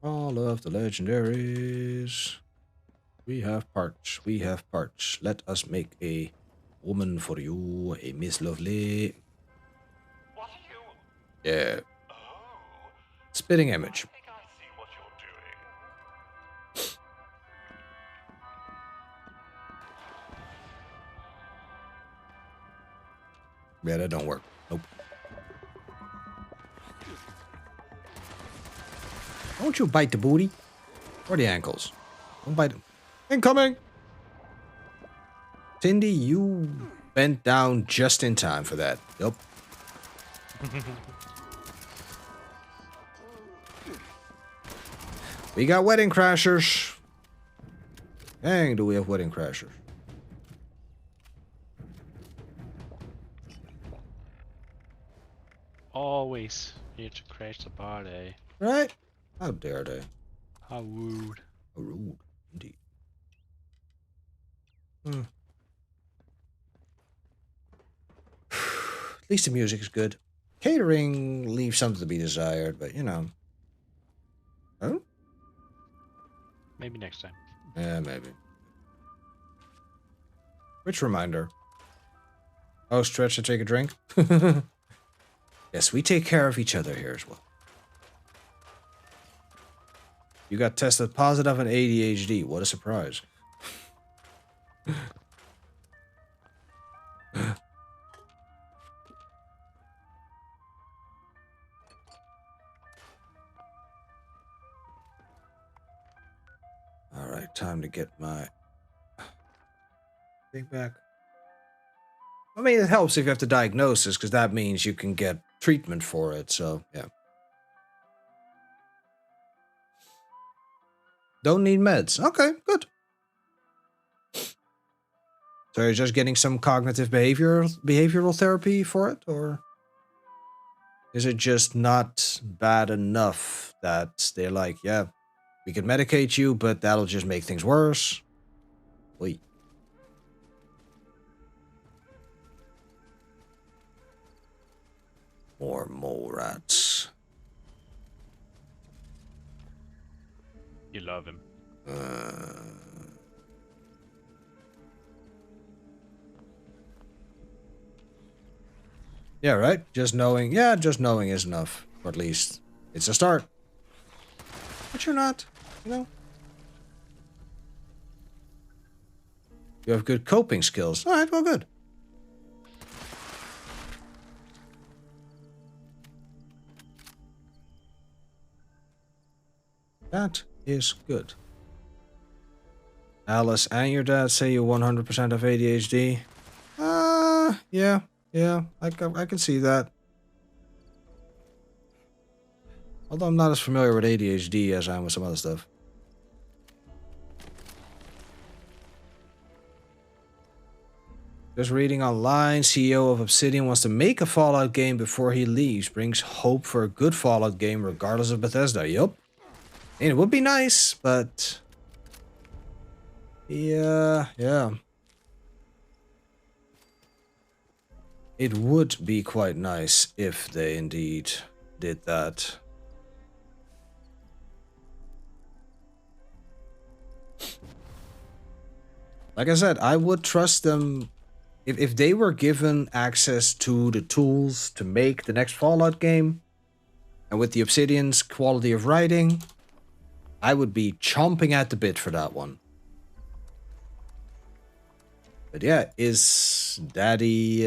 All of the legendaries. We have parts. We have parts. Let us make a woman for you, a Miss Lovely. What are you? Yeah. Spitting image. I think I see what you're doing. Yeah, that don't work. Nope. Don't you bite the booty. Or the ankles. Don't bite them. Incoming! Cindy, you bent down just in time for that. Yup. We got wedding crashers. Dang, do we have wedding crashers. Always here to crash the party. Right? How dare they? How rude. How rude, indeed. At least the music is good. Catering leaves something to be desired, but you know. Oh? Maybe next time. Yeah, maybe. Which reminder? Oh, stretch to take a drink? Yes, we take care of each other here as well. You got tested positive on ADHD. What a surprise. Alright, time to get my thing back. I mean, it helps if you have the diagnosis, because that means you can get treatment for it, so, yeah. Don't need meds. Okay, good. So you're just getting some cognitive behavioral therapy for it, or is it just not bad enough that they're like, yeah, we can medicate you, but that'll just make things worse? Wait. More mole rats. You love him. Yeah, right? Just knowing. Yeah, just knowing is enough. Or at least it's a start. But you're not, you know? You have good coping skills. Alright, well, good. That is good. Alice and your dad say you 100% have ADHD. Yeah, I can see that. Although I'm not as familiar with ADHD as I am with some other stuff. Just reading online, CEO of Obsidian wants to make a Fallout game before he leaves. Brings hope for a good Fallout game regardless of Bethesda. Yup. And it would be nice, but... yeah. It would be quite nice if they indeed did that. Like I said, I would trust them if they were given access to the tools to make the next Fallout game, and with the Obsidian's quality of writing, I would be chomping at the bit for that one. But yeah, is Daddy,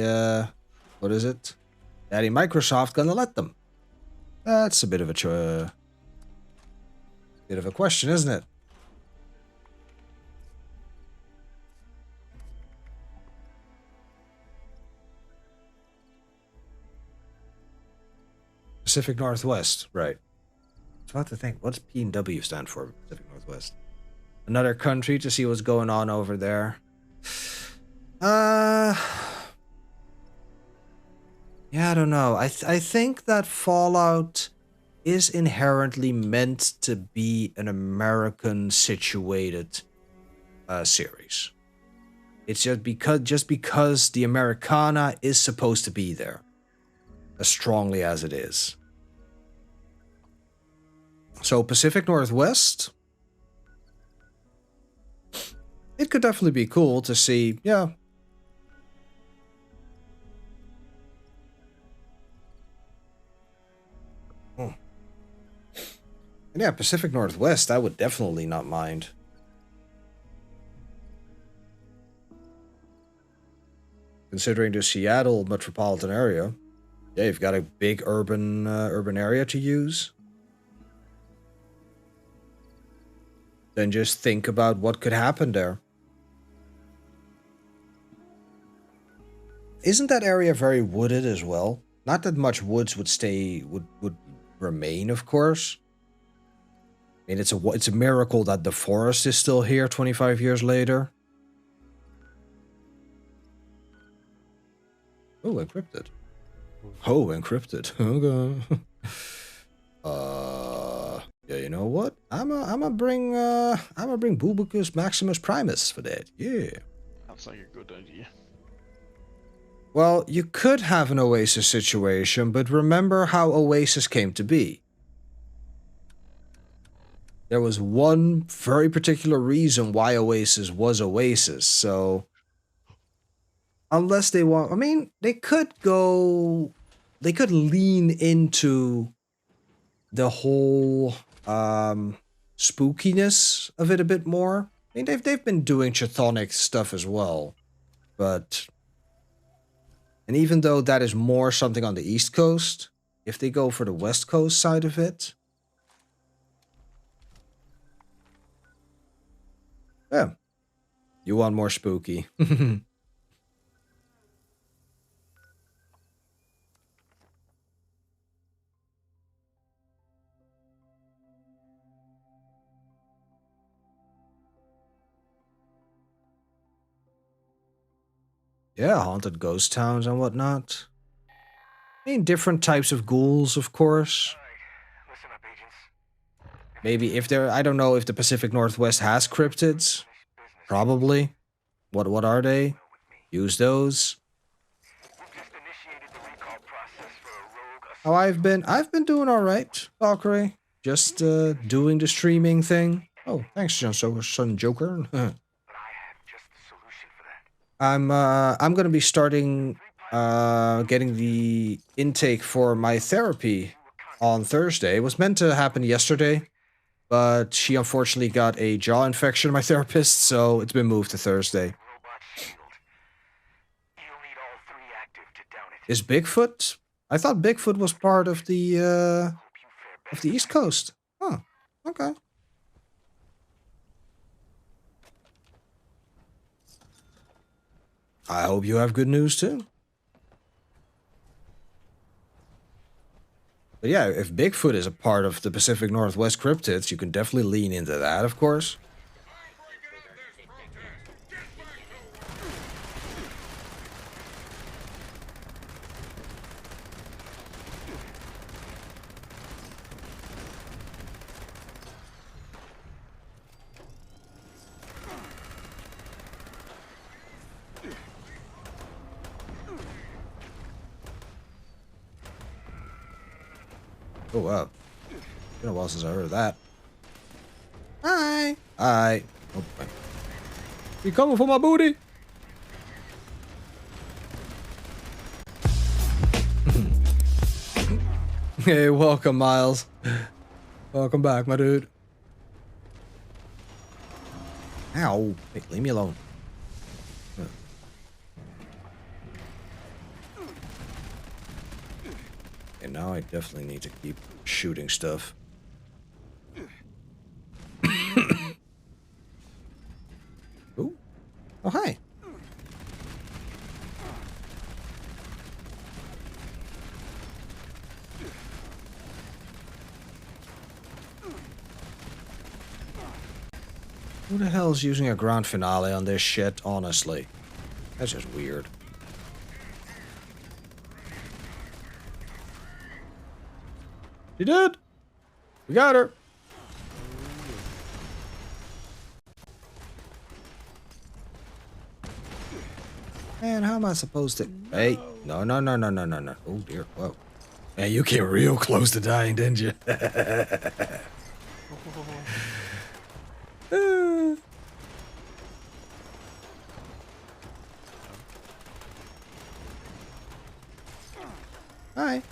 what is it? Daddy Microsoft gonna let them? That's a bit of a question, isn't it? Pacific Northwest, right. I was about to think, what's P&W stand for? Pacific Northwest. Another country to see what's going on over there. Yeah, I don't know. I think that Fallout is inherently meant to be an American situated series. It's just because the Americana is supposed to be there as strongly as it is. So Pacific Northwest, it could definitely be cool to see, yeah. And yeah, Pacific Northwest, I would definitely not mind. Considering the Seattle metropolitan area, yeah, you've got a big urban area to use. Then just think about what could happen there. Isn't that area very wooded as well? Not that much woods would remain, of course. I mean, it's a miracle that the forest is still here 25 years later. Oh, encrypted. Oh, encrypted. Okay. Yeah, you know what? I'm gonna bring Bulbicus Maximus Primus for that. Yeah. Sounds like a good idea. Well, you could have an Oasis situation, but remember how Oasis came to be. There was one very particular reason why Oasis was Oasis, so... unless they want... I mean, they could lean into the whole spookiness of it a bit more. I mean, they've been doing Chthonic stuff as well, but... And even though that is more something on the East Coast, if they go for the West Coast side of it... Yeah. You want more spooky. Yeah, haunted ghost towns and whatnot. I mean, different types of ghouls, of course. Maybe if there, I don't know if the Pacific Northwest has cryptids. Probably. What are they? Use those. How I've been doing all right, Valkyrie. Just doing the streaming thing. Oh, thanks, Son Joker. I'm gonna be starting getting the intake for my therapy on Thursday. It was meant to happen yesterday, but she unfortunately got a jaw infection, my therapist, so it's been moved to Thursday. Is Bigfoot? I thought Bigfoot was part of the East Coast. Huh. Okay. I hope you have good news too. But yeah, if Bigfoot is a part of the Pacific Northwest cryptids, you can definitely lean into that, of course. Oh, wow. Been a while since I heard that. Hi. Hi. Oh, you coming for my booty? Hey, welcome, Miles. Welcome back, my dude. Ow. Hey, leave me alone. And now I definitely need to keep shooting stuff. Ooh. Oh, hi. Who the hell is using a grand finale on this shit, honestly? That's just weird. She did! We got her! Man, how am I supposed to... No. Hey, no. Oh, dear, whoa. Man, you came real close to dying, didn't you? Hi.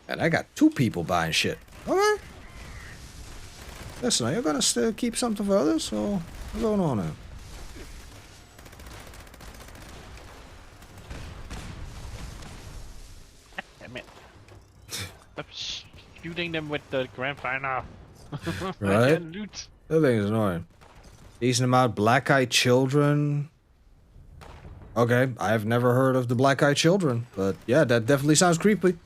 And I got 2 people buying shit. Okay. Listen, are you gonna still keep something for others, or what's going on now? Damn it. Stop shooting them with the grand final. Right? That thing is annoying. Decent amount black-eyed children. Okay, I've never heard of the black-eyed children, but yeah, that definitely sounds creepy.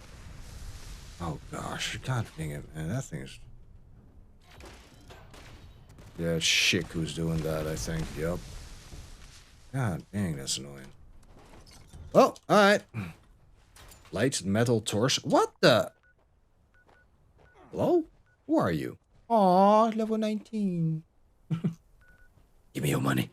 Oh gosh, god dang it, man, that thing's... Yeah, it's Schick who's doing that, I think, yep. God dang, that's annoying. Well, alright. Light metal torso. What the? Hello? Who are you? Aw, level 19. Give me your money.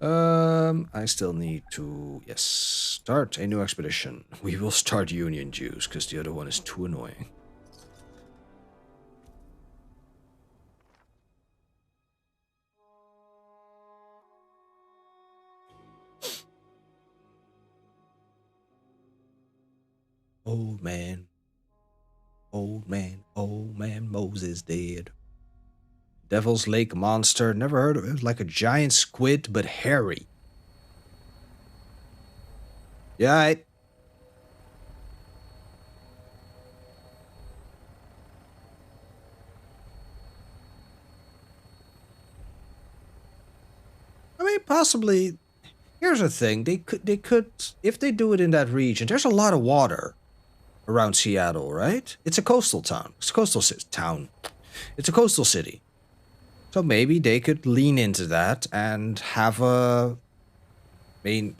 I still need to, yes, start a new expedition. We will start Union Jews, because the other one is too annoying. Old man, Moses dead. Devil's Lake monster, never heard of it. It was like a giant squid, but hairy. Yeah, I mean, possibly. Here's the thing: they could, if they do it in that region. There's a lot of water around Seattle, right? It's a coastal town. It's a coastal town. It's a coastal city. So maybe they could lean into that and have a. I mean,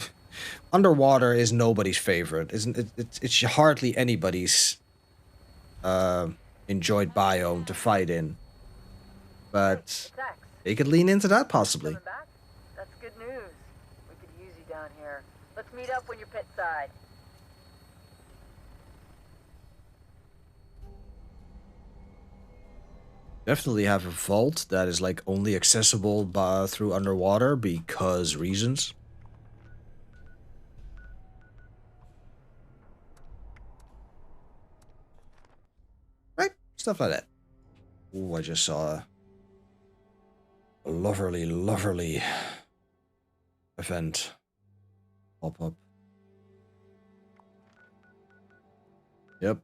underwater is nobody's favorite, isn't it? It's hardly anybody's enjoyed biome to fight in. But they could lean into that possibly. That's good news. We could use you down here. Let's meet up when you're pit side. Definitely have a vault that is like only accessible through underwater because reasons. Right? Stuff like that. Ooh, I just saw a lovely event pop up. Yep.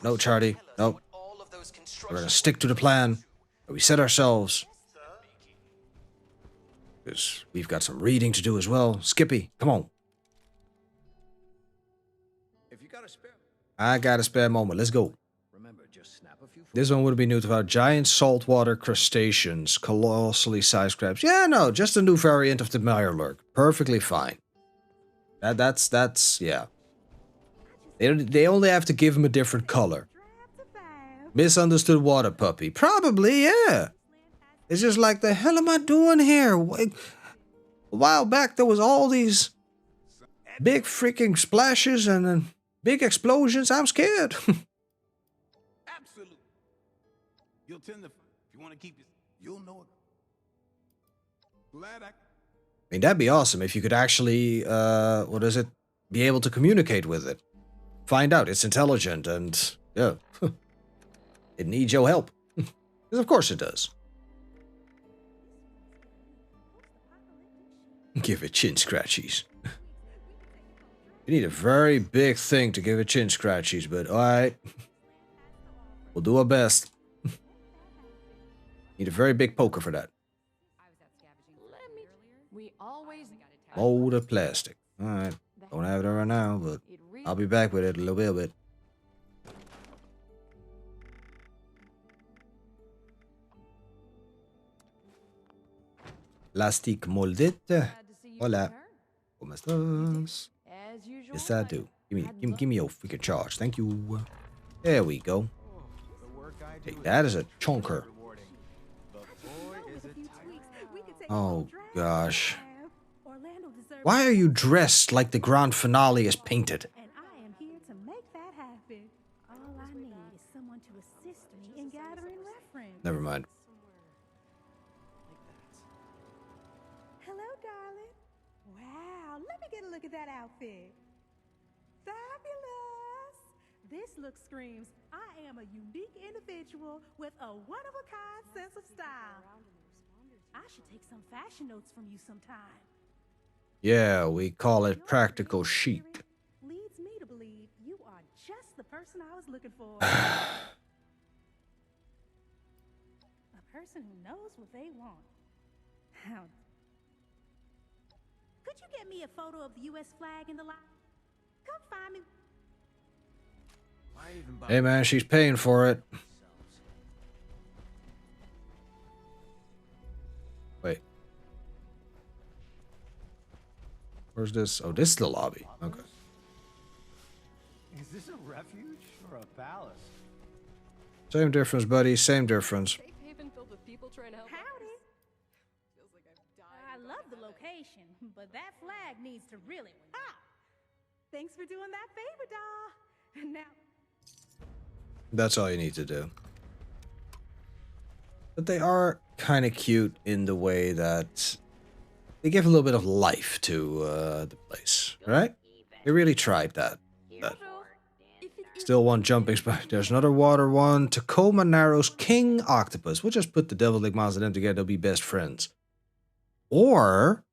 No, Charlie. Nope. We're gonna stick to the plan that we set ourselves. Because we've got some reading to do as well. Skippy, come on. If you got a spare, I got a spare moment. Let's go. remember, just snap a few. This one would be new about giant saltwater crustaceans, colossally sized crabs. Yeah, no, just a new variant of the Mirelurk. Perfectly fine. That's yeah. They only have to give him a different color. Misunderstood water puppy. Probably, yeah. It's just like, the hell am I doing here? A while back, there was all these big freaking splashes and then big explosions. I'm scared. Absolutely. You'll tend to, if you want to keep it, you'll know it. Glad I mean, that'd be awesome if you could actually, be able to communicate with it. Find out it's intelligent and, yeah. It needs your help. Because of course it does. Give it chin scratchies. You need a very big thing to give it chin scratchies, but alright. We'll do our best. Need a very big poker for that. Mold of plastic. Alright. Don't have it right now, but I'll be back with it in a little bit. Plastic molded. Hola. ¿Cómo estás? Yes, I do. Give me your freaking charge. Thank you. There we go. Hey, that is a chonker. Oh, gosh. Why are you dressed like the grand finale is painted? And I am here to make that happen. All I need is someone to assist me in gathering reference. Never mind. Hello, darling. Wow, let me get a look at that outfit. Fabulous. This look screams, I am a unique individual with a one-of-a-kind sense of style. I should take some fashion notes from you sometime. Yeah, we call it practical chic. Leads me to believe you are just the person I was looking for. A person who knows what they want. Could you get me a photo of the U.S. flag in the line? Come find me. Hey man, she's paying for it. Wait. Where's this? Oh, this is the lobby. Okay. Is this a refuge or a palace? Same difference, buddy. Same difference. Howdy. I love the location, but that flag needs to really pop. Thanks for doing that favor, doll. Now, That's all you need to do. But they are kind of cute in the way that they give a little bit of life to the place, right? They really tried that. Still one jumping spot. There's another water one. Tacoma Narrows King Octopus. We'll just put the Devil Lake Mons and them together. They'll be best friends. Or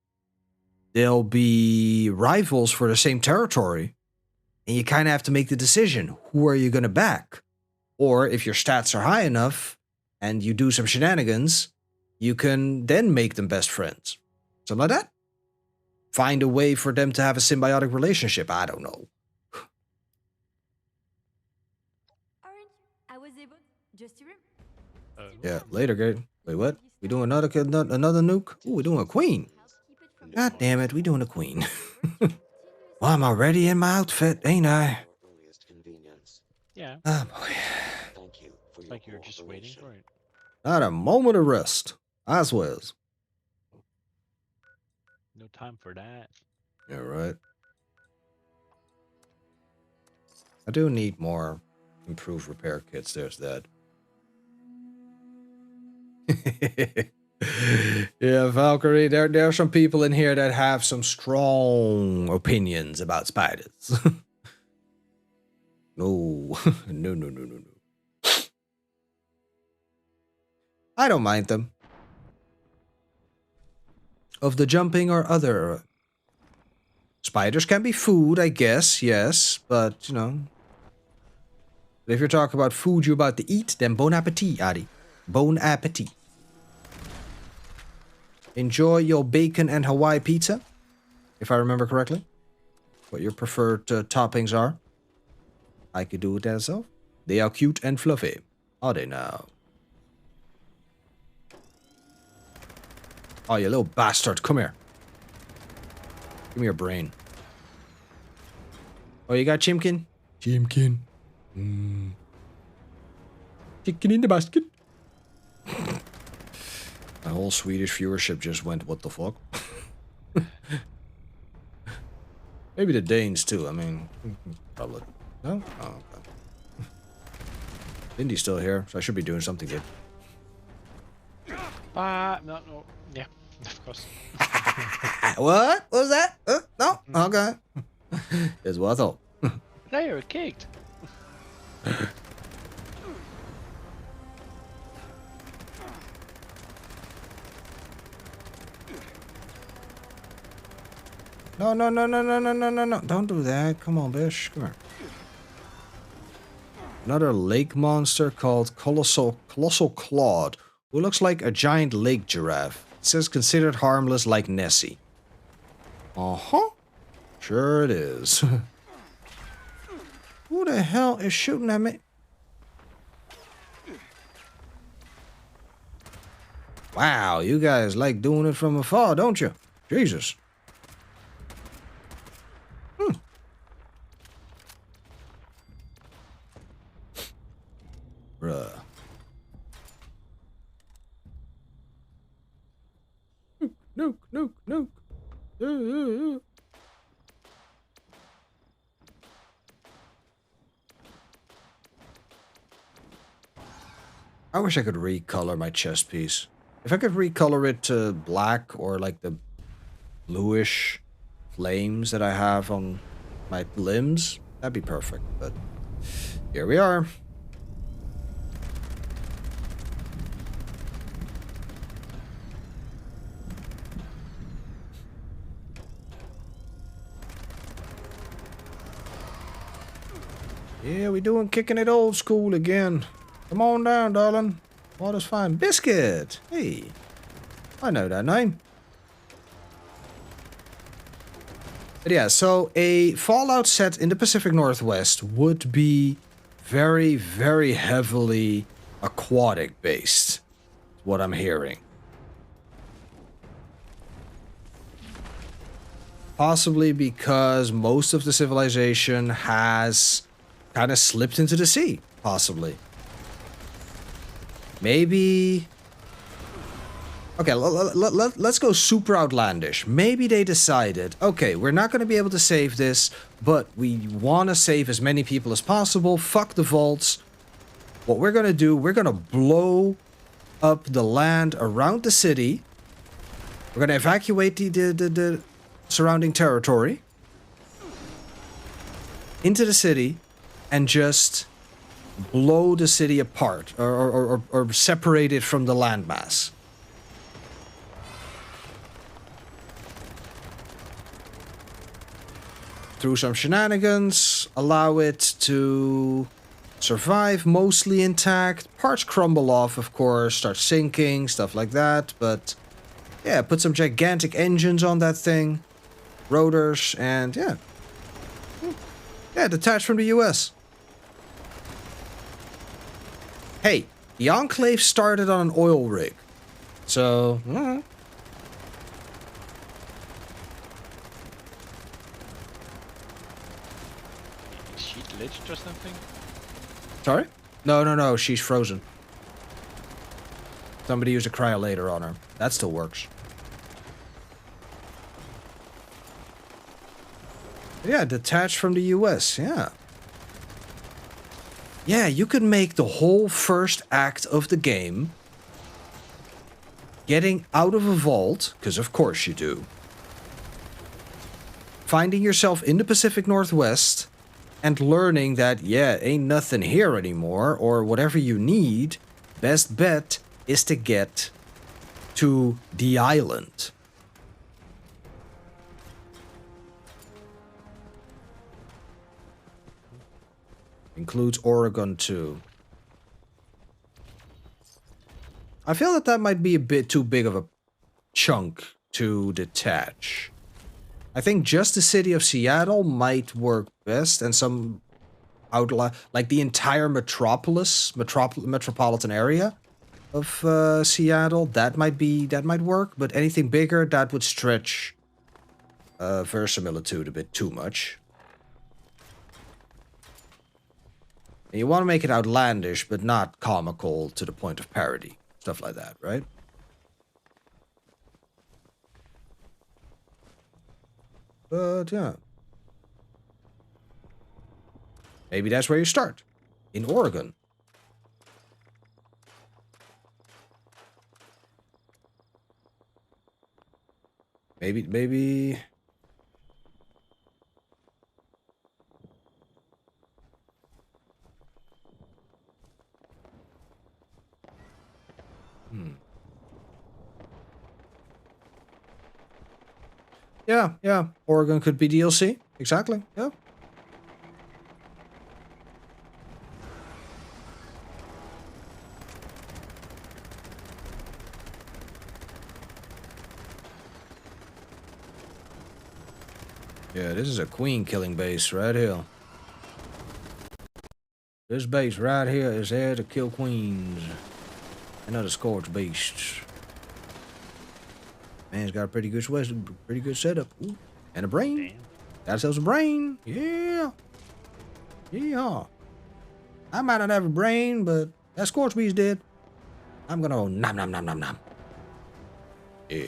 they'll be rivals for the same territory. And you kind of have to make the decision. Who are you going to back? Or if your stats are high enough and you do some shenanigans, you can then make them best friends. Something like that. Find a way for them to have a symbiotic relationship. I don't know. I was able just to Yeah, later, Gate. Wait, what? We doing another nuke? Ooh, we're doing a queen. God damn it, we doing a queen. Well, I'm already in my outfit, ain't I? Yeah. Oh boy. Like you're just waiting for it. Not a moment of rest. As well. No time for that. Yeah, right. I do need more improved repair kits. There's that. Yeah, Valkyrie, there are some people in here that have some strong opinions about spiders. No. No. I don't mind them. Of the jumping or other. Spiders can be food, I guess, yes, but, you know. If you're talking about food you're about to eat, then bon appetit, Adi. Bon appetit. Enjoy your bacon and Hawaii pizza, if I remember correctly. What your preferred toppings are. I could do it as well. They are cute and fluffy. Are they now? Oh, you little bastard. Come here. Give me your brain. Oh, you got Chimkin? Chimkin. Chicken in the basket. My whole Swedish viewership just went, what the fuck? Maybe the Danes too, I mean, probably. No? Oh, okay. Lindy's still here, so I should be doing something good. No. Yeah, of course. What? What was that? No? Okay. Is what I thought. Player kicked. No. Don't do that. Come on, bitch. Come here. Another lake monster called Colossal Claude, who looks like a giant lake giraffe. It says considered harmless like Nessie. Uh-huh. Sure it is. Who the hell is shooting at me? Wow, you guys like doing it from afar, don't you? Jesus. Bruh. Nuke. I wish I could recolor my chest piece. If I could recolor it to black or like the bluish flames that I have on my limbs, that'd be perfect. But here we are. Yeah, we doing kicking it old school again. Come on down, darling. Water's fine. Biscuit! Hey. I know that name. But yeah, so a Fallout set in the Pacific Northwest would be very, very heavily aquatic based. What I'm hearing. Possibly because most of the civilization has kind of slipped into the sea. Possibly. Maybe Okay, let's go super outlandish. Maybe they decided, okay, we're not going to be able to save this, but we want to save as many people as possible. Fuck the vaults. What we're going to do, we're going to blow up the land around the city. We're going to evacuate the surrounding territory into the city and just blow the city apart or separate it from the landmass. Through some shenanigans, allow it to survive mostly intact. Parts crumble off, of course, start sinking, stuff like that. But yeah, put some gigantic engines on that thing, rotors, and yeah. Yeah, detached from the US. Hey, the Enclave started on an oil rig. So, Is she glitched or something? Sorry? No, she's frozen. Somebody used a cryolator on her. That still works. Yeah, detached from the US, yeah. Yeah, you could make the whole first act of the game getting out of a vault, because of course you do. Finding yourself in the Pacific Northwest and learning that, yeah, ain't nothing here anymore, or whatever you need, best bet is to get to the island. Includes Oregon too. I feel that that might be a bit too big of a chunk to detach. I think just the city of Seattle might work best, and some like the entire metropolitan area of Seattle. That might work, but anything bigger that would stretch verisimilitude a bit too much. And you want to make it outlandish, but not comical to the point of parody. Stuff like that, right? But yeah. Maybe that's where you start. In Oregon. Maybe... Yeah. Oregon could be DLC. Exactly. Yeah. Yeah, this is a queen killing base right here. This base right here is there to kill queens and other scorched beasts. Man's got a pretty good setup. Ooh, and a brain. Damn. Got ourselves a brain. Yeah. Yeah. I might not have a brain, but that scorched beast did. I'm gonna go nom nom nom nom nom. Yeah.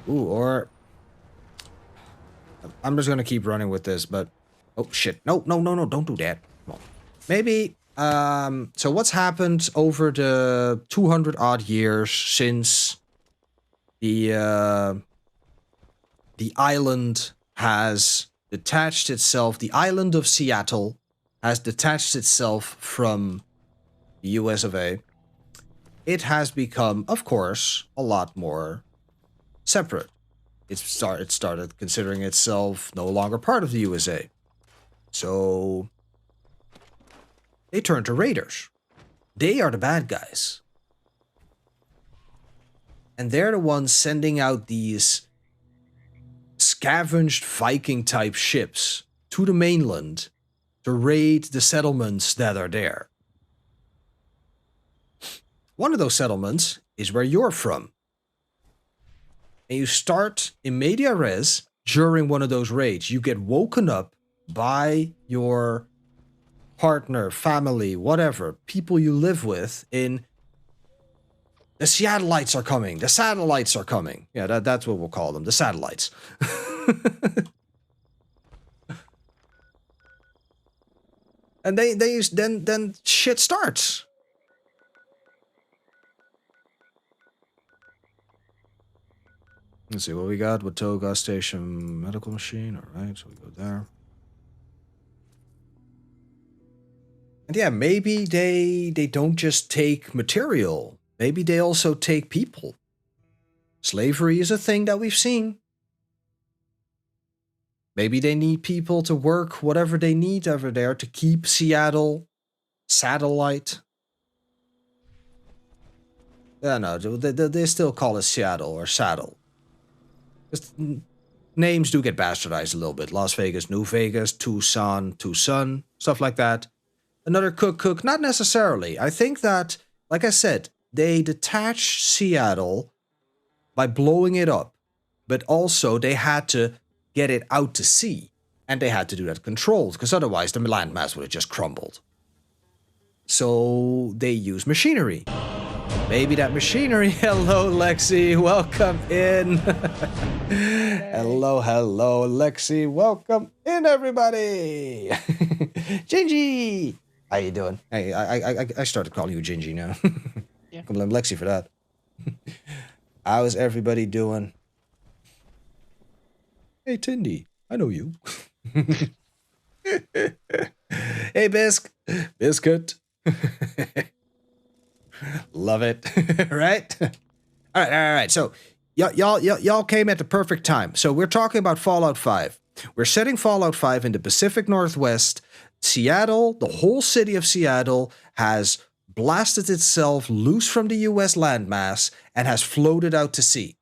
Ooh, or... I'm just gonna keep running with this, but... Oh, shit. No, don't do that. Come on. Maybe, so what's happened over the 200-odd years since the island has detached itself... The island of Seattle has detached itself from the US of A. It has become, of course, a lot more... separate. It started considering itself no longer part of the USA. So they turned to raiders. They are the bad guys. And they're the ones sending out these scavenged Viking-type ships to the mainland to raid the settlements that are there. One of those settlements is where you're from. And you start in media res during one of those raids. You get woken up by your partner, family, whatever, people you live with in the Seattleites are coming. The satellites are coming. Yeah, that's what we'll call them. The satellites. And then shit starts. Let's see what we got. Watoga Station medical machine. All right, so we go there. And yeah, maybe they don't just take material. Maybe they also take people. Slavery is a thing that we've seen. Maybe they need people to work whatever they need over there to keep Seattle satellite. Yeah, no, they still call it Seattle or Saddle. Just, names do get bastardized a little bit. Las Vegas, New Vegas, Tucson, stuff like that. Another Cook, not necessarily. I think that, like I said, they detached Seattle by blowing it up, but also they had to get it out to sea, and they had to do that controlled, because otherwise the landmass would have just crumbled. So they use machinery. Maybe that machinery. Hello, Lexi. Welcome in. Hello, Lexi. Welcome in, everybody. Gingy. How you doing? Hey, I started calling you Gingy now. Yeah. I'm blame Lexi for that. How's everybody doing? Hey, Tindy. I know you. Hey, Biscuit. Love it. Right? All right. So, y'all came at the perfect time. So, we're talking about Fallout 5. We're setting Fallout 5 in the Pacific Northwest. Seattle, the whole city of Seattle, has blasted itself loose from the US landmass and has floated out to sea.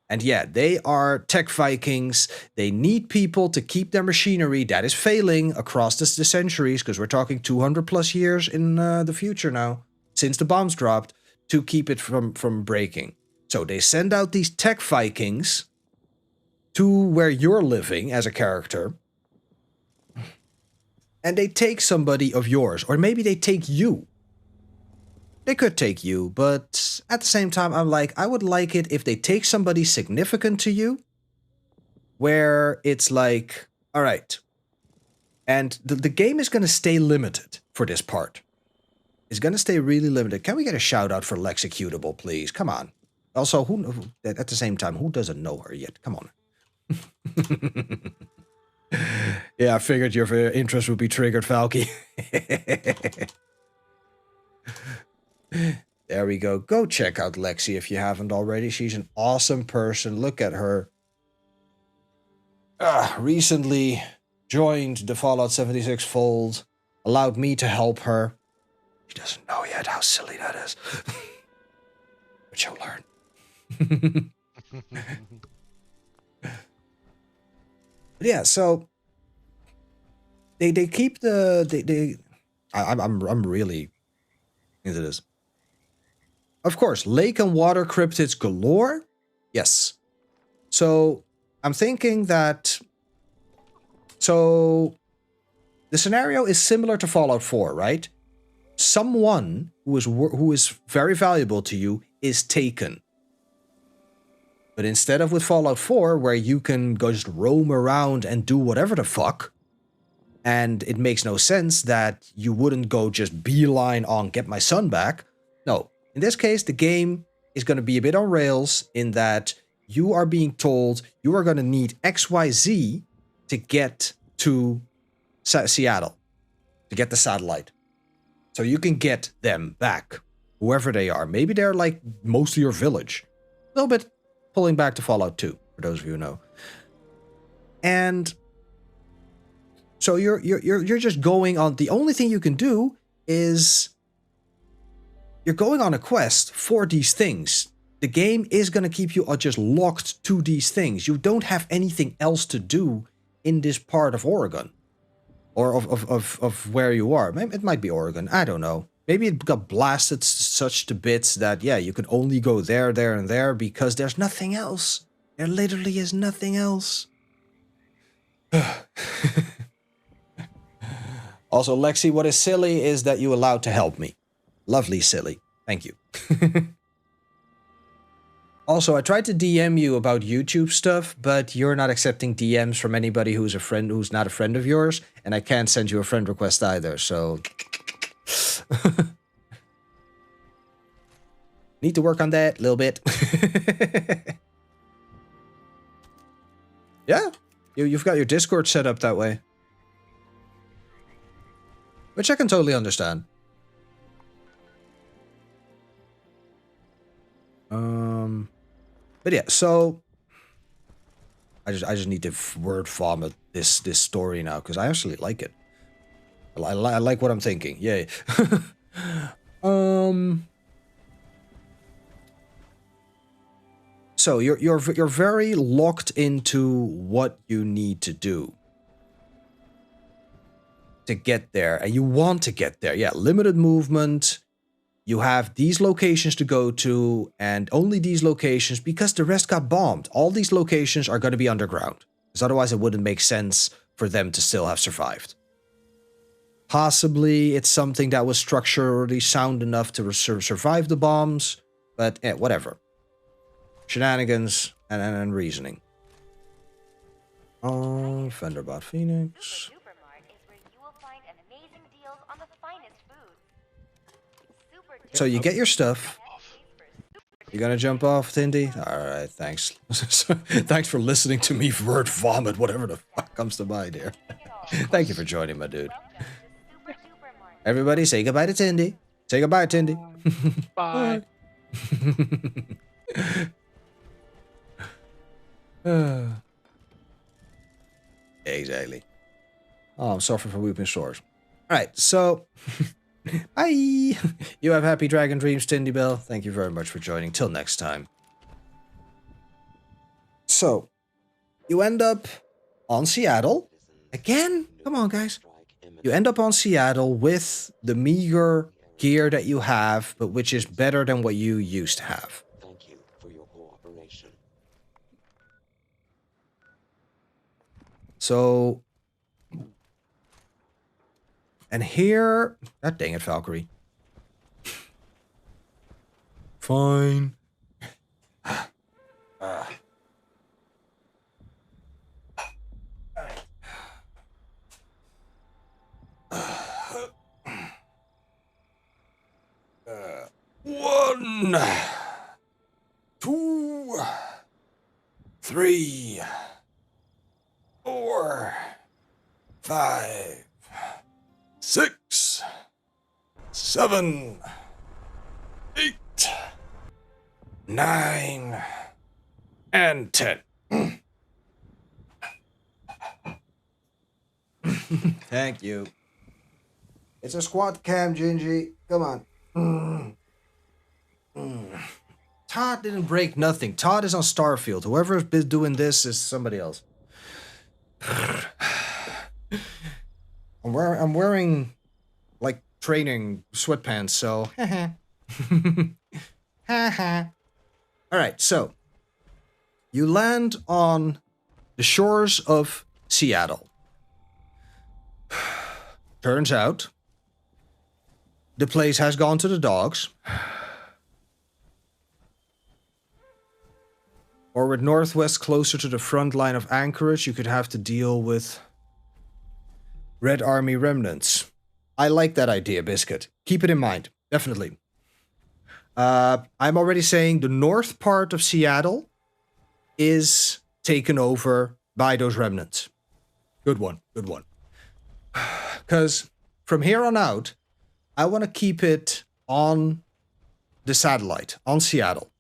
And yeah, they are tech Vikings. They need people to keep their machinery that is failing across the centuries, because we're talking 200 plus years in the future now, since the bombs dropped, to keep it from breaking. So they send out these tech Vikings to where you're living as a character, and they take somebody of yours, or maybe they take you. They could take you, but at the same time, I'm like, I would like it if they take somebody significant to you, where it's like, all right, and the game is going to stay limited for this part. It's going to stay really limited. Can we get a shout out for Lexecutable, please? Come on. Also, at the same time, who doesn't know her yet? Come on. Yeah, I figured your interest would be triggered, Falky. There we go. Go check out Lexi if you haven't already. She's an awesome person. Look at her. Recently joined the Fallout 76 fold. Allowed me to help her. She doesn't know yet how silly that is. But she'll learn. But yeah, so they keep I'm really into this. Of course, lake and water cryptids galore. Yes. So I'm thinking that. So the scenario is similar to Fallout 4, right? Someone who is very valuable to you is taken. But instead of with Fallout 4, where you can go just roam around and do whatever the fuck, and it makes no sense that you wouldn't go just beeline on get my son back. No, in this case, the game is going to be a bit on rails in that you are being told you are going to need XYZ to get to Seattle, to get the satellite. So you can get them back, whoever they are. Maybe they're like mostly your village. A little bit pulling back to Fallout 2, for those of you who know. And so you're just going on. The only thing you can do is you're going on a quest for these things. The game is going to keep you just locked to these things. You don't have anything else to do in this part of Oregon. Or of where you are. Maybe it might be Oregon. I don't know. Maybe it got blasted such to bits that, yeah, you can only go there, there, and there because there's nothing else. There literally is nothing else. Also, Lexi, what is silly is that you allowed to help me. Lovely, silly. Thank you. Also, I tried to DM you about YouTube stuff, but you're not accepting DMs from anybody who's a friend who's not a friend of yours, and I can't send you a friend request either, so... Need to work on that a little bit. Yeah, you've got your Discord set up that way. Which I can totally understand. But yeah, so I just need to word vomit this story now because I actually like it. I like what I'm thinking. Yay. So you're very locked into what you need to do to get there, and you want to get there. Yeah, limited movement. You have these locations to go to, and only these locations, because the rest got bombed. All these locations are going to be underground, because otherwise it wouldn't make sense for them to still have survived. Possibly it's something that was structurally sound enough to survive the bombs, but whatever. Shenanigans and reasoning. Oh, Fenderbot Phoenix. So you get your stuff. You gonna jump off, Tindy? Alright, thanks. Thanks for listening to me word vomit, whatever the fuck comes to mind here. Thank you for joining, my dude. Everybody say goodbye to Tindy. Say goodbye, Tindy. Bye. Exactly. Oh, I'm suffering from weeping sores. Alright, so... Bye! You have happy dragon dreams, Tindy Bell. Thank you very much for joining. Till next time. So, you end up on Seattle. Again? Come on, guys. You end up on Seattle with the meager gear that you have, but which is better than what you used to have. Thank you for your cooperation. So... And here... God dang it, Valkyrie. Fine. 1, 2, 3, 4, 5, 6, 7, 8, 9, and 10. Thank you. It's a squat cam, Gingy. Come on. Todd didn't break nothing. Todd is on Starfield. Whoever has been doing this is somebody else. I'm wearing like training sweatpants, so Alright, so you land on the shores of Seattle. Turns out the place has gone to the dogs. Or with Northwest closer to the front line of Anchorage, you could have to deal with Red Army remnants. I like that idea, Biscuit. Keep it in mind. Definitely. I'm already saying the north part of Seattle is taken over by those remnants. Good one. Good one. Because from here on out, I want to keep it on the satellite, on Seattle.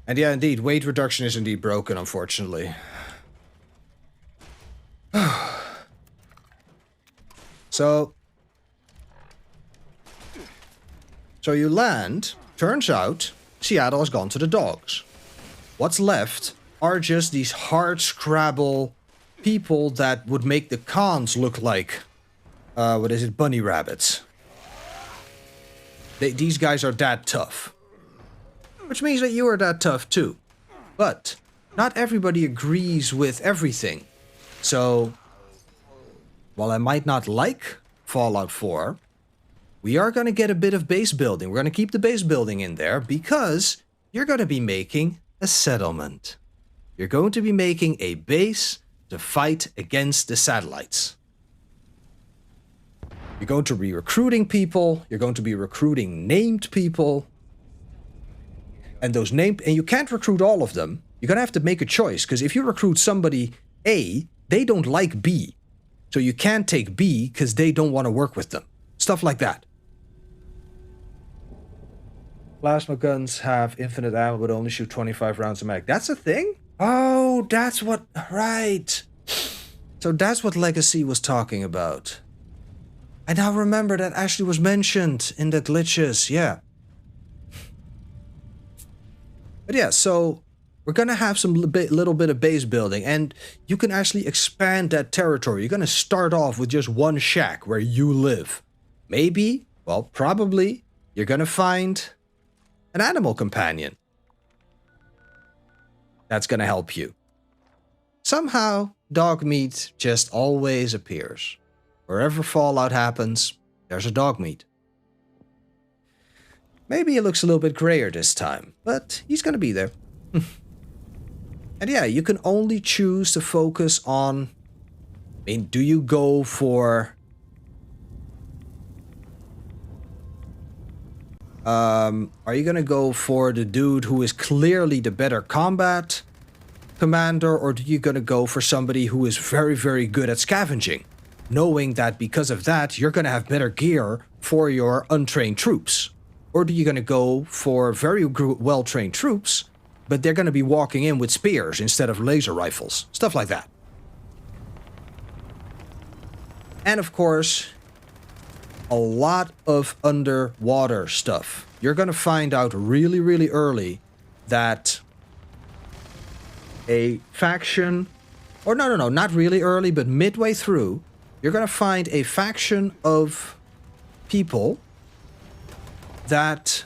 And yeah, indeed, weight reduction is indeed broken, unfortunately. So you land, turns out, Seattle has gone to the dogs. What's left are just these hard scrabble people that would make the cons look like what is it? Bunny rabbits. These guys are that tough. Which means that you are that tough too. But not everybody agrees with everything. So, while I might not like Fallout 4, we are going to get a bit of base building. We're going to keep the base building in there because you're going to be making a settlement. You're going to be making a base to fight against the satellites. You're going to be recruiting people. You're going to be recruiting named people. And those named, and you can't recruit all of them. You're going to have to make a choice, because if you recruit somebody A, they don't like B. So you can't take B because they don't want to work with them. Stuff like that. Plasma guns have infinite ammo but only shoot 25 rounds a mag. That's a thing? Oh, that's what... Right. So that's what Legacy was talking about. I now remember that actually was mentioned in the glitches. Yeah. But yeah, so we're going to have some little bit of base building, and you can actually expand that territory. You're going to start off with just one shack where you live. Maybe, well, probably, you're going to find an animal companion that's going to help you. Somehow, dog meat just always appears. Wherever Fallout happens, there's a dog meat. Maybe it looks a little bit grayer this time, but he's going to be there. And yeah, you can only choose to focus on... I mean, do you go for... are you going to go for the dude who is clearly the better combat commander, or are you going to go for somebody who is very, very good at scavenging, knowing that because of that, you're going to have better gear for your untrained troops? Or are you going to go for very well-trained troops, but they're going to be walking in with spears instead of laser rifles? Stuff like that. And of course, a lot of underwater stuff. You're going to find out really, really early that a faction... Or no, not really early, but midway through, you're going to find a faction of people that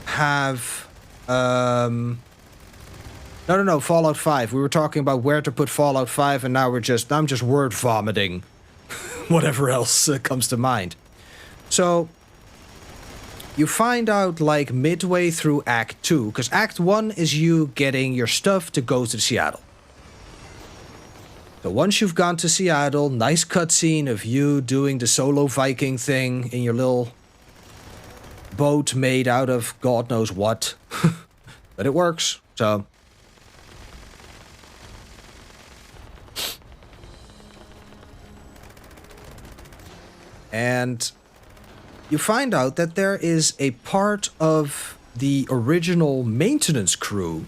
have... No, Fallout 5. We were talking about where to put Fallout 5, and now I'm just word vomiting whatever else comes to mind. So, you find out like midway through Act 2, because Act 1 is you getting your stuff to go to Seattle. So once you've gone to Seattle, nice cutscene of you doing the solo Viking thing in your little boat made out of God knows what. But it works, so... And you find out that there is a part of the original maintenance crew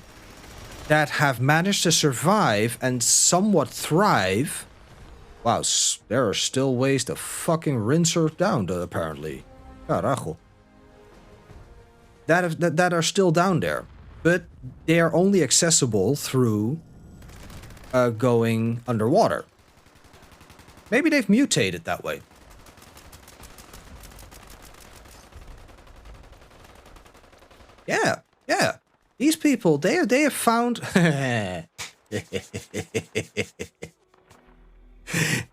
that have managed to survive and somewhat thrive. Wow, there are still ways to fucking rinse her down, apparently. Carajo. That are still down there. But they are only accessible through going underwater. Maybe they've mutated that way. Yeah, yeah. These people, they have found...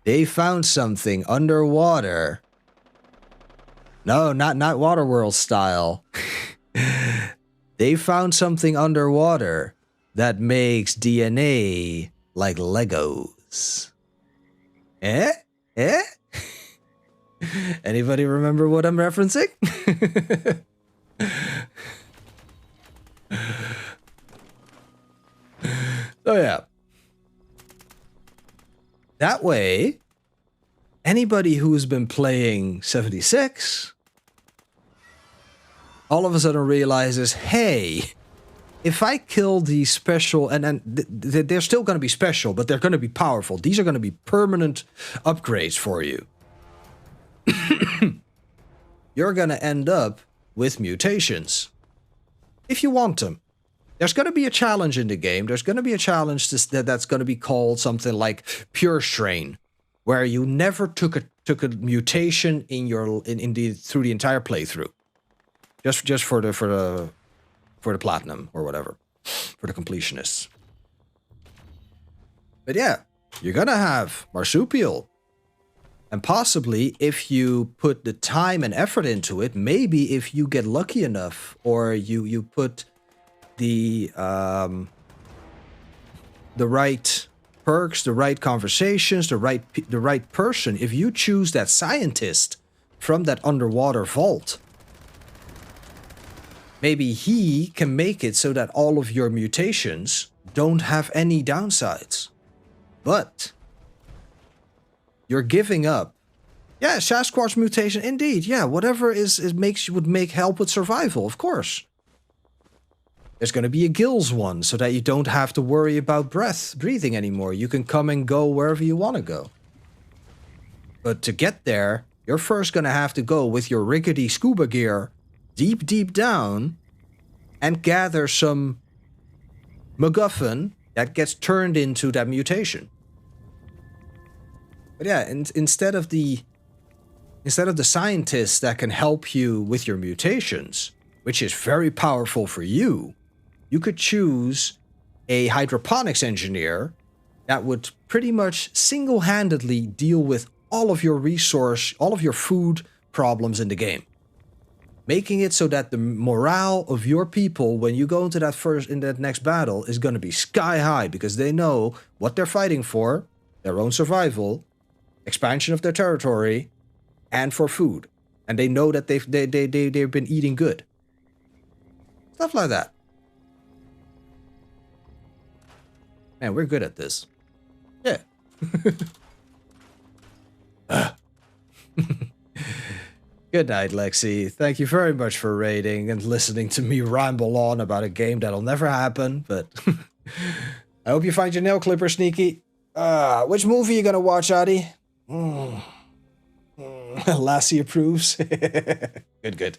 They found something underwater. No, not Waterworld style. They found something underwater that makes DNA like Legos. Eh? Anybody remember what I'm referencing? So yeah. That way, anybody who's been playing 76 all of a sudden realizes, hey, if I kill these special, and they're still going to be special, but they're going to be powerful. These are going to be permanent upgrades for you. You're going to end up with mutations. If you want them. There's going to be a challenge in the game. There's going to be a challenge that's going to be called something like Pure Strain. where you never took a mutation in your through the entire playthrough, just for the platinum or whatever, for the completionists. But yeah, you're gonna have marsupial, and possibly if you put the time and effort into it, maybe if you get lucky enough, or you put the right perks, the right conversations, the right person. If you choose that scientist from that underwater vault, maybe he can make it so that all of your mutations don't have any downsides. But you're giving up. Yeah, Sasquatch mutation, indeed. Yeah, whatever would help with survival, of course. There's going to be a gills one, so that you don't have to worry about breathing anymore. You can come and go wherever you want to go. But to get there, you're first going to have to go with your rickety scuba gear deep, deep down and gather some MacGuffin that gets turned into that mutation. But yeah, instead of the scientist that can help you with your mutations, which is very powerful for you, you could choose a hydroponics engineer that would pretty much single-handedly deal with all of your food problems in the game. Making it so that the morale of your people when you go into that next battle is going to be sky high, because they know what they're fighting for: their own survival, expansion of their territory, and for food. And they know that they've been eating good. Stuff like that. Man, we're good at this. Yeah. Good night, Lexi. Thank you very much for raiding and listening to me ramble on about a game that'll never happen, but I hope you find your nail clipper sneaky. Which movie are you gonna watch, Adi? Lassie approves. Good.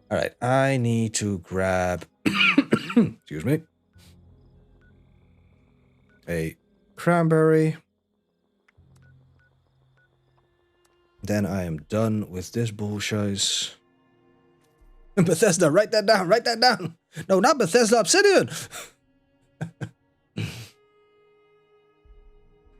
Alright, I need to grab excuse me. A cranberry. Then I am done with this bullshit. Bethesda, write that down. No, not Bethesda, Obsidian.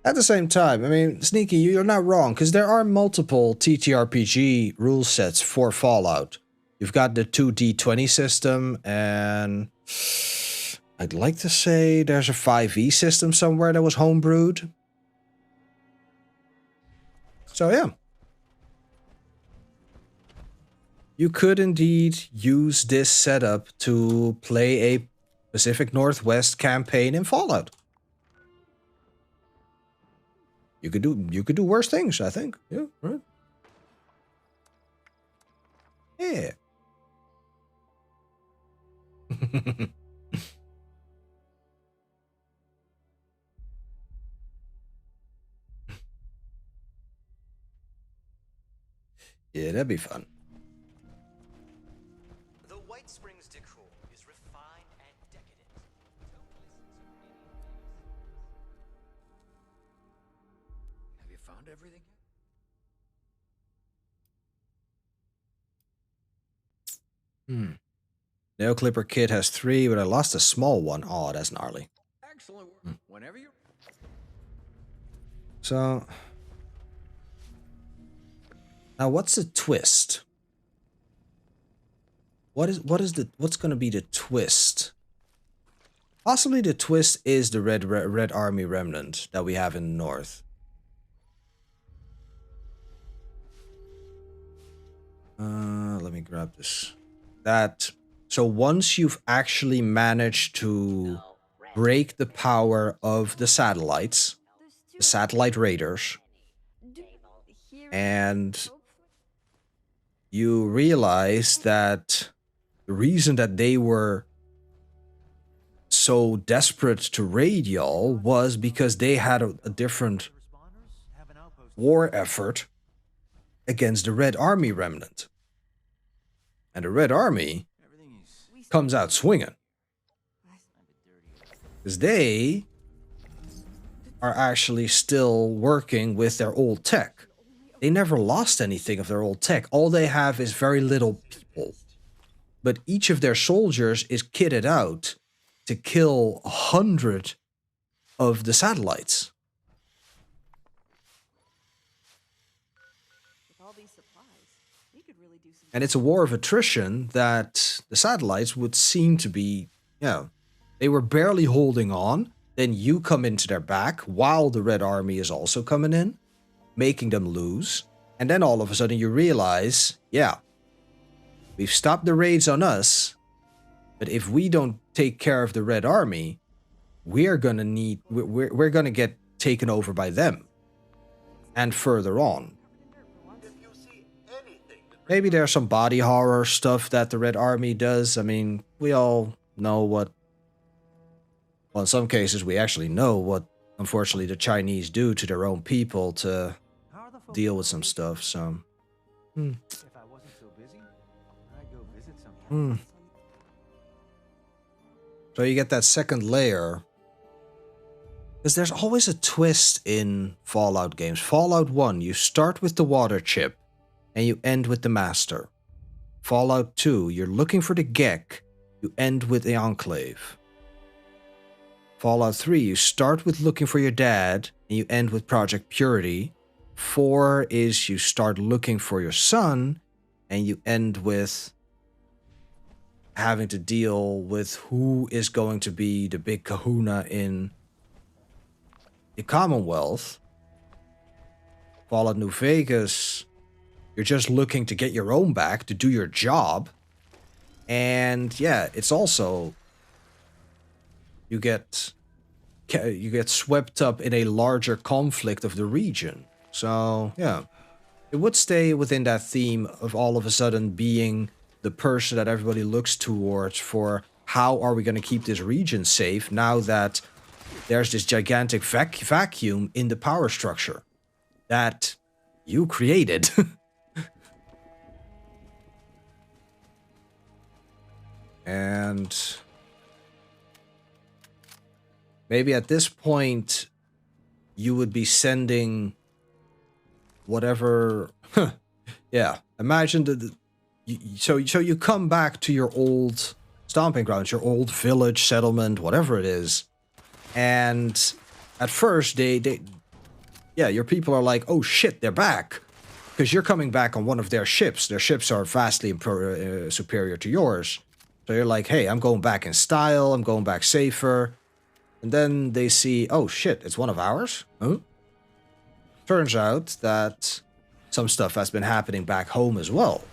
At the same time, I mean, Sneaky, you're not wrong, because there are multiple TTRPG rule sets for Fallout. You've got the 2D20 system, and I'd like to say there's a 5e system somewhere that was homebrewed. So yeah. You could indeed use this setup to play a Pacific Northwest campaign in Fallout. You could do worse things, I think. Yeah, right. Yeah. Yeah, that'd be fun. The White Springs decor is refined and decadent. Have you found everything yet? Nail Clipper Kit has 3, but I lost a small one. Oh, that's gnarly. Excellent work. Whenever you're... So... Now, what's the twist? What's going to be the twist? Possibly the twist is the Red Army remnant that we have in the north. Let me grab this. So once you've actually managed to break the power of the satellites, the satellite raiders, and you realize that the reason that they were so desperate to raid y'all was because they had a different war effort against the Red Army remnant. And the Red Army comes out swinging. Because they are actually still working with their old tech. They never lost anything of their old tech. All they have is very little people. But each of their soldiers is kitted out to kill 100 of the satellites. With all these supplies, we could really do some. And it's a war of attrition that the satellites would seem to be, they were barely holding on. Then you come into their back while the Red Army is also coming in, making them lose. And then all of a sudden you realize, we've stopped the raids on us, but if we don't take care of the Red Army, we're gonna get taken over by them. And further on. Maybe there's some body horror stuff that the Red Army does. I mean, we all know what... Well, in some cases, we actually know what, unfortunately, the Chinese do to their own people to deal with some stuff, so... If I wasn't so busy, I'd go visit some. So you get that second layer. Because there's always a twist in Fallout games. Fallout 1, you start with the water chip, and you end with the master. Fallout 2, you're looking for the Gek, you end with the Enclave. Fallout 3, you start with looking for your dad, and you end with Project Purity. 4 is you start looking for your son, and you end with having to deal with who is going to be the big kahuna in the Commonwealth. Fallout New Vegas, you're just looking to get your own back, to do your job. And it's also... You get swept up in a larger conflict of the region. So, it would stay within that theme of all of a sudden being the person that everybody looks towards for how are we going to keep this region safe now that there's this gigantic vacuum in the power structure that you created. And... maybe at this point, you would be sending whatever... imagine so you come back to your old stomping grounds, your old village, settlement, whatever it is. And at first, your people are like, oh shit, they're back. Because you're coming back on one of their ships. Their ships are vastly superior to yours. So you're like, hey, I'm going back in style, I'm going back safer. And then they see, oh shit, it's one of ours? Huh? Turns out that some stuff has been happening back home as well.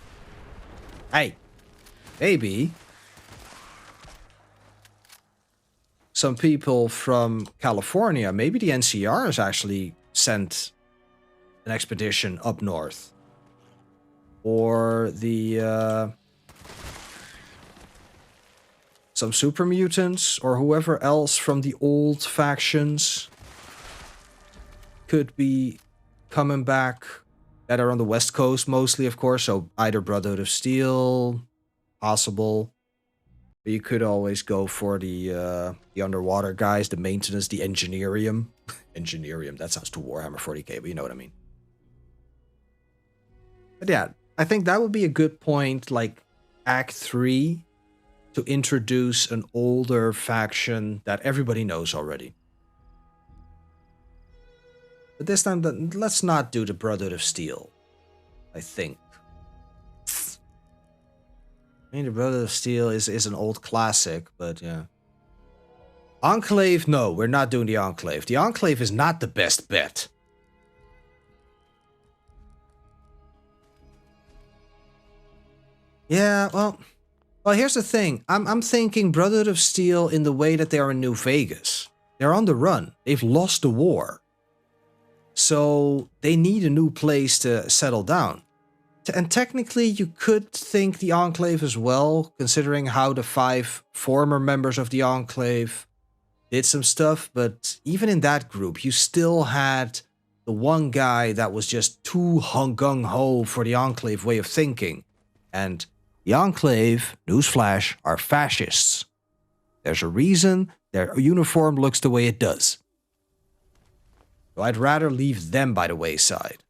Hey, maybe some people from California, maybe the NCR has actually sent an expedition up north. Or the... some super mutants or whoever else from the old factions could be coming back that are on the West Coast mostly, of course. So either Brotherhood of Steel, possible. But you could always go for the underwater guys, the maintenance, the Engineerium. Engineerium, that sounds too Warhammer 40k, but you know what I mean. But yeah, I think that would be a good point, like Act 3, to introduce an older faction that everybody knows already. But this time, let's not do the Brotherhood of Steel, I think. I mean, the Brotherhood of Steel is an old classic, but yeah. Enclave, no, we're not doing the Enclave. The Enclave is not the best bet. Yeah, well, here's the thing. I'm thinking Brotherhood of Steel in the way that they are in New Vegas. They're on the run. They've lost the war. So they need a new place to settle down. And technically, you could think the Enclave as well, considering how the 5 former members of the Enclave did some stuff. But even in that group, you still had the one guy that was just too gung-ho for the Enclave way of thinking. And the Enclave, newsflash, are fascists. There's a reason their uniform looks the way it does. So I'd rather leave them by the wayside.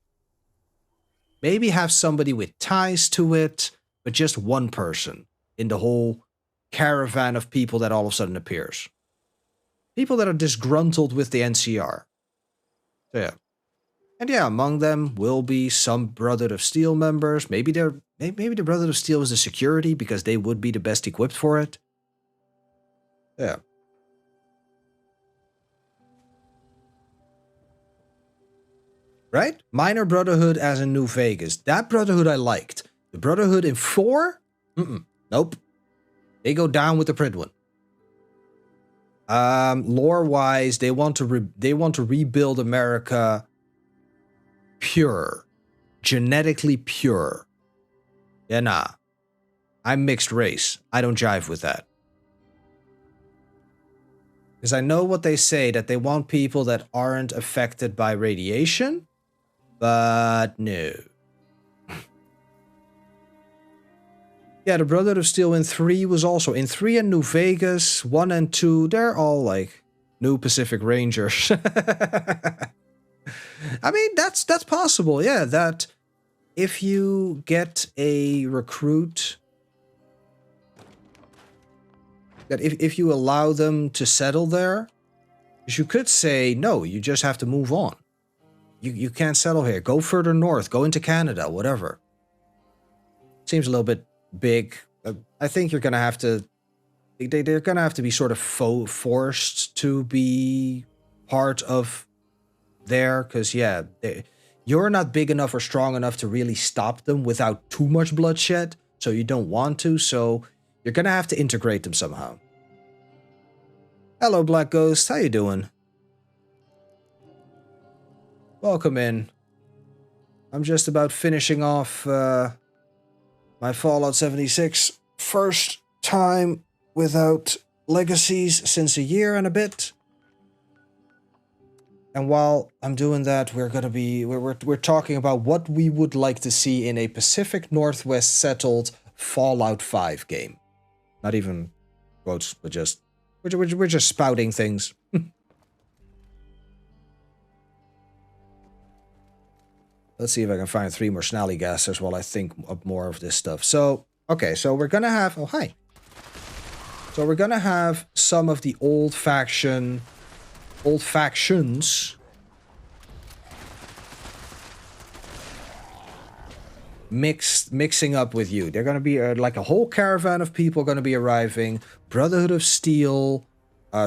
Maybe have somebody with ties to it, but just one person in the whole caravan of people that all of a sudden appears. People that are disgruntled with the NCR. So yeah. And yeah, among them will be some Brotherhood of Steel members. Maybe the Brotherhood of Steel is the security because they would be the best equipped for it. Yeah. Right? Minor Brotherhood as in New Vegas. That Brotherhood I liked. The Brotherhood in 4? Nope. They go down with the Pridwin. Lore-wise, they want to rebuild America pure. Genetically pure. Yeah, nah. I'm mixed race. I don't jive with that. Because I know what they say, that they want people that aren't affected by radiation. But no. Yeah, the Brotherhood of Steel in 3 was also in 3 and New Vegas, 1 and 2. They're all like new Pacific Rangers. I mean, that's possible. Yeah, that if you get a recruit, that if you allow them to settle there, you could say no. You just have to move on. You can't settle here. Go further north. Go into Canada. Whatever. Seems a little bit big. I think you're gonna have to. They're gonna have to be sort of forced to be part of there, because yeah, you're not big enough or strong enough to really stop them without too much bloodshed. So you don't want to. So you're gonna have to integrate them somehow. Hello, Black Ghost. How you doing? Welcome in. I'm just about finishing off my Fallout 76 first time without legacies since a year and a bit. And while I'm doing that, we're talking about what we would like to see in a Pacific Northwest settled Fallout 5 game. Not even quotes, but just we're just spouting things. Let's see if I can find 3 more Snallygassers while I think of more of this stuff. So, okay, so we're gonna have... Oh, hi. So we're gonna have some of the old factions mixing up with you. They're gonna be like a whole caravan of people gonna be arriving. Brotherhood of Steel,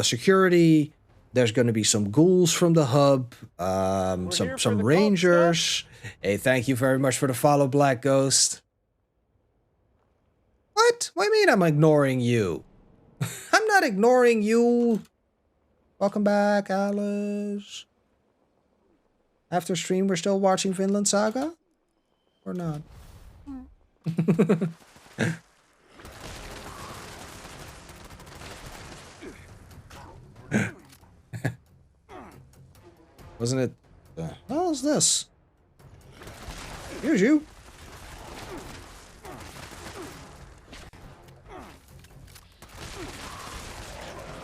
security. There's gonna be some ghouls from the hub, some rangers. Hey, thank you very much for the follow, Black Ghost. What? What do you mean I'm ignoring you? I'm not ignoring you. Welcome back, Alice. After stream, we're still watching Vinland Saga? Or not? Wasn't it? The hell is this? Here's you.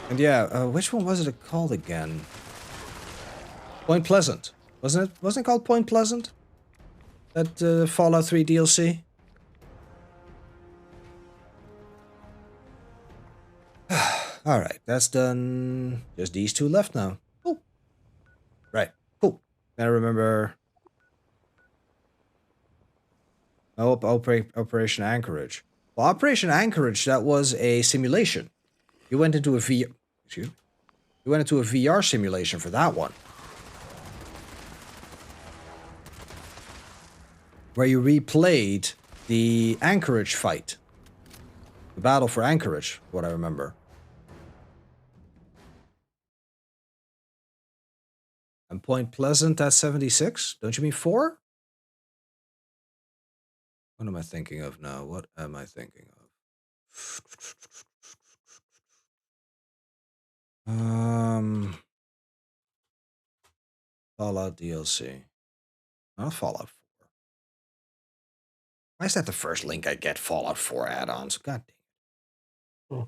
And yeah, which one was it called again? Point Pleasant. Wasn't it called Point Pleasant? That Fallout 3 DLC? Alright, that's done. Just these 2 left now. Cool. Right, cool. Now remember... Oh, Operation Anchorage. Well, Operation Anchorage, that was a simulation. You went into a VR... Excuse me? You went into a VR simulation for that one. Where you replayed the Anchorage fight. The battle for Anchorage, what I remember. And Point Pleasant at 76? Don't you mean 4? What am I thinking of now? What am I thinking of? Fallout DLC. Not Fallout 4. Why is that the first link I get? Fallout 4 add-ons. God dang it. I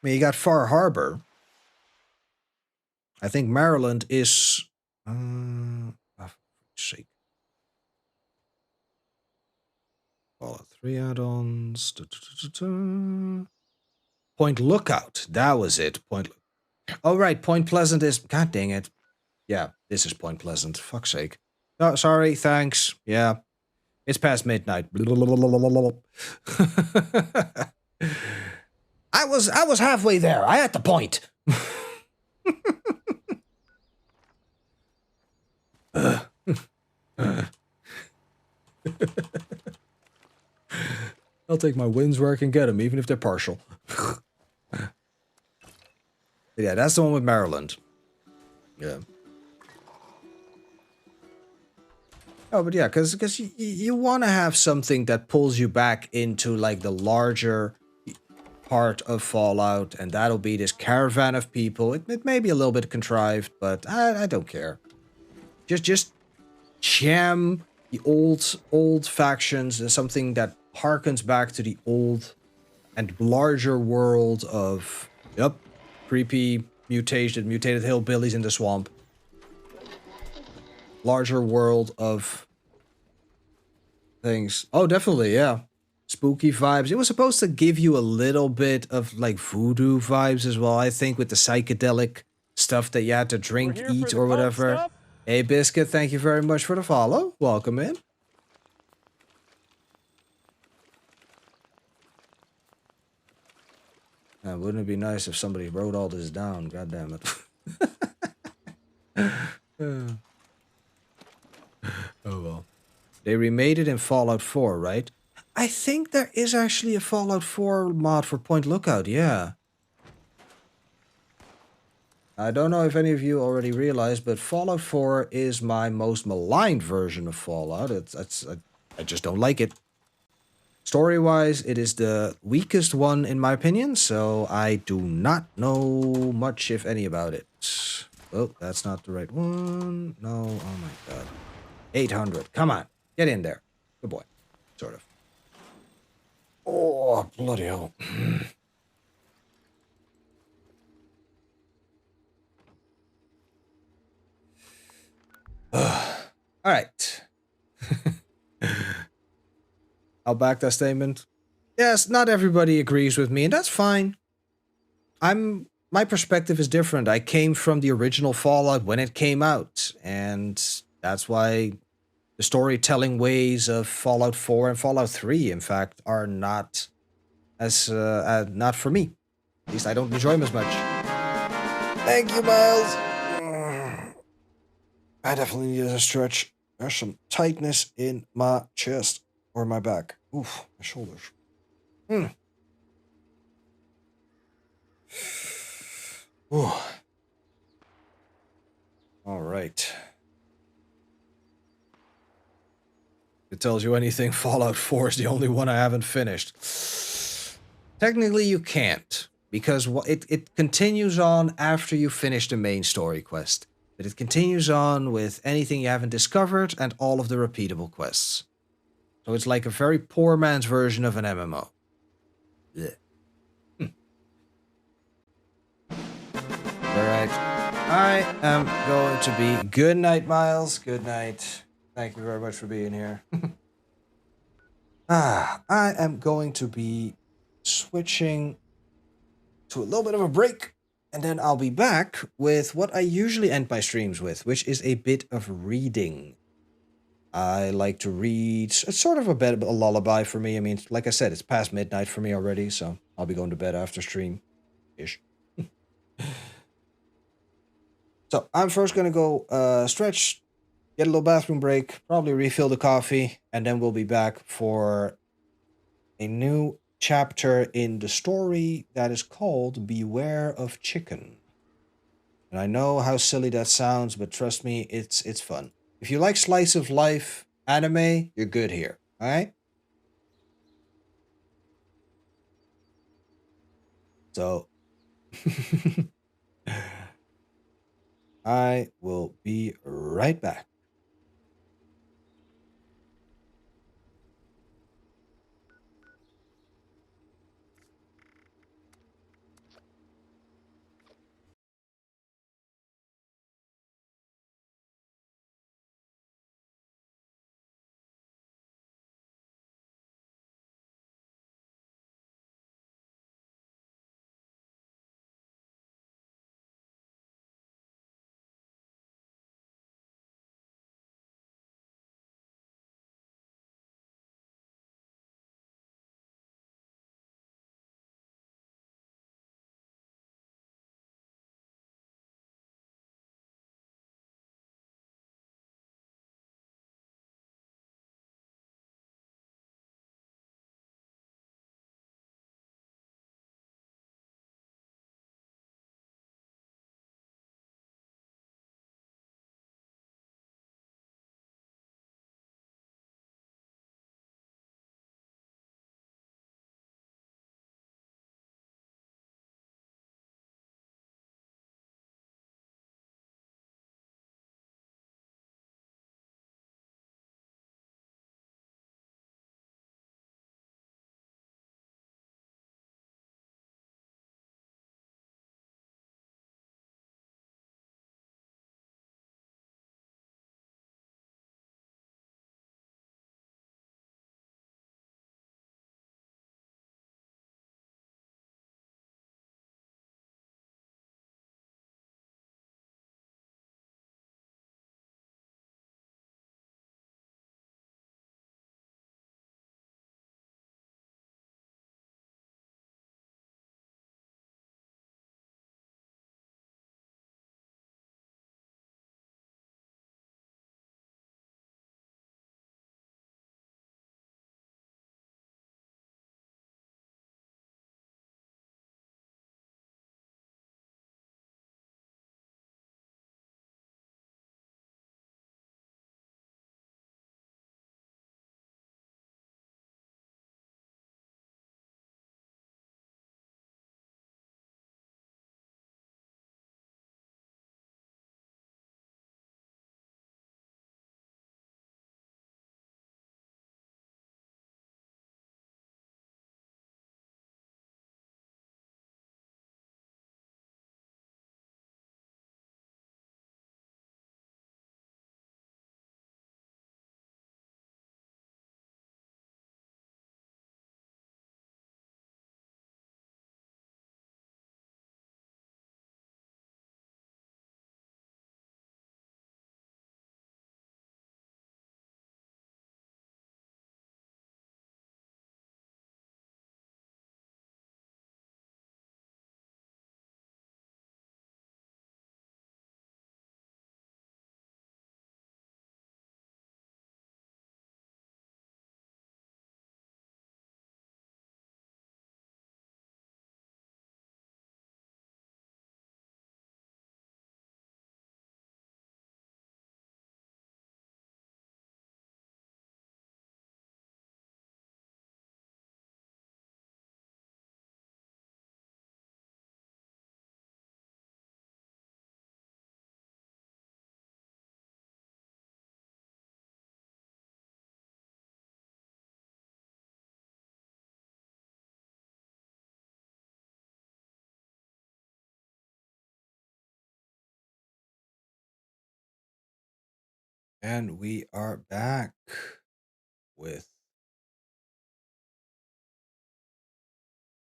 mean, you got Far Harbor. I think Maryland is For sake. Fallout 3 add-ons. Point Lookout. That was it. Oh, right. Point Pleasant is... God dang it. Yeah, this is Point Pleasant. Fuck's sake. Oh, sorry. Thanks. Yeah. It's past midnight. I was halfway there. I had the point. I'll take my wins where I can get them, even if they're partial. Yeah, that's the one with Maryland. Yeah. Oh, but yeah, because you want to have something that pulls you back into like the larger part of Fallout, and that'll be this caravan of people. It may be a little bit contrived, but I don't care. Just jam the old factions and something that harkens back to the old and larger world of creepy mutated hillbillies in the swamp. Larger world of things. Oh, definitely, yeah. Spooky vibes. It was supposed to give you a little bit of like voodoo vibes as well, I think, with the psychedelic stuff that you had to drink, eat, or whatever. Hey, Biscuit, thank you very much for the follow. Welcome in. Wouldn't it be nice if somebody wrote all this down? God damn it. Oh well. They remade it in Fallout 4, right? I think there is actually a Fallout 4 mod for Point Lookout, yeah. I don't know if any of you already realized, but Fallout 4 is my most maligned version of Fallout. I just don't like it. Story-wise, it is the weakest one in my opinion, so I do not know much, if any, about it. Oh, that's not the right one. No, oh my god. 800. Come on, get in there. Good boy. Sort of. Oh, bloody hell. All right. I'll back that statement. Yes, not everybody agrees with me, and that's fine. My perspective is different. I came from the original Fallout when it came out, and that's why the storytelling ways of Fallout 4 and Fallout 3, in fact, are not as not for me. At least I don't enjoy them as much. Thank you, Miles. I definitely need a stretch. There's some tightness in my chest or my back. Oof, my shoulders. Ooh. All right. If it tells you anything, Fallout 4 is the only one I haven't finished. Technically, you can't, because it continues on after you finish the main story quest. But it continues on with anything you haven't discovered and all of the repeatable quests. So it's like a very poor man's version of an MMO. Alright. I am going to be... Good night, Miles. Good night. Thank you very much for being here. I am going to be switching to a little bit of a break. And then I'll be back with what I usually end my streams with, which is a bit of reading. I like to read. It's sort of a lullaby for me. I mean, like I said, it's past midnight for me already, so I'll be going to bed after stream-ish. So I'm first going to go stretch, get a little bathroom break, probably refill the coffee, and then we'll be back for a new chapter in the story that is called Beware of Chicken. And I know how silly that sounds, but trust me, it's fun. If you like slice of life anime, you're good here. All right? So I will be right back. And we are back with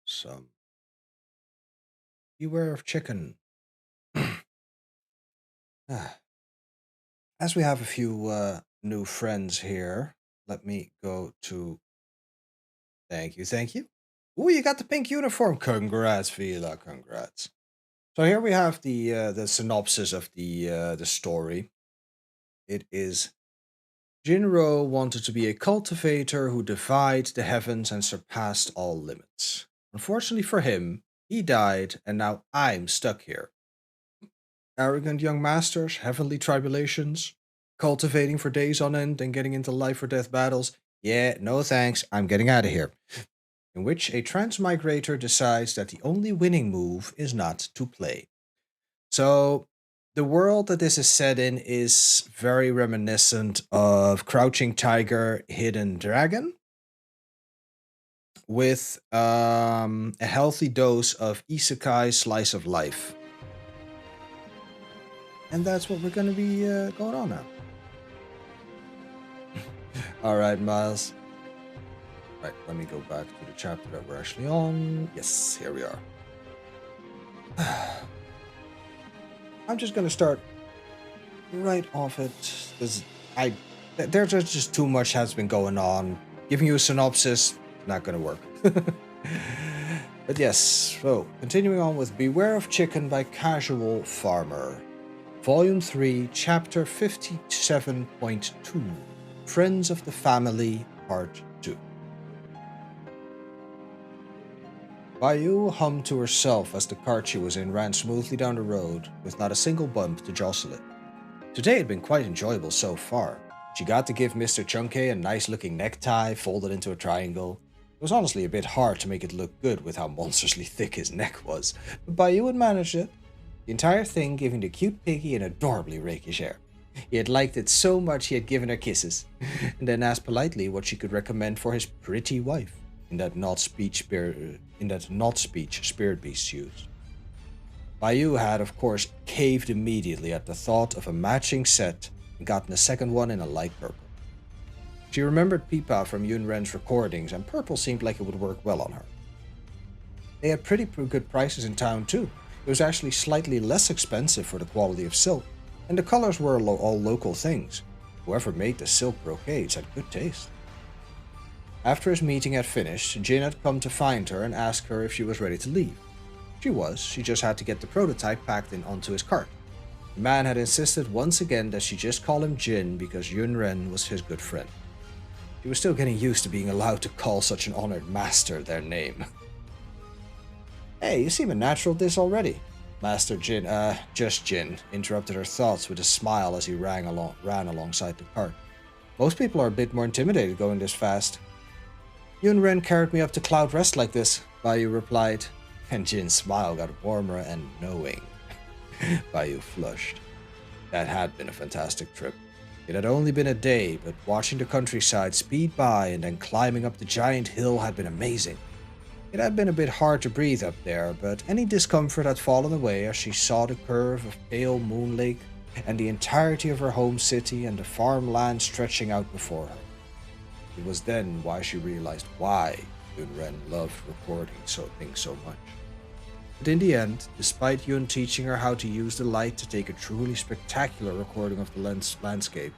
some Beware of Chicken. As we have a few new friends here, let me go to... Thank you, thank you. Ooh, you got the pink uniform. Congrats, Vila, congrats. So here we have the synopsis of the story. It is... Jinro wanted to be a cultivator who defied the heavens and surpassed all limits. Unfortunately for him, he died, and now I'm stuck here. Arrogant young masters, heavenly tribulations, cultivating for days on end and getting into life or death battles. Yeah, no thanks, I'm getting out of here. In which a transmigrator decides that the only winning move is not to play. So, the world that this is set in is very reminiscent of Crouching Tiger, Hidden Dragon, with a healthy dose of isekai slice of life. And that's what we're going to be going on now. Alright, Miles. Right, let me go back to the chapter that we're actually on. Yes, here we are. I'm just going to start right off it, because there's just too much has been going on. Giving you a synopsis, not going to work. But yes, so continuing on with Beware of Chicken by Casual Farmer. Volume 3, Chapter 57.2, Friends of the Family, Part 2. Bayou hummed to herself as the cart she was in ran smoothly down the road, with not a single bump to jostle it. Today had been quite enjoyable so far. She got to give Mr. Chunke a nice-looking necktie folded into a triangle. It was honestly a bit hard to make it look good with how monstrously thick his neck was, but Bayou had managed it. The entire thing giving the cute piggy an adorably rakish air. He had liked it so much he had given her kisses, and then asked politely what she could recommend for his pretty wife, in that not-speech spirit beast used. Bayou had, of course, caved immediately at the thought of a matching set and gotten a second one in a light purple. She remembered Pipa from Yun Ren's recordings, and purple seemed like it would work well on her. They had pretty good prices in town too. It was actually slightly less expensive for the quality of silk, and the colors were all local things. Whoever made the silk brocades had good taste. After his meeting had finished, Jin had come to find her and ask her if she was ready to leave. She was, she just had to get the prototype packed in onto his cart. The man had insisted once again that she just call him Jin because Yun Ren was his good friend. She was still getting used to being allowed to call such an honored master their name. Hey, you seem a natural at this already. Master Jin, just Jin, interrupted her thoughts with a smile as he ran alongside the cart. Most people are a bit more intimidated going this fast. Yun Ren carried me up to Cloud Rest like this, Bayou replied, and Jin's smile got warmer and knowing. Bayou flushed. That had been a fantastic trip. It had only been a day, but watching the countryside speed by and then climbing up the giant hill had been amazing. It had been a bit hard to breathe up there, but any discomfort had fallen away as she saw the curve of pale Moon Lake and the entirety of her home city and the farmland stretching out before her. It was then why she realized why Yun Ren loved recording things so much. But in the end, despite Yun teaching her how to use the light to take a truly spectacular recording of the landscape,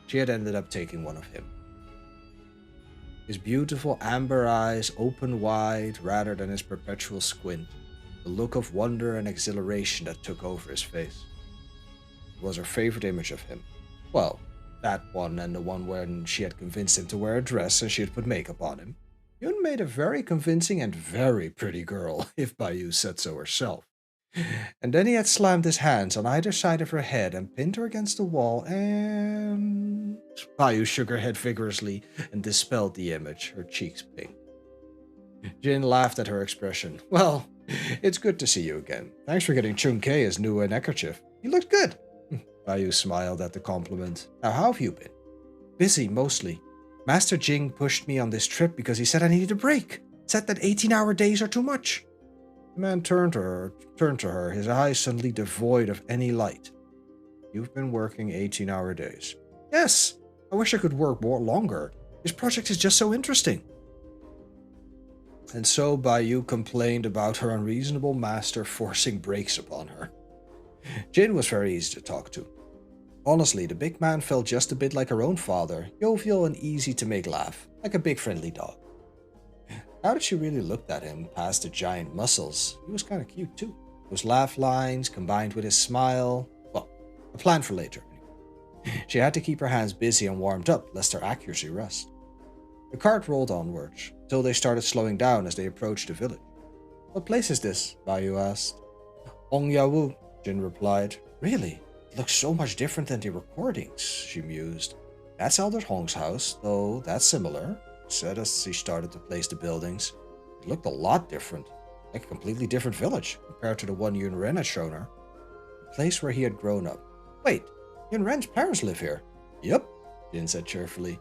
she had ended up taking one of him. His beautiful amber eyes opened wide rather than his perpetual squint, the look of wonder and exhilaration that took over his face. It was her favorite image of him. Well, that one and the one when she had convinced him to wear a dress and she had put makeup on him. Yun made a very convincing and very pretty girl, if Bayou said so herself. And then he had slammed his hands on either side of her head and pinned her against the wall, and... Bayou shook her head vigorously and dispelled the image, her cheeks pink. Jin laughed at her expression. Well, it's good to see you again. Thanks for getting Chunke his new neckerchief. You looked good. Bayou smiled at the compliment. Now, how have you been? Busy, mostly. Master Jing pushed me on this trip because he said I needed a break. Said that 18-hour days are too much. The man turned to her, his eyes suddenly devoid of any light. You've been working 18-hour days. Yes, I wish I could work more longer. This project is just so interesting. And so Bayou complained about her unreasonable master forcing breaks upon her. Jin was very easy to talk to. Honestly, the big man felt just a bit like her own father, jovial and easy to make laugh, like a big friendly dog. How did she really look at him past the giant muscles? He was kind of cute too. Those laugh lines combined with his smile. Well, a plan for later. She had to keep her hands busy and warmed up, lest her accuracy rust. The cart rolled onwards, until they started slowing down as they approached the village. What place is this? Bayou asked. Ongyawu, Jin replied. Really? It looks so much different than the recordings, she mused. That's Elder Hong's house, though that's similar, said as she started to place the buildings. It looked a lot different, like a completely different village compared to the one Yun Ren had shown her. The place where he had grown up. Wait, Yun Ren's parents live here? Yup, Jin said cheerfully.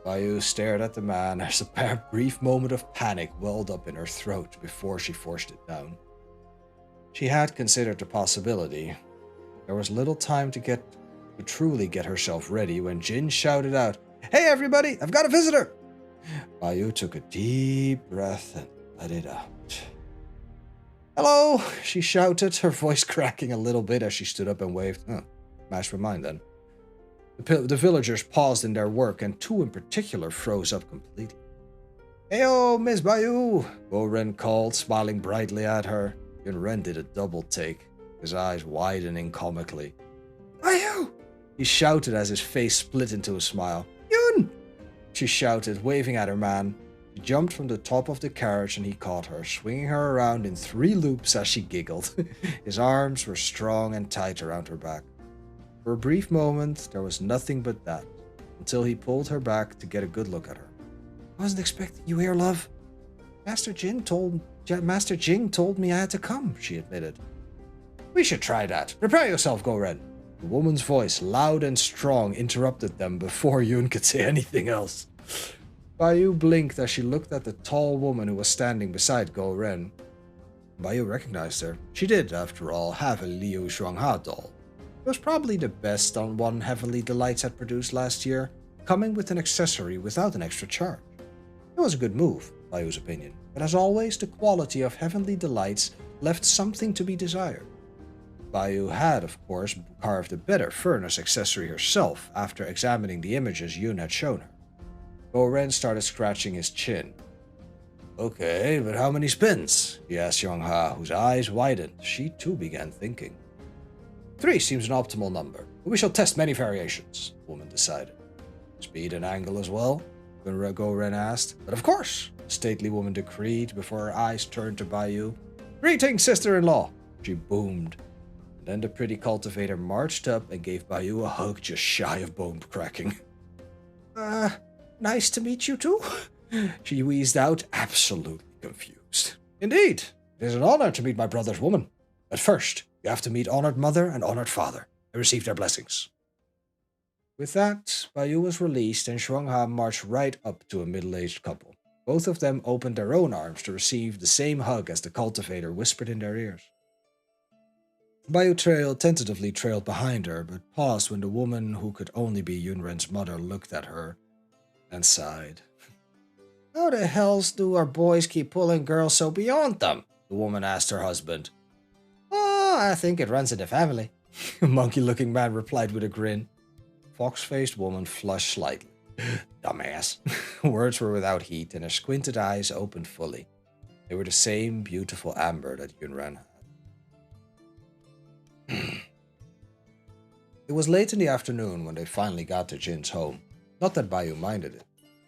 Bayou stared at the man as a brief moment of panic welled up in her throat before she forced it down. She had considered the possibility. There was little time to truly get herself ready when Jin shouted out, "Hey everybody, I've got a visitor!" Bayou took a deep breath and let it out. "Hello," she shouted, her voice cracking a little bit as she stood up and waved. Matched with mine then. The villagers paused in their work, and two in particular froze up completely. "Heyo, Miss Bayou," Go Ren called, smiling brightly at her. Yun Ren did a double take, his eyes widening comically. "Bayou!" he shouted as his face split into a smile. "Yun!" she shouted, waving at her man. He jumped from the top of the carriage and he caught her, swinging her around in 3 loops as she giggled. His arms were strong and tight around her back. For a brief moment, there was nothing but that, until he pulled her back to get a good look at her. "I wasn't expecting you here, love. Master Jing told me I had to come," she admitted. "We should try that. Prepare yourself, Go Ren." The woman's voice, loud and strong, interrupted them before Yun could say anything else. Bayou blinked as she looked at the tall woman who was standing beside Go Ren. Bayou recognized her. She did, after all, have a Liu Shuangha doll. It was probably the best on one Heavenly Delights had produced last year, coming with an accessory without an extra charge. It was a good move, Bayou's opinion, but as always, the quality of Heavenly Delights left something to be desired. Bayou had, of course, carved a better furnace accessory herself after examining the images Yun had shown her. Go Ren started scratching his chin. "Okay, but how many spins?" he asked Yongha, whose eyes widened. She too began thinking. 3 seems an optimal number, but we shall test many variations, the woman decided. "Speed and angle as well?" Go Ren asked. "But of course," the stately woman decreed before her eyes turned to Bayou. "Greetings, sister-in-law," she boomed. And then the pretty cultivator marched up and gave Bayou a hug just shy of bone cracking. Nice to meet you too," she wheezed out, absolutely confused. "Indeed, it is an honor to meet my brother's woman. But first, you have to meet honored mother and honored father and receive their blessings." With that, Bayou was released and Shuangha marched right up to a middle-aged couple. Both of them opened their own arms to receive the same hug as the cultivator whispered in their ears. Bayou tentatively trailed behind her, but paused when the woman who could only be Yun Ren's mother looked at her and sighed. "How the hells do our boys keep pulling girls so beyond them?" the woman asked her husband. "Oh, I think it runs in the family," a monkey-looking man replied with a grin. Fox-faced woman flushed slightly. "Dumbass." Words were without heat, and her squinted eyes opened fully. They were the same beautiful amber that Yun Ren had. It was late in the afternoon when they finally got to Jin's home. Not that Bayou minded it.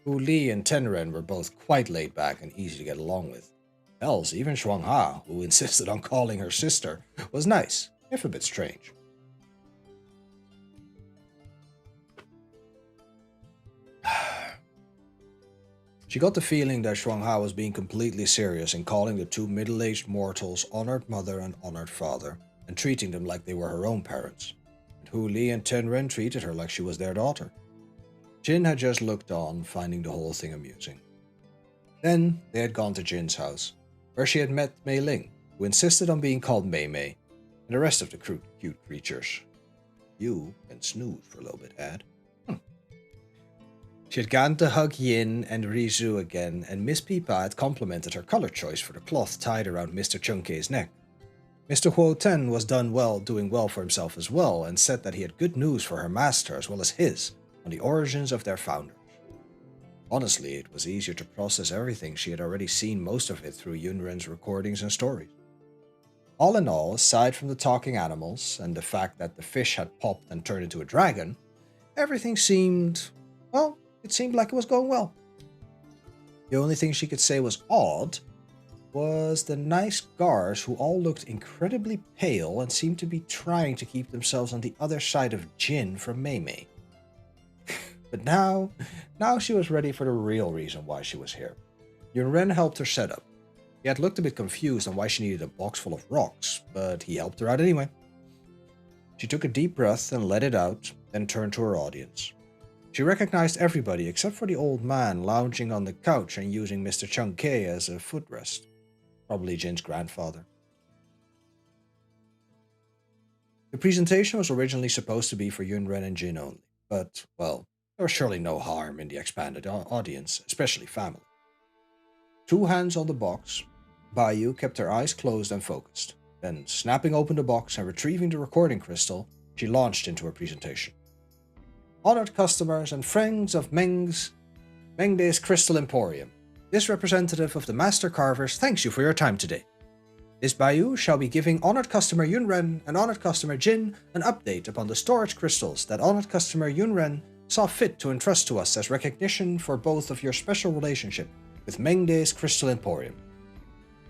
Wu Li and Tenren were both quite laid back and easy to get along with. Hells, even Shuangha, who insisted on calling her sister, was nice, if a bit strange. She got the feeling that Shuangha was being completely serious in calling the 2 middle-aged mortals honored mother and honored father, and treating them like they were her own parents. And Hu Li and Tenren treated her like she was their daughter. Jin had just looked on, finding the whole thing amusing. Then they had gone to Jin's house, where she had met Mei Ling, who insisted on being called Mei Mei, and the rest of the cute creatures. "You can snooze for a little bit, Ad," She had gone to hug Yin and Rizu again, and Miss Pipa had complimented her color choice for the cloth tied around Mr. Chunkei's neck. Mr. Huo Ten was doing well for himself as well, and said that he had good news for her master as well as his on the origins of their founders. Honestly, it was easier to process everything. She had already seen most of it through Yunren's recordings and stories. All in all, aside from the talking animals and the fact that the fish had popped and turned into a dragon, everything seemed, well, it seemed like it was going well. The only thing she could say was odd was the nice guards who all looked incredibly pale and seemed to be trying to keep themselves on the other side of Jin from Mei Mei. But now she was ready for the real reason why she was here. Yunren helped her set up. He had looked a bit confused on why she needed a box full of rocks, but he helped her out anyway. She took a deep breath and let it out, then turned to her audience. She recognized everybody except for the old man lounging on the couch and using Mr. Chunkei as a footrest. Probably Jin's grandfather. The presentation was originally supposed to be for Yunren and Jin only, but, well, there was surely no harm in the expanded audience, especially family. 2 hands on the box, Baiyu kept her eyes closed and focused. Then, snapping open the box and retrieving the recording crystal, she launched into her presentation. Honored customers and friends of Mengde's Crystal Emporium, this representative of the Master Carvers thanks you for your time today. This Baiyu shall be giving honored customer Yunren and honored customer Jin an update upon the storage crystals that honored customer Yunren saw fit to entrust to us as recognition for both of your special relationship with Mengde's Crystal Emporium.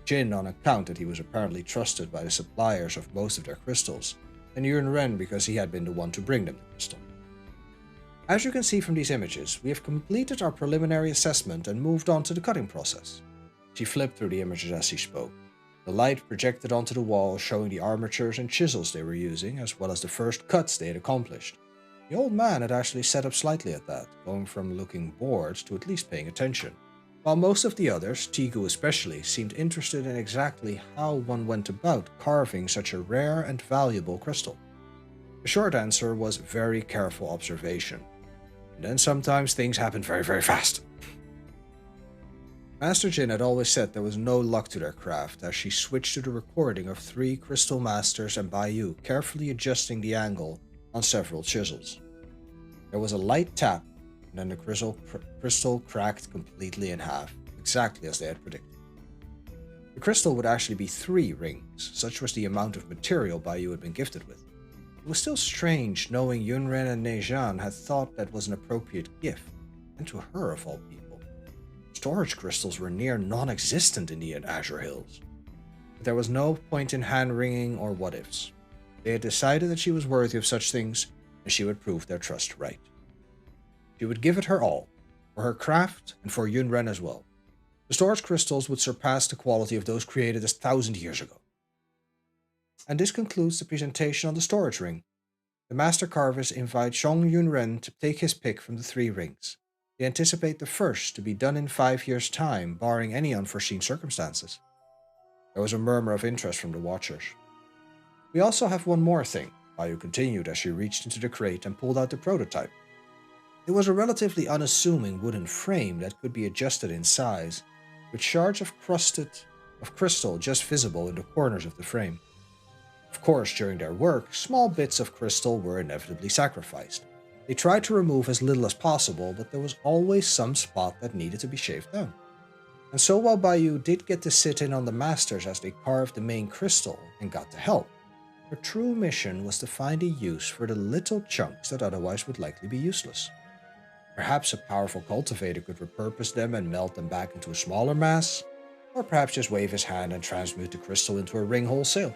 Jin on account that he was apparently trusted by the suppliers of most of their crystals, and Yunren because he had been the one to bring them the crystal. As you can see from these images, we have completed our preliminary assessment and moved on to the cutting process. She flipped through the images as she spoke. The light projected onto the wall showing the armatures and chisels they were using, as well as the first cuts they had accomplished. The old man had actually sat up slightly at that, going from looking bored to at least paying attention, while most of the others, Tigu especially, seemed interested in exactly how one went about carving such a rare and valuable crystal. The short answer was very careful observation, and then sometimes things happened very, very fast. Master Jin had always said there was no luck to their craft as she switched to the recording of 3 crystal masters and Baiyu carefully adjusting the angle on several chisels. There was a light tap, and then the crystal cracked completely in half, exactly as they had predicted. The crystal would actually be 3 rings, such was the amount of material Baiyu had been gifted with. It was still strange knowing Yunren and Nejan had thought that was an appropriate gift, and to her of all people. Storage crystals were near non-existent in the Azure Hills. But there was no point in hand-wringing or what-ifs. They had decided that she was worthy of such things, and she would prove their trust right. She would give it her all, for her craft and for Yunren as well. The storage crystals would surpass the quality of those created 1,000 years ago. And this concludes the presentation on the storage ring. The Master Carvers invite Zhong Yunren to take his pick from the 3 rings. They anticipate the first to be done in 5 years' time, barring any unforeseen circumstances. There was a murmur of interest from the watchers. We also have one more thing, Baiyu continued as she reached into the crate and pulled out the prototype. It was a relatively unassuming wooden frame that could be adjusted in size, with shards of crystal just visible in the corners of the frame. Of course, during their work, small bits of crystal were inevitably sacrificed. They tried to remove as little as possible, but there was always some spot that needed to be shaved down. And so while Baiyu did get to sit in on the masters as they carved the main crystal and got to help, her true mission was to find a use for the little chunks that otherwise would likely be useless. Perhaps a powerful cultivator could repurpose them and melt them back into a smaller mass, or perhaps just wave his hand and transmute the crystal into a ring wholesale.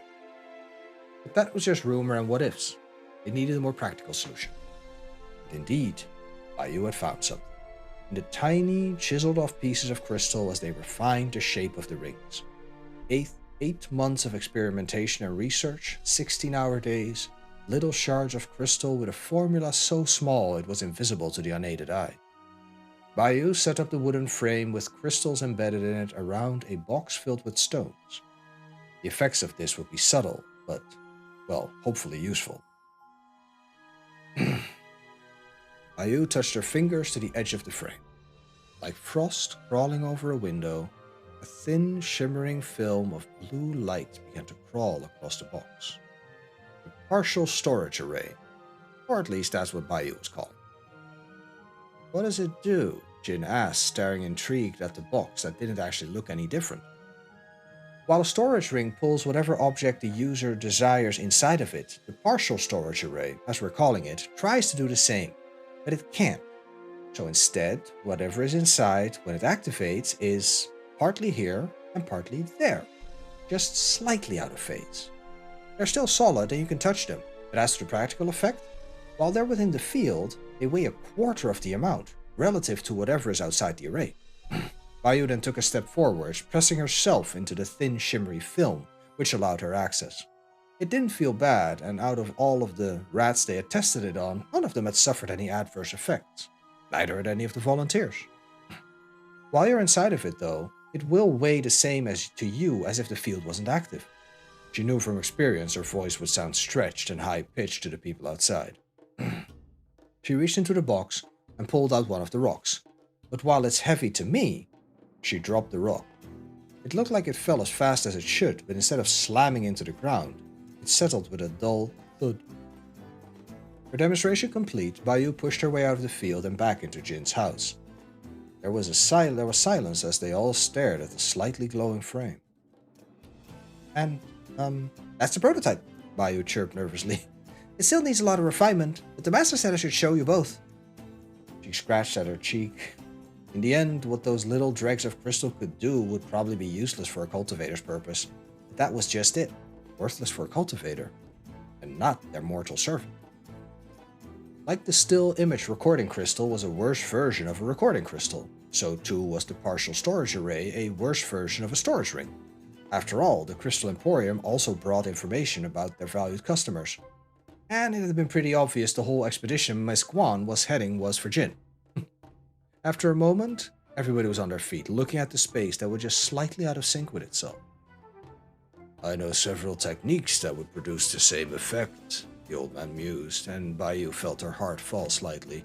But that was just rumor and what-ifs. They needed a more practical solution. And indeed, Baiyu had found something. In the tiny, chiseled-off pieces of crystal as they refined the shape of the rings. 8 months of experimentation and research, 16-hour days, little shards of crystal with a formula so small it was invisible to the unaided eye. Baiyu set up the wooden frame with crystals embedded in it around a box filled with stones. The effects of this would be subtle, but, well, hopefully useful. Bayou touched her fingers to the edge of the frame. Like frost crawling over a window, a thin, shimmering film of blue light began to crawl across the box. A partial storage array, or at least that's what Bayou was calling. What does it do? Jin asked, staring intrigued at the box that didn't actually look any different. While a storage ring pulls whatever object the user desires inside of it, the partial storage array, as we're calling it, tries to do the same, but it can't. So instead, whatever is inside when it activates is partly here and partly there, just slightly out of phase. They're still solid and you can touch them, but as to the practical effect, while they're within the field, they weigh a quarter of the amount, relative to whatever is outside the array. Bayou then took a step forward, pressing herself into the thin, shimmery film, which allowed her access. It didn't feel bad, and out of all of the rats they had tested it on, none of them had suffered any adverse effects. Neither had any of the volunteers. While you're inside of it, though, it will weigh the same as to you as if the field wasn't active. She knew from experience her voice would sound stretched and high-pitched to the people outside. She reached into the box and pulled out one of the rocks, but while it's heavy to me, she dropped the rock. It looked like it fell as fast as it should, but instead of slamming into the ground, it settled with a dull thud. Her demonstration complete, Bayou pushed her way out of the field and back into Jin's house. There was silence as they all stared at the slightly glowing frame. And, that's the prototype, Bayou chirped nervously. It still needs a lot of refinement, but the master said I should show you both. She scratched at her cheek. In the end, what those little dregs of crystal could do would probably be useless for a cultivator's purpose. But that was just it. Worthless for a cultivator, and not their mortal servant. Like the still image recording crystal was a worse version of a recording crystal, so too was the partial storage array a worse version of a storage ring. After all, the Crystal Emporium also brought information about their valued customers. And it had been pretty obvious the whole expedition Miss Guan was heading was for Jin. After a moment, everybody was on their feet, looking at the space that was just slightly out of sync with itself. I know several techniques that would produce the same effect, the old man mused, and Bayou felt her heart fall slightly.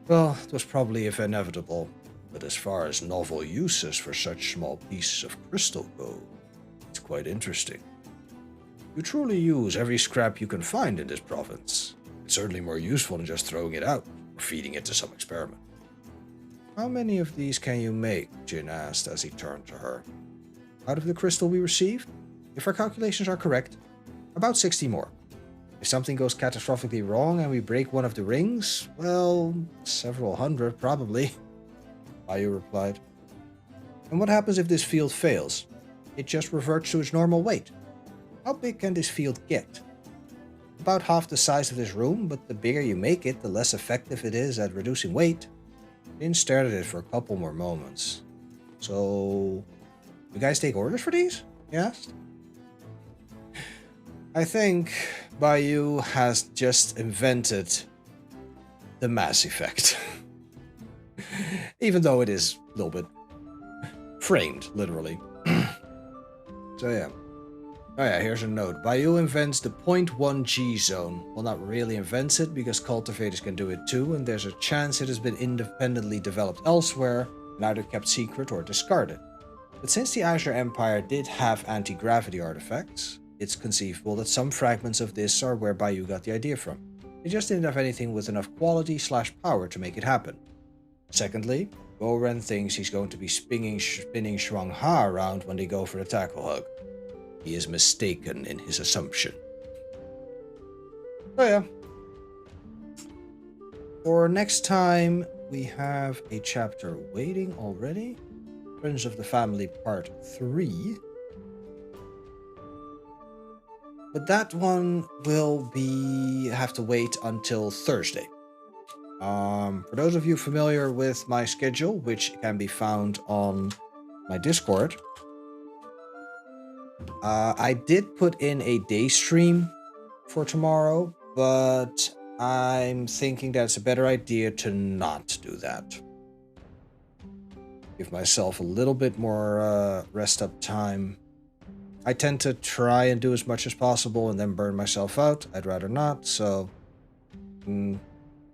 Well, it was probably inevitable, but as far as novel uses for such small pieces of crystal go, it's quite interesting. You truly use every scrap you can find in this province. It's certainly more useful than just throwing it out, or feeding it to some experiment. How many of these can you make? Jin asked as he turned to her. Out of the crystal we received? If our calculations are correct, about 60 more. If something goes catastrophically wrong and we break one of the rings, well, several hundred probably, Bayou replied. And what happens if this field fails? It just reverts to its normal weight. How big can this field get? About half the size of this room, but the bigger you make it, the less effective it is at reducing weight. Jin stared at it for a couple more moments. So, you guys take orders for these? He asked. I think Bayou has just invented the Mass Effect. Even though it is a little bit framed, literally. So yeah. Oh yeah, here's a note. Bayou invents the 0.1 G zone. Well, not really invents it, because cultivators can do it too, and there's a chance it has been independently developed elsewhere, and either kept secret or discarded. But since the Azure Empire did have anti-gravity artifacts, it's conceivable that some fragments of this are where Bayou got the idea from. It just didn't have anything with enough quality/power to make it happen. Secondly, Goren thinks he's going to be spinning Shuang Ha around when they go for the tackle hug. He is mistaken in his assumption. Oh yeah. For next time, we have a chapter waiting already. Friends of the Family Part 3. But that one will have to wait until Thursday. For those of you familiar with my schedule, which can be found on my Discord, I did put in a day stream for tomorrow, but I'm thinking that it's a better idea to not do that. Give myself a little bit more rest up time. I tend to try and do as much as possible and then burn myself out. I'd rather not, so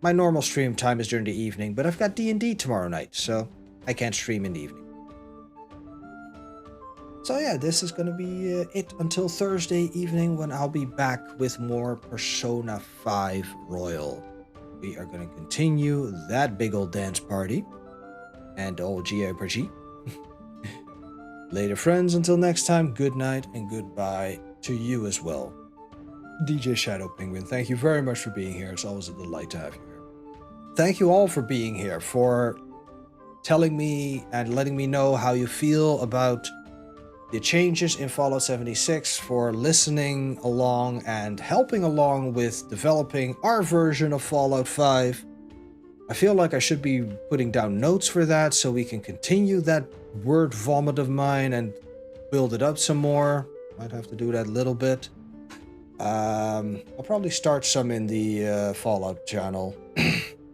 my normal stream time is during the evening, but I've got D&D tomorrow night, so I can't stream in the evening. So yeah, this is gonna be it until Thursday evening when I'll be back with more Persona 5 Royal. We are gonna continue that big old dance party and old GRPG. Later, friends. Until next time, good night and goodbye to you as well. DJ Shadow Penguin, thank you very much for being here. It's always a delight to have you here. Thank you all for being here, for telling me and letting me know how you feel about the changes in Fallout 76, for listening along and helping along with developing our version of Fallout 5. I feel like I should be putting down notes for that so we can continue that word vomit of mine and build it up some more. Might have to do that a little bit. I'll probably start some in the Fallout channel.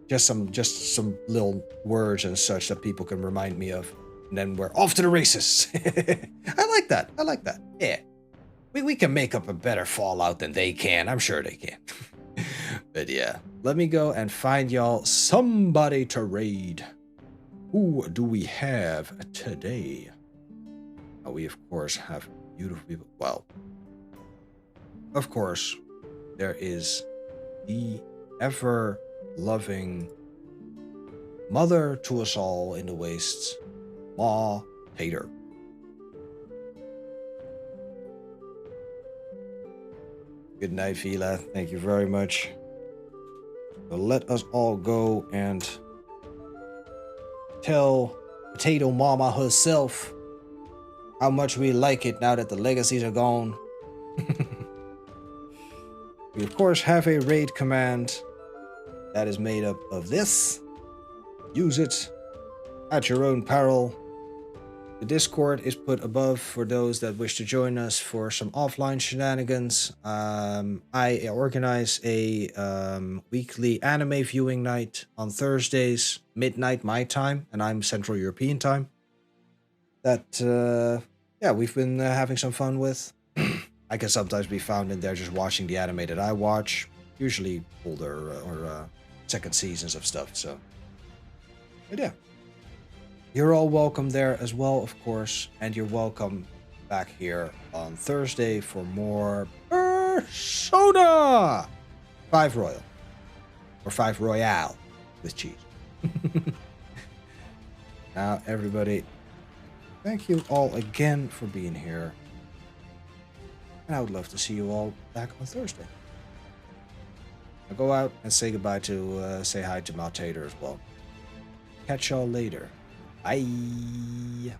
just some little words and such that people can remind me of. And then we're off to the races. I like that. I like that. Yeah. We can make up a better Fallout than they can. I'm sure they can. But yeah, let me go and find y'all somebody to raid. Who do we have today? Oh, we of course have beautiful people. Well, of course, there is the ever-loving mother to us all in the wastes, Ma Tater. Good night, Fila. Thank you very much. So let us all go and tell Potato Mama herself how much we like it now that the legacies are gone. We of course have a raid command that is made up of this. Use it at your own peril. The Discord is put above for those that wish to join us for some offline shenanigans. I organize a weekly anime viewing night on Thursdays, midnight my time, and I'm Central European time. That, yeah, we've been having some fun with. I can sometimes be found in there just watching the anime that I watch, usually older or second seasons of stuff, so. But yeah. You're all welcome there as well, of course, and you're welcome back here on Thursday for more Persona 5 Royal. Or 5 Royale with cheese. Now, everybody, thank you all again for being here. And I would love to see you all back on Thursday. I'll go out and say goodbye to, say hi to Ma Tater as well. Catch y'all later. Bye.